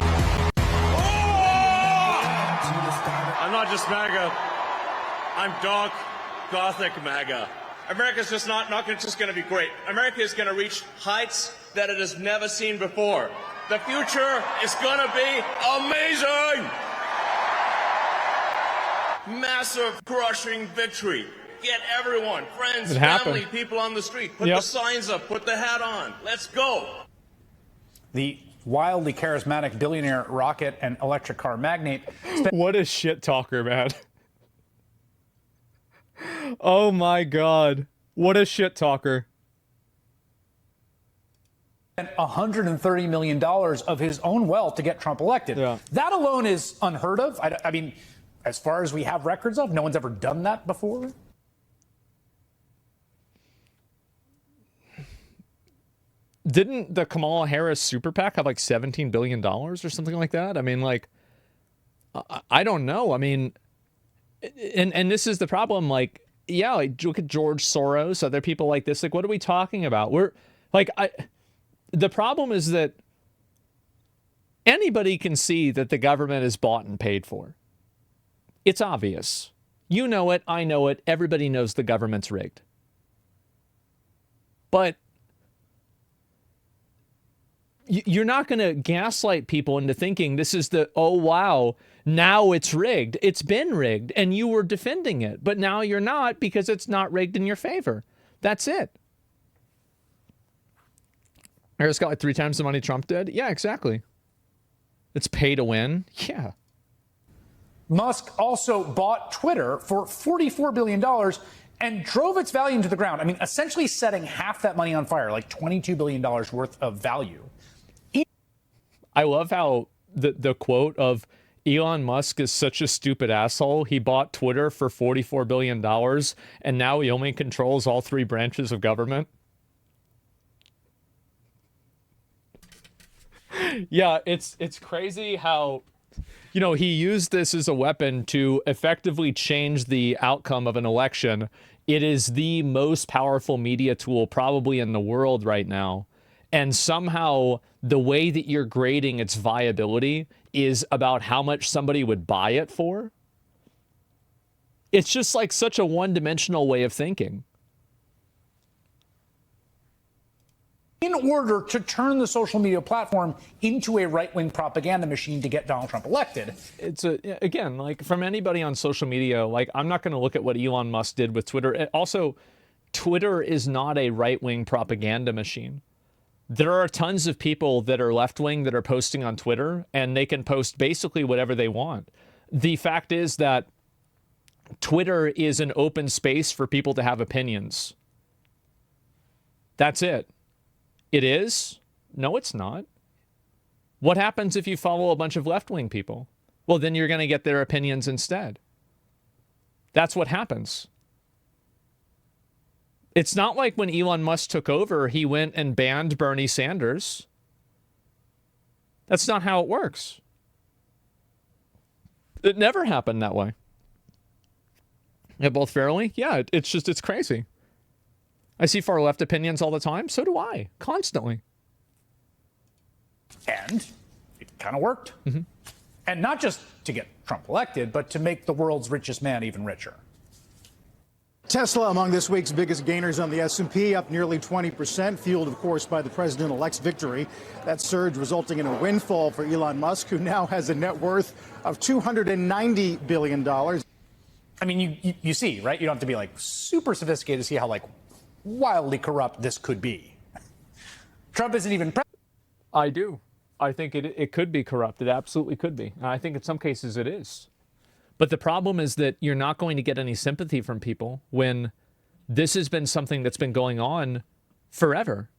not just MAGA. I'm dark, gothic MAGA. America's just not just going to be great. America is going to reach heights that it has never seen before. The future is going to be amazing. Massive, crushing victory. Get everyone, friends, family, people on the street. Put the signs up, put the hat on. Let's go. The wildly charismatic billionaire rocket and electric car magnate. What a shit talker, man. Oh my God. What a shit talker. $130 million of his own wealth to get Trump elected. That alone is unheard of. I mean, as far as we have records of, no one's ever done that before. Didn't the Kamala Harris super PAC have like $17 billion or something like that? I mean, like, I don't know. I mean, and this is the problem. Like, yeah, like look at George Soros, other people like this. Like, what are we talking about? We're like, the problem is that anybody can see that the government is bought and paid for. It's obvious. You know it. I know it. Everybody knows the government's rigged. But you're not going to gaslight people into thinking this is the, oh, wow, Now it's rigged. It's been rigged, and you were defending it. But now you're not because it's not rigged in your favor. That's it. Harris got like 3 times the money Trump did? Yeah, exactly. It's pay to win. Yeah. Musk also bought Twitter for $44 billion and drove its value into the ground. I mean, essentially setting half that money on fire, like $22 billion worth of value. I love how the quote of Elon Musk is such a stupid asshole. He bought Twitter for $44 billion, and now he only controls all 3 branches of government. Yeah, it's crazy how, you know, he used this as a weapon to effectively change the outcome of an election. It is the most powerful media tool probably in the world right now. And somehow the way that you're grading its viability is about how much somebody would buy it for. It's just like such a one-dimensional way of thinking. In order to turn the social media platform into a right-wing propaganda machine to get Donald Trump elected. It's again, like from anybody on social media, like I'm not going to look at what Elon Musk did with Twitter. Also, Twitter is not a right-wing propaganda machine. There are tons of people that are left-wing that are posting on Twitter, and they can post basically whatever they want. The fact is that Twitter is an open space for people to have opinions. That's it. It is? No, it's not. What happens if you follow a bunch of left-wing people? Well, then you're going to get their opinions instead. That's what happens. It's not like when Elon Musk took over, he went and banned Bernie Sanders. That's not how it works. It never happened that way. Yeah, both fairly? Yeah, it's crazy. I see far left opinions all the time. So do I, constantly. And it kind of worked. Mm-hmm. And not just to get Trump elected, but to make the world's richest man even richer. Tesla among this week's biggest gainers on the S&P, up nearly 20%, fueled, of course, by the president-elect's victory. That surge resulting in a windfall for Elon Musk, who now has a net worth of $290 billion. I mean, you see, right? You don't have to be, like, super sophisticated to see how, like, wildly corrupt this could be. Trump isn't even president. I do. I think it could be corrupt. It absolutely could be. And I think in some cases it is. But the problem is that you're not going to get any sympathy from people when this has been something that's been going on forever.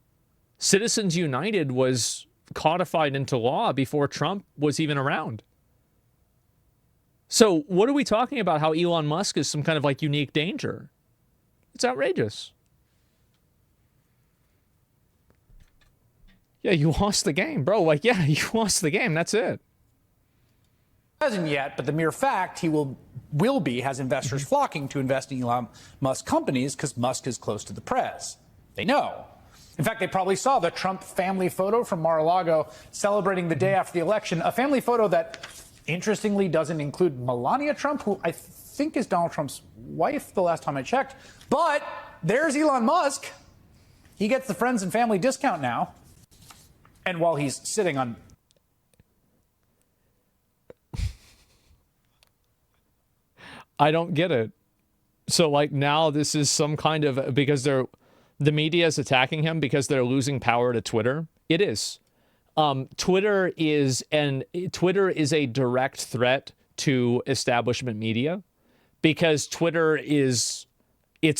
Citizens United was codified into law before Trump was even around. So what are we talking about? How Elon Musk is some kind of like unique danger? It's outrageous. Yeah, you lost the game, bro. Like, yeah, you lost the game. That's it. Hasn't yet, but the mere fact he will be has investors flocking to invest in Elon Musk companies because Musk is close to the press. They know. In fact, they probably saw the Trump family photo from Mar-a-Lago celebrating the day after the election, a family photo that, interestingly, doesn't include Melania Trump, who I think is Donald Trump's wife the last time I checked. But there's Elon Musk. He gets the friends and family discount now. And while he's sitting on... I don't get it. So, like, now this is some kind of... Because the media is attacking him because they're losing power to Twitter. It is. Twitter is a direct threat to establishment media because Twitter it's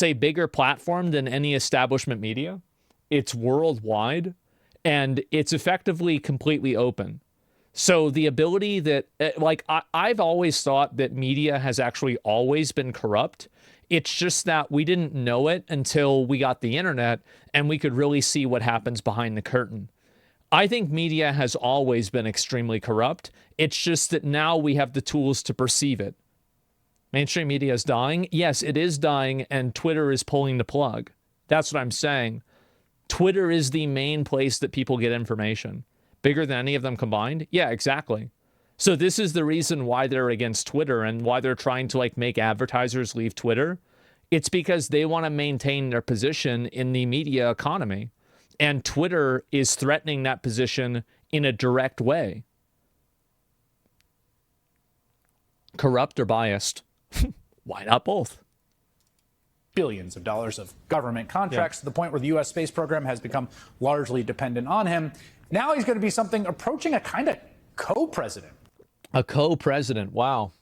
a bigger platform than any establishment media. It's worldwide. And it's effectively completely open. So the ability that, like, I've always thought that media has actually always been corrupt. It's just that we didn't know it until we got the internet and we could really see what happens behind the curtain. I think media has always been extremely corrupt. It's just that now we have the tools to perceive it. Mainstream media is dying. Yes, it is dying, and Twitter is pulling the plug. That's what I'm saying. Twitter is the main place that people get information. Bigger than any of them combined? Yeah, exactly. So this is the reason why they're against Twitter and why they're trying to like make advertisers leave Twitter. It's because they want to maintain their position in the media economy. And Twitter is threatening that position in a direct way. Corrupt or biased? Why not both? Billions of dollars of government contracts to the point where the U.S. space program has become largely dependent on him. Now he's going to be something approaching a kind of co-president. A co-president. Wow.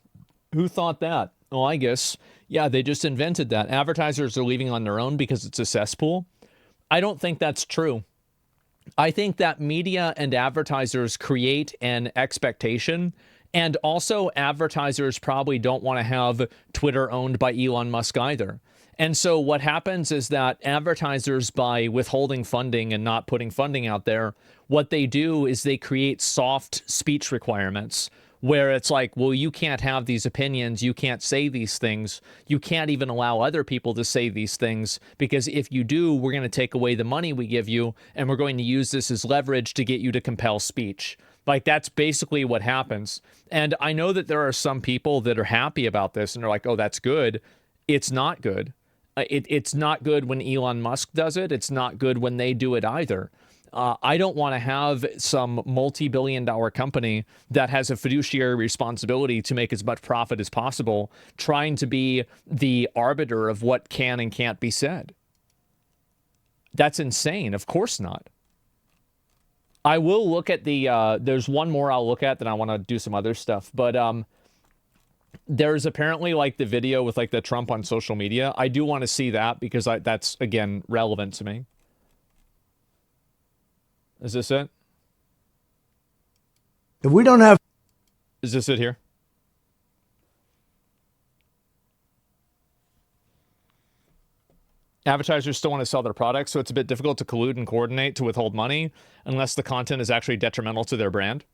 Who thought that? Well, I guess, yeah, they just invented that. Advertisers are leaving on their own because it's a cesspool. I don't think that's true. I think that media and advertisers create an expectation, and also advertisers probably don't want to have Twitter owned by Elon Musk either. And so what happens is that advertisers, by withholding funding and not putting funding out there, what they do is they create soft speech requirements where it's like, well, you can't have these opinions, you can't say these things, you can't even allow other people to say these things, because if you do, we're going to take away the money we give you, and we're going to use this as leverage to get you to compel speech. Like, that's basically what happens. And I know that there are some people that are happy about this, and they're like, oh, that's good. It's not good. It's not good when Elon Musk does it. It's not good when they do it either. I don't want to have some multi-billion-dollar company that has a fiduciary responsibility to make as much profit as possible trying to be the arbiter of what can and can't be said. That's insane. Of course not. I will look at the, there's one more I'll look at, then I want to do some other stuff. But there's apparently like the video with like the Trump on social media. I do want to see that because that's, again, relevant to me. Is this it? If we don't have... Is this it here? Advertisers still want to sell their products, so it's a bit difficult to collude and coordinate to withhold money unless the content is actually detrimental to their brand.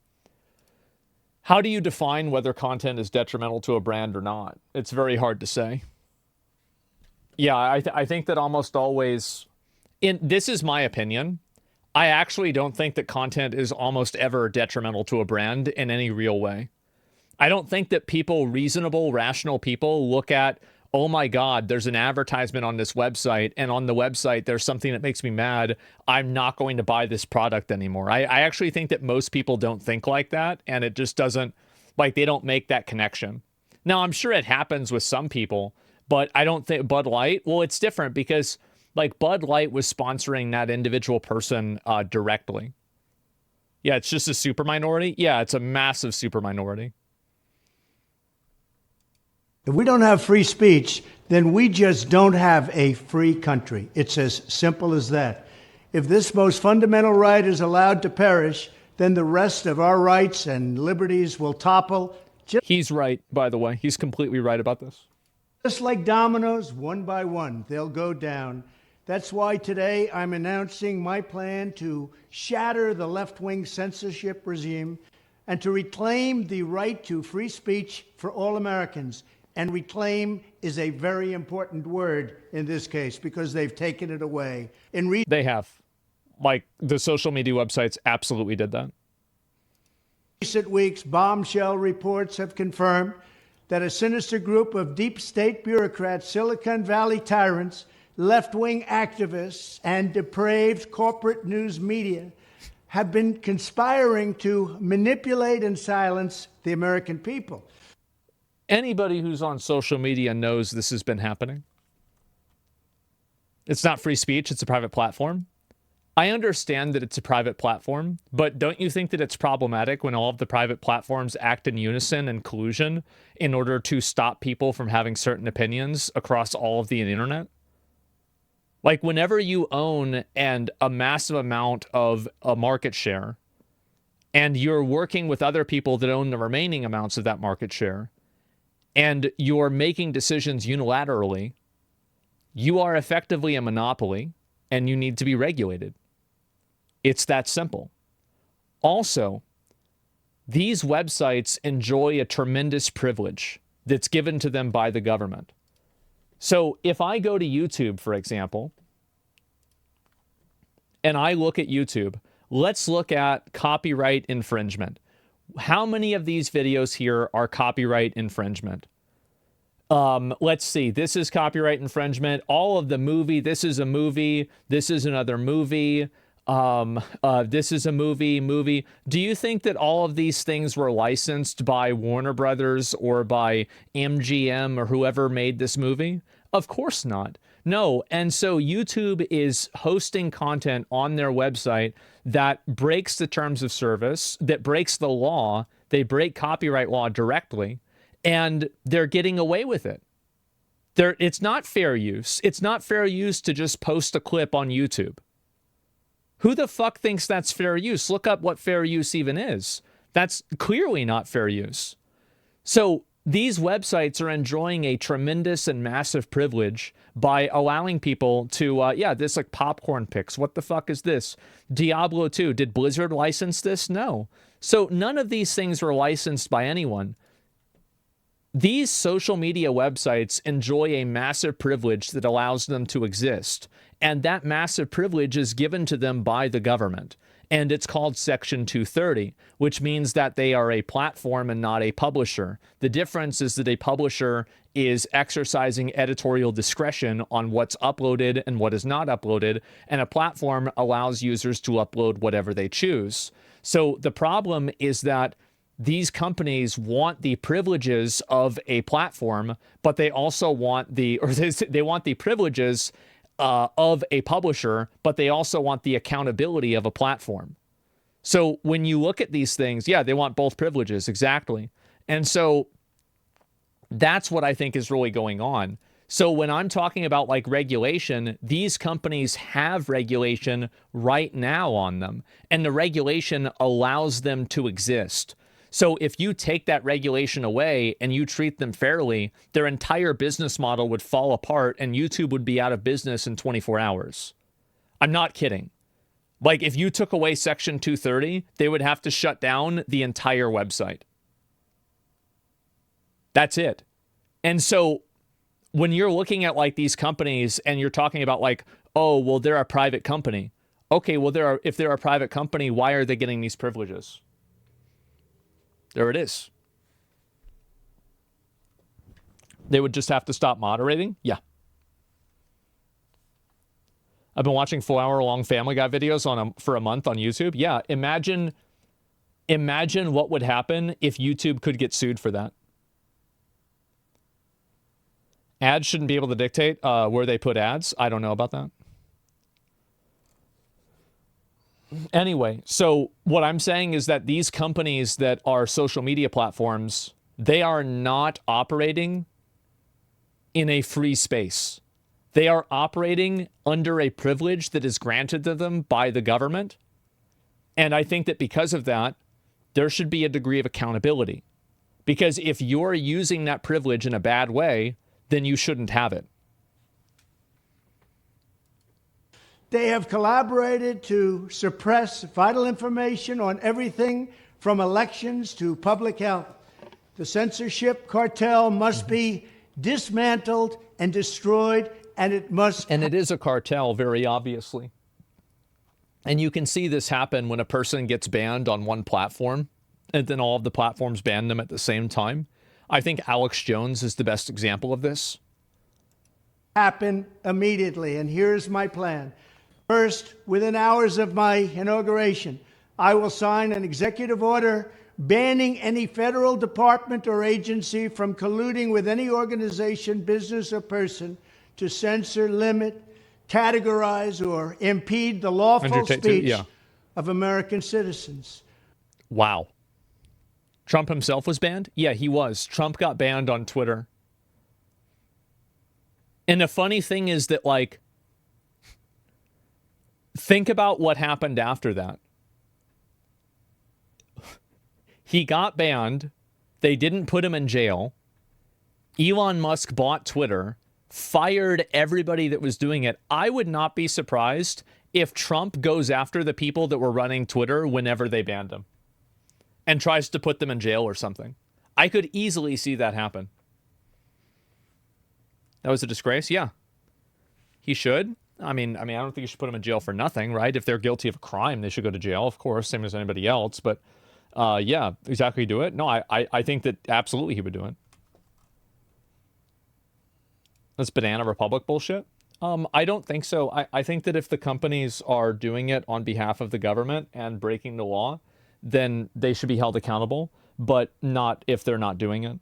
How do you define whether content is detrimental to a brand or not? It's very hard to say. Yeah, I think that almost always... This is my opinion. I actually don't think that content is almost ever detrimental to a brand in any real way. I don't think that people, reasonable, rational people, look at, oh my God, there's an advertisement on this website, and on the website there's something that makes me mad. I'm not going to buy this product anymore. I actually think that most people don't think like that, and it just doesn't, like, they don't make that connection. Now, I'm sure it happens with some people, but I don't think Bud Light, well, it's different because, like, Bud Light was sponsoring that individual person directly. Yeah, it's just a super minority. Yeah, it's a massive super minority. If we don't have free speech, then we just don't have a free country. It's as simple as that. If this most fundamental right is allowed to perish, then the rest of our rights and liberties will topple. He's right, by the way. He's completely right about this. Just like dominoes, one by one, they'll go down. That's why today I'm announcing my plan to shatter the left-wing censorship regime and to reclaim the right to free speech for all Americans. And reclaim is a very important word in this case because they've taken it away. They have. Like, the social media websites absolutely did that. Recent weeks, bombshell reports have confirmed that a sinister group of deep state bureaucrats, Silicon Valley tyrants, left-wing activists, and depraved corporate news media have been conspiring to manipulate and silence the American people. Anybody who's on social media knows this has been happening. It's not free speech, it's a private platform. I understand that it's a private platform, but don't you think that it's problematic when all of the private platforms act in unison and collusion in order to stop people from having certain opinions across all of the internet? Like, whenever you own a massive amount of a market share, and you're working with other people that own the remaining amounts of that market share, and you're making decisions unilaterally, you are effectively a monopoly, and you need to be regulated. It's that simple. Also, these websites enjoy a tremendous privilege that's given to them by the government. So if I go to YouTube, for example, and I look at YouTube, let's look at copyright infringement. How many of these videos here are copyright infringement? Let's see. This is copyright infringement. All of the movie. This is a movie. This is another movie. This is a movie. Do you think that all of these things were licensed by Warner Brothers or by MGM or whoever made this movie? Of course not. No. And so YouTube is hosting content on their website that breaks the terms of service, that breaks the law. They break copyright law directly, and they're getting away with it. It's not fair use. It's not fair use to just post a clip on YouTube. Who the fuck thinks that's fair use? Look up what fair use even is. That's clearly not fair use. So these websites are enjoying a tremendous and massive privilege by allowing people to, this like popcorn picks. What the fuck is this? Diablo 2. Did Blizzard license this? No. So none of these things were licensed by anyone. These social media websites enjoy a massive privilege that allows them to exist. And that massive privilege is given to them by the government. And it's called Section 230, which means that they are a platform and not a publisher. The difference is that a publisher is exercising editorial discretion on what's uploaded and what is not uploaded, and a platform allows users to upload whatever they choose. So the problem is that these companies want the privileges of a platform, but they also want they want the privileges of a publisher, but they also want the accountability of a platform. So when you look at these things, they want both privileges, exactly. And so that's what I think is really going on. So when I'm talking about like regulation, these companies have regulation right now on them, and the regulation allows them to exist. So if you take that regulation away and you treat them fairly, their entire business model would fall apart and YouTube would be out of business in 24 hours. I'm not kidding. Like if you took away Section 230, they would have to shut down the entire website. That's it. And so when you're looking at like these companies and you're talking about like, oh, well, they're a private company. Okay, well, if they're a private company, why are they getting these privileges? There it is. They would just have to stop moderating? Yeah. I've been watching 4-hour-long Family Guy videos for a month on YouTube. Yeah, imagine what would happen if YouTube could get sued for that. Ads shouldn't be able to dictate where they put ads. I don't know about that. Anyway, so what I'm saying is that these companies that are social media platforms, they are not operating in a free space. They are operating under a privilege that is granted to them by the government. And I think that because of that, there should be a degree of accountability. Because if you're using that privilege in a bad way, then you shouldn't have it. They have collaborated to suppress vital information on everything from elections to public health. The censorship cartel must be dismantled and destroyed, and it must... And it is a cartel, very obviously. And you can see this happen when a person gets banned on one platform, and then all of the platforms ban them at the same time. I think Alex Jones is the best example of this. Happen immediately, and here's my plan. First, within hours of my inauguration, I will sign an executive order banning any federal department or agency from colluding with any organization, business, or person to censor, limit, categorize, or impede the lawful speech of American citizens. Wow. Trump himself was banned? Yeah, he was. Trump got banned on Twitter. And the funny thing is that, like, think about what happened after that. He got banned. They didn't put him in jail. Elon Musk bought Twitter, fired everybody that was doing it. I would not be surprised if Trump goes after the people that were running Twitter whenever they banned him and tries to put them in jail or something. I could easily see that happen. That was a disgrace? Yeah. He should. I mean, I don't think you should put them in jail for nothing, right? If they're guilty of a crime, they should go to jail, of course, same as anybody else. But yeah, exactly, do it. No, I think that absolutely he would do it. That's Banana Republic bullshit. I don't think so. I think that if the companies are doing it on behalf of the government and breaking the law, then they should be held accountable, but not if they're not doing it.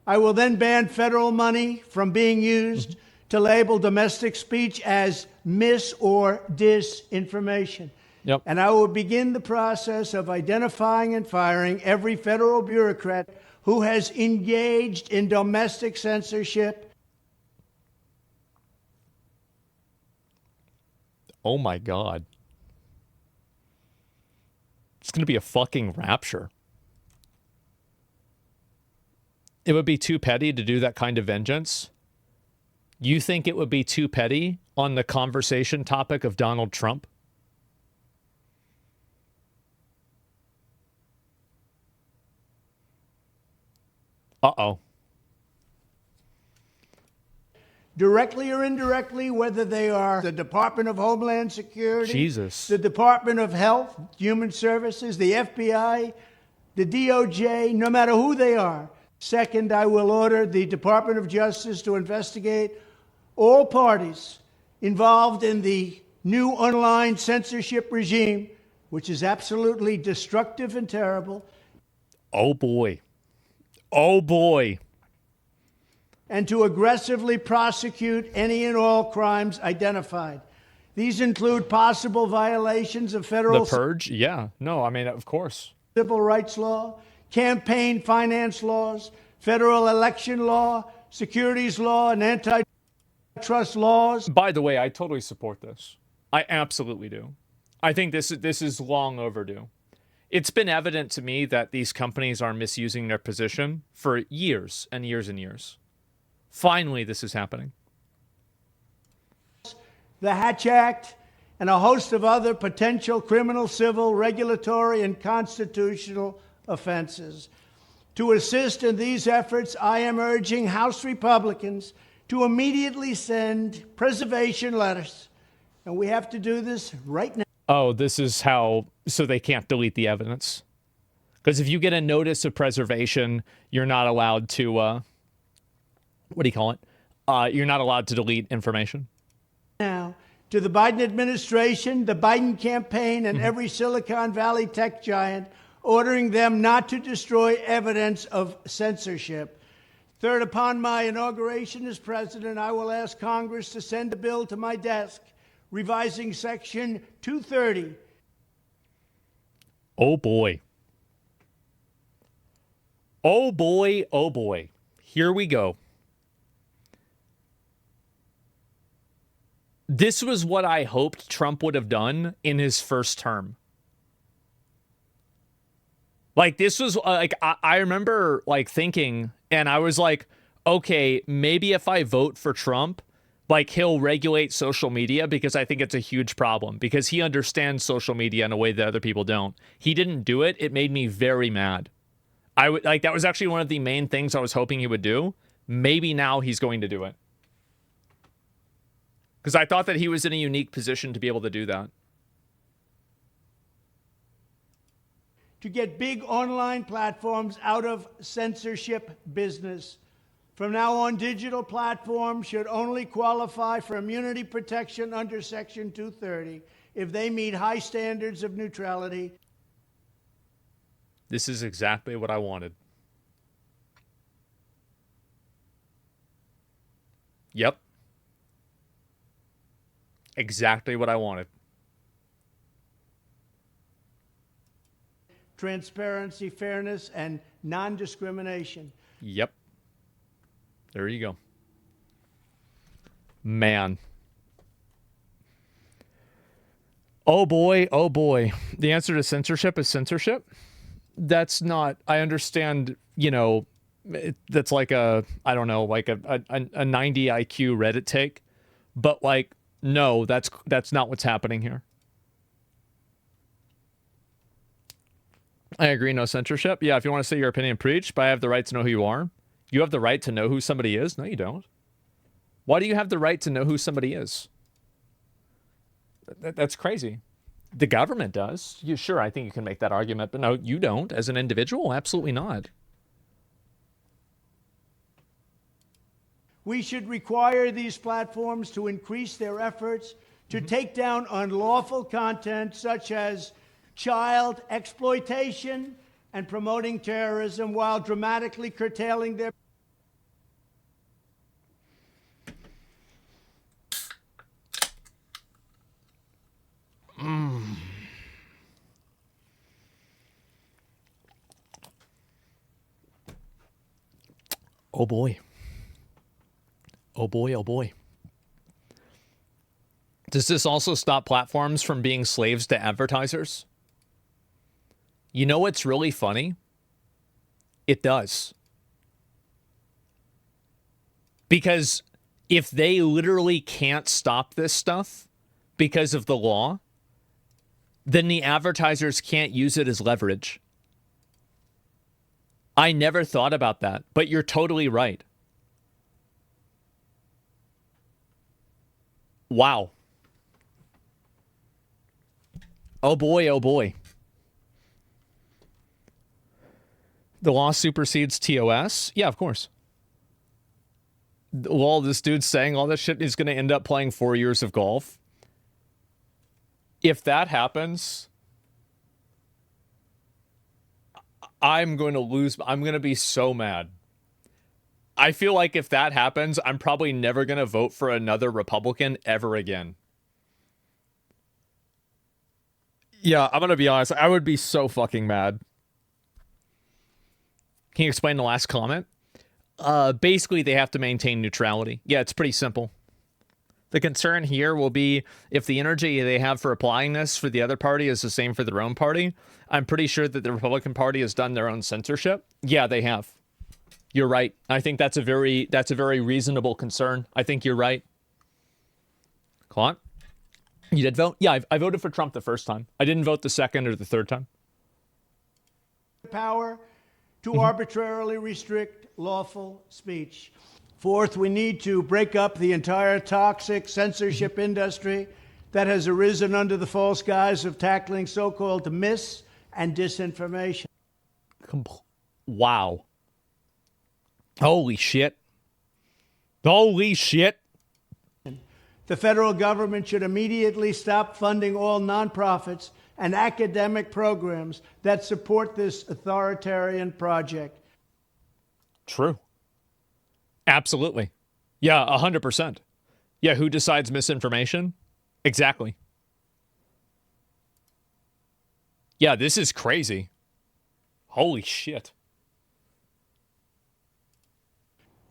I will then ban federal money from being used to label domestic speech as mis or disinformation. Yep. And I will begin the process of identifying and firing every federal bureaucrat who has engaged in domestic censorship. Oh my God. It's going to be a fucking rapture. It would be too petty to do that kind of vengeance. You think it would be too petty on the conversation topic of Donald Trump? Uh-oh. Directly or indirectly, whether they are the Department of Homeland Security, Jesus. the Department of Health, Human Services, the FBI, the DOJ, no matter who they are. Second, I will order the Department of Justice to investigate all parties involved in the new online censorship regime, which is absolutely destructive and terrible. Oh boy. Oh boy. And to aggressively prosecute any and all crimes identified. These include possible violations of federal The Purge? Yeah. No, I mean, of course. civil rights law, campaign finance laws, federal election law, securities law, and antitrust laws. By the way, I totally support this. I absolutely do. I think this is long overdue. It's been evident to me that these companies are misusing their position for years and years and years. Finally, this is happening. The Hatch Act, and a host of other potential criminal, civil, regulatory, and constitutional offenses. To assist in these efforts, I am urging House Republicans to immediately send preservation letters. And we have to do this right now. Oh, this is how, so they can't delete the evidence. Because if you get a notice of preservation, you're not allowed to, what do you call it? You're not allowed to delete information. Now, to the Biden administration, the Biden campaign, and every Silicon Valley tech giant, ordering them not to destroy evidence of censorship. Third, upon my inauguration as president, I will ask Congress to send a bill to my desk revising Section 230. Oh boy. Oh boy, oh boy. Here we go. This was what I hoped Trump would have done in his first term. Like, this was like, I remember like thinking, and I was like, okay, maybe if I vote for Trump, like he'll regulate social media, because I think it's a huge problem, because he understands social media in a way that other people don't. He didn't do it. It made me very mad. That was actually one of the main things I was hoping he would do. Maybe now he's going to do it. Because I thought that he was in a unique position to be able to do that. To get big online platforms out of censorship business. From now on, digital platforms should only qualify for immunity protection under Section 230 if they meet high standards of neutrality. This is exactly what I wanted. Yep. Exactly what I wanted. Transparency, fairness, and non-discrimination. Yep. There you go. Man. Oh boy, oh boy. The answer to censorship is censorship? That's not, I understand, that's like a, I don't know, like a 90 IQ Reddit take. But like, no, that's not what's happening here. I agree, no censorship. Yeah, if you want to say your opinion, preach, but I have the right to know who you are. You have the right to know who somebody is? No, you don't. Why do you have the right to know who somebody is? That's crazy. The government does. Sure, I think you can make that argument, but no, you don't. As an individual, absolutely not. We should require these platforms to increase their efforts to take down unlawful content such as child exploitation and promoting terrorism while dramatically curtailing their Oh boy. Oh boy, oh boy. Does this also stop platforms from being slaves to advertisers? You know what's really funny? It does. Because if they literally can't stop this stuff because of the law, then the advertisers can't use it as leverage. I never thought about that, but you're totally right. Wow. Oh boy, oh boy. The law supersedes TOS? Yeah, of course. Well, this dude's saying all this shit is going to end up playing 4 years of golf. If that happens, I'm going to lose. I'm going to be so mad. I feel like if that happens, I'm probably never going to vote for another Republican ever again. Yeah, I'm going to be honest. I would be so fucking mad. Can you explain the last comment? Basically, they have to maintain neutrality. Yeah, it's pretty simple. The concern here will be if the energy they have for applying this for the other party is the same for their own party. I'm pretty sure that the Republican Party has done their own censorship. Yeah, they have. You're right. I think that's a very reasonable concern. I think you're right. Clark, you did vote? Yeah, I voted for Trump the first time. I didn't vote the second or the third time. Power to arbitrarily restrict lawful speech. Fourth, we need to break up the entire toxic censorship industry that has arisen under the false guise of tackling so-called mis- and disinformation. Wow. Holy shit. Holy shit. The federal government should immediately stop funding all nonprofits and academic programs that support this authoritarian project. True. Absolutely. Yeah, 100%. Yeah, who decides misinformation? Exactly. Yeah, this is crazy. Holy shit.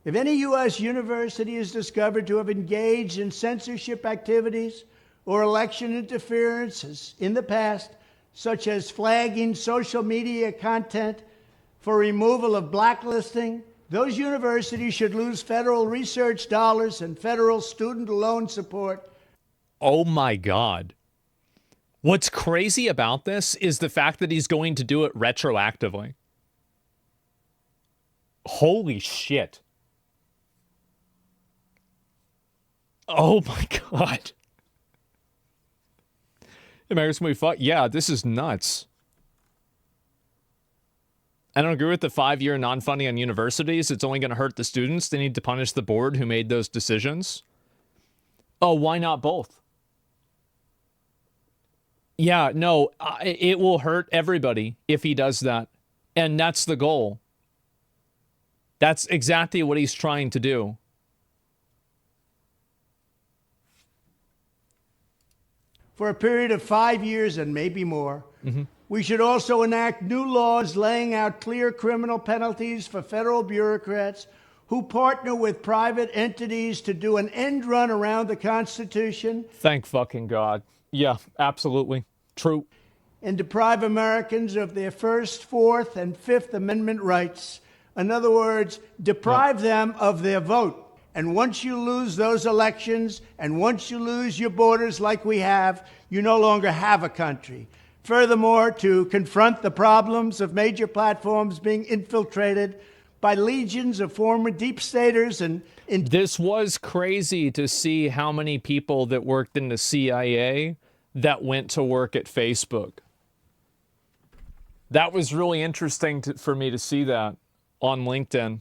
If any U.S. university is discovered to have engaged in censorship activities or election interferences in the past, such as flagging social media content for removal of blacklisting, those universities should lose federal research dollars and federal student loan support. Oh my God. What's crazy about this is the fact that he's going to do it retroactively. Holy shit. Oh my God. America's movie fuck. Yeah, this is nuts. I don't agree with the 5-year non-funding on universities. It's only going to hurt the students. They need to punish the board who made those decisions. Oh, why not both? Yeah, no, it will hurt everybody if he does that. And that's the goal. That's exactly what he's trying to do. For a period of 5 years and maybe more. We should also enact new laws laying out clear criminal penalties for federal bureaucrats who partner with private entities to do an end run around the Constitution. Thank fucking God. Yeah, absolutely. True. And deprive Americans of their First, Fourth, and Fifth Amendment rights. In other words, deprive them of their vote. And once you lose those elections, and once you lose your borders like we have, you no longer have a country. Furthermore, to confront the problems of major platforms being infiltrated by legions of former deep staters and... This was crazy to see how many people that worked in the CIA that went to work at Facebook. That was really interesting for me to see that on LinkedIn.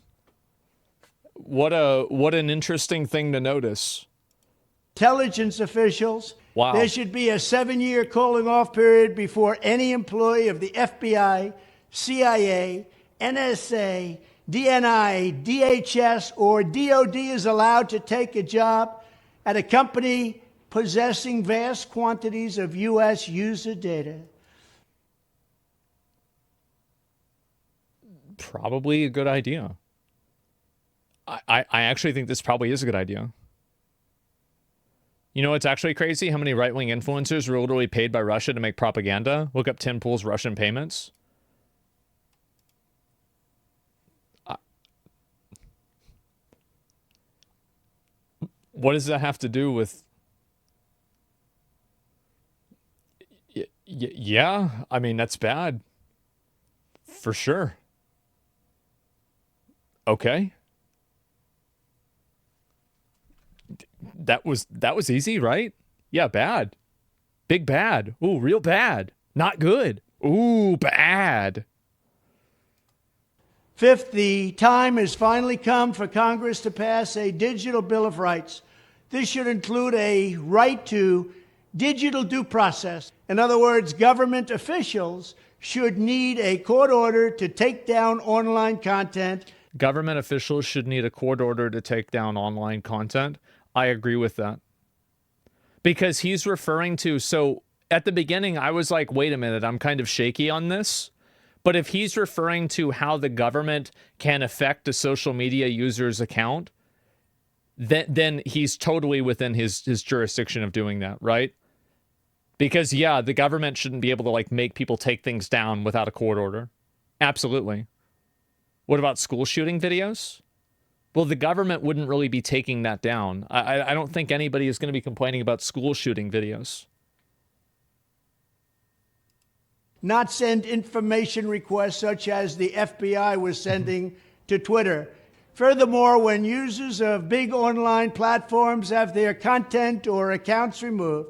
what an interesting thing to notice. Intelligence officials. Wow. There should be a 7-year cooling off period before any employee of the FBI, CIA, NSA, DNI, DHS, or DOD is allowed to take a job at a company possessing vast quantities of U.S. user data. Probably a good idea. I actually think this probably is a good idea. You know what's actually crazy? How many right-wing influencers were literally paid by Russia to make propaganda? Look up Tim Pool's Russian payments. What does that have to do with... Yeah, I mean, that's bad. For sure. Okay. That was easy, right? Yeah, bad. Big bad. Ooh, real bad. Not good. Ooh, bad. Fifth, the time has finally come for Congress to pass a digital Bill of Rights. This should include a right to digital due process. In other words, government officials should need a court order to take down online content. Government officials should need a court order to take down online content. I agree with that. Because he's referring to, so at the beginning, I was like, wait a minute, I'm kind of shaky on this. But if he's referring to how the government can affect a social media user's account, then he's totally within his jurisdiction of doing that, right? Because, yeah, the government shouldn't be able to, like, make people take things down without a court order. Absolutely. What about school shooting videos? Well, the government wouldn't really be taking that down. I don't think anybody is going to be complaining about school shooting videos. Not send information requests such as the FBI was sending to Twitter. Furthermore, when users of big online platforms have their content or accounts removed,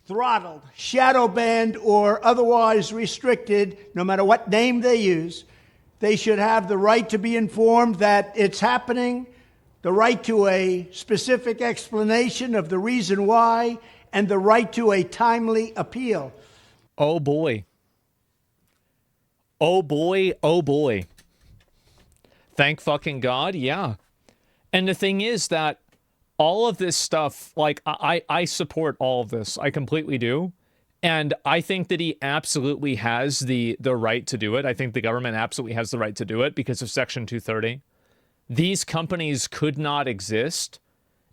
throttled, shadow banned, or otherwise restricted, no matter what name they use, they should have the right to be informed that it's happening, the right to a specific explanation of the reason why, and the right to a timely appeal. Oh, boy. Oh, boy. Oh, boy. Thank fucking God, yeah. And the thing is that all of this stuff, like, I support all of this. I completely do. And I think that he absolutely has the right to do it. I think the government absolutely has the right to do it because of Section 230. These companies could not exist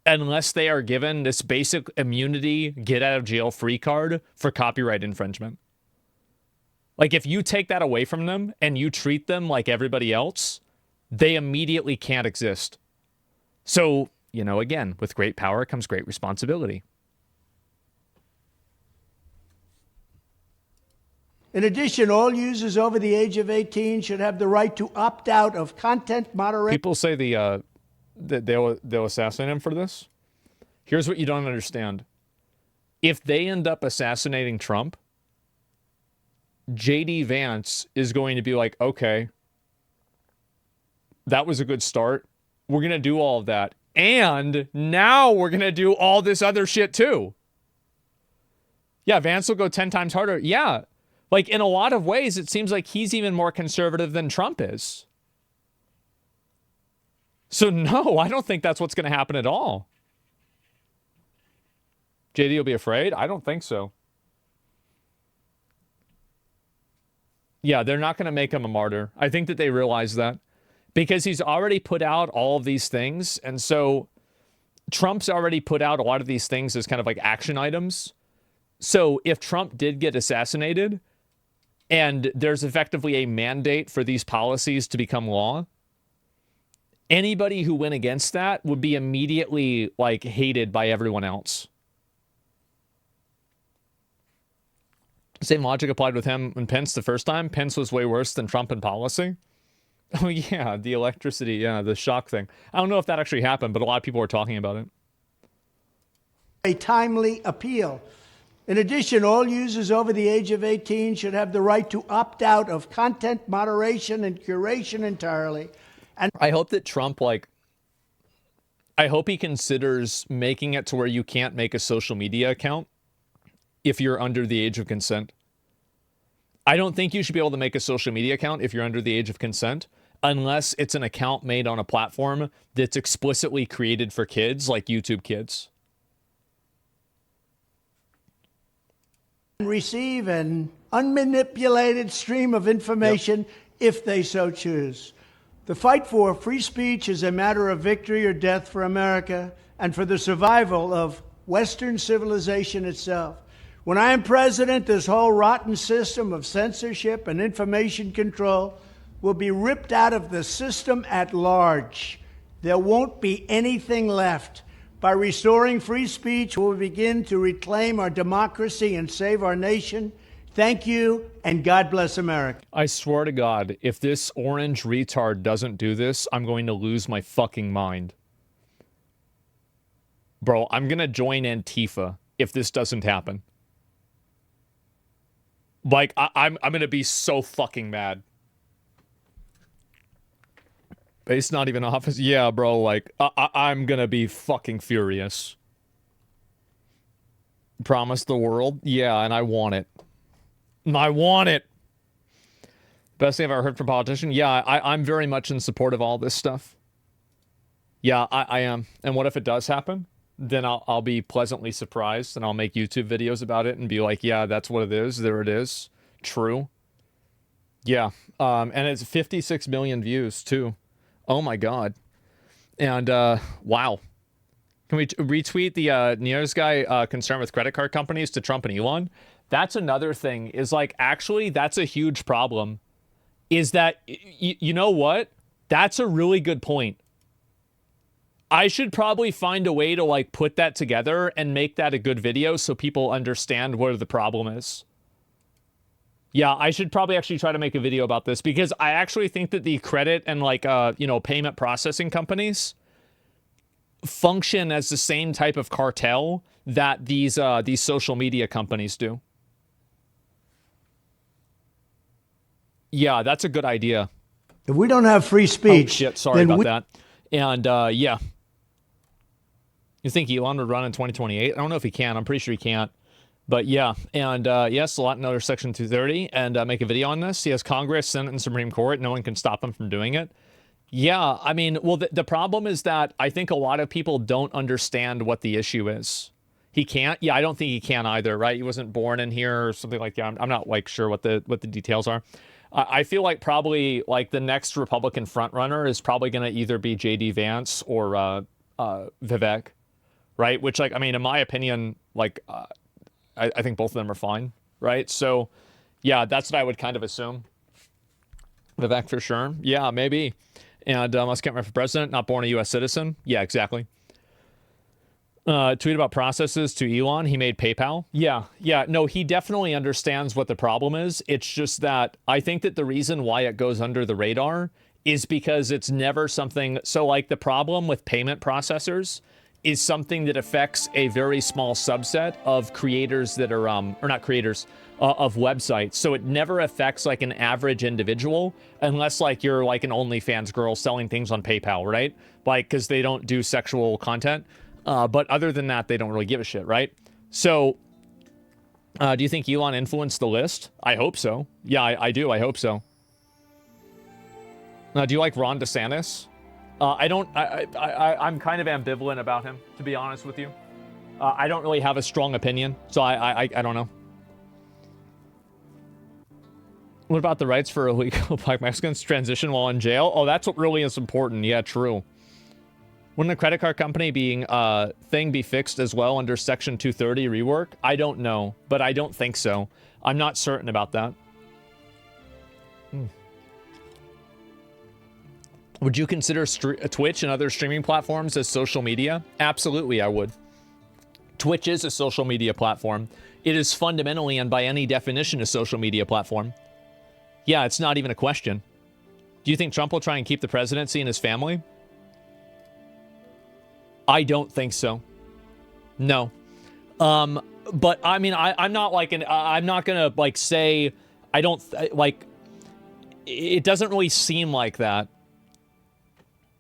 unless they are given this basic immunity, get out of jail free card for copyright infringement. Like, if you take that away from them and you treat them like everybody else, they immediately can't exist. So, you know, again, with great power comes great responsibility. In addition, all users over the age of 18 should have the right to opt out of content moderation. People say that they'll assassinate him for this. Here's what you don't understand. If they end up assassinating Trump, J.D. Vance is going to be like, okay, that was a good start. We're going to do all of that. And now we're going to do all this other shit too. Yeah, Vance will go 10 times harder. Yeah. Like, in a lot of ways, it seems like he's even more conservative than Trump is. So, no, I don't think that's what's going to happen at all. JD will be afraid? I don't think so. Yeah, they're not going to make him a martyr. I think that they realize that. Because he's already put out all of these things. And so, Trump's already put out a lot of these things as kind of like action items. So, if Trump did get assassinated, and there's effectively a mandate for these policies to become law, anybody who went against that would be immediately, like, hated by everyone else. Same logic applied with him and Pence the first time. Pence was way worse than Trump in policy. Oh, yeah, the electricity, yeah, the shock thing. I don't know if that actually happened, but a lot of people were talking about it. A timely appeal. In addition, all users over the age of 18 should have the right to opt out of content moderation and curation entirely. And I hope that Trump, like, I hope he considers making it to where you can't make a social media account if you're under the age of consent. I don't think you should be able to make a social media account if you're under the age of consent, unless it's an account made on a platform that's explicitly created for kids, like YouTube Kids. Receive an unmanipulated stream of information if they so choose. The fight for free speech is a matter of victory or death for America and for the survival of Western civilization itself. When I am president, this whole rotten system of censorship and information control will be ripped out of the system at large. There won't be anything left. By restoring free speech, we'll begin to reclaim our democracy and save our nation. Thank you, and God bless America. I swear to God, if this orange retard doesn't do this, I'm going to lose my fucking mind. Bro, I'm going to join Antifa if this doesn't happen. Like, I'm going to be so fucking mad. It's not even office. Yeah, bro, like, I'm going to be fucking furious. Promise the world? Yeah, and I want it. I want it. Best thing I've ever heard from a politician? Yeah, I'm very much in support of all this stuff. Yeah, I am. And what if it does happen? Then I'll be pleasantly surprised, and I'll make YouTube videos about it and be like, yeah, that's what it is. There it is. True. Yeah. And it's 56 million views, too. Oh, my God. And, wow. Can we retweet the news guy concerned with credit card companies to Trump and Elon? That's another thing, is like, actually, that's a huge problem. Is that, you know what? That's a really good point. I should probably find a way to, like, put that together and make that a good video so people understand where the problem is. Yeah, I should probably actually try to make a video about this, because I actually think that the credit and, like, you know, payment processing companies function as the same type of cartel that these social media companies do. Yeah, that's a good idea. If we don't have free speech... Oh, shit, sorry about that. And, yeah. You think Elon would run in 2028? I don't know if he can. I'm pretty sure he can't. But, yeah. And, yes, a lot under Section 230. And make a video on this. He has Congress, Senate, and Supreme Court. No one can stop him from doing it. Yeah, I mean, well, the problem is that I think a lot of people don't understand what the issue is. He can't? Yeah, I don't think he can either, right? He wasn't born in here or something like that. I'm not, like, sure what the details are. I feel like probably, like, the next Republican frontrunner is probably going to either be J.D. Vance or Vivek, right? Which, like, I mean, in my opinion, like, I think both of them are fine, right? So, yeah, that's what I would kind of assume. Vivek for sure. Yeah, maybe. And must can't run for president, not born a U.S. citizen. Yeah, exactly. Tweet about processes to Elon. He made PayPal. Yeah. No, he definitely understands what the problem is. It's just that I think that the reason why it goes under the radar is because it's never something. So, like, the problem with payment processors is something that affects a very small subset of creators that are, or not creators, of websites. So it never affects, like, an average individual unless, like, you're, like, an OnlyFans girl selling things on PayPal, right? Like, because they don't do sexual content. But other than that, they don't really give a shit, right? So, do you think Elon influenced the list? I hope so. Yeah, I do. I hope so. Do you like Ron DeSantis? I don't. I'm kind of ambivalent about him, to be honest with you. I don't really have a strong opinion, so I don't know. What about the rights for illegal black Mexicans to transition while in jail? Oh, that's what really is important. Yeah, true. Wouldn't a credit card company thing be fixed as well under Section 230 rework? I don't know, but I don't think so. I'm not certain about that. Would you consider Twitch and other streaming platforms as social media? Absolutely, I would. Twitch is a social media platform. It is fundamentally and by any definition a social media platform. Yeah, it's not even a question. Do you think Trump will try and keep the presidency and his family? I don't think so. No. But I mean, I'm not like I'm not gonna like say I don't like. It doesn't really seem like that,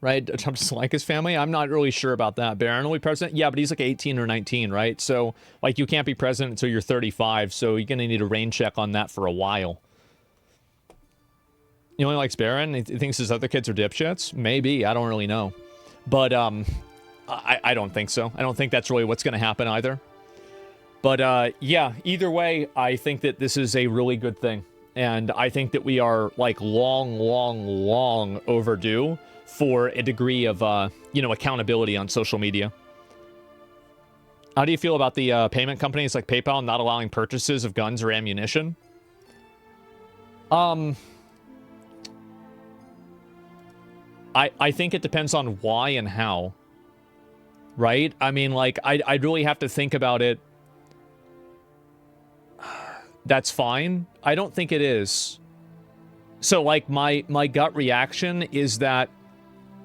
right? Trump doesn't like his family. I'm not really sure about that. Barron will be president? Yeah, but he's like 18 or 19, right? So, like, you can't be president until you're 35, so you're going to need a rain check on that for a while. He only likes Barron? He thinks his other kids are dipshits? Maybe. I don't really know. But I don't think so. I don't think that's really what's going to happen either. But yeah, either way, I think that this is a really good thing. And I think that we are like long overdue for a degree of, accountability on social media. How do you feel about the payment companies like PayPal not allowing purchases of guns or ammunition? I think it depends on why and how. Right? I mean, like, I'd really have to think about it. That's fine. I don't think it is. So, like, my gut reaction is that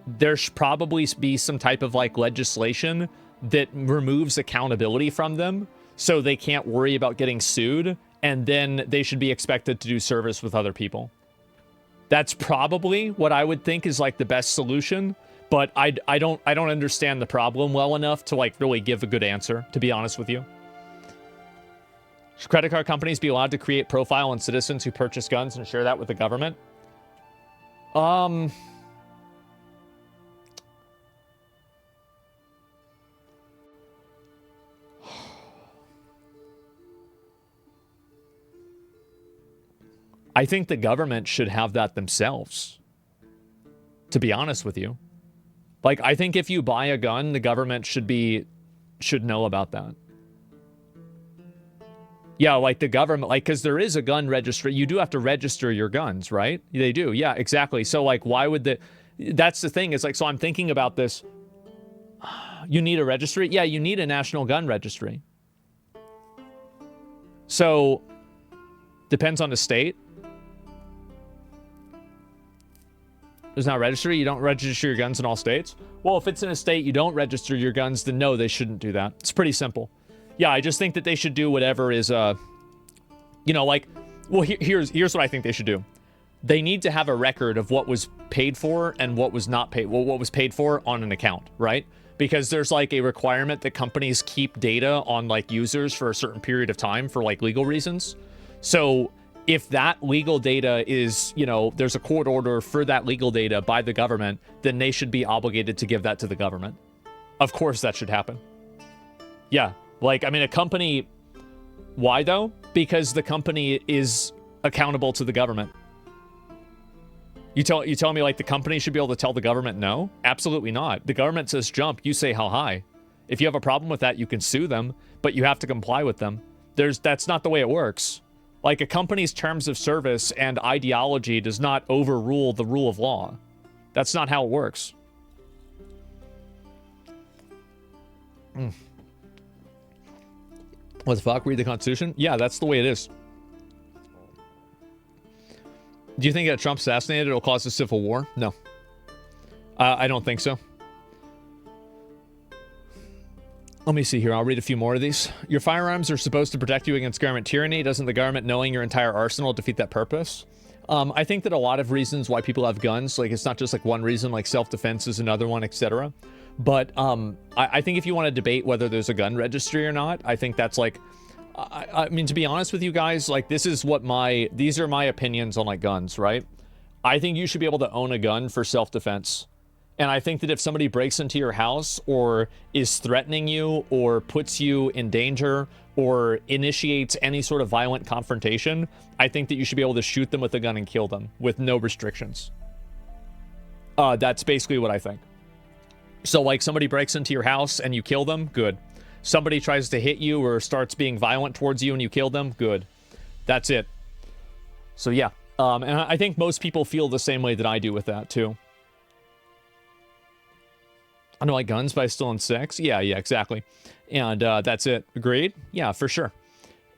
there should probably be some type of, like, legislation that removes accountability from them so they can't worry about getting sued, and then they should be expected to do service with other people. That's probably what I would think is, like, the best solution, but I don't understand the problem well enough to, like, really give a good answer, to be honest with you. Should credit card companies be allowed to create profile on citizens who purchase guns and share that with the government? I think the government should have that themselves, to be honest with you. Like, I think if you buy a gun, the government should know about that. Yeah, like the government, like, because there is a gun registry. You do have to register your guns, right? They do. Yeah, exactly. So, like, why would that's the thing. Is like, so I'm thinking about this. You need a registry? Yeah, you need a national gun registry. So, depends on the state. There's not a registry? You don't register your guns in all states? Well, if it's in a state you don't register your guns, then no, they shouldn't do that. It's pretty simple. Yeah, I just think that they should do whatever is, here's what I think they should do. They need to have a record of what was paid for and what was not paid, what was paid for on an account, right? Because there's like a requirement that companies keep data on like users for a certain period of time for like legal reasons. So if that legal data is, there's a court order for that legal data by the government, then they should be obligated to give that to the government. Of course that should happen. Yeah. Like, I mean, a company, why though? Because the company is accountable to the government. You tell me like the company should be able to tell the government no? Absolutely not. The government says jump, you say how high. If you have a problem with that, you can sue them, but you have to comply with them. That's not the way it works. Like, a company's terms of service and ideology does not overrule the rule of law. That's not how it works. What the fuck? Read the Constitution? Yeah, that's the way it is. Do you think that Trump assassinated it'll cause a civil war? No. I don't think so. Let me see here. I'll read a few more of these. Your firearms are supposed to protect you against government tyranny. Doesn't the government knowing your entire arsenal defeat that purpose? I think that a lot of reasons why people have guns, like, it's not just like one reason, like self-defense is another one, etc. But I think if you want to debate whether there's a gun registry or not, I think that's like, I mean, to be honest with you guys, like, these are my opinions on like guns, right? I think you should be able to own a gun for self-defense. And I think that if somebody breaks into your house or is threatening you or puts you in danger or initiates any sort of violent confrontation, I think that you should be able to shoot them with a gun and kill them with no restrictions. That's basically what I think. So, like, somebody breaks into your house and you kill them, good. Somebody tries to hit you or starts being violent towards you and you kill them, good. That's it. So, yeah. And I think most people feel the same way that I do with that, too. I don't like guns, but I still own 6. Yeah, exactly. And that's it. Agreed? Yeah, for sure.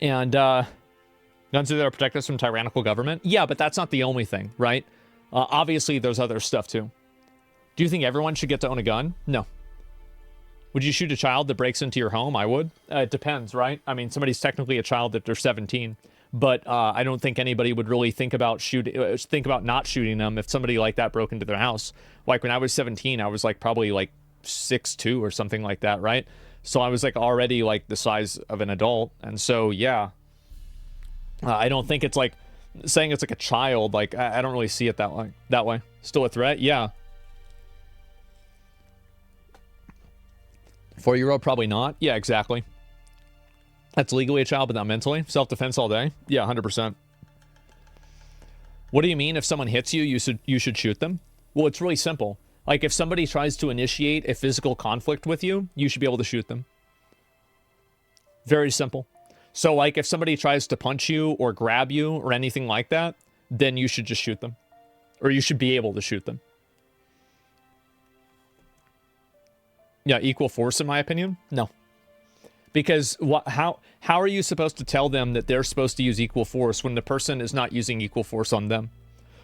And guns are there to protect us from tyrannical government? Yeah, but that's not the only thing, right? Obviously, there's other stuff, too. Do you think everyone should get to own a gun? No. Would you shoot a child that breaks into your home? I would. It depends, right? I mean, somebody's technically a child if they're 17. but I don't think anybody would really think about not shooting them if somebody like that broke into their house. Like when I was 17, I was like probably like 6'2" or something like that, right? So I was like already like the size of an adult, and so yeah, I don't think it's like saying it's like a child. Like I don't really see it that way. Still a threat, yeah. 4-year-old probably not. Yeah, exactly. That's legally a child, but not mentally. Self-defense all day. Yeah, 100%. What do you mean if someone hits you, you should shoot them? Well, it's really simple. Like if somebody tries to initiate a physical conflict with you, you should be able to shoot them. Very simple. So like if somebody tries to punch you or grab you or anything like that, then you should just shoot them. Or you should be able to shoot them. Yeah, equal force in my opinion? No. Because how are you supposed to tell them that they're supposed to use equal force when the person is not using equal force on them?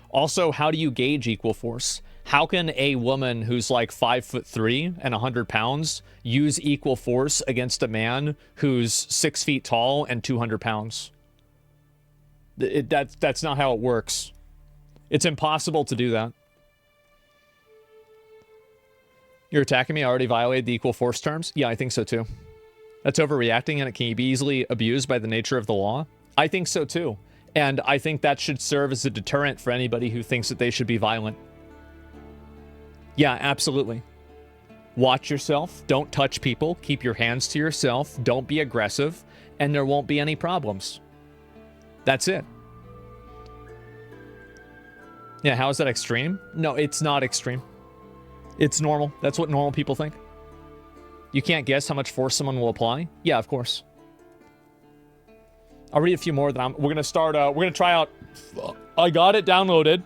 Also, how do you gauge equal force? How can a woman who's like 5'3" and 100 pounds use equal force against a man who's 6 feet tall and 200 pounds? That's not how it works. It's impossible to do that. You're attacking me? I already violated the equal force terms? Yeah, I think so too. That's overreacting and it can be easily abused by the nature of the law? I think so too. And I think that should serve as a deterrent for anybody who thinks that they should be violent. Yeah, absolutely. Watch yourself. Don't touch people. Keep your hands to yourself. Don't be aggressive. And there won't be any problems. That's it. Yeah, how is that extreme? No, it's not extreme. It's normal. That's what normal people think. You can't guess how much force someone will apply? Yeah, of course. I'll read a few more that we're gonna try out. I got it downloaded.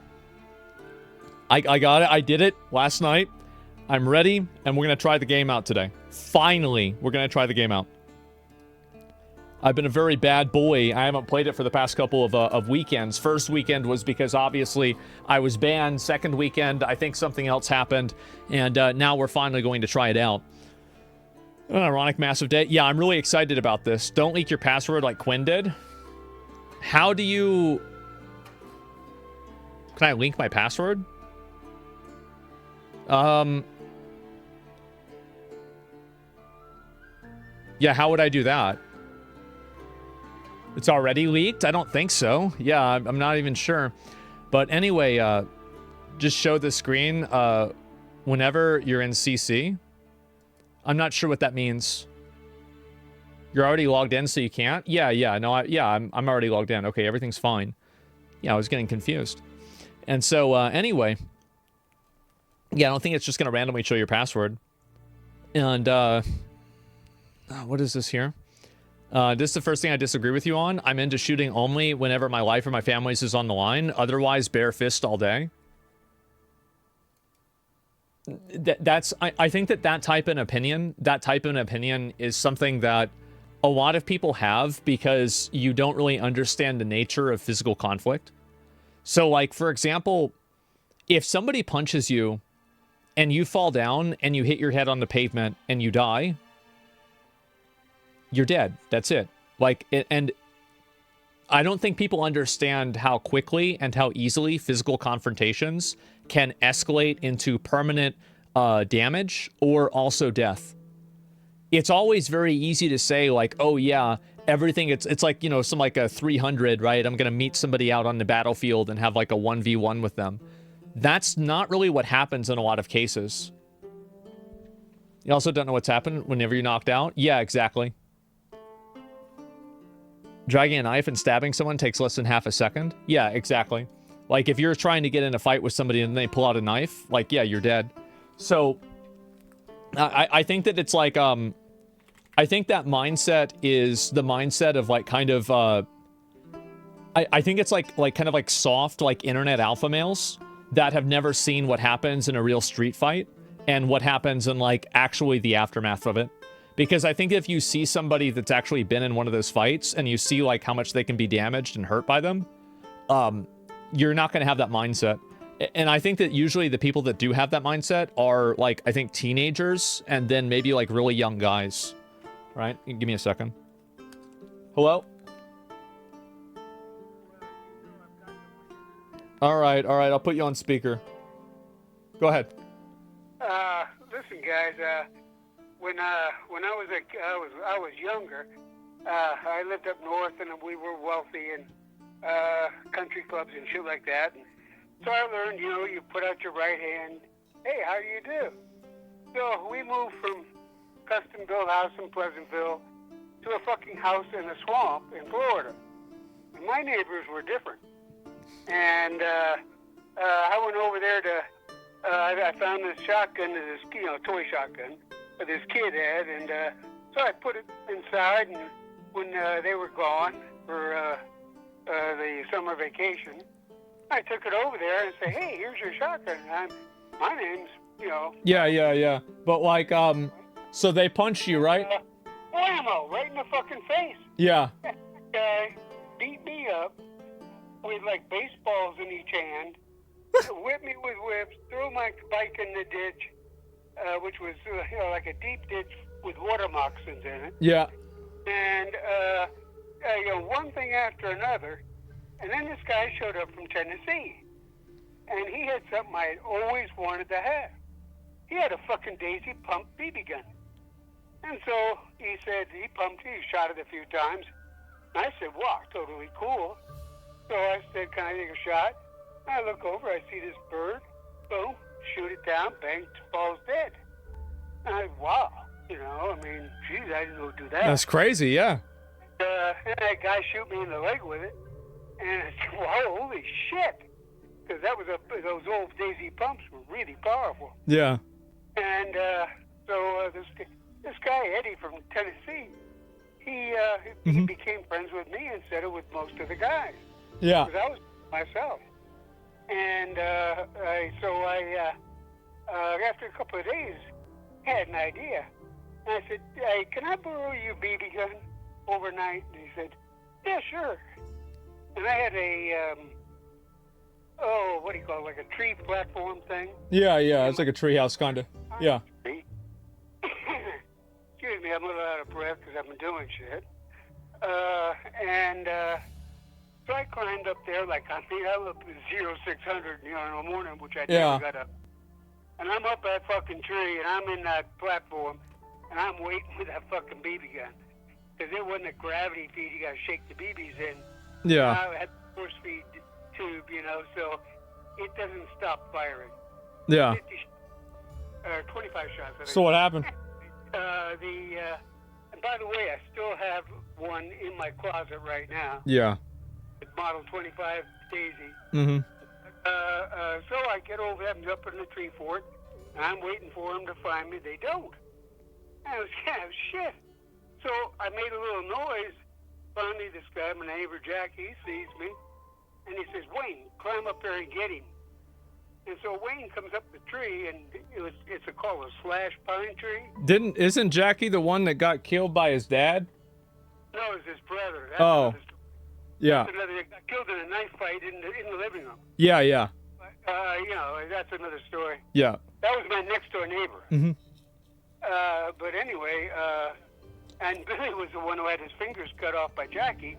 I got it. I did it last night. I'm ready, and we're gonna try the game out today. Finally, we're gonna try the game out. I've been a very bad boy. I haven't played it for the past couple of weekends. First weekend was because obviously I was banned. Second weekend, I think something else happened, and now we're finally going to try it out. An ironic massive day. Yeah, I'm really excited about this. Don't leak your password like Quinn did. How do you... Can I link my password? Yeah, how would I do that? It's already leaked? I don't think so. Yeah, I'm not even sure. But anyway, just show the screen whenever you're in CC. I'm not sure what that means. You're already logged in, so you can't? Yeah, no, I'm already logged in. Okay, everything's fine. Yeah, I was getting confused. And so, anyway. Yeah, I don't think it's just going to randomly show your password. And, what is this here? This is the first thing I disagree with you on. I'm into shooting only whenever my life or my family's is on the line. Otherwise, bare fist all day. I think that type of opinion is something that a lot of people have because you don't really understand the nature of physical conflict. So, like, for example, if somebody punches you and you fall down and you hit your head on the pavement and you die, you're dead. That's it. Like, and I don't think people understand how quickly and how easily physical confrontations can escalate into permanent damage or also death. It's always very easy to say, like, oh yeah, everything, it's like, you know, some like a 300, right? I'm gonna meet somebody out on the battlefield and have like a 1v1 with them. That's not really what happens in a lot of cases. You also don't know what's happened whenever you're knocked out? Yeah, exactly. Dragging a knife and stabbing someone takes less than half a second? Yeah, exactly. Like, if you're trying to get in a fight with somebody and they pull out a knife, like, yeah, you're dead. So, I think that it's like, I think that mindset is the mindset of, like, kind of, I think it's like kind of like soft, like, internet alpha males that have never seen what happens in a real street fight and what happens in, like, actually the aftermath of it. Because I think if you see somebody that's actually been in one of those fights and you see, like, how much they can be damaged and hurt by them, you're not going to have that mindset. And I think that usually the people that do have that mindset are, like, I think teenagers and then maybe, like, really young guys. Right? Give me a second. Hello? All right. I'll put you on speaker. Go ahead. Listen, guys. When I was younger, I lived up north, and we were wealthy, and country clubs and shit like that. And so I learned, you put out your right hand. Hey, how do you do? So we moved from custom-built house in Pleasantville to a fucking house in a swamp in Florida. And my neighbors were different. And I went over there to, I found this shotgun, this toy shotgun that this kid had, and so I put it inside, and when they were gone for the summer vacation, I took it over there and said, hey, here's your shotgun. My name's, Yeah. But like, so they punched you, right? Whammo, right in the fucking face. Yeah. That guy beat me up with like baseballs in each hand, whipped me with whips, threw my bike in the ditch, which was like a deep ditch with water moccasins in it. Yeah. And one thing after another, and then this guy showed up from Tennessee, and he had something I had always wanted to have. He had a fucking Daisy pump BB gun. And so he said he shot it a few times. And I said, wow, totally cool. So I said, can I take a shot? I look over, I see this bird, boom, shoot it down, bang, falls dead. And I, wow, geez, I didn't know to do that. That's crazy, yeah. And that guy shoot me in the leg with it. And I said, wow, holy shit. Because those old Daisy pumps were really powerful. Yeah. And so this guy, Eddie from Tennessee, he became friends with me and said it with most of the guys. Yeah. Because I was myself. And so after a couple of days, had an idea. And I said, hey, can I borrow your BB gun overnight? And he said, yeah, sure. And I had a, what do you call it, like a tree platform thing? Yeah. It's like a treehouse, kind of. Yeah. Excuse me, I'm a little out of breath because I've been doing shit. So I climbed up there I'm up at 0600, in the morning, which I never got up. And I'm up that fucking tree, and I'm in that platform, and I'm waiting for that fucking BB gun. Because it wasn't a gravity feed you got to shake the BBs in. Yeah. I had a force feed tube, so it doesn't stop firing. Yeah. 25 shots. I think. So what happened? And by the way, I still have one in my closet right now. Yeah. It's Model 25 Daisy. Mm-hmm. So I get over there, I'm up in the tree fort, and I'm waiting for them to find me. They don't. And I was kind of shit. So I made a little noise. Finally, this guy, my neighbor Jack, he sees me, and he says, Wayne, climb up there and get him. And so Wayne comes up the tree, and it's called a slash pine tree. Isn't Jackie the one that got killed by his dad? No, it's his brother. That's yeah. That's another, got killed in a knife fight in the living room. Yeah. That's another story. Yeah. That was my next door neighbor. Mm-hmm. But anyway, and Billy was the one who had his fingers cut off by Jackie.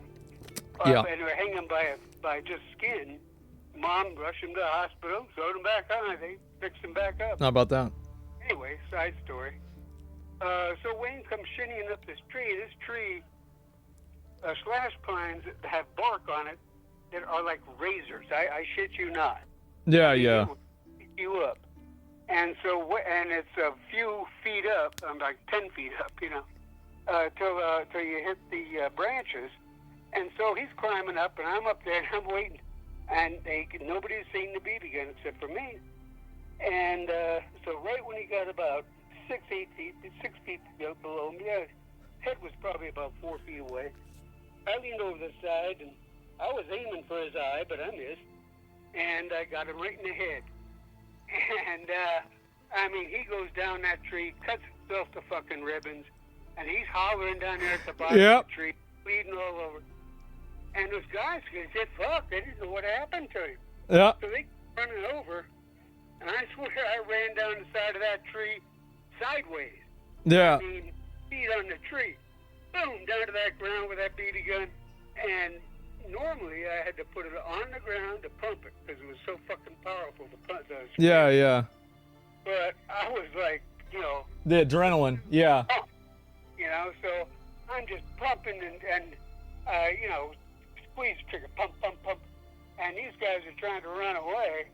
Yeah. And they were hanging by just skin. Mom rushed him to the hospital, sewed him back on. They fixed him back up. How about that? Anyway, side story. So Wayne comes shinnying up this tree. This tree, slash pines that have bark on it that are like razors. I shit you not. Yeah. You up. And so, and it's a few feet up, like 10 feet up, till you hit the branches. And so he's climbing up, and I'm up there, and I'm waiting. And nobody's seen the BB gun except for me. And so right when he got about 6 feet below me, his head was probably about 4 feet away. I leaned over the side, and I was aiming for his eye, but I missed. And I got him right in the head. And, he goes down that tree, cuts himself to fucking ribbons, and he's hollering down there at the bottom of the tree, bleeding all over. And those guys said, fuck, they didn't know what happened to him. Yeah. So they running over, and I swear I ran down the side of that tree sideways. Yeah. Feet on the tree. Boom, down to that ground with that BB gun, and normally I had to put it on the ground to pump it because it was so fucking powerful to pump the Yeah, yeah. But I was like, you know, The adrenaline. Yeah. pump, you know, so I'm just pumping and you know, squeeze the trigger, pump, pump, pump, and these guys are trying to run away,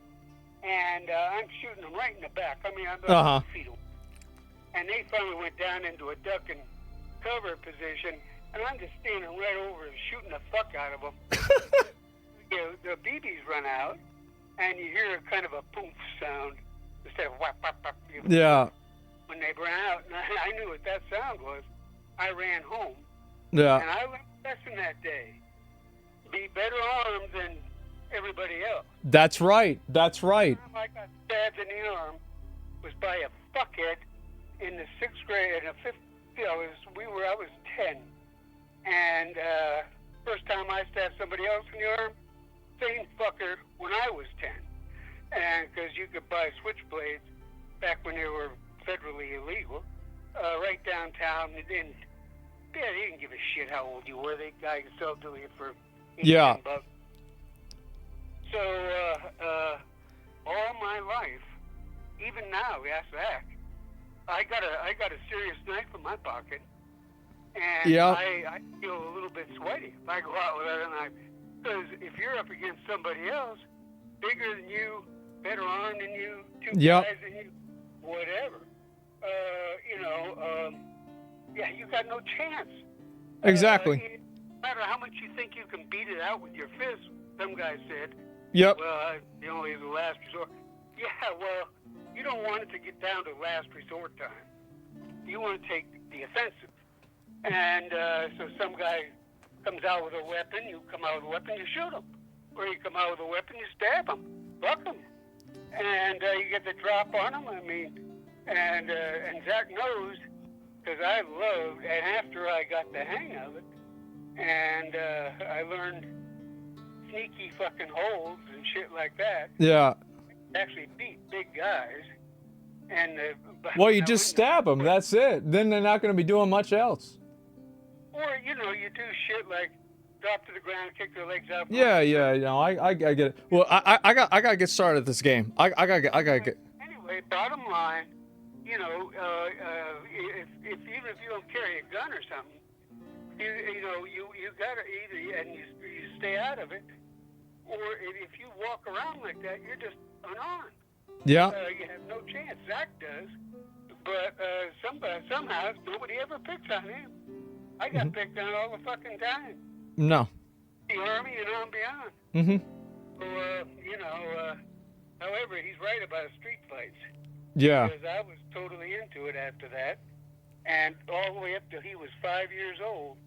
and I'm shooting them right in the back. I mean, I'm about 2 feet away. And they finally went down into a duck and cover position, and I'm just standing right over and shooting the fuck out of them. The BBs run out, and you hear kind of a poof sound instead of whap, whap, whap. Yeah. When they ran out, and I knew what that sound was, I ran home. Yeah. And I learned a lesson that day. Be better armed than everybody else. That's right. That's right. The time I got stabbed in the arm was by a fuckhead in the 6th grade. In the 5th, I was 10, and first time I stabbed somebody else in the arm, same fucker when I was 10, and because you could buy switchblades back when they were federally illegal, right downtown, and they didn't give a shit how old you were. They guys sell to you for $10. So all my life, even now, ask Zach, I got a serious knife in my pocket, and I feel a little bit sweaty if I go out without a knife. Because if you're up against somebody else, bigger than you, better armed than you, two guys than you, whatever, you got no chance. Exactly. No matter how much you think you can beat it out with your fist, some guy said. Yep. Well, only the last resort. Yeah, well, you don't want it to get down to last resort time. You want to take the offensive. And so some guy comes out with a weapon, you come out with a weapon, you shoot him. Or you come out with a weapon, you stab him, buck him. And you get the drop on him, and Zach knows, because I loved, and after I got the hang of it, and I learned sneaky fucking holds and shit like that. Yeah. Actually beat big guys. And well, you just stab them. That's it. Then they're not going to be doing much else. Or you do shit like drop to the ground, kick their legs out. Yeah. I get it. Well, I got to get started at this game. I got to get. Anyway, bottom line, if even if you don't carry a gun or something, you gotta either and you stay out of it, or if you walk around like that, you're just unarmed. Yeah. You have no chance. Zach does, but somehow nobody ever picks on him. I got picked on all the fucking time. No. The Army and on beyond. Mm-hmm. So, however, he's right about street fights. Yeah. Because I was totally into it after that, and all the way up till he was 5 years old,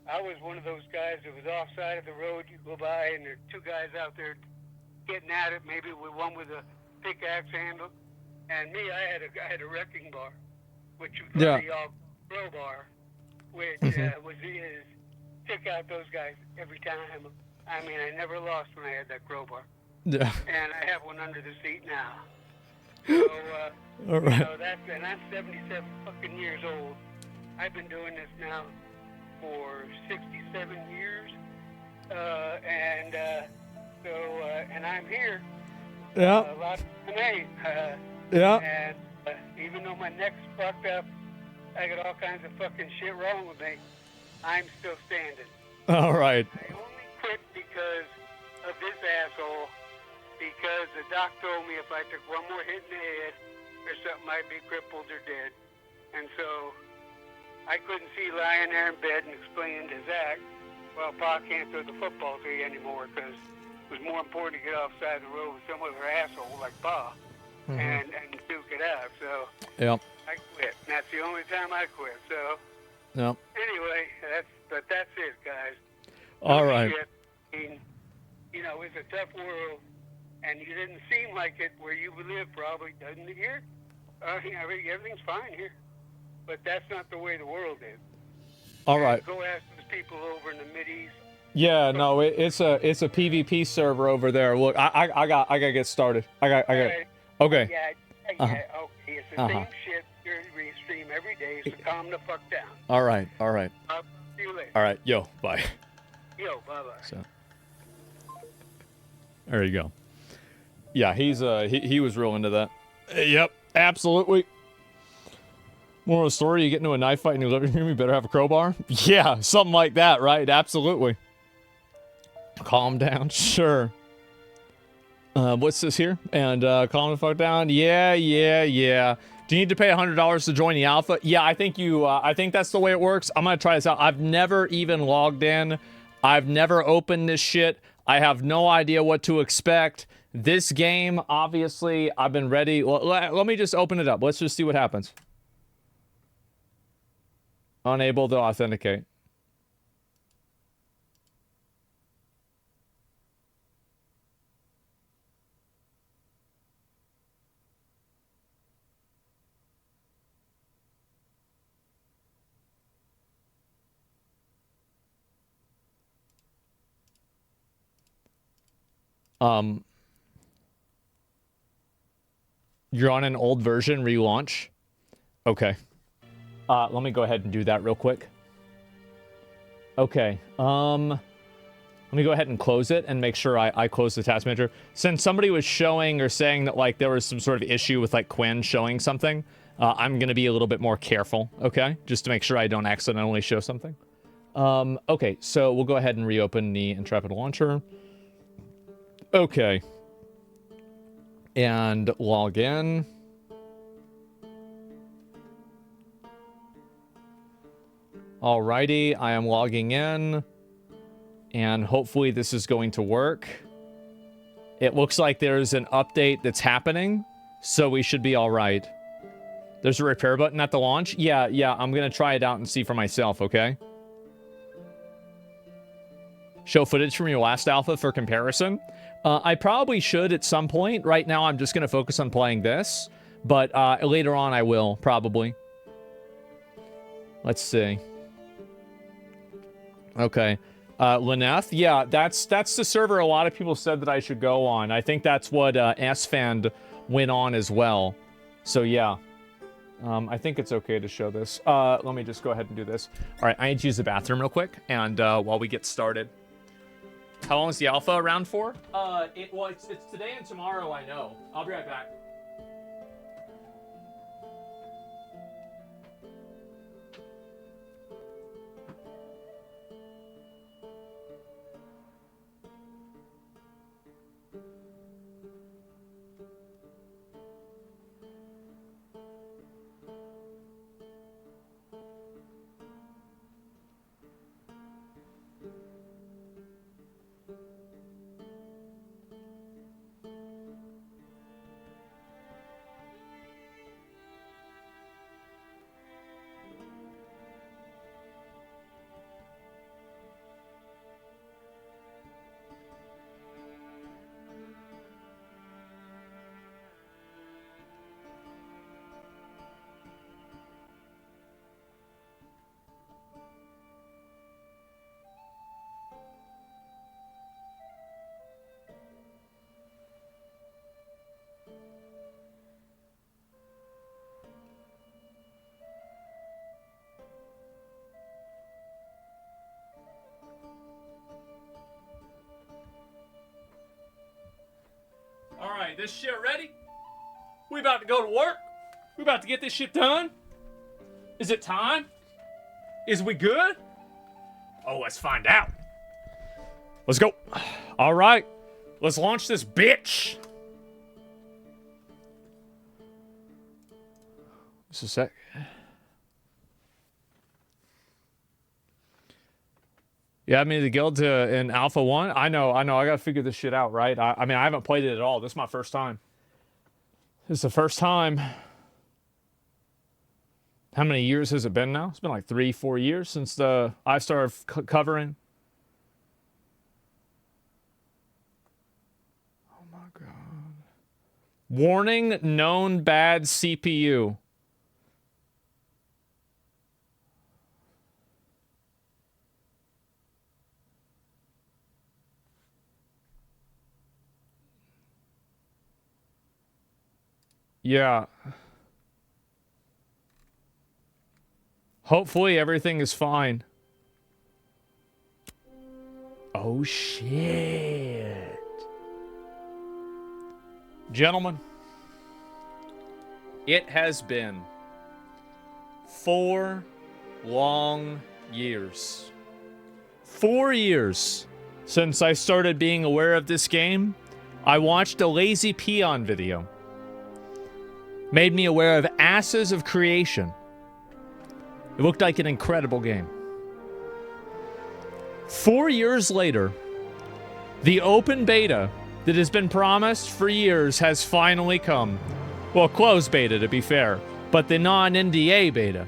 I was one of those guys that was off side of the road. You go by, and there are two guys out there getting at it. Maybe with one with a pickaxe handle, and me, I had a wrecking bar, which was the crowbar, which took out those guys every time. I mean, I never lost when I had that crowbar. Yeah. And I have one under the seat now. So, all right. And I'm 77 fucking years old. I've been doing this now for 67 years, and I'm here. Yeah. A lot of tonight. Yeah. And even though my neck's fucked up, I got all kinds of fucking shit wrong with me, I'm still standing. All right. I only quit because of this asshole, because the doc told me if I took one more hit in the head or something, I'd be crippled or dead. And so I couldn't see lying there in bed and explaining to Zach, well, Pa can't throw the football to you anymore because it was more important to get off the side of the road with some other asshole like Pa and duke it out. So I quit. And that's the only time I quit. So anyway, that's it, guys. All right. Shit. I mean, it's a tough world, and you didn't seem like it where you live, probably, doesn't it here? Everything's fine here. But that's not the way the world is. All right. Go ask those people over in the Mideast. Yeah, no, it's a PvP server over there. Look, I gotta get started. I got. Okay. Yeah. Okay. It's the same shit. We stream every day, so calm the fuck down. All right. I'll see you later. All right. Yo, bye. Yo, bye-bye. So. There you go. Yeah, he was real into that. Yep, absolutely. Moral of the story, you get into a knife fight in your living room, you better have a crowbar? Yeah, something like that, right? Absolutely. Calm down, sure. What's this here? And calm the fuck down? Yeah. Do you need to pay $100 to join the alpha? Yeah, I think that's the way it works. I'm gonna try this out. I've never even logged in. I've never opened this shit. I have no idea what to expect. This game, obviously, I've been ready. Let me just open it up. Let's just see what happens. Unable to authenticate. You're on an old version relaunch. Okay. Let me go ahead and do that real quick. Okay. Let me go ahead and close it and make sure I close the task manager. Since somebody was showing or saying that like there was some sort of issue with like Quinn showing something, I'm gonna be a little bit more careful, okay? Just to make sure I don't accidentally show something. Okay, so we'll go ahead and reopen the Intrepid launcher. Okay. And log in. Alrighty, I am logging in. And hopefully this is going to work. It looks like there's an update that's happening, so we should be alright. There's a repair button at the launch? Yeah, I'm gonna try it out and see for myself, okay? Show footage from your last alpha for comparison. I probably should at some point. Right now, I'm just going to focus on playing this. But later on, I will, probably. Let's see. Okay. Lineth, yeah, that's the server a lot of people said that I should go on. I think that's what SFand went on as well. So, yeah. I think it's okay to show this. Let me just go ahead and do this. All right, I need to use the bathroom real quick. And while we get started... How long is the alpha around for? It's today and tomorrow, I know. I'll be right back. Alright, this shit ready? We about to go to work? We about to get this shit done? Is it time? Is we good? Oh, let's find out. Let's go. Alright, let's launch this bitch. Just a sec. Yeah, I mean, the guild in Alpha 1. I know. I gotta figure this shit out, right? I mean, I haven't played it at all. This is my first time. This is the first time. How many years has it been now? It's been like 3-4 years since I started covering. Oh my god. Warning, known bad CPU. Yeah. Hopefully everything is fine. Oh shit. Gentlemen, it has been 4 long years. 4 years since I started being aware of this game. I watched a Lazy Peon video. Made me aware of Asses of Creation. It looked like an incredible game. 4 years later, the open beta that has been promised for years has finally come. Well, closed beta, to be fair, but the non-NDA beta.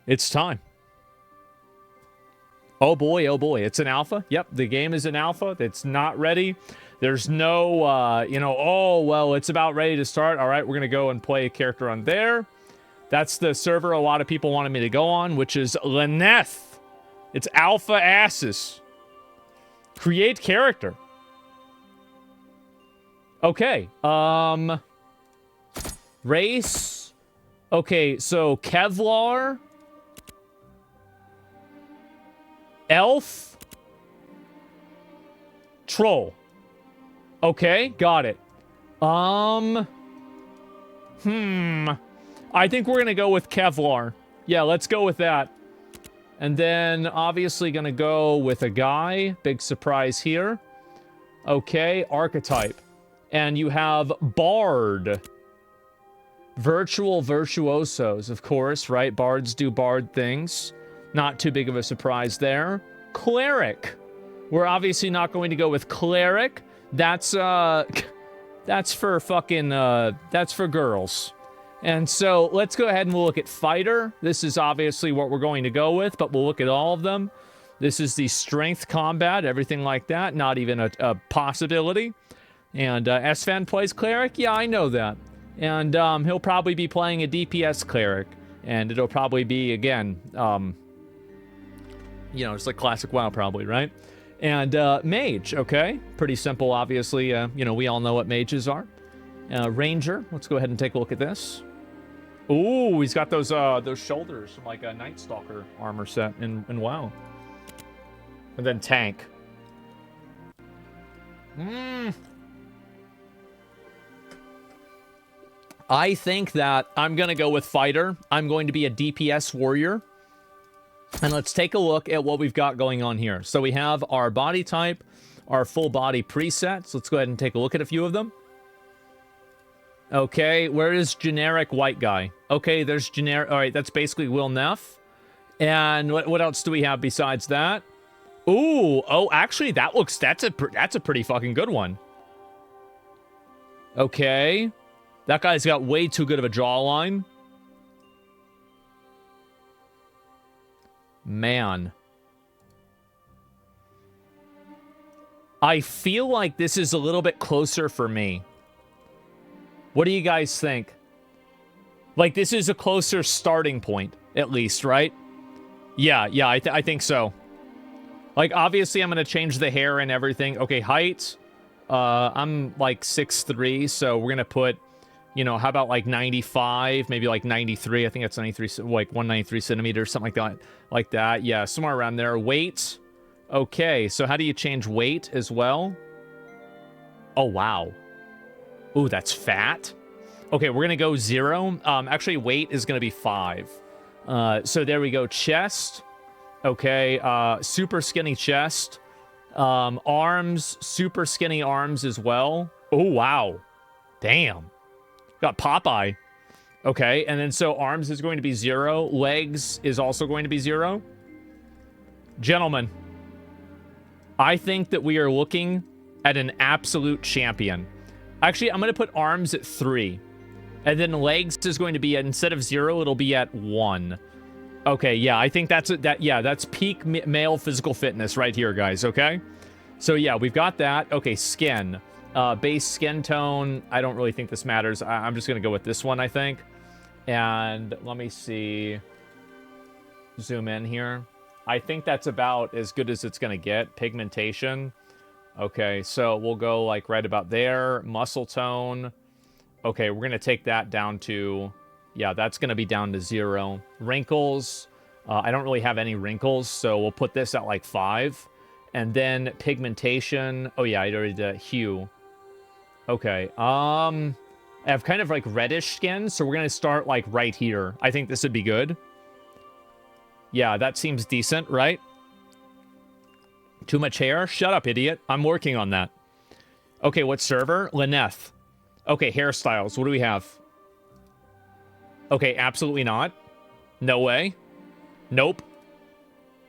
It's time. Oh boy, it's an alpha. Yep, the game is an alpha. It's not ready. There's no, oh, well, it's about ready to start. All right, we're going to go and play a character on there. That's the server a lot of people wanted me to go on, which is Lenneth. It's alpha asses. Create character. Okay, race. Okay, so Kevlar. Elf. Troll. Okay, got it. I think we're gonna go with Kevlar. Yeah, let's go with that. And then, obviously, gonna go with a guy. Big surprise here. Okay, archetype. And you have Bard. Virtual virtuosos, of course, right? Bards do bard things. Not too big of a surprise there. Cleric. We're obviously not going to go with Cleric. That's for fucking, that's for girls. And so, let's go ahead and we'll look at Fighter. This is obviously what we're going to go with, but we'll look at all of them. This is the strength combat, everything like that. Not even a possibility. And Sven plays Cleric? Yeah, I know that. And he'll probably be playing a DPS Cleric. And it'll probably be, again, just like classic WoW probably, right? And Mage, okay? Pretty simple, obviously. We all know what mages are. Ranger, let's go ahead and take a look at this. Ooh, he's got those shoulders from like a Night Stalker armor set in WoW. And then Tank. I think that I'm going to go with Fighter. I'm going to be a DPS warrior. And let's take a look at what we've got going on here. So we have our body type, our full body presets. Let's go ahead and take a look at a few of them. Okay, where is generic white guy? Okay, there's generic. All right, that's basically Will Neff. And what else do we have besides that? Ooh, oh, actually, that's a pretty fucking good one. Okay. That guy's got way too good of a jawline. Man. I feel like this is a little bit closer for me. What do you guys think? Like, this is a closer starting point, at least, right? Yeah, I think so. Like, obviously, I'm going to change the hair and everything. Okay, height. I'm, like, 6'3", so we're going to put... how about like 95, maybe like 93. I think that's 93, like 193 centimeters, something like that. Yeah, somewhere around there. Weight. Okay, so how do you change weight as well? Oh, wow. Ooh, that's fat. Okay, we're going to go 0. Actually, weight is going to be 5. So there we go. Chest. Okay, super skinny chest. Arms, super skinny arms as well. Oh, wow. Damn. Got Popeye. Okay, and then so arms is going to be 0. Legs is also going to be 0. Gentlemen, I think that we are looking at an absolute champion. Actually, I'm going to put arms at 3. And then legs is going to be, instead of 0, it'll be at 1. Okay, yeah, I think that's peak male physical fitness right here, guys, okay? So yeah, we've got that. Okay, skin. Base skin tone, I don't really think this matters. I'm just going to go with this one, I think. And let me see. Zoom in here. I think that's about as good as it's going to get. Pigmentation. Okay, so we'll go like right about there. Muscle tone. Okay, we're going to take that down to... Yeah, that's going to be down to 0. Wrinkles. I don't really have any wrinkles, so we'll put this at like 5. And then pigmentation. Oh yeah, I already did hue. Okay. I have kind of like reddish skin, so we're gonna start like right here. I think this would be good. Yeah, that seems decent, right? Too much hair? Shut up, idiot. I'm working on that. Okay, what server? Lyneth. Okay, hairstyles. What do we have? Okay, absolutely not. No way. Nope.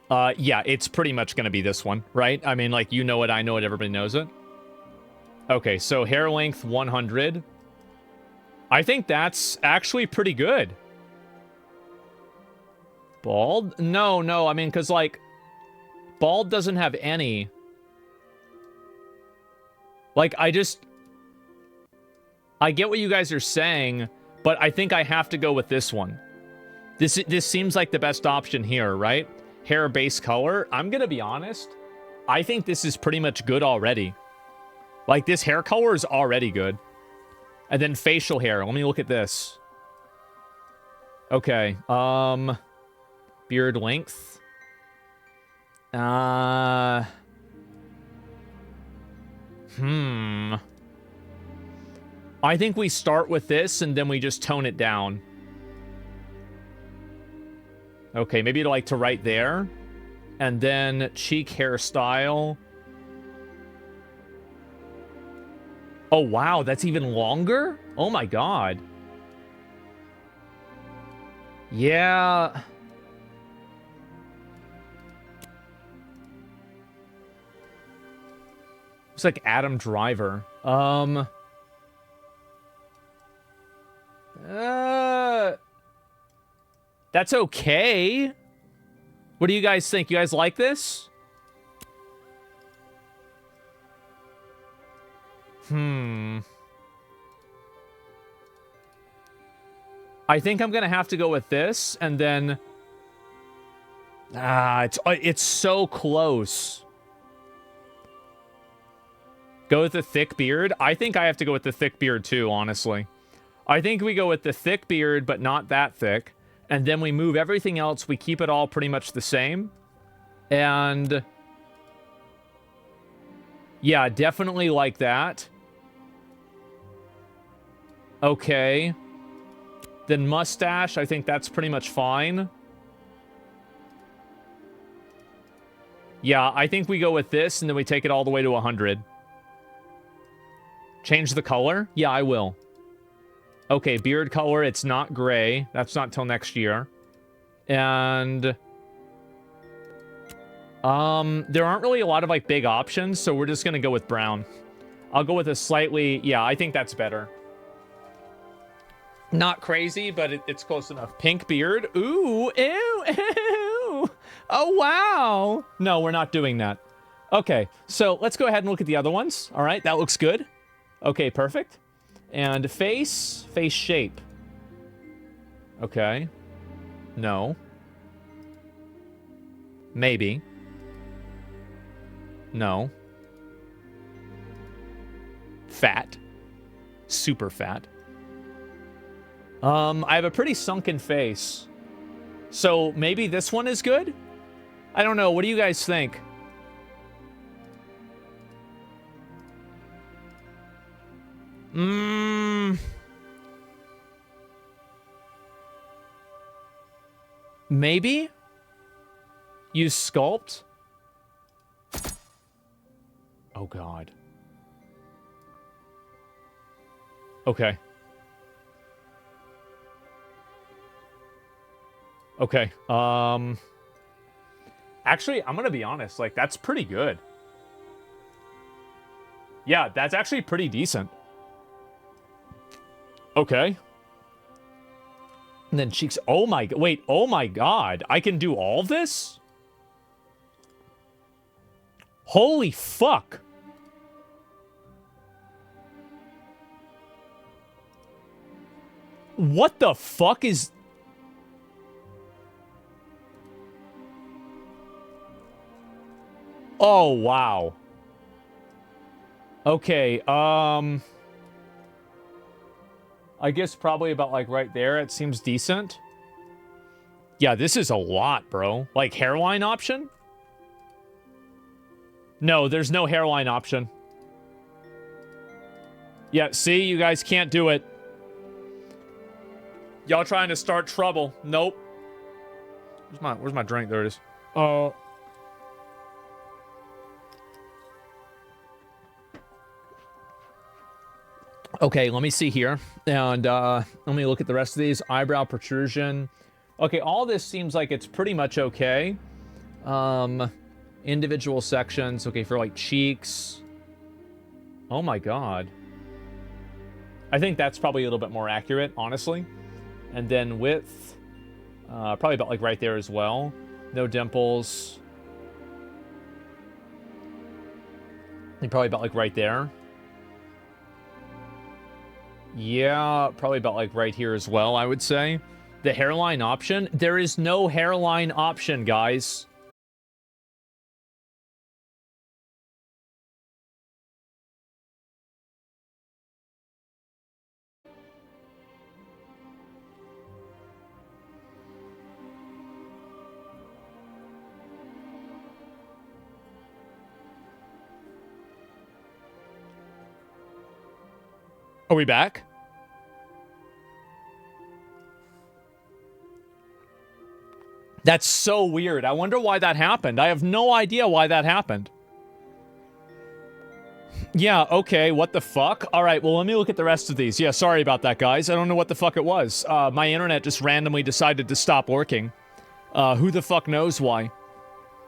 Yeah, it's pretty much gonna be this one, right? I mean, like, you know it, I know it, everybody knows it. Okay, so hair length 100. I think that's actually pretty good. Bald? No, I mean, because, like, bald doesn't have any. Like, I get what you guys are saying, but I think I have to go with this one. This seems like the best option here, right? Hair base color. I'm gonna be honest. I think this is pretty much good already. Like, this hair color is already good. And then facial hair. Let me look at this. Okay. Beard length. I think we start with this and then we just tone it down. Okay, maybe like to right there. And then cheek hairstyle. Oh, wow, that's even longer? Oh my god. Yeah. Looks like Adam Driver. That's okay. What do you guys think? You guys like this? I think I'm gonna have to go with this, and then... it's so close. Go with the thick beard? I think I have to go with the thick beard too, honestly. I think we go with the thick beard, but not that thick. And then we move everything else. We keep it all pretty much the same. And... yeah, definitely like that. Okay. Then mustache, I think that's pretty much fine. Yeah, I think we go with this, and then we take it all the way to 100. Change the color? Yeah, I will. Okay, beard color, it's not gray. That's not till next year. And... there aren't really a lot of, like, big options, so we're just gonna go with brown. I'll go with a slightly... yeah, I think that's better. Not crazy, but it's close enough. Pink beard. Ooh, ew, ew. Oh, wow. No, we're not doing that. Okay, so let's go ahead and look at the other ones. All right, that looks good. Okay, perfect. And face shape. Okay. No. Maybe. No. Fat. Super fat. I have a pretty sunken face. So maybe this one is good? I don't know. What do you guys think? Maybe? Use sculpt? Oh, God. Okay. Okay. Actually, I'm gonna be honest. Like, that's pretty good. Yeah, that's actually pretty decent. Okay. And then cheeks. Oh my... wait. Oh my god. I can do all this? Holy fuck. What the fuck is... oh, wow. Okay, I guess probably about, like, right there. It seems decent. Yeah, this is a lot, bro. Like, hairline option? No, there's no hairline option. Yeah, see, you guys can't do it. Y'all trying to start trouble. Nope. Where's my drink? There it is. Okay, let me see here. And let me look at the rest of these. Eyebrow protrusion. Okay, all this seems like it's pretty much okay. Individual sections. Okay, for like cheeks. Oh my god. I think that's probably a little bit more accurate, honestly. And then width. Probably about like right there as well. No dimples. Probably about like right there. Yeah, probably about like right here as well, I would say. The hairline option? There is no hairline option, guys. Are we back? That's so weird. I wonder why that happened. I have no idea why that happened. Yeah, okay, what the fuck? Alright, well, let me look at the rest of these. Yeah, sorry about that, guys. I don't know what the fuck it was. My internet just randomly decided to stop working. Who the fuck knows why?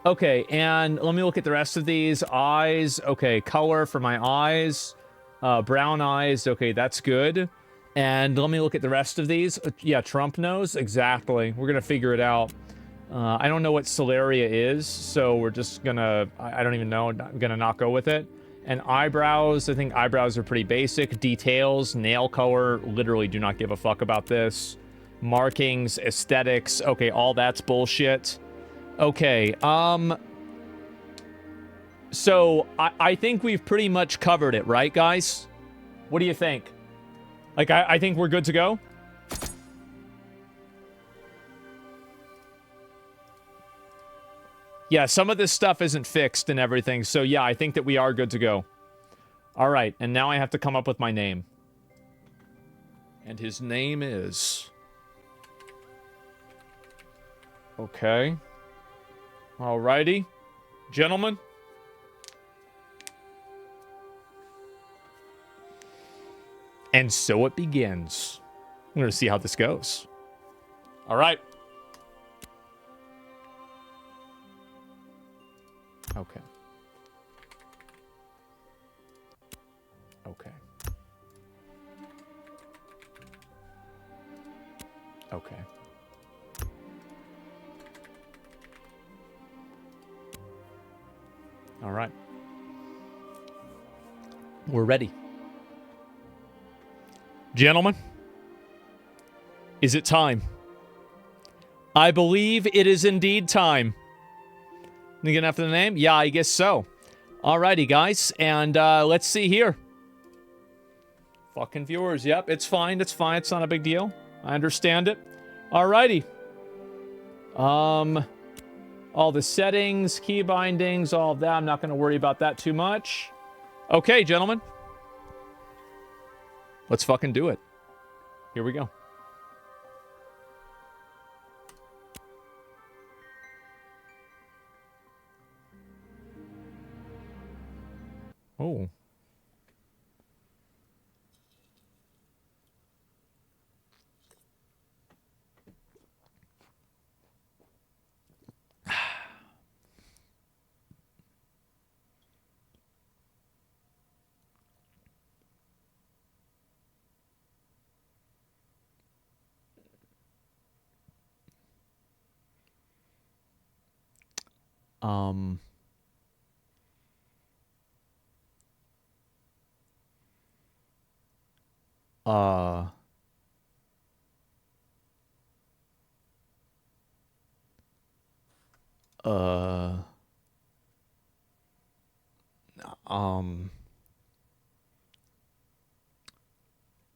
Okay, and let me look at the rest of these. Eyes, okay, color for my eyes. Brown eyes, okay, that's good. And let me look at the rest of these. Yeah, Trump nose, exactly. We're gonna figure it out. I don't know what Celeria is, so we're just gonna... I don't even know. I'm gonna not go with it. And eyebrows, I think eyebrows are pretty basic. Details, nail color, literally do not give a fuck about this. Markings, aesthetics, okay, all that's bullshit. Okay, so, I think we've pretty much covered it, right, guys? What do you think? Like, I think we're good to go? Yeah, some of this stuff isn't fixed and everything, so yeah, I think that we are good to go. Alright, and now I have to come up with my name. And his name is... Okay. Alrighty. Gentlemen. And so it begins. I'm gonna see how this goes. Alright. Okay. Okay. Okay. All right. We're ready. Gentlemen, is it time? I believe it is indeed time. You getting after the name? Yeah, I guess so. Alrighty, guys, and let's see here. Fucking viewers, yep, it's fine, it's fine, it's not a big deal. I understand it. Alrighty. All the settings, key bindings, all of that, I'm not going to worry about that too much. Okay, gentlemen. Let's fucking do it. Here we go. Oh.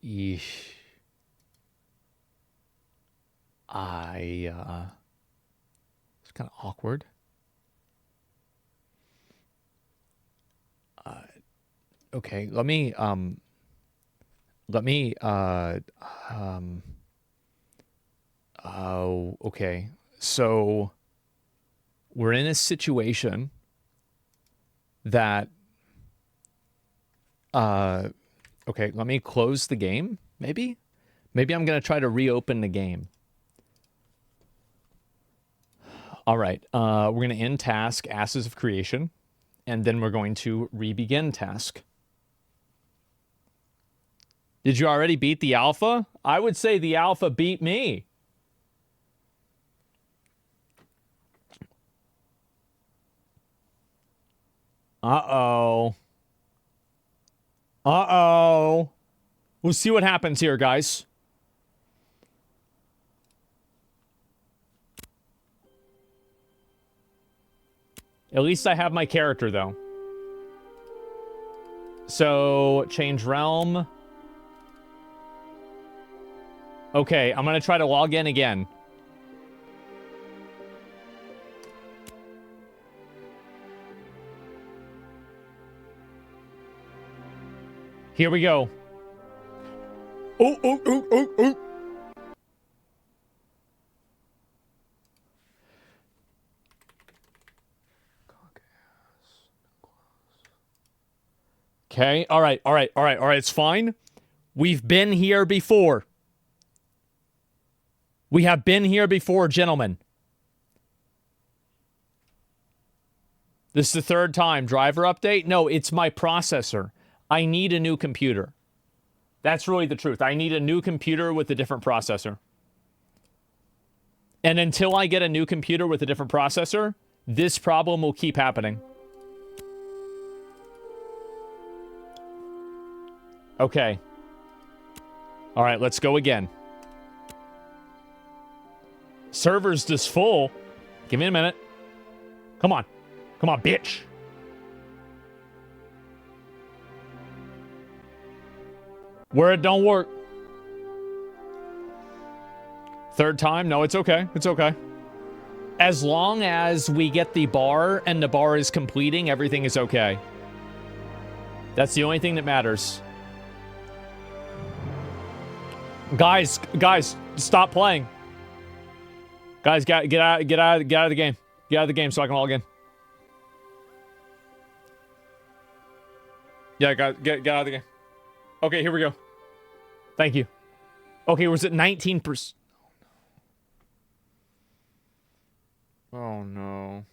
Yeesh. It's kind of awkward. Okay, let me, let me, okay. So we're in a situation that, okay, let me close the game, maybe? Maybe I'm going to try to reopen the game. All right, we're going to end task, Asses of Creation, and then we're going to re-begin task. Did you already beat the alpha? I would say the alpha beat me. Uh-oh. Uh-oh. We'll see what happens here, guys. At least I have my character, though. So, change realm. Okay, I'm going to try to log in again. Here we go. Oh, oh, oh, oh, oh. Okay, all right, it's fine. We've been here before. We have been here before, gentlemen. This is the third time. Driver update? No, it's my processor. I need a new computer. That's really the truth. I need a new computer with a different processor. And until I get a new computer with a different processor, this problem will keep happening. Okay. All right, let's go again. Server's just full. Give me a minute. Come on. Come on, bitch. Where it don't work. Third time? No, it's okay. It's okay. As long as we get the bar and the bar is completing, everything is okay. That's the only thing that matters. Guys, stop playing. Guys, get out of the game. Get out of the game so I can log in. Yeah, guys, get out of the game. Okay, here we go. Thank you. Okay, was it 19%? Oh no.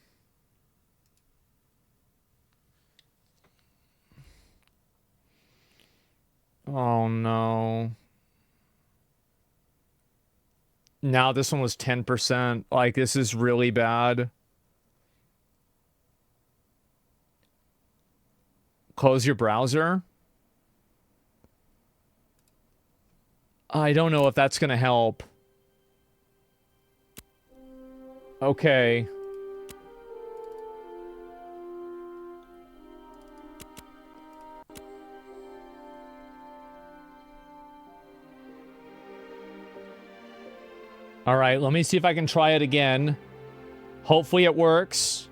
Oh no. Now this one was 10%. Like, this is really bad. Close your browser. I don't know if that's going to help. Okay. All right, let me see if I can try it again. Hopefully it works.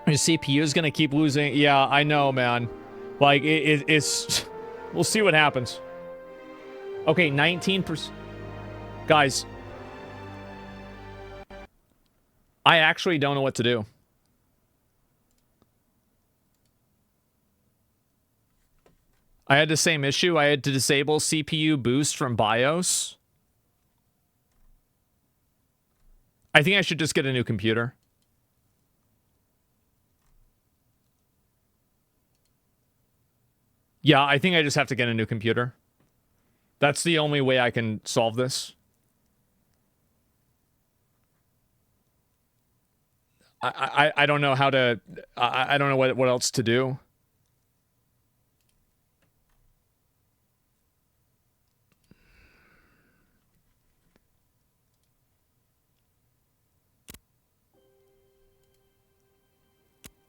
Your CPU is going to keep losing. Yeah, I know, man. Like, it's... We'll see what happens. Okay, 19%. Guys. I actually don't know what to do. I had the same issue. I had to disable CPU boost from BIOS. I think I should just get a new computer. Yeah, I think I just have to get a new computer. That's the only way I can solve this. I don't know how to... I don't know what else to do.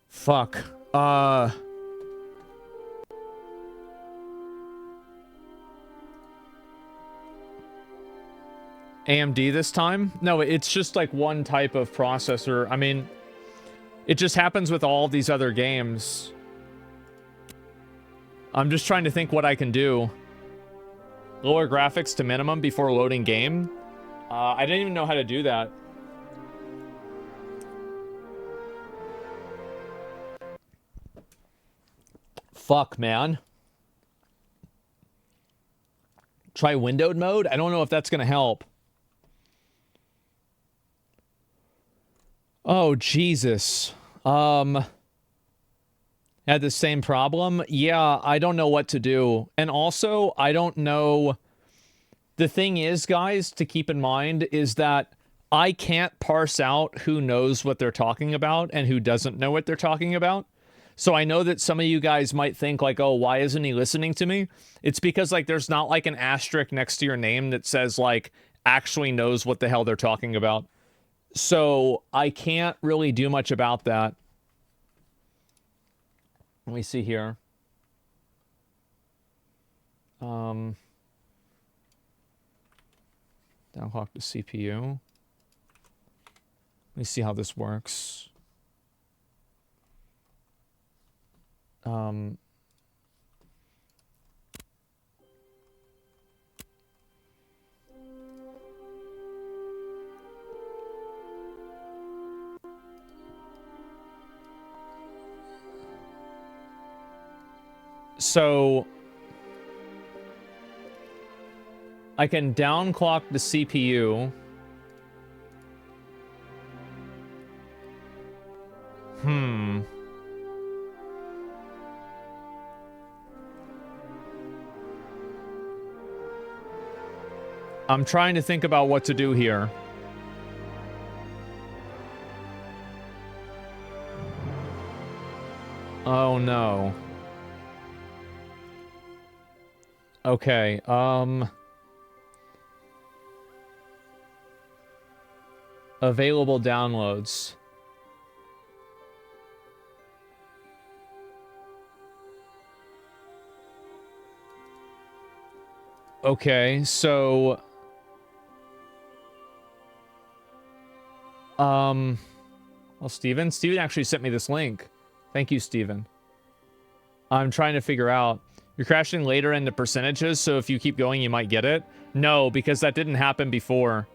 Fuck. AMD this time? No, it's just like one type of processor. I mean, It just happens with all these other games. I'm just trying to think what I can do. Lower graphics to minimum before loading game. I didn't even know how to do that. Fuck, man. Try windowed mode? I don't know if that's going to help. Oh, Jesus. Had the same problem? Yeah, I don't know what to do. And also, I don't know... The thing is, guys, to keep in mind is that I can't parse out who knows what they're talking about and who doesn't know what they're talking about. So I know that some of you guys might think like, oh, why isn't he listening to me? It's because like there's not like an asterisk next to your name that says like actually knows what the hell they're talking about. So I can't really do much about that. Let me see here. Downclock the CPU. Let me see how this works. So I can downclock the CPU. I'm trying to think about what to do here. Oh no. Okay, available downloads. Okay, so... well, Steven actually sent me this link. Thank you, Steven. I'm trying to figure out... You're crashing later into percentages, so if you keep going, you might get it? No, because that didn't happen before.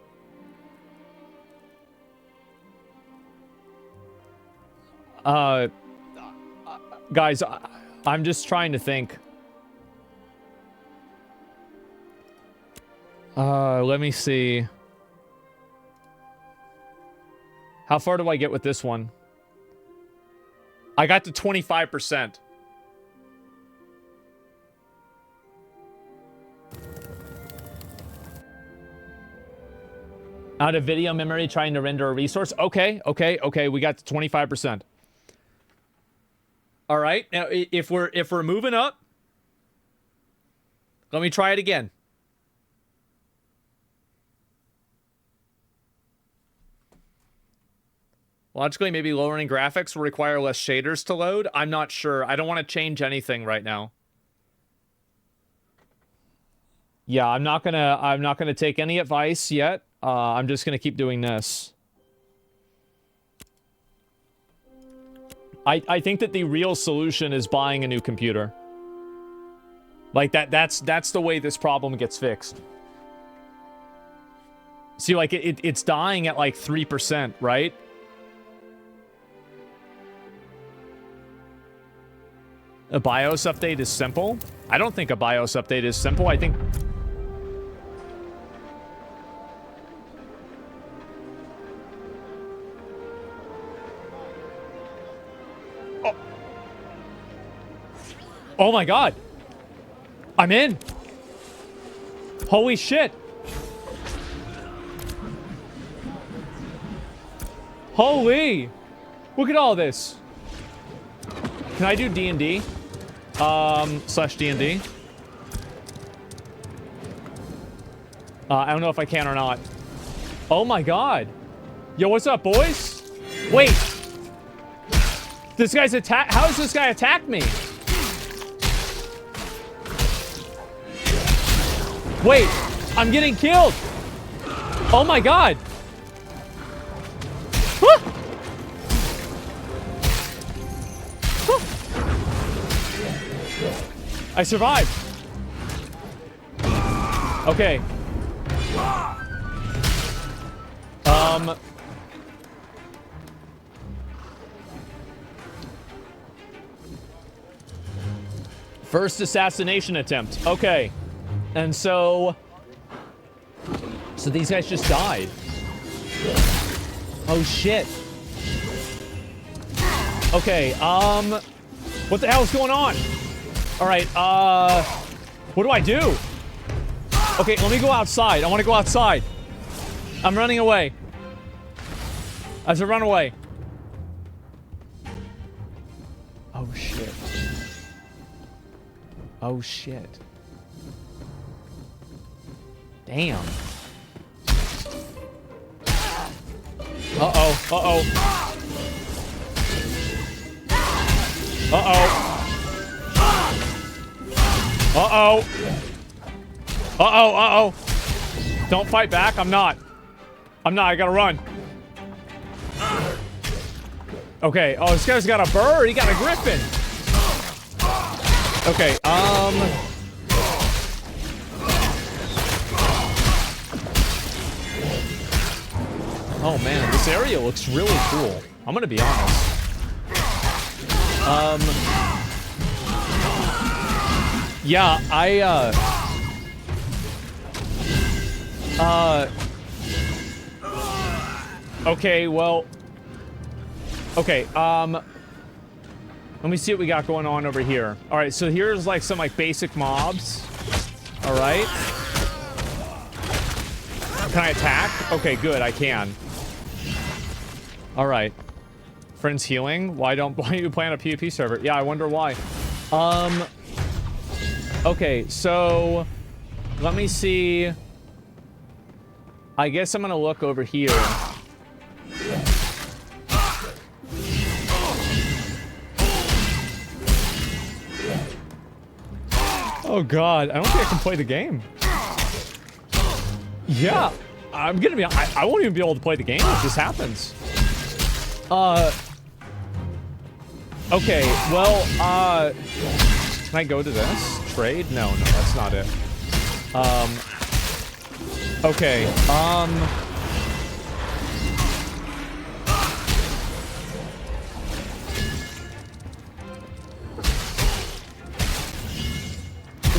Guys, I'm just trying to think. Let me see. How far do I get with this one? I got to 25%. Out of video memory trying to render a resource. Okay. We got to 25%. All right. Now, if we're moving up, let me try it again. Logically, maybe lowering graphics will require less shaders to load. I'm not sure. I don't want to change anything right now. Yeah, I'm not gonna take any advice yet. I'm just gonna keep doing this. I think that the real solution is buying a new computer. Like that's the way this problem gets fixed. See, like it's dying at like 3%, right? A BIOS update is simple? I don't think a BIOS update is simple. I think... Oh my god. I'm in. Holy shit. Holy. Look at all this. Can I do D&D? Slash D&D. I don't know if I can or not. Oh my god. Yo, what's up, boys? Wait. This guy's attack. How does this guy attack me? Wait, I'm getting killed. Oh my god. I survived. Okay. First assassination attempt. Okay. And so these guys just died. Oh shit. Okay, what the hell is going on? All right, what do I do? Okay, let me go outside. I want to go outside. I'm running away. I have to run away. Oh shit. Oh shit. Damn. Uh-oh, uh-oh. Uh-oh. Uh-oh. Uh-oh, uh-oh. Don't fight back. I'm not. I gotta run. Okay. Oh, this guy's got a bird. He got a griffin. Okay, oh man, this area looks really cool. I'm gonna be honest. Yeah, okay, well, okay, let me see what we got going on over here. All right, so here's like some like basic mobs. All right. Can I attack? Okay, good, I can. All right. Friends healing. Why don't you play on a PvP server? Yeah, I wonder why. Okay, so let me see. I guess I'm gonna look over here. Oh god, I don't think I can play the game. Yeah, I'm gonna be. I won't even be able to play the game if this happens. Okay, well, can I go to this? Trade? No, that's not it. Okay,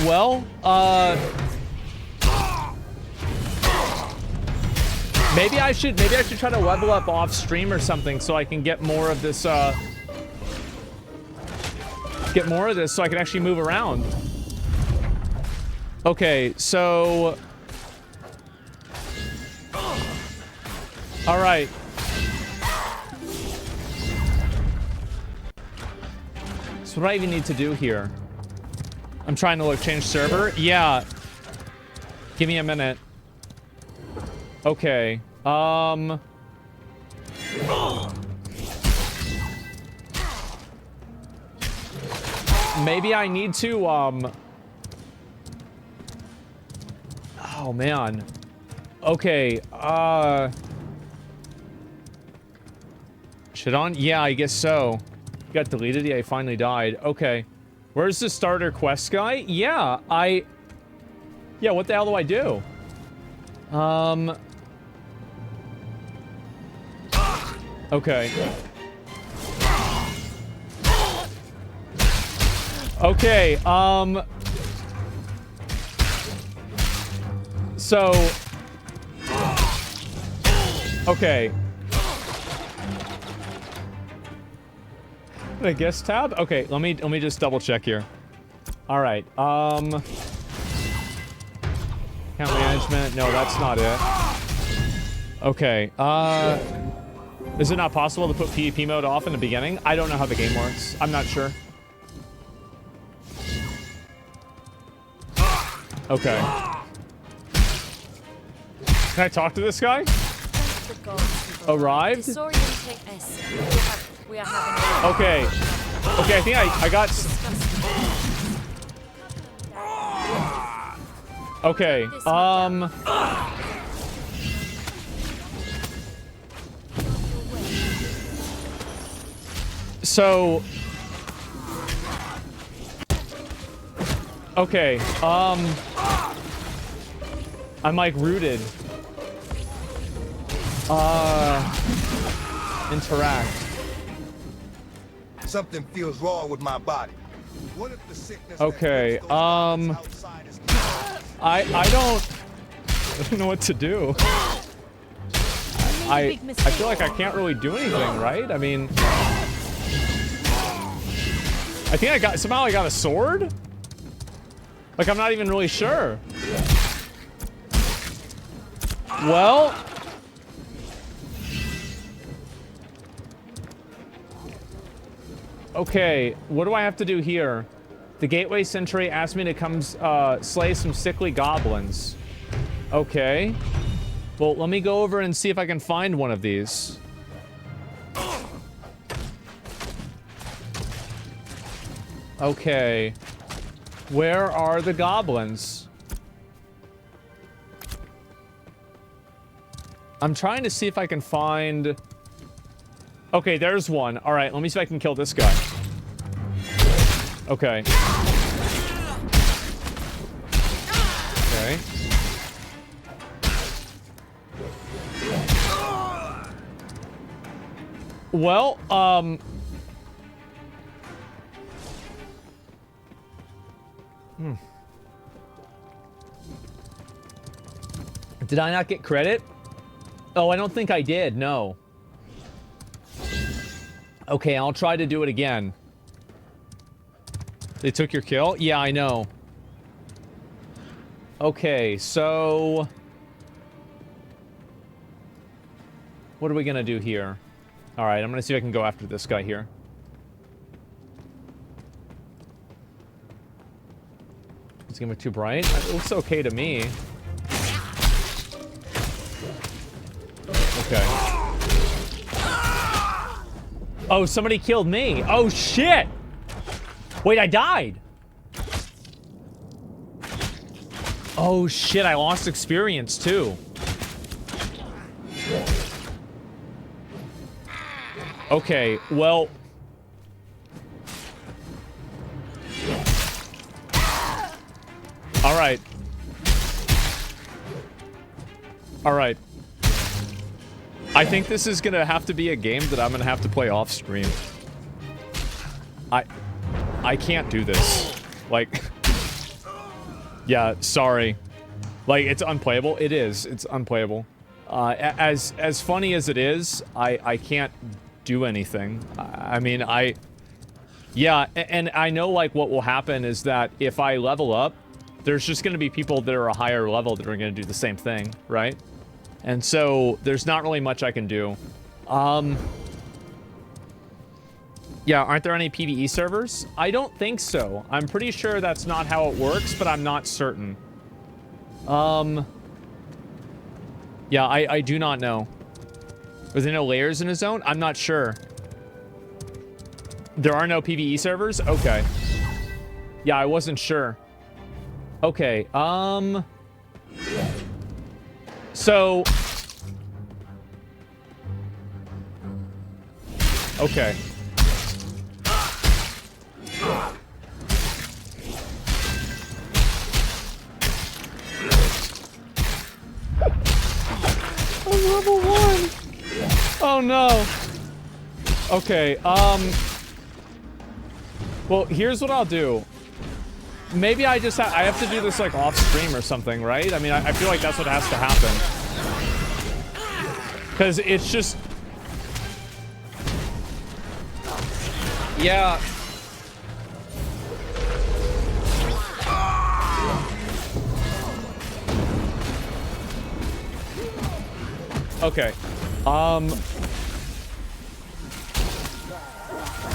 well, maybe I should try to level up off stream or something so I can get more of this, so I can actually move around. Okay, so all right. So what do I even need to do here? I'm trying to look, change server. Yeah. Give me a minute. Okay. Maybe I need to, oh man. Okay, shit on? Yeah, I guess so. You got deleted? Yeah, he finally died. Okay. Where's the starter quest guy? Yeah, yeah, what the hell do I do? Okay. Okay, so okay. I guess tab? Okay, let me just double check here. All right. Account management. No, that's not it. Okay. Is it not possible to put PvP mode off in the beginning? I don't know how the game works. I'm not sure. Okay. Can I talk to this guy? Arrived? Okay. Okay, I think I got... Okay, so... Okay, I'm like rooted. Interact. Something feels wrong with my body. What if the sickness Okay, I don't know what to do. I feel like I can't really do anything, right? I mean, I think somehow I got a sword? Like, I'm not even really sure. Well, okay, what do I have to do here? The Gateway Sentry asked me to come slay some sickly goblins. Okay. Well, let me go over and see if I can find one of these. Okay. Where are the goblins? I'm trying to see if I can find... Okay, there's one. All right, let me see if I can kill this guy. Okay. Okay. Well, Did I not get credit? Oh, I don't think I did, no. Okay, I'll try to do it again. They took your kill? Yeah, I know. Okay, so... What are we gonna do here? Alright, I'm gonna see if I can go after this guy here. Is it gonna be too bright? It looks okay to me. Okay. Oh, somebody killed me. Oh, shit! Wait, I died. Oh, shit, I lost experience, too. Okay, well... Alright. Alright. I think this is gonna have to be a game that I'm gonna have to play off stream. I can't do this. Like... Yeah, sorry. Like, it's unplayable. It is. It's unplayable. As funny as it is, I can't do anything. I mean, yeah, and I know, like, what will happen is that if I level up, there's just going to be people that are a higher level that are going to do the same thing, right? And so there's not really much I can do. Yeah, aren't there any PvE servers? I don't think so. I'm pretty sure that's not how it works, but I'm not certain. Yeah, I do not know. Was there no layers in a zone? I'm not sure. There are no PvE servers? Okay. Yeah, I wasn't sure. Okay, so... Okay. I'm level 1! Oh no! Okay, well, here's what I'll do. Maybe I just I have to do this, like, off stream or something, right? I mean, I feel like that's what has to happen. Because it's just... Yeah. Okay.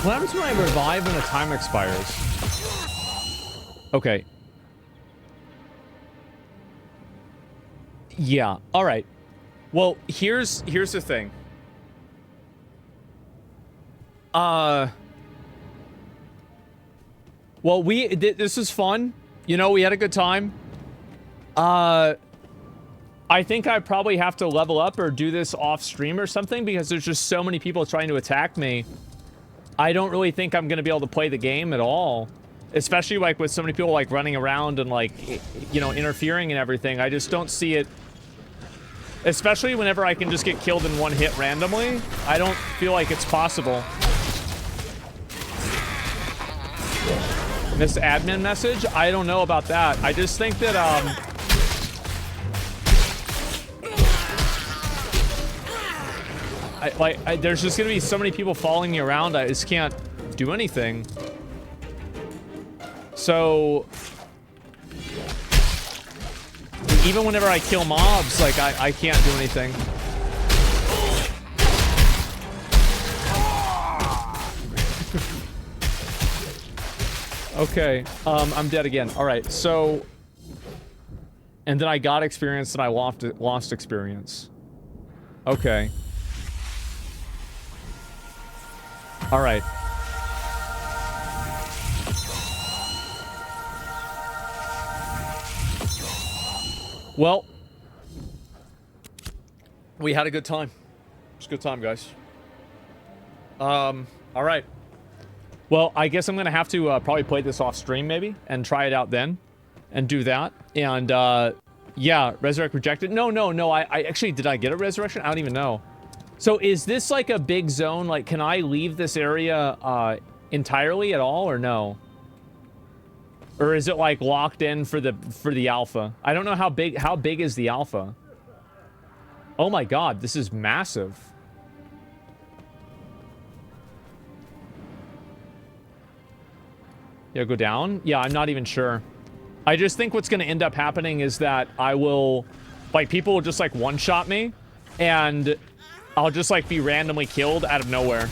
What happens when I revive when the time expires? Okay. Yeah. All right. Well, here's the thing. Well, this is fun. You know, we had a good time. I think I probably have to level up or do this off stream or something because there's just so many people trying to attack me. I don't really think I'm going to be able to play the game at all. especially like with so many people like running around and like, you know, interfering and everything. I just don't see it. Especially whenever I can just get killed in one hit randomly. I don't feel like it's possible. This admin message? I don't know about that. I just think that, there's just gonna be so many people following me around, I just can't do anything. So, even whenever I kill mobs, like, I can't do anything. Okay, I'm dead again. All right, so... And then I got experience and I lost experience. Okay. All right. Well, we had a good time. It was a good time, guys. All right. Well, I guess I'm gonna have to probably play this off stream maybe and try it out then and do that. And yeah, resurrect rejected. No. I actually, did I get a resurrection? I don't even know. So is this like a big zone? Like, can I leave this area entirely at all or no? Or is it like locked in for the alpha? I don't know how big is the alpha? Oh my god, this is massive. Yeah, go down? Yeah, I'm not even sure. I just think what's gonna end up happening is that I will, like, people will just like one-shot me and I'll just like be randomly killed out of nowhere.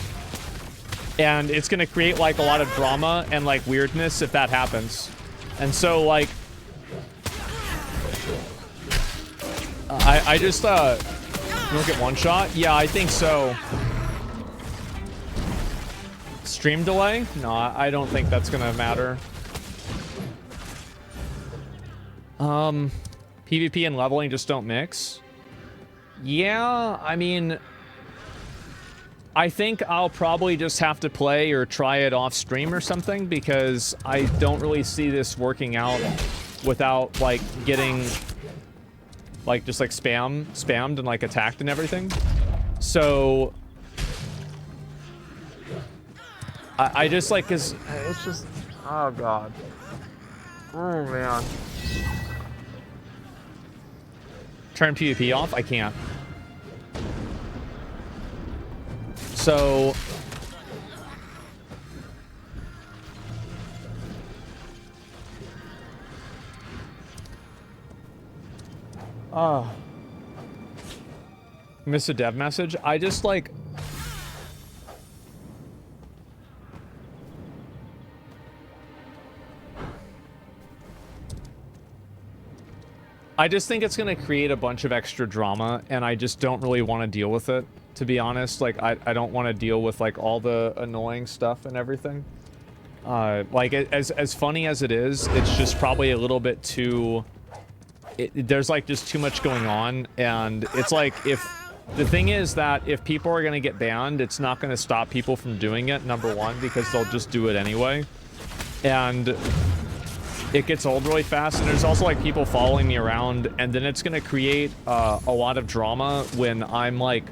And it's gonna create like a lot of drama and like weirdness if that happens. And so like I just you don't get one shot? Yeah, I think so. Stream delay? No, I don't think that's gonna matter. PvP and leveling just don't mix. Yeah, I mean, I think I'll probably just have to play or try it off stream or something because I don't really see this working out without like getting like just like spammed and like attacked and everything. So I just like, cause it's just, oh god. Oh man. Turn PvP off? I can't. So miss a dev message. I just like I just think it's gonna create a bunch of extra drama and I just don't really want to deal with it, to be honest. Like I don't want to deal with like all the annoying stuff and everything. Like as funny as it is, it's just probably a little bit too there's like just too much going on, and it's like, if the thing is that if people are gonna get banned, it's not gonna stop people from doing it, number one, because they'll just do it anyway, and it gets old really fast. And there's also like people following me around, and then it's gonna create a lot of drama when I'm like,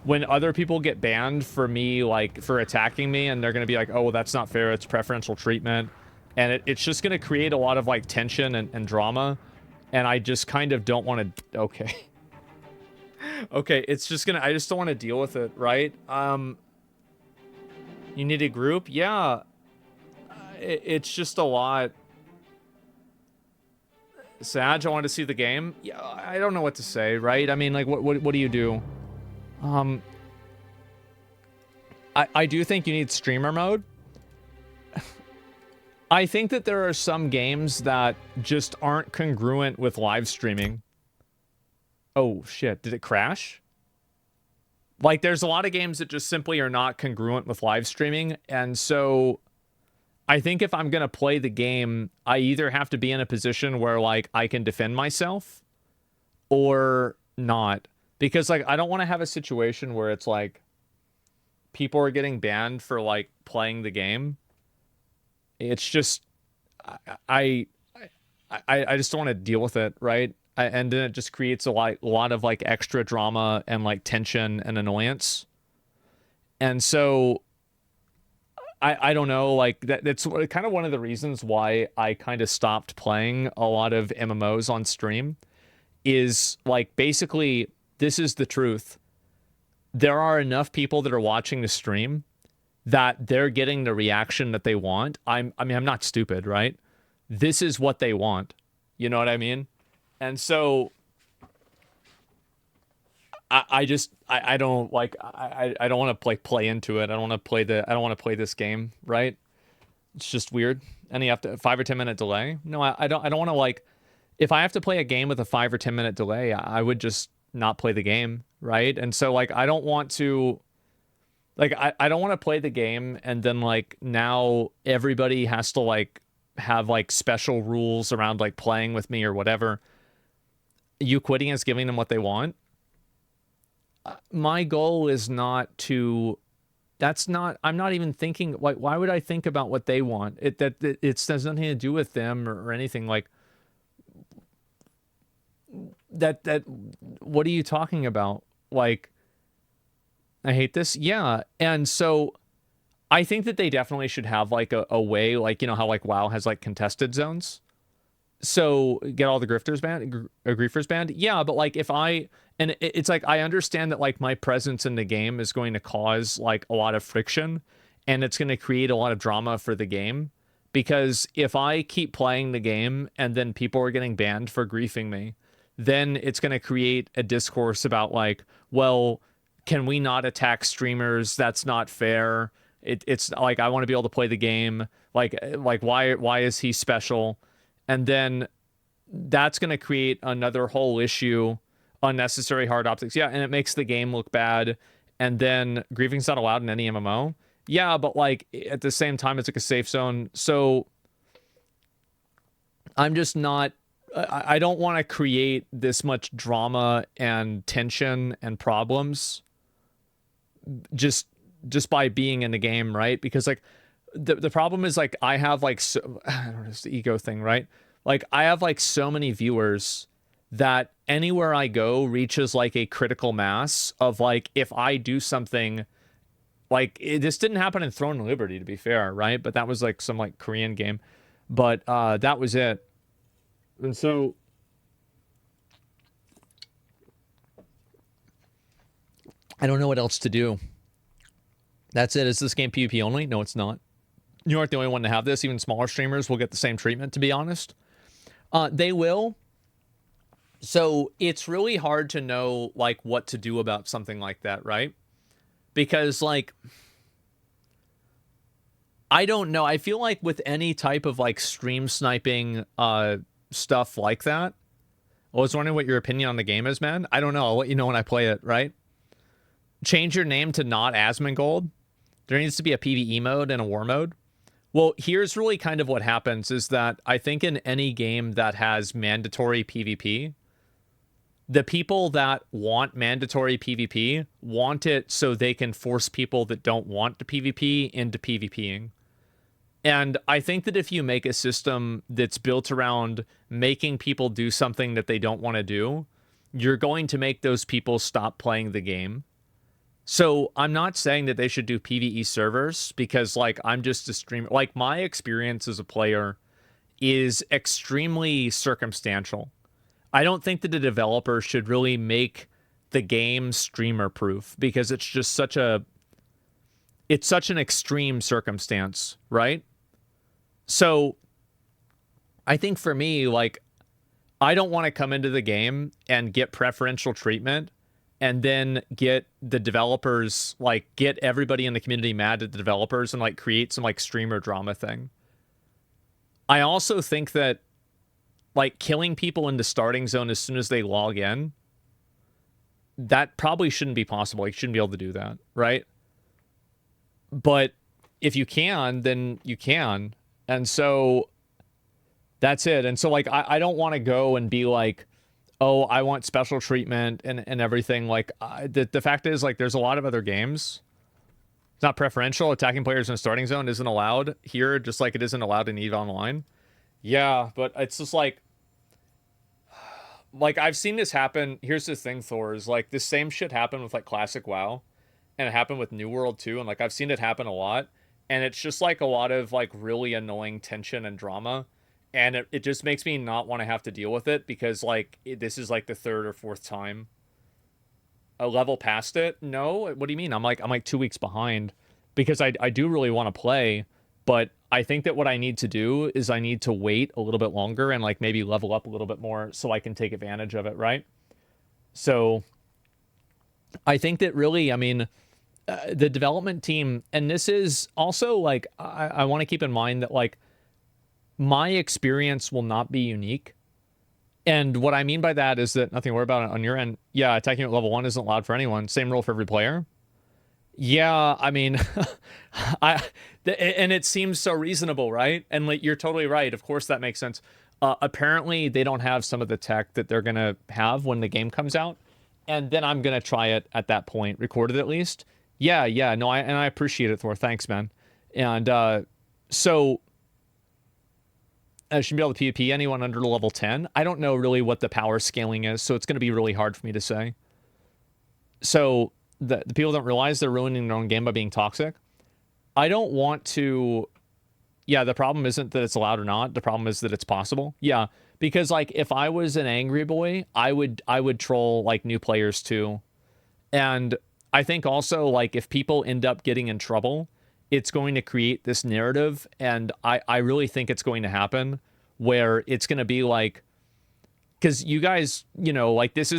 when other people get banned for me, like for attacking me, and they're gonna be like, oh well, that's not fair, it's preferential treatment, and it's just gonna create a lot of like tension and drama. And I just kind of don't want to... Okay. Okay, it's just gonna... I just don't want to deal with it, right? You need a group? Yeah. It's just a lot. Sag, I want to see the game? Yeah, I don't know what to say, right? I mean, like, what do you do? I do think you need streamer mode. I think that there are some games that just aren't congruent with live streaming. Oh, shit. Did it crash? Like, there's a lot of games that just simply are not congruent with live streaming. And so I think if I'm going to play the game, I either have to be in a position where, like, I can defend myself or not. Because, like, I don't want to have a situation where it's, like, people are getting banned for, like, playing the game. It's just I just don't want to deal with it, right? And then it just creates a lot of like extra drama and like tension and annoyance. And so I don't know, like that's kind of one of the reasons why I kind of stopped playing a lot of MMOs on stream, is like basically this is the truth. There are enough people that are watching the stream that they're getting the reaction that they want. I mean, I'm not stupid, right? This is what they want. You know what I mean? And so I don't like, I don't want to like play into it. I don't want to play this game, right? It's just weird. And you have to 5 or 10 minute delay. No, I don't want to, like, if I have to play a game with a 5 or 10 minute delay, I would just not play the game, right? And so like, I don't want to, like, I don't want to play the game and then like now everybody has to like have like special rules around like playing with me or whatever. You quitting is giving them what they want. My goal is not to, I'm not even thinking, like, why would I think about what they want? It has nothing to do with them or anything like that. What are you talking about? Like, I hate this. Yeah. And so I think that they definitely should have like a way, like, you know, how like WoW has like contested zones. So get all the grifters banned, griefers banned. Yeah, but like it's like I understand that like my presence in the game is going to cause like a lot of friction and it's going to create a lot of drama for the game, because if I keep playing the game and then people are getting banned for griefing me, then it's going to create a discourse about like, well, can we not attack streamers? That's not fair. It's like, I want to be able to play the game. Like why is he special? And then that's going to create another whole issue, unnecessary hard optics. Yeah, and it makes the game look bad. And then griefing's not allowed in any MMO. Yeah, but like at the same time, it's like a safe zone. So I'm just not, I don't want to create this much drama and tension and problems just by being in the game, right? Because like the problem is like I have like I don't know, it's the ego thing, right? Like I have like so many viewers that anywhere I go reaches like a critical mass of like, if I do something like this didn't happen in Throne of Liberty, to be fair, right? But that was like some like Korean game, but that was it. And so I don't know what else to do. That's it. Is this game PvP only? No, it's not. You aren't the only one to have this. Even smaller streamers will get the same treatment, to be honest. They will. So it's really hard to know like what to do about something like that, right? Because like, I don't know. I feel like with any type of like stream sniping stuff like that, I was wondering what your opinion on the game is, man. I don't know. I'll let you know when I play it, right? Change your name to not Asmongold. There needs to be a PvE mode and a war mode. Well, here's really kind of what happens is that I think in any game that has mandatory PvP, the people that want mandatory PvP want it so they can force people that don't want to PvP into PvPing. And I think that if you make a system that's built around making people do something that they don't want to do, you're going to make those people stop playing the game. So I'm not saying that they should do PvE servers, because like I'm just a streamer. Like my experience as a player is extremely circumstantial. I don't think that a developer should really make the game streamer proof, because it's just such an extreme circumstance, right? So I think for me, like, I don't want to come into the game and get preferential treatment and then get the developers, like, get everybody in the community mad at the developers and like create some like streamer drama thing. I also think that like killing people in the starting zone as soon as they log in, that probably shouldn't be possible. You shouldn't be able to do that, right? But if you can, then you can. And so that's it. And so like I don't want to go and be like, oh, I want special treatment and everything. Like the fact is, like, there's a lot of other games. It's not preferential. Attacking players in the starting zone isn't allowed here, just like it isn't allowed in EVE Online. Yeah, but it's just like I've seen this happen. Here's the thing, Thor, is like this same shit happened with like Classic WoW, and it happened with New World too, and like I've seen it happen a lot, and it's just like a lot of like really annoying tension and drama, and it just makes me not want to have to deal with it because like this is like the third or fourth time a level past it. No, what do you mean? I'm like 2 weeks behind because I do really want to play, but I think that what I need to do is I need to wait a little bit longer and like maybe level up a little bit more so I can take advantage of it, right? So I think that really, I mean, the development team, and this is also like, I want to keep in mind that like my experience will not be unique. And what I mean by that is that nothing to worry about it on your end. Yeah, attacking at level 1 isn't allowed for anyone. Same rule for every player. Yeah, I mean, and it seems so reasonable, right? And like, you're totally right. Of course, that makes sense. Apparently, they don't have some of the tech that they're going to have when the game comes out. And then I'm going to try it at that point, recorded at least. Yeah, no, I appreciate it, Thor. Thanks, man. And so I shouldn't be able to PvP anyone under level 10. I don't know really what the power scaling is, so it's going to be really hard for me to say. So the people don't realize they're ruining their own game by being toxic. I don't want to... Yeah, the problem isn't that it's allowed or not. The problem is that it's possible. Yeah, because like if I was an angry boy, I would troll like new players too. And I think also like if people end up getting in trouble, it's going to create this narrative, and I really think it's going to happen where it's going to be like, because you guys, you know, like this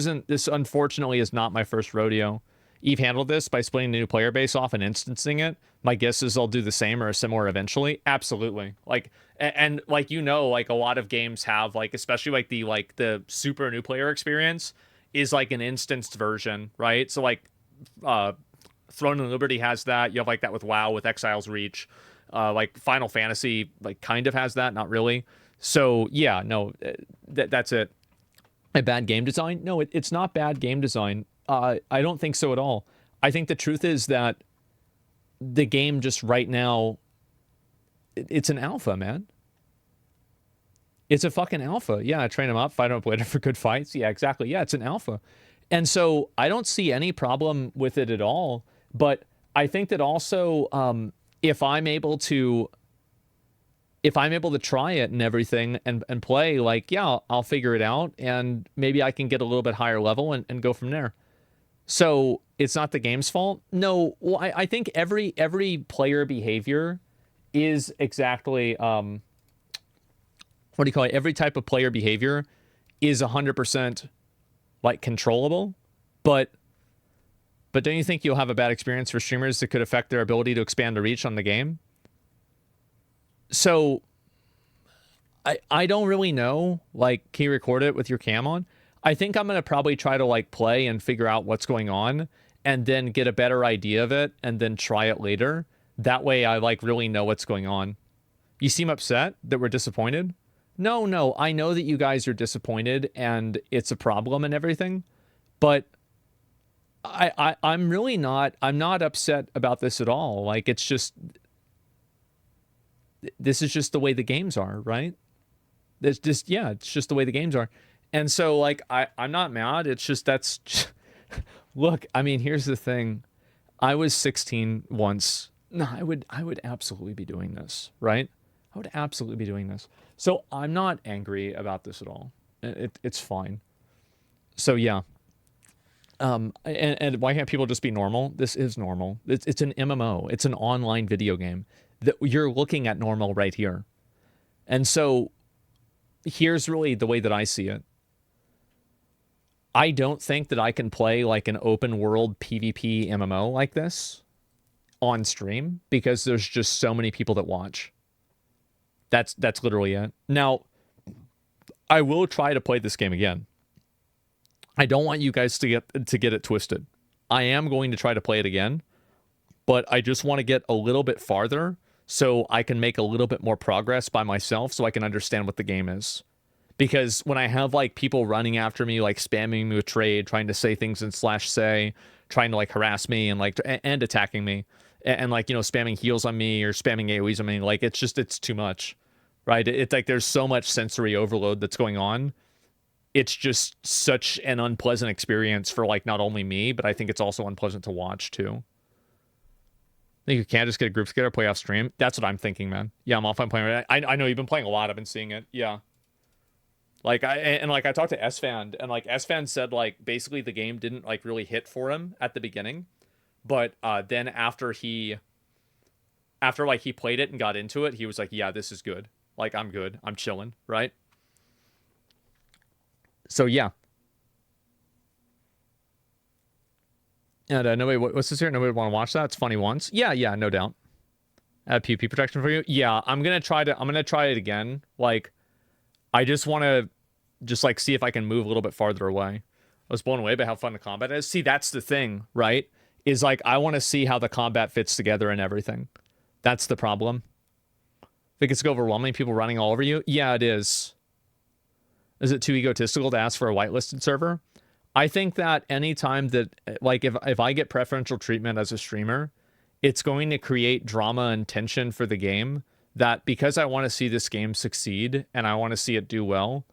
unfortunately is not my first rodeo. Eve handled this by splitting the new player base off and instancing it. My guess is they'll do the same or similar eventually. Absolutely. Like, and like, you know, like a lot of games have like, especially like the super new player experience is like an instanced version, right? So like, Throne of Liberty has that. You have like that with WoW, with Exile's Reach. Like Final Fantasy, like kind of has that, not really. So yeah, no, that's it. A bad game design? No, it's not bad game design. I don't think so at all. I think the truth is that the game just right now, it's an alpha, man. It's a fucking alpha. Yeah, train them up, fight them up later for good fights. Yeah, exactly. Yeah, it's an alpha. And so I don't see any problem with it at all. But I think that also if I'm able to try it and everything and play, like, yeah, I'll figure it out. And maybe I can get a little bit higher level and go from there. So it's not the game's fault. No, well, I think every player behavior is exactly, what do you call it? Every type of player behavior is 100% like controllable, but don't you think you'll have a bad experience for streamers that could affect their ability to expand the reach on the game? So I don't really know, like, can you record it with your cam on? I think I'm going to probably try to like play and figure out what's going on and then get a better idea of it and then try it later. That way I like really know what's going on. You seem upset that we're disappointed? No, I know that you guys are disappointed and it's a problem and everything, but I'm really not, I'm not upset about this at all. Like, it's just, this is just the way the games are, right? It's just, yeah, it's just the way the games are. And so like, I'm not mad. It's just, that's, look, I mean, here's the thing. I was 16 once. No, I would absolutely be doing this, right? I would absolutely be doing this. So I'm not angry about this at all. It's fine. So yeah. And why can't people just be normal? This is normal. It's an MMO. It's an online video game that you're looking at normal right here. And so here's really the way that I see it. I don't think that I can play like an open world PvP MMO like this on stream because there's just so many people that watch. That's literally it. Now, I will try to play this game again. I don't want you guys to get it twisted. I am going to try to play it again, but I just want to get a little bit farther so I can make a little bit more progress by myself so I can understand what the game is. Because when I have like people running after me, like spamming me with trade, trying to say things in /say, trying to like harass me and like and attacking me, and like, you know, spamming heals on me or spamming AoEs on me, like it's too much, right? It's like there's so much sensory overload that's going on. It's just such an unpleasant experience for like not only me, but I think it's also unpleasant to watch too. I think you can't just get a group together, play off stream. That's what I'm thinking, man. Yeah, I'm offline playing. I know you've been playing a lot. I've been seeing it. Yeah. Like I talked to S-Fan, and like S-Fan said like basically the game didn't like really hit for him at the beginning, but then after he played it and got into it, he was like, yeah, this is good. Like I'm good. I'm chilling, right? So yeah. And nobody, what's this here? Nobody would want to watch that. It's funny once. Yeah, no doubt. Add PvP protection for you. Yeah, I'm gonna try it again. Like, I just want to just like see if I can move a little bit farther away. I was blown away by how fun the combat is. See, that's the thing, right? Is like I want to see how the combat fits together and everything. That's the problem. Think it's overwhelming, people running all over you? Yeah, it is. Is it too egotistical to ask for a whitelisted server? I think that anytime that, like, if I get preferential treatment as a streamer, it's going to create drama and tension for the game that because I want to see this game succeed and I want to see it do well,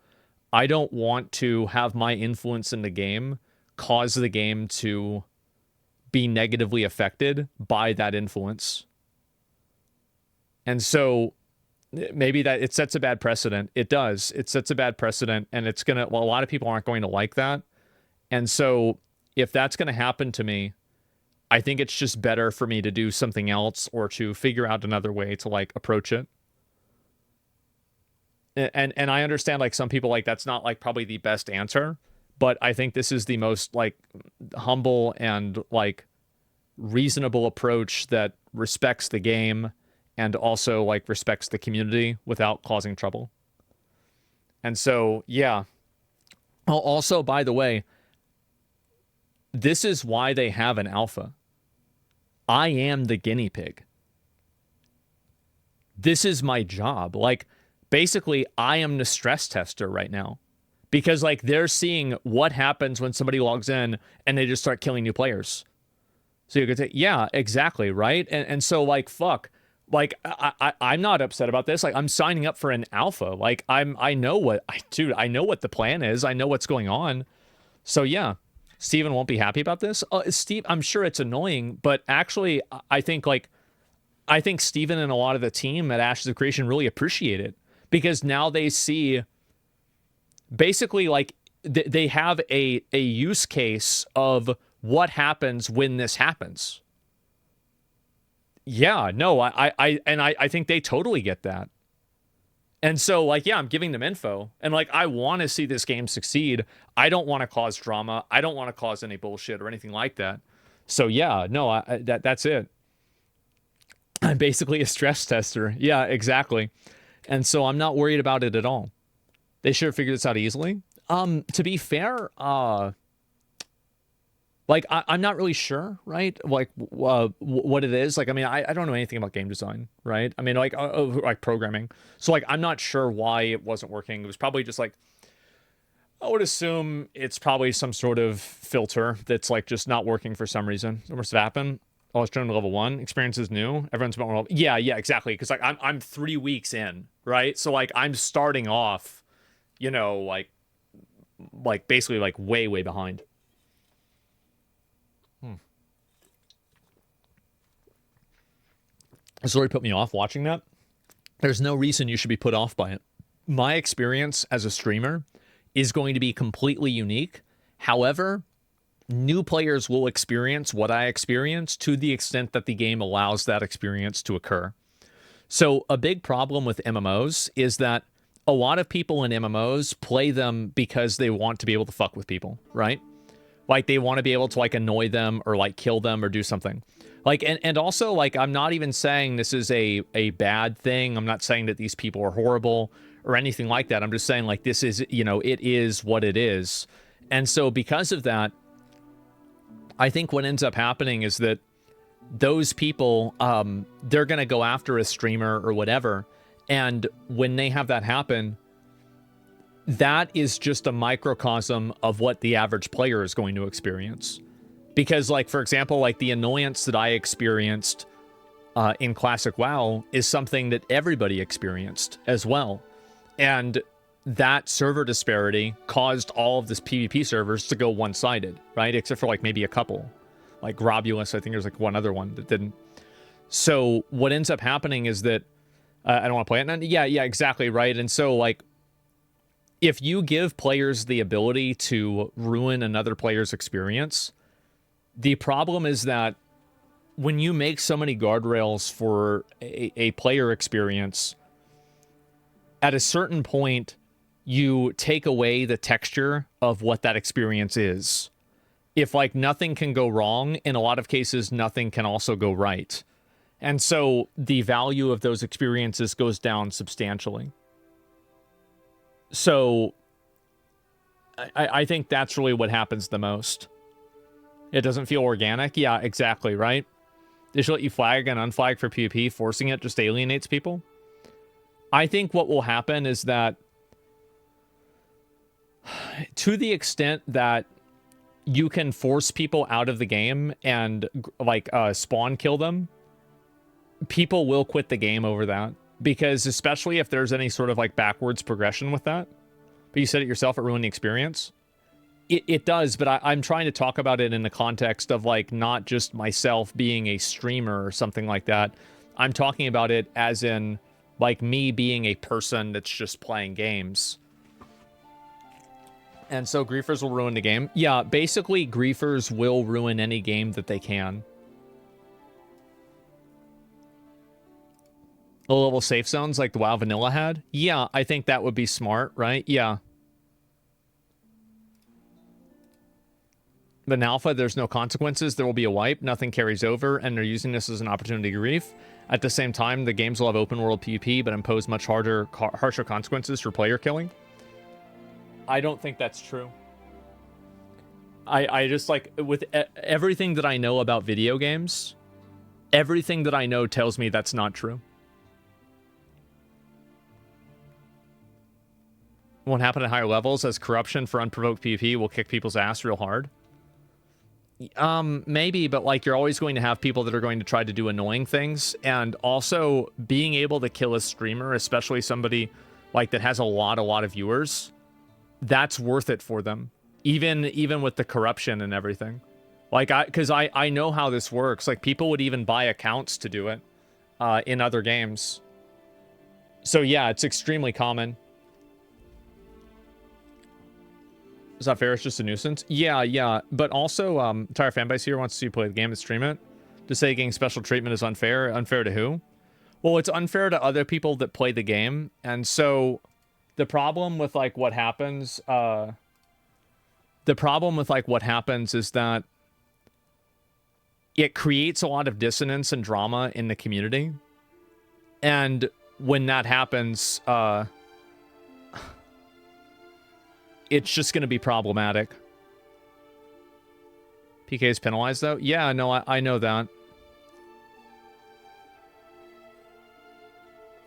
I don't want to have my influence in the game cause the game to be negatively affected by that influence. And so maybe that it sets a bad precedent. It does. It sets a bad precedent, and it's going to, well, a lot of people aren't going to like that. And so if that's going to happen to me, I think it's just better for me to do something else or to figure out another way to like approach it. And I understand like some people like that's not like probably the best answer, but I think this is the most like humble and like reasonable approach that respects the game and also like respects the community without causing trouble. And so, yeah. Also, by the way, this is why they have an alpha. I am the guinea pig. This is my job. Like, basically, I am the stress tester right now. Because, like, they're seeing what happens when somebody logs in and they just start killing new players. So you could say, yeah, exactly, right? And so, like, fuck. Like, I'm not upset about this. Like, I'm signing up for an alpha. Like, I know what the plan is. I know what's going on. So, yeah. Steven won't be happy about this. Steve, I'm sure it's annoying, but actually, I think Steven and a lot of the team at Ashes of Creation really appreciate it because now they see basically like they have a use case of what happens when this happens. Yeah, no, I think they totally get that. And so, like, yeah, I'm giving them info. And, like, I want to see this game succeed. I don't want to cause drama. I don't want to cause any bullshit or anything like that. So, yeah, no, that's it. I'm basically a stress tester. Yeah, exactly. And so I'm not worried about it at all. They should have figured this out easily. To be fair, like, I'm not really sure, right? Like, what it is. Like, I mean, I don't know anything about game design, right? I mean, like programming. So, like, I'm not sure why it wasn't working. It was probably just, like, I would assume it's probably some sort of filter that's, like, just not working for some reason. What must have happened? Oh, it's turned to level 1. Experience is new. Everyone's about level. Yeah, exactly. Because, like, I'm 3 weeks in, right? So, like, I'm starting off, you know, like basically, like, way behind. The story put me off watching that. There's no reason you should be put off by it. My experience as a streamer is going to be completely unique. However, new players will experience what I experienced to the extent that the game allows that experience to occur. So a big problem with MMOs is that a lot of people in MMOs play them because they want to be able to fuck with people, right? Like they want to be able to like annoy them or like kill them or do something. Like, and also, like, I'm not even saying this is a bad thing. I'm not saying that these people are horrible or anything like that. I'm just saying, like, this is, you know, it is what it is. And so because of that, I think what ends up happening is that those people, they're going to go after a streamer or whatever. And when they have that happen, that is just a microcosm of what the average player is going to experience. Because, like, for example, like, the annoyance that I experienced in Classic WoW is something that everybody experienced as well. And that server disparity caused all of this PvP servers to go one-sided, right? Except for like maybe a couple. Like Robulus, I think there's like one other one that didn't. So what ends up happening is that I don't want to play it. Yeah, exactly, right? And so like if you give players the ability to ruin another player's experience, the problem is that when you make so many guardrails for a player experience, at a certain point, you take away the texture of what that experience is. If, like, nothing can go wrong, in a lot of cases, nothing can also go right. And so the value of those experiences goes down substantially. So I think that's really what happens the most. It doesn't feel organic. Yeah, exactly, right? They should let you flag and unflag for PvP. Forcing it just alienates people. I think what will happen is that to the extent that you can force people out of the game and like spawn kill them, people will quit the game over that. Because especially if there's any sort of like backwards progression with that. But you said it yourself, it ruined the experience. It does, but I'm trying to talk about it in the context of like not just myself being a streamer or something like that. I'm talking about it as in like me being a person that's just playing games. And so griefers will ruin the game. Yeah, basically griefers will ruin any game that they can. Low-level safe zones like the WoW Vanilla had? Yeah, I think that would be smart, right? Yeah. But in Alpha, there's no consequences. There will be a wipe. Nothing carries over, and they're using this as an opportunity to grief. At the same time, the games will have open world PvP, but impose much harsher consequences for player killing. I don't think that's true. I just like, with everything that I know about video games, everything that I know tells me that's not true. Won't happen at higher levels as corruption for unprovoked PvP will kick people's ass real hard. Maybe, but like you're always going to have people that are going to try to do annoying things, and also being able to kill a streamer, especially somebody like that has a lot of viewers, that's worth it for them. Even with the corruption and everything. Like because I know how this works. Like people would even buy accounts to do it in other games. So yeah, it's extremely common. Is that fair? It's just a nuisance. Yeah. But also, entire fanbase here wants to see you play the game and stream it. To say getting special treatment is unfair. Unfair to who? Well, it's unfair to other people that play the game. And so, the problem with like what happens, is that it creates a lot of dissonance and drama in the community. And when that happens, it's just going to be problematic. PK is penalized, though? Yeah, no, I know that.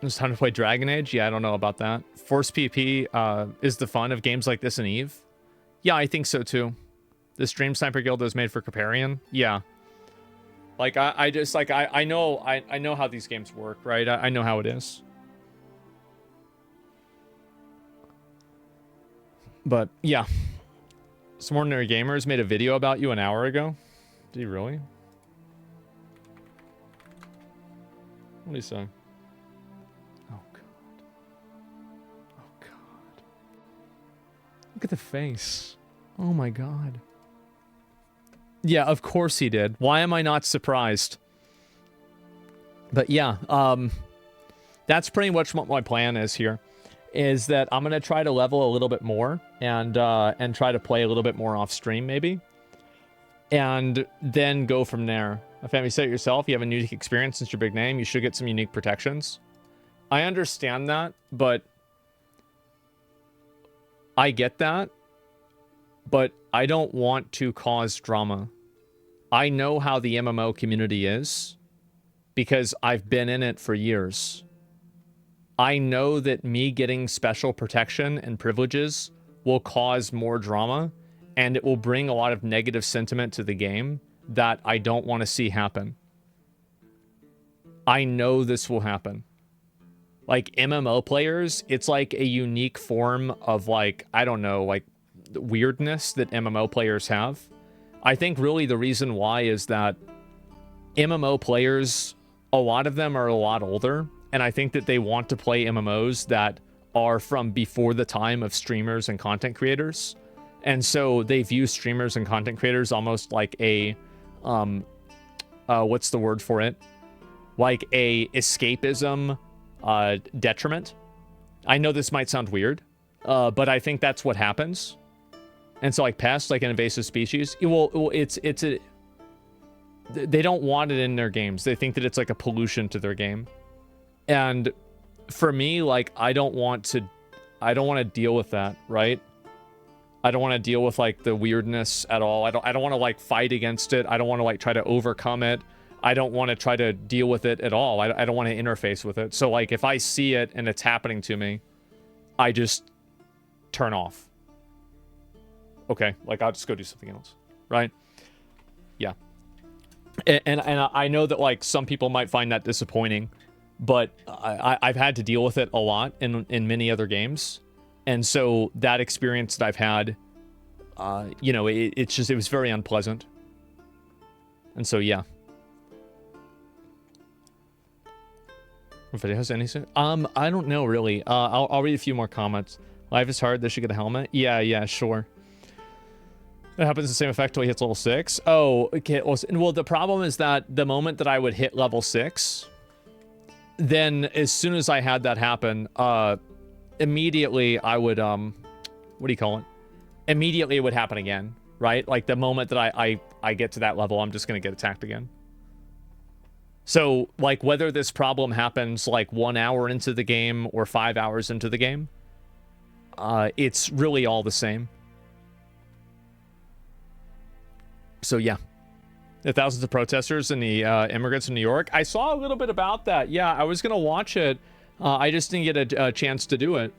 It's time to play Dragon Age? Yeah, I don't know about that. Force PvP is the fun of games like this and EVE? Yeah, I think so, too. The Stream Sniper Guild was made for Caparian? Yeah. Like, I just, like, I know how these games work, right? I know how it is. But, yeah. Some Ordinary Gamers made a video about you an hour ago. Did he really? What did he say? Oh, God. Oh, God. Look at the face. Oh, my God. Yeah, of course he did. Why am I not surprised? But, yeah. That's pretty much what my plan is here. Is that I'm going to try to level a little bit more and try to play a little bit more off stream maybe. And then go from there. If you said it yourself, you have a unique experience since your big name, you should get some unique protections. I understand that, but I get that. But I don't want to cause drama. I know how the MMO community is because I've been in it for years. I know that me getting special protection and privileges will cause more drama, and it will bring a lot of negative sentiment to the game that I don't want to see happen. I know this will happen. Like MMO players, it's like a unique form of like, I don't know, like weirdness that MMO players have. I think really the reason why is that MMO players, a lot of them are a lot older, and I think that they want to play MMOs that are from before the time of streamers and content creators. And so they view streamers and content creators almost like a, what's the word for it? Like a escapism detriment. I know this might sound weird, but I think that's what happens. And so like pests, like an invasive species, they don't want it in their games. They think that it's like a pollution to their game. And for me, like, I don't want to deal with that, right? I don't want to deal with like the weirdness at all. I don't want to like fight against it. I don't want to like try to overcome it. I don't want to try to deal with it at all. I don't want to interface with it. So like if I see it and it's happening to me, I just turn off. Okay, like I'll just go do something else, right? Yeah. And I know that like some people might find that disappointing, but I've had to deal with it a lot in many other games. And so that experience that I've had, you know, it was very unpleasant. And so, yeah. If it has anything, I don't know really. I'll read a few more comments. Life is hard. They should get a helmet. Yeah, sure. It happens the same effect till he hits level 6. Oh, okay. Well, the problem is that the moment that I would hit level 6, then as soon as I had that happen, immediately I would, what do you call it? Immediately it would happen again, right? Like the moment that I get to that level, I'm just going to get attacked again. So, like, whether this problem happens like 1 hour into the game or 5 hours into the game, it's really all the same. So, yeah. The thousands of protesters and the immigrants in New York. I saw a little bit about that. Yeah, I was going to watch it. I just didn't get a chance to do it.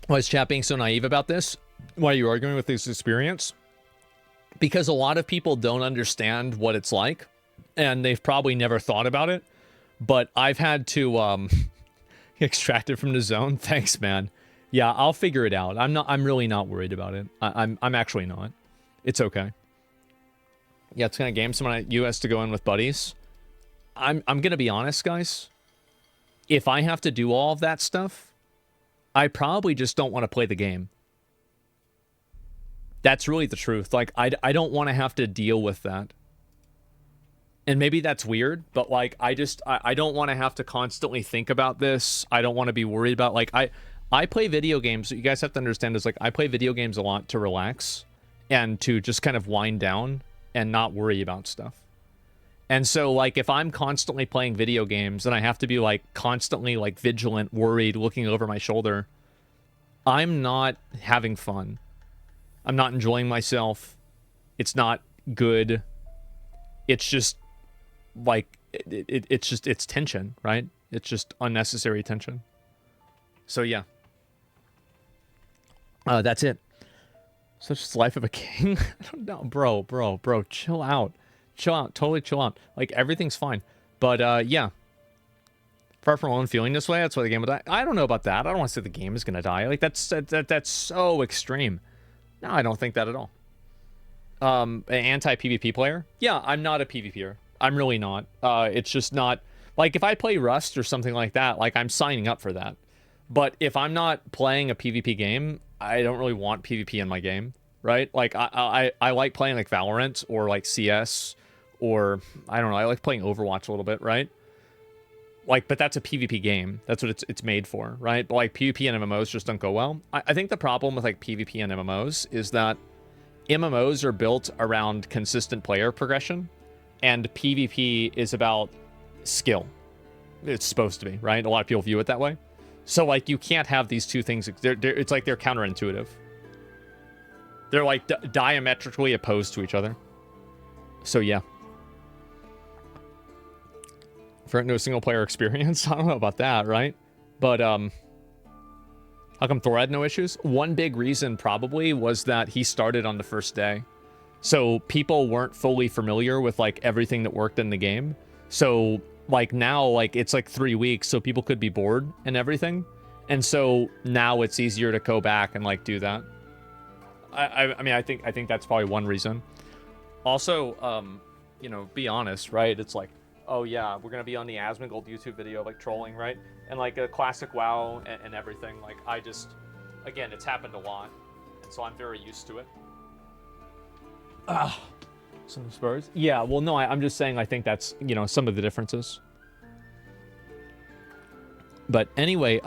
Why is chat being so naive about this? Why are you arguing with this experience? Because a lot of people don't understand what it's like, and they've probably never thought about it. But I've had to extract it from the zone. Thanks, man. Yeah, I'll figure it out. I'm really not worried about it. I'm actually not. It's okay. Yeah, it's kind of game. Someone at US to go in with buddies. I'm gonna be honest, guys. If I have to do all of that stuff, I probably just don't want to play the game. That's really the truth. Like, I don't want to have to deal with that. And maybe that's weird, but like, I don't want to have to constantly think about this. I don't want to be worried about, like, I play video games. What you guys have to understand is, like, I play video games a lot to relax and to just kind of wind down and not worry about stuff. And so, like, if I'm constantly playing video games and I have to be, like, constantly, like, vigilant, worried, looking over my shoulder, I'm not having fun. I'm not enjoying myself. It's not good. It's just, like, it's tension, right? It's just unnecessary tension. So, yeah. That's it. Such is the life of a king. I don't know, bro, chill out. Totally chill out. Like, everything's fine. But, yeah. Far from alone feeling this way, that's why the game will die. I don't know about that. I don't want to say the game is going to die. Like, that's so extreme. No, I don't think that at all. An anti-PvP player? Yeah, I'm not a PvPer. I'm really not. It's just not... Like, if I play Rust or something like that, like, I'm signing up for that. But if I'm not playing a PvP game, I don't really want PvP in my game, right? Like, I like playing, like, Valorant or, like, CS or, I don't know, I like playing Overwatch a little bit, right? Like, but that's a PvP game. That's what it's made for, right? But, like, PvP and MMOs just don't go well. I think the problem with, like, PvP and MMOs is that MMOs are built around consistent player progression, and PvP is about skill. It's supposed to be, right? A lot of people view it that way. So, like, you can't have these two things. It's like they're counterintuitive. They're, like, diametrically opposed to each other. So, yeah. For no single player experience? I don't know about that, right? But, How come Thor had no issues? One big reason probably was that he started on the first day. So people weren't fully familiar with like everything that worked in the game. So like now, like it's like 3 weeks, so people could be bored and everything. And so now it's easier to go back and like do that. I mean, I think that's probably one reason. Also, you know, be honest, right? It's like, oh yeah, we're gonna be on the Asmongold YouTube video, like trolling, right? And like a classic WoW and everything. Like I just, again, it's happened a lot, and so I'm very used to it. Some Spurs. Yeah, well, no, I'm just saying I think that's, you know, some of the differences. But anyway,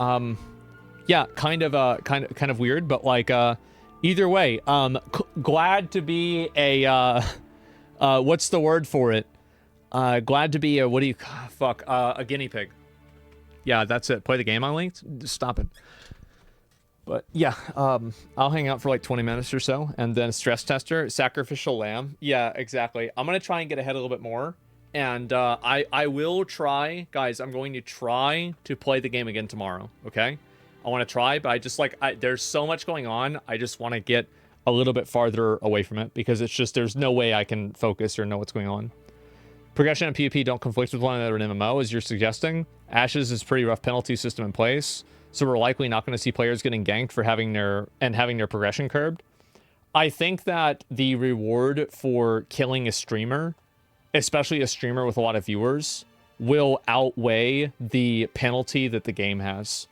yeah, kind of weird, but like, either way, glad to be a, what's the word for it? Glad to be a, a guinea pig. Yeah, that's it. Play the game on linked? Stop it. But yeah, I'll hang out for like 20 minutes or so, and then stress tester, sacrificial lamb. Yeah, exactly. I'm gonna try and get ahead a little bit more, and I will try, guys. I'm going to try to play the game again tomorrow. Okay, I want to try, but I just like there's so much going on. I just want to get a little bit farther away from it because it's just there's no way I can focus or know what's going on. Progression and PvP don't conflict with one another in MMO, as you're suggesting. Ashes is a pretty rough penalty system in place, so we're likely not going to see players getting ganked for having their progression curbed. I think that the reward for killing a streamer, especially a streamer with a lot of viewers, will outweigh the penalty that the game has.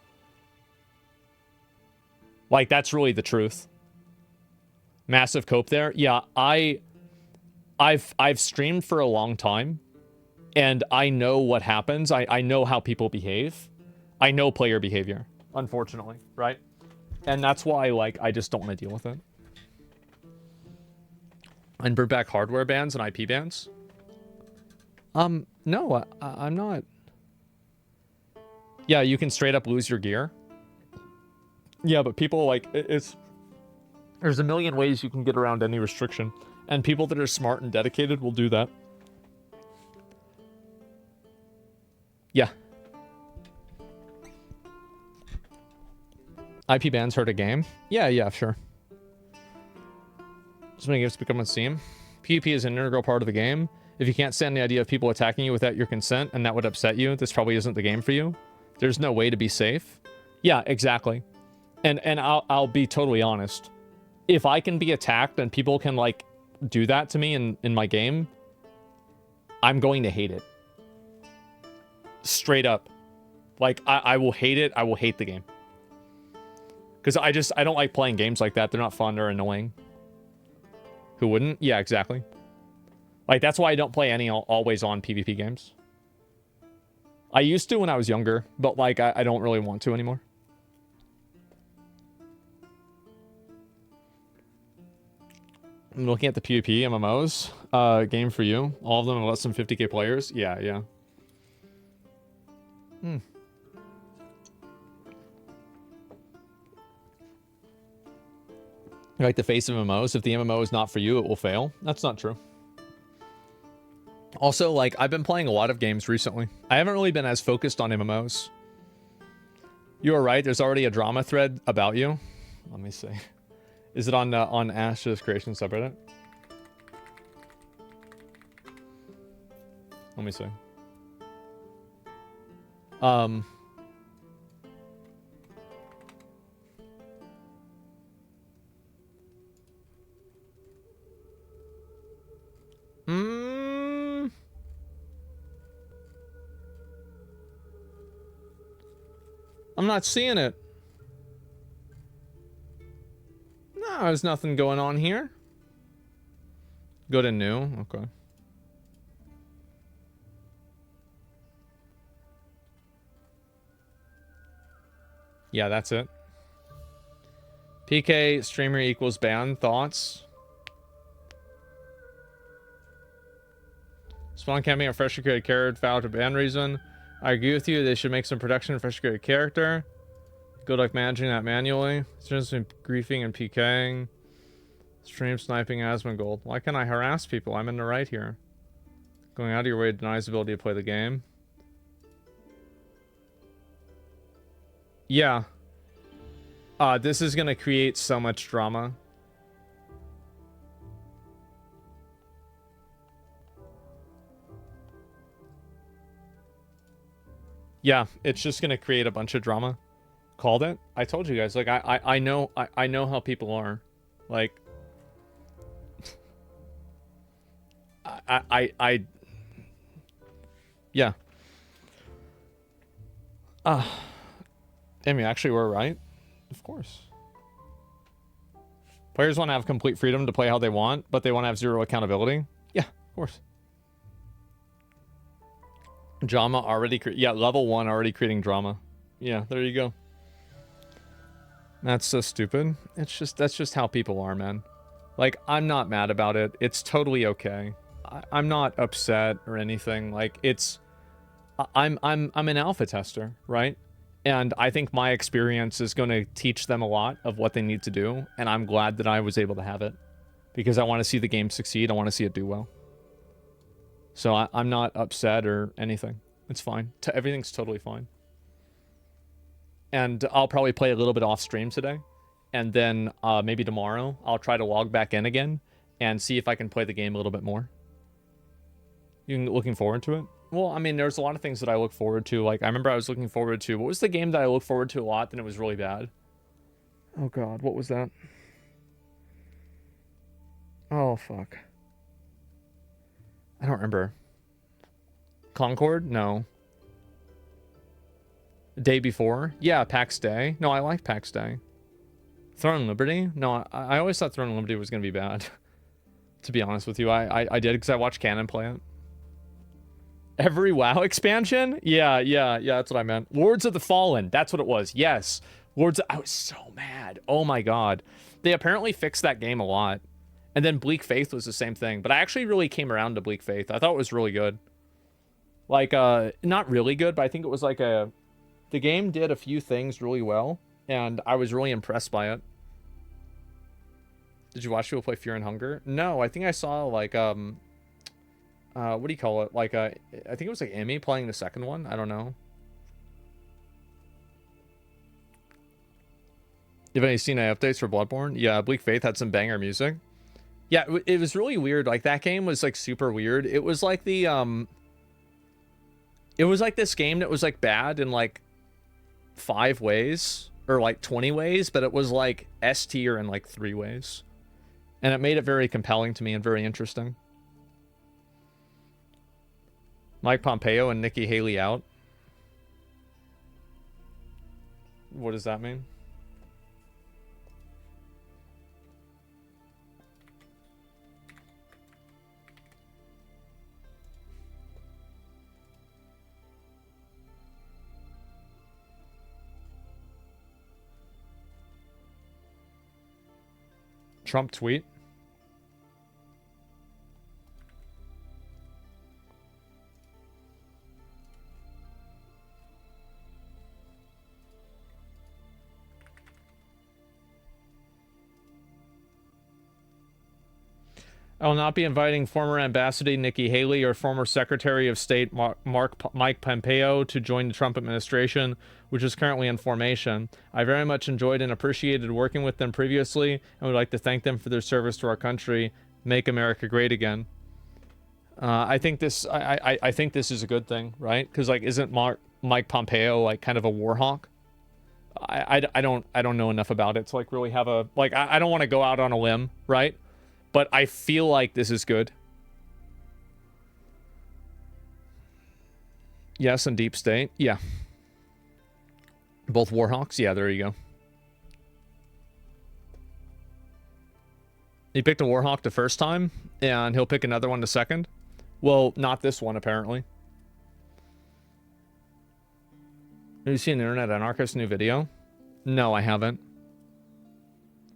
Like, that's really the truth. Massive cope there. Yeah, I've streamed for a long time, and I know what happens. I know how people behave. I know player behavior, unfortunately, right? And that's why, like, I just don't want to deal with it. And bring back hardware bans and IP bans? No, I'm not. Yeah, you can straight up lose your gear. Yeah, but people, like, there's a million ways you can get around any restriction. And people that are smart and dedicated will do that. Yeah. IP bans hurt a game? Yeah, sure. So many gifts become on Steam. PvP is an integral part of the game. If you can't stand the idea of people attacking you without your consent and that would upset you, this probably isn't the game for you. There's no way to be safe. Yeah, exactly. And I'll be totally honest. If I can be attacked and people can, like, do that to me in my game, I'm going to hate it. Straight up. Like, I will hate it. I will hate the game. Because I don't like playing games like that. They're not fun or annoying. Who wouldn't? Yeah, exactly. Like, that's why I don't play any always-on PvP games. I used to when I was younger, but, like, I don't really want to anymore. I'm looking at the PvP MMOs. Game for you. All of them are less than 50k players. Yeah. Like the face of MMOs. If the MMO is not for you, it will fail. That's not true. Also, like, I've been playing a lot of games recently. I haven't really been as focused on MMOs. You are right. There's already a drama thread about you. Let me see. Is it on Ash's creation subreddit? Let me see. I'm not seeing it. No, there's nothing going on here. Go to new. Okay. Yeah, that's it. PK streamer equals ban. Thoughts? Spawn camping a freshly created character foul to ban reason. I agree with you. They should make some production of freshly created character. Good luck managing that manually. There's been griefing and PKing. Stream sniping Asmongold. Why can't I harass people? I'm in the right here. Going out of your way denies the ability to play the game. Yeah. This is gonna create so much drama. Yeah, it's just gonna create a bunch of drama. Called it. I told you guys, like, I know how people are. Like, yeah. Amy, actually, we're right. Of course. Players want to have complete freedom to play how they want, but they want to have zero accountability. Yeah, of course. Drama already, yeah, level 1 already creating drama. Yeah, there you go. That's so stupid. That's just how people are, man. Like, I'm not mad about it. It's totally okay. I'm not upset or anything. Like, I'm an alpha tester, right? And I think my experience is going to teach them a lot of what they need to do. And I'm glad that I was able to have it because I want to see the game succeed. I want to see it do well. So I'm not upset or anything. It's fine. Everything's totally fine. And I'll probably play a little bit off stream today. And then maybe tomorrow I'll try to log back in again and see if I can play the game a little bit more. You looking forward to it? Well, I mean, there's a lot of things that I look forward to. Like, I remember I was looking forward to... What was the game that I looked forward to a lot, then it was really bad? Oh, God. What was that? Oh, fuck. I don't remember. Concord? No. Day Before? Yeah, PAX Day. No, I like PAX Day. Throne Liberty? No, I always thought Throne Liberty was going to be bad. To be honest with you, I did because I watched Canon play it. Every WoW expansion? Yeah, that's what I meant. Lords of the Fallen, that's what it was. Yes. I was so mad. Oh my god. They apparently fixed that game a lot. And then Bleak Faith was the same thing. But I actually really came around to Bleak Faith. I thought it was really good. Like, not really good, but I think it was like the game did a few things really well. And I was really impressed by it. Did you watch people play Fear and Hunger? No, I think I saw like, what do you call it? Like, I think it was like Emmy playing the second one. I don't know. Have any seen any updates for Bloodborne? Yeah, Bleak Faith had some banger music. Yeah, it was really weird. Like, that game was like super weird. It was like the, it was like this game that was like bad in like 5 ways or like 20 ways, but it was like S tier in like 3 ways. And it made it very compelling to me and very interesting. Mike Pompeo and Nikki Haley out. What does that mean? Trump tweet. I will not be inviting former Ambassador Nikki Haley or former Secretary of State Mike Pompeo to join the Trump administration, which is currently in formation. I very much enjoyed and appreciated working with them previously and would like to thank them for their service to our country. Make America great again. I think this is a good thing, right? Because like, isn't Mike Pompeo like kind of a war hawk? I don't know enough about it to like really have a like. I don't want to go out on a limb, right? But I feel like this is good. Yes, and Deep State. Yeah. Both Warhawks? Yeah, there you go. He picked a Warhawk the first time, and he'll pick another one the second. Well, not this one, apparently. Have you seen Internet Anarchist's new video? No, I haven't.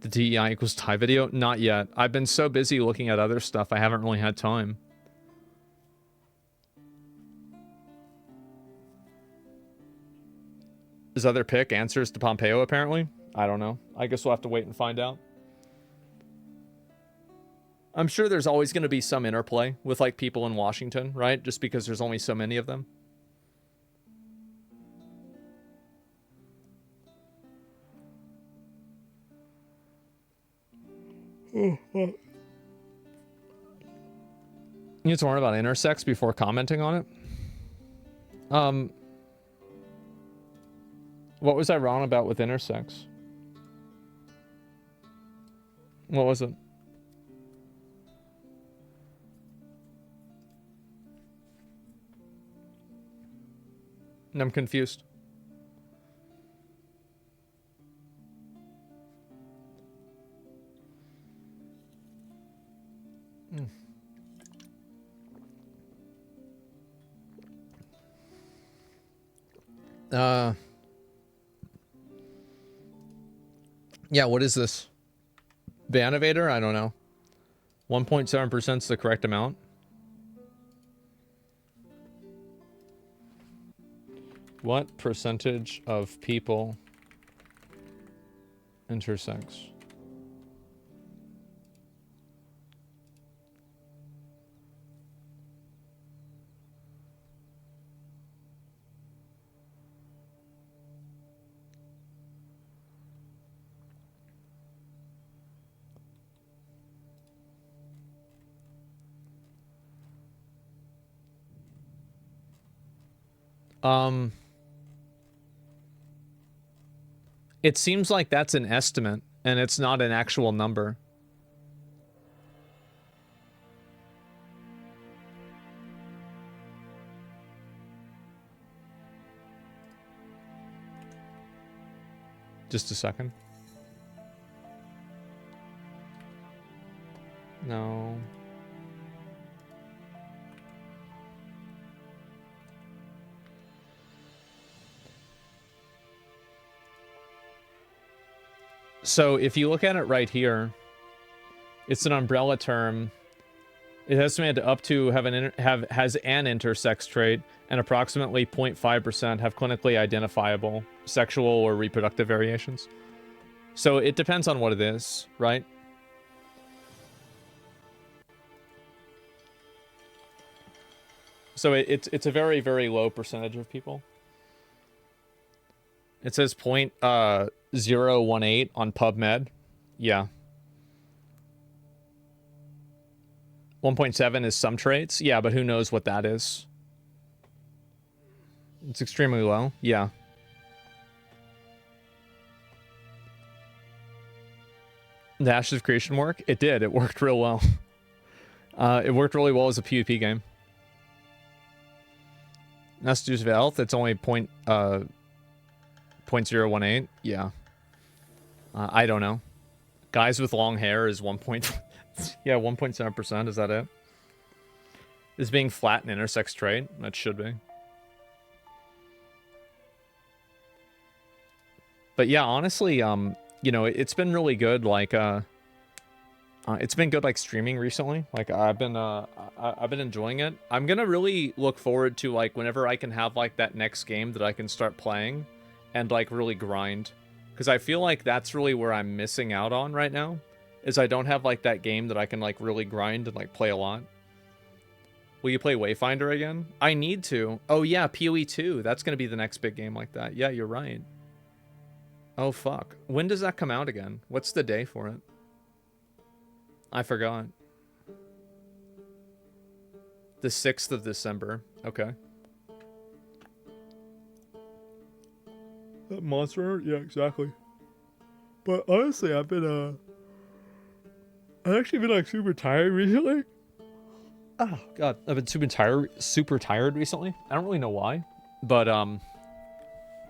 The DEI equals tie video? Not yet. I've been so busy looking at other stuff, I haven't really had time. His other pick answers to Pompeo, apparently? I don't know. I guess we'll have to wait and find out. I'm sure there's always going to be some interplay with, like, people in Washington, right? Just because there's only so many of them. You need to learn about intersex before commenting on it. What was I wrong about with intersex? What was it? I'm confused. Yeah, what is this? Banovator? I don't know. 1.7% is the correct amount. What percentage of people intersex? It seems like that's an estimate, and it's not an actual number. Just a second. No. So if you look at it right here, it's an umbrella term. It has estimated up to has an intersex trait, and approximately 0.5% have clinically identifiable sexual or reproductive variations. So it depends on what it is, right? So it's a very, very low percentage of people. It says 0.018 on PubMed. Yeah. 1.7 is some traits. Yeah, but who knows what that is? It's extremely low. Yeah. The Ashes of Creation work? It did. It worked real well. It worked really well as a PvP game. Massachusetts Health, it's only 0.018. Yeah. I don't know. Guys with long hair is 1.7%. Is that it? Is being flat an intersex trait? That should be. But yeah, honestly, you know, it's been really good. Like, it's been good, like, streaming recently. Like, I've been enjoying it. I'm gonna really look forward to, like, whenever I can have, like, that next game that I can start playing and, like, really grind. Because I feel like that's really where I'm missing out on right now, is I don't have, like, that game that I can, like, really grind and, like, play a lot. Will you play Wayfinder again? I need to. Oh, yeah, PoE 2. That's going to be the next big game like that. Yeah, you're right. Oh, fuck. When does that come out again? What's the day for it? I forgot. The 6th of December. Okay. Monster? Yeah, exactly. But honestly, I've actually been, like, super tired recently. Oh, God. I've been super tired recently. I don't really know why. But,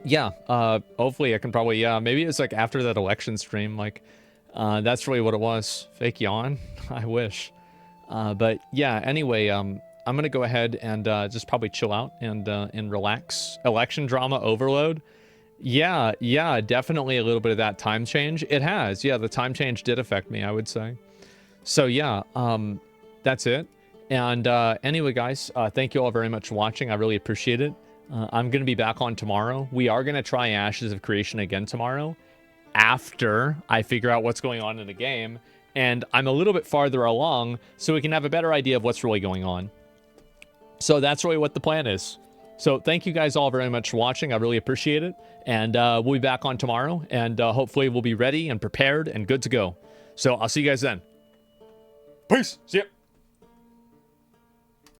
yeah. Hopefully I can probably, yeah, maybe it's, like, after that election stream, like, that's really what it was. Fake yawn? I wish. But, yeah, anyway, I'm gonna go ahead and, just probably chill out and relax. Election drama overload? Yeah, definitely a little bit of that time change. It has, yeah, the time change did affect me, I would say. So yeah, that's it. And anyway, guys, thank you all very much for watching. I really appreciate it. I'm going to be back on tomorrow. We are going to try Ashes of Creation again tomorrow after I figure out what's going on in the game. And I'm a little bit farther along, so we can have a better idea of what's really going on. So that's really what the plan is. So thank you guys all very much for watching. I really appreciate it. And we'll be back on tomorrow. And hopefully we'll be ready and prepared and good to go. So I'll see you guys then. Peace. See ya.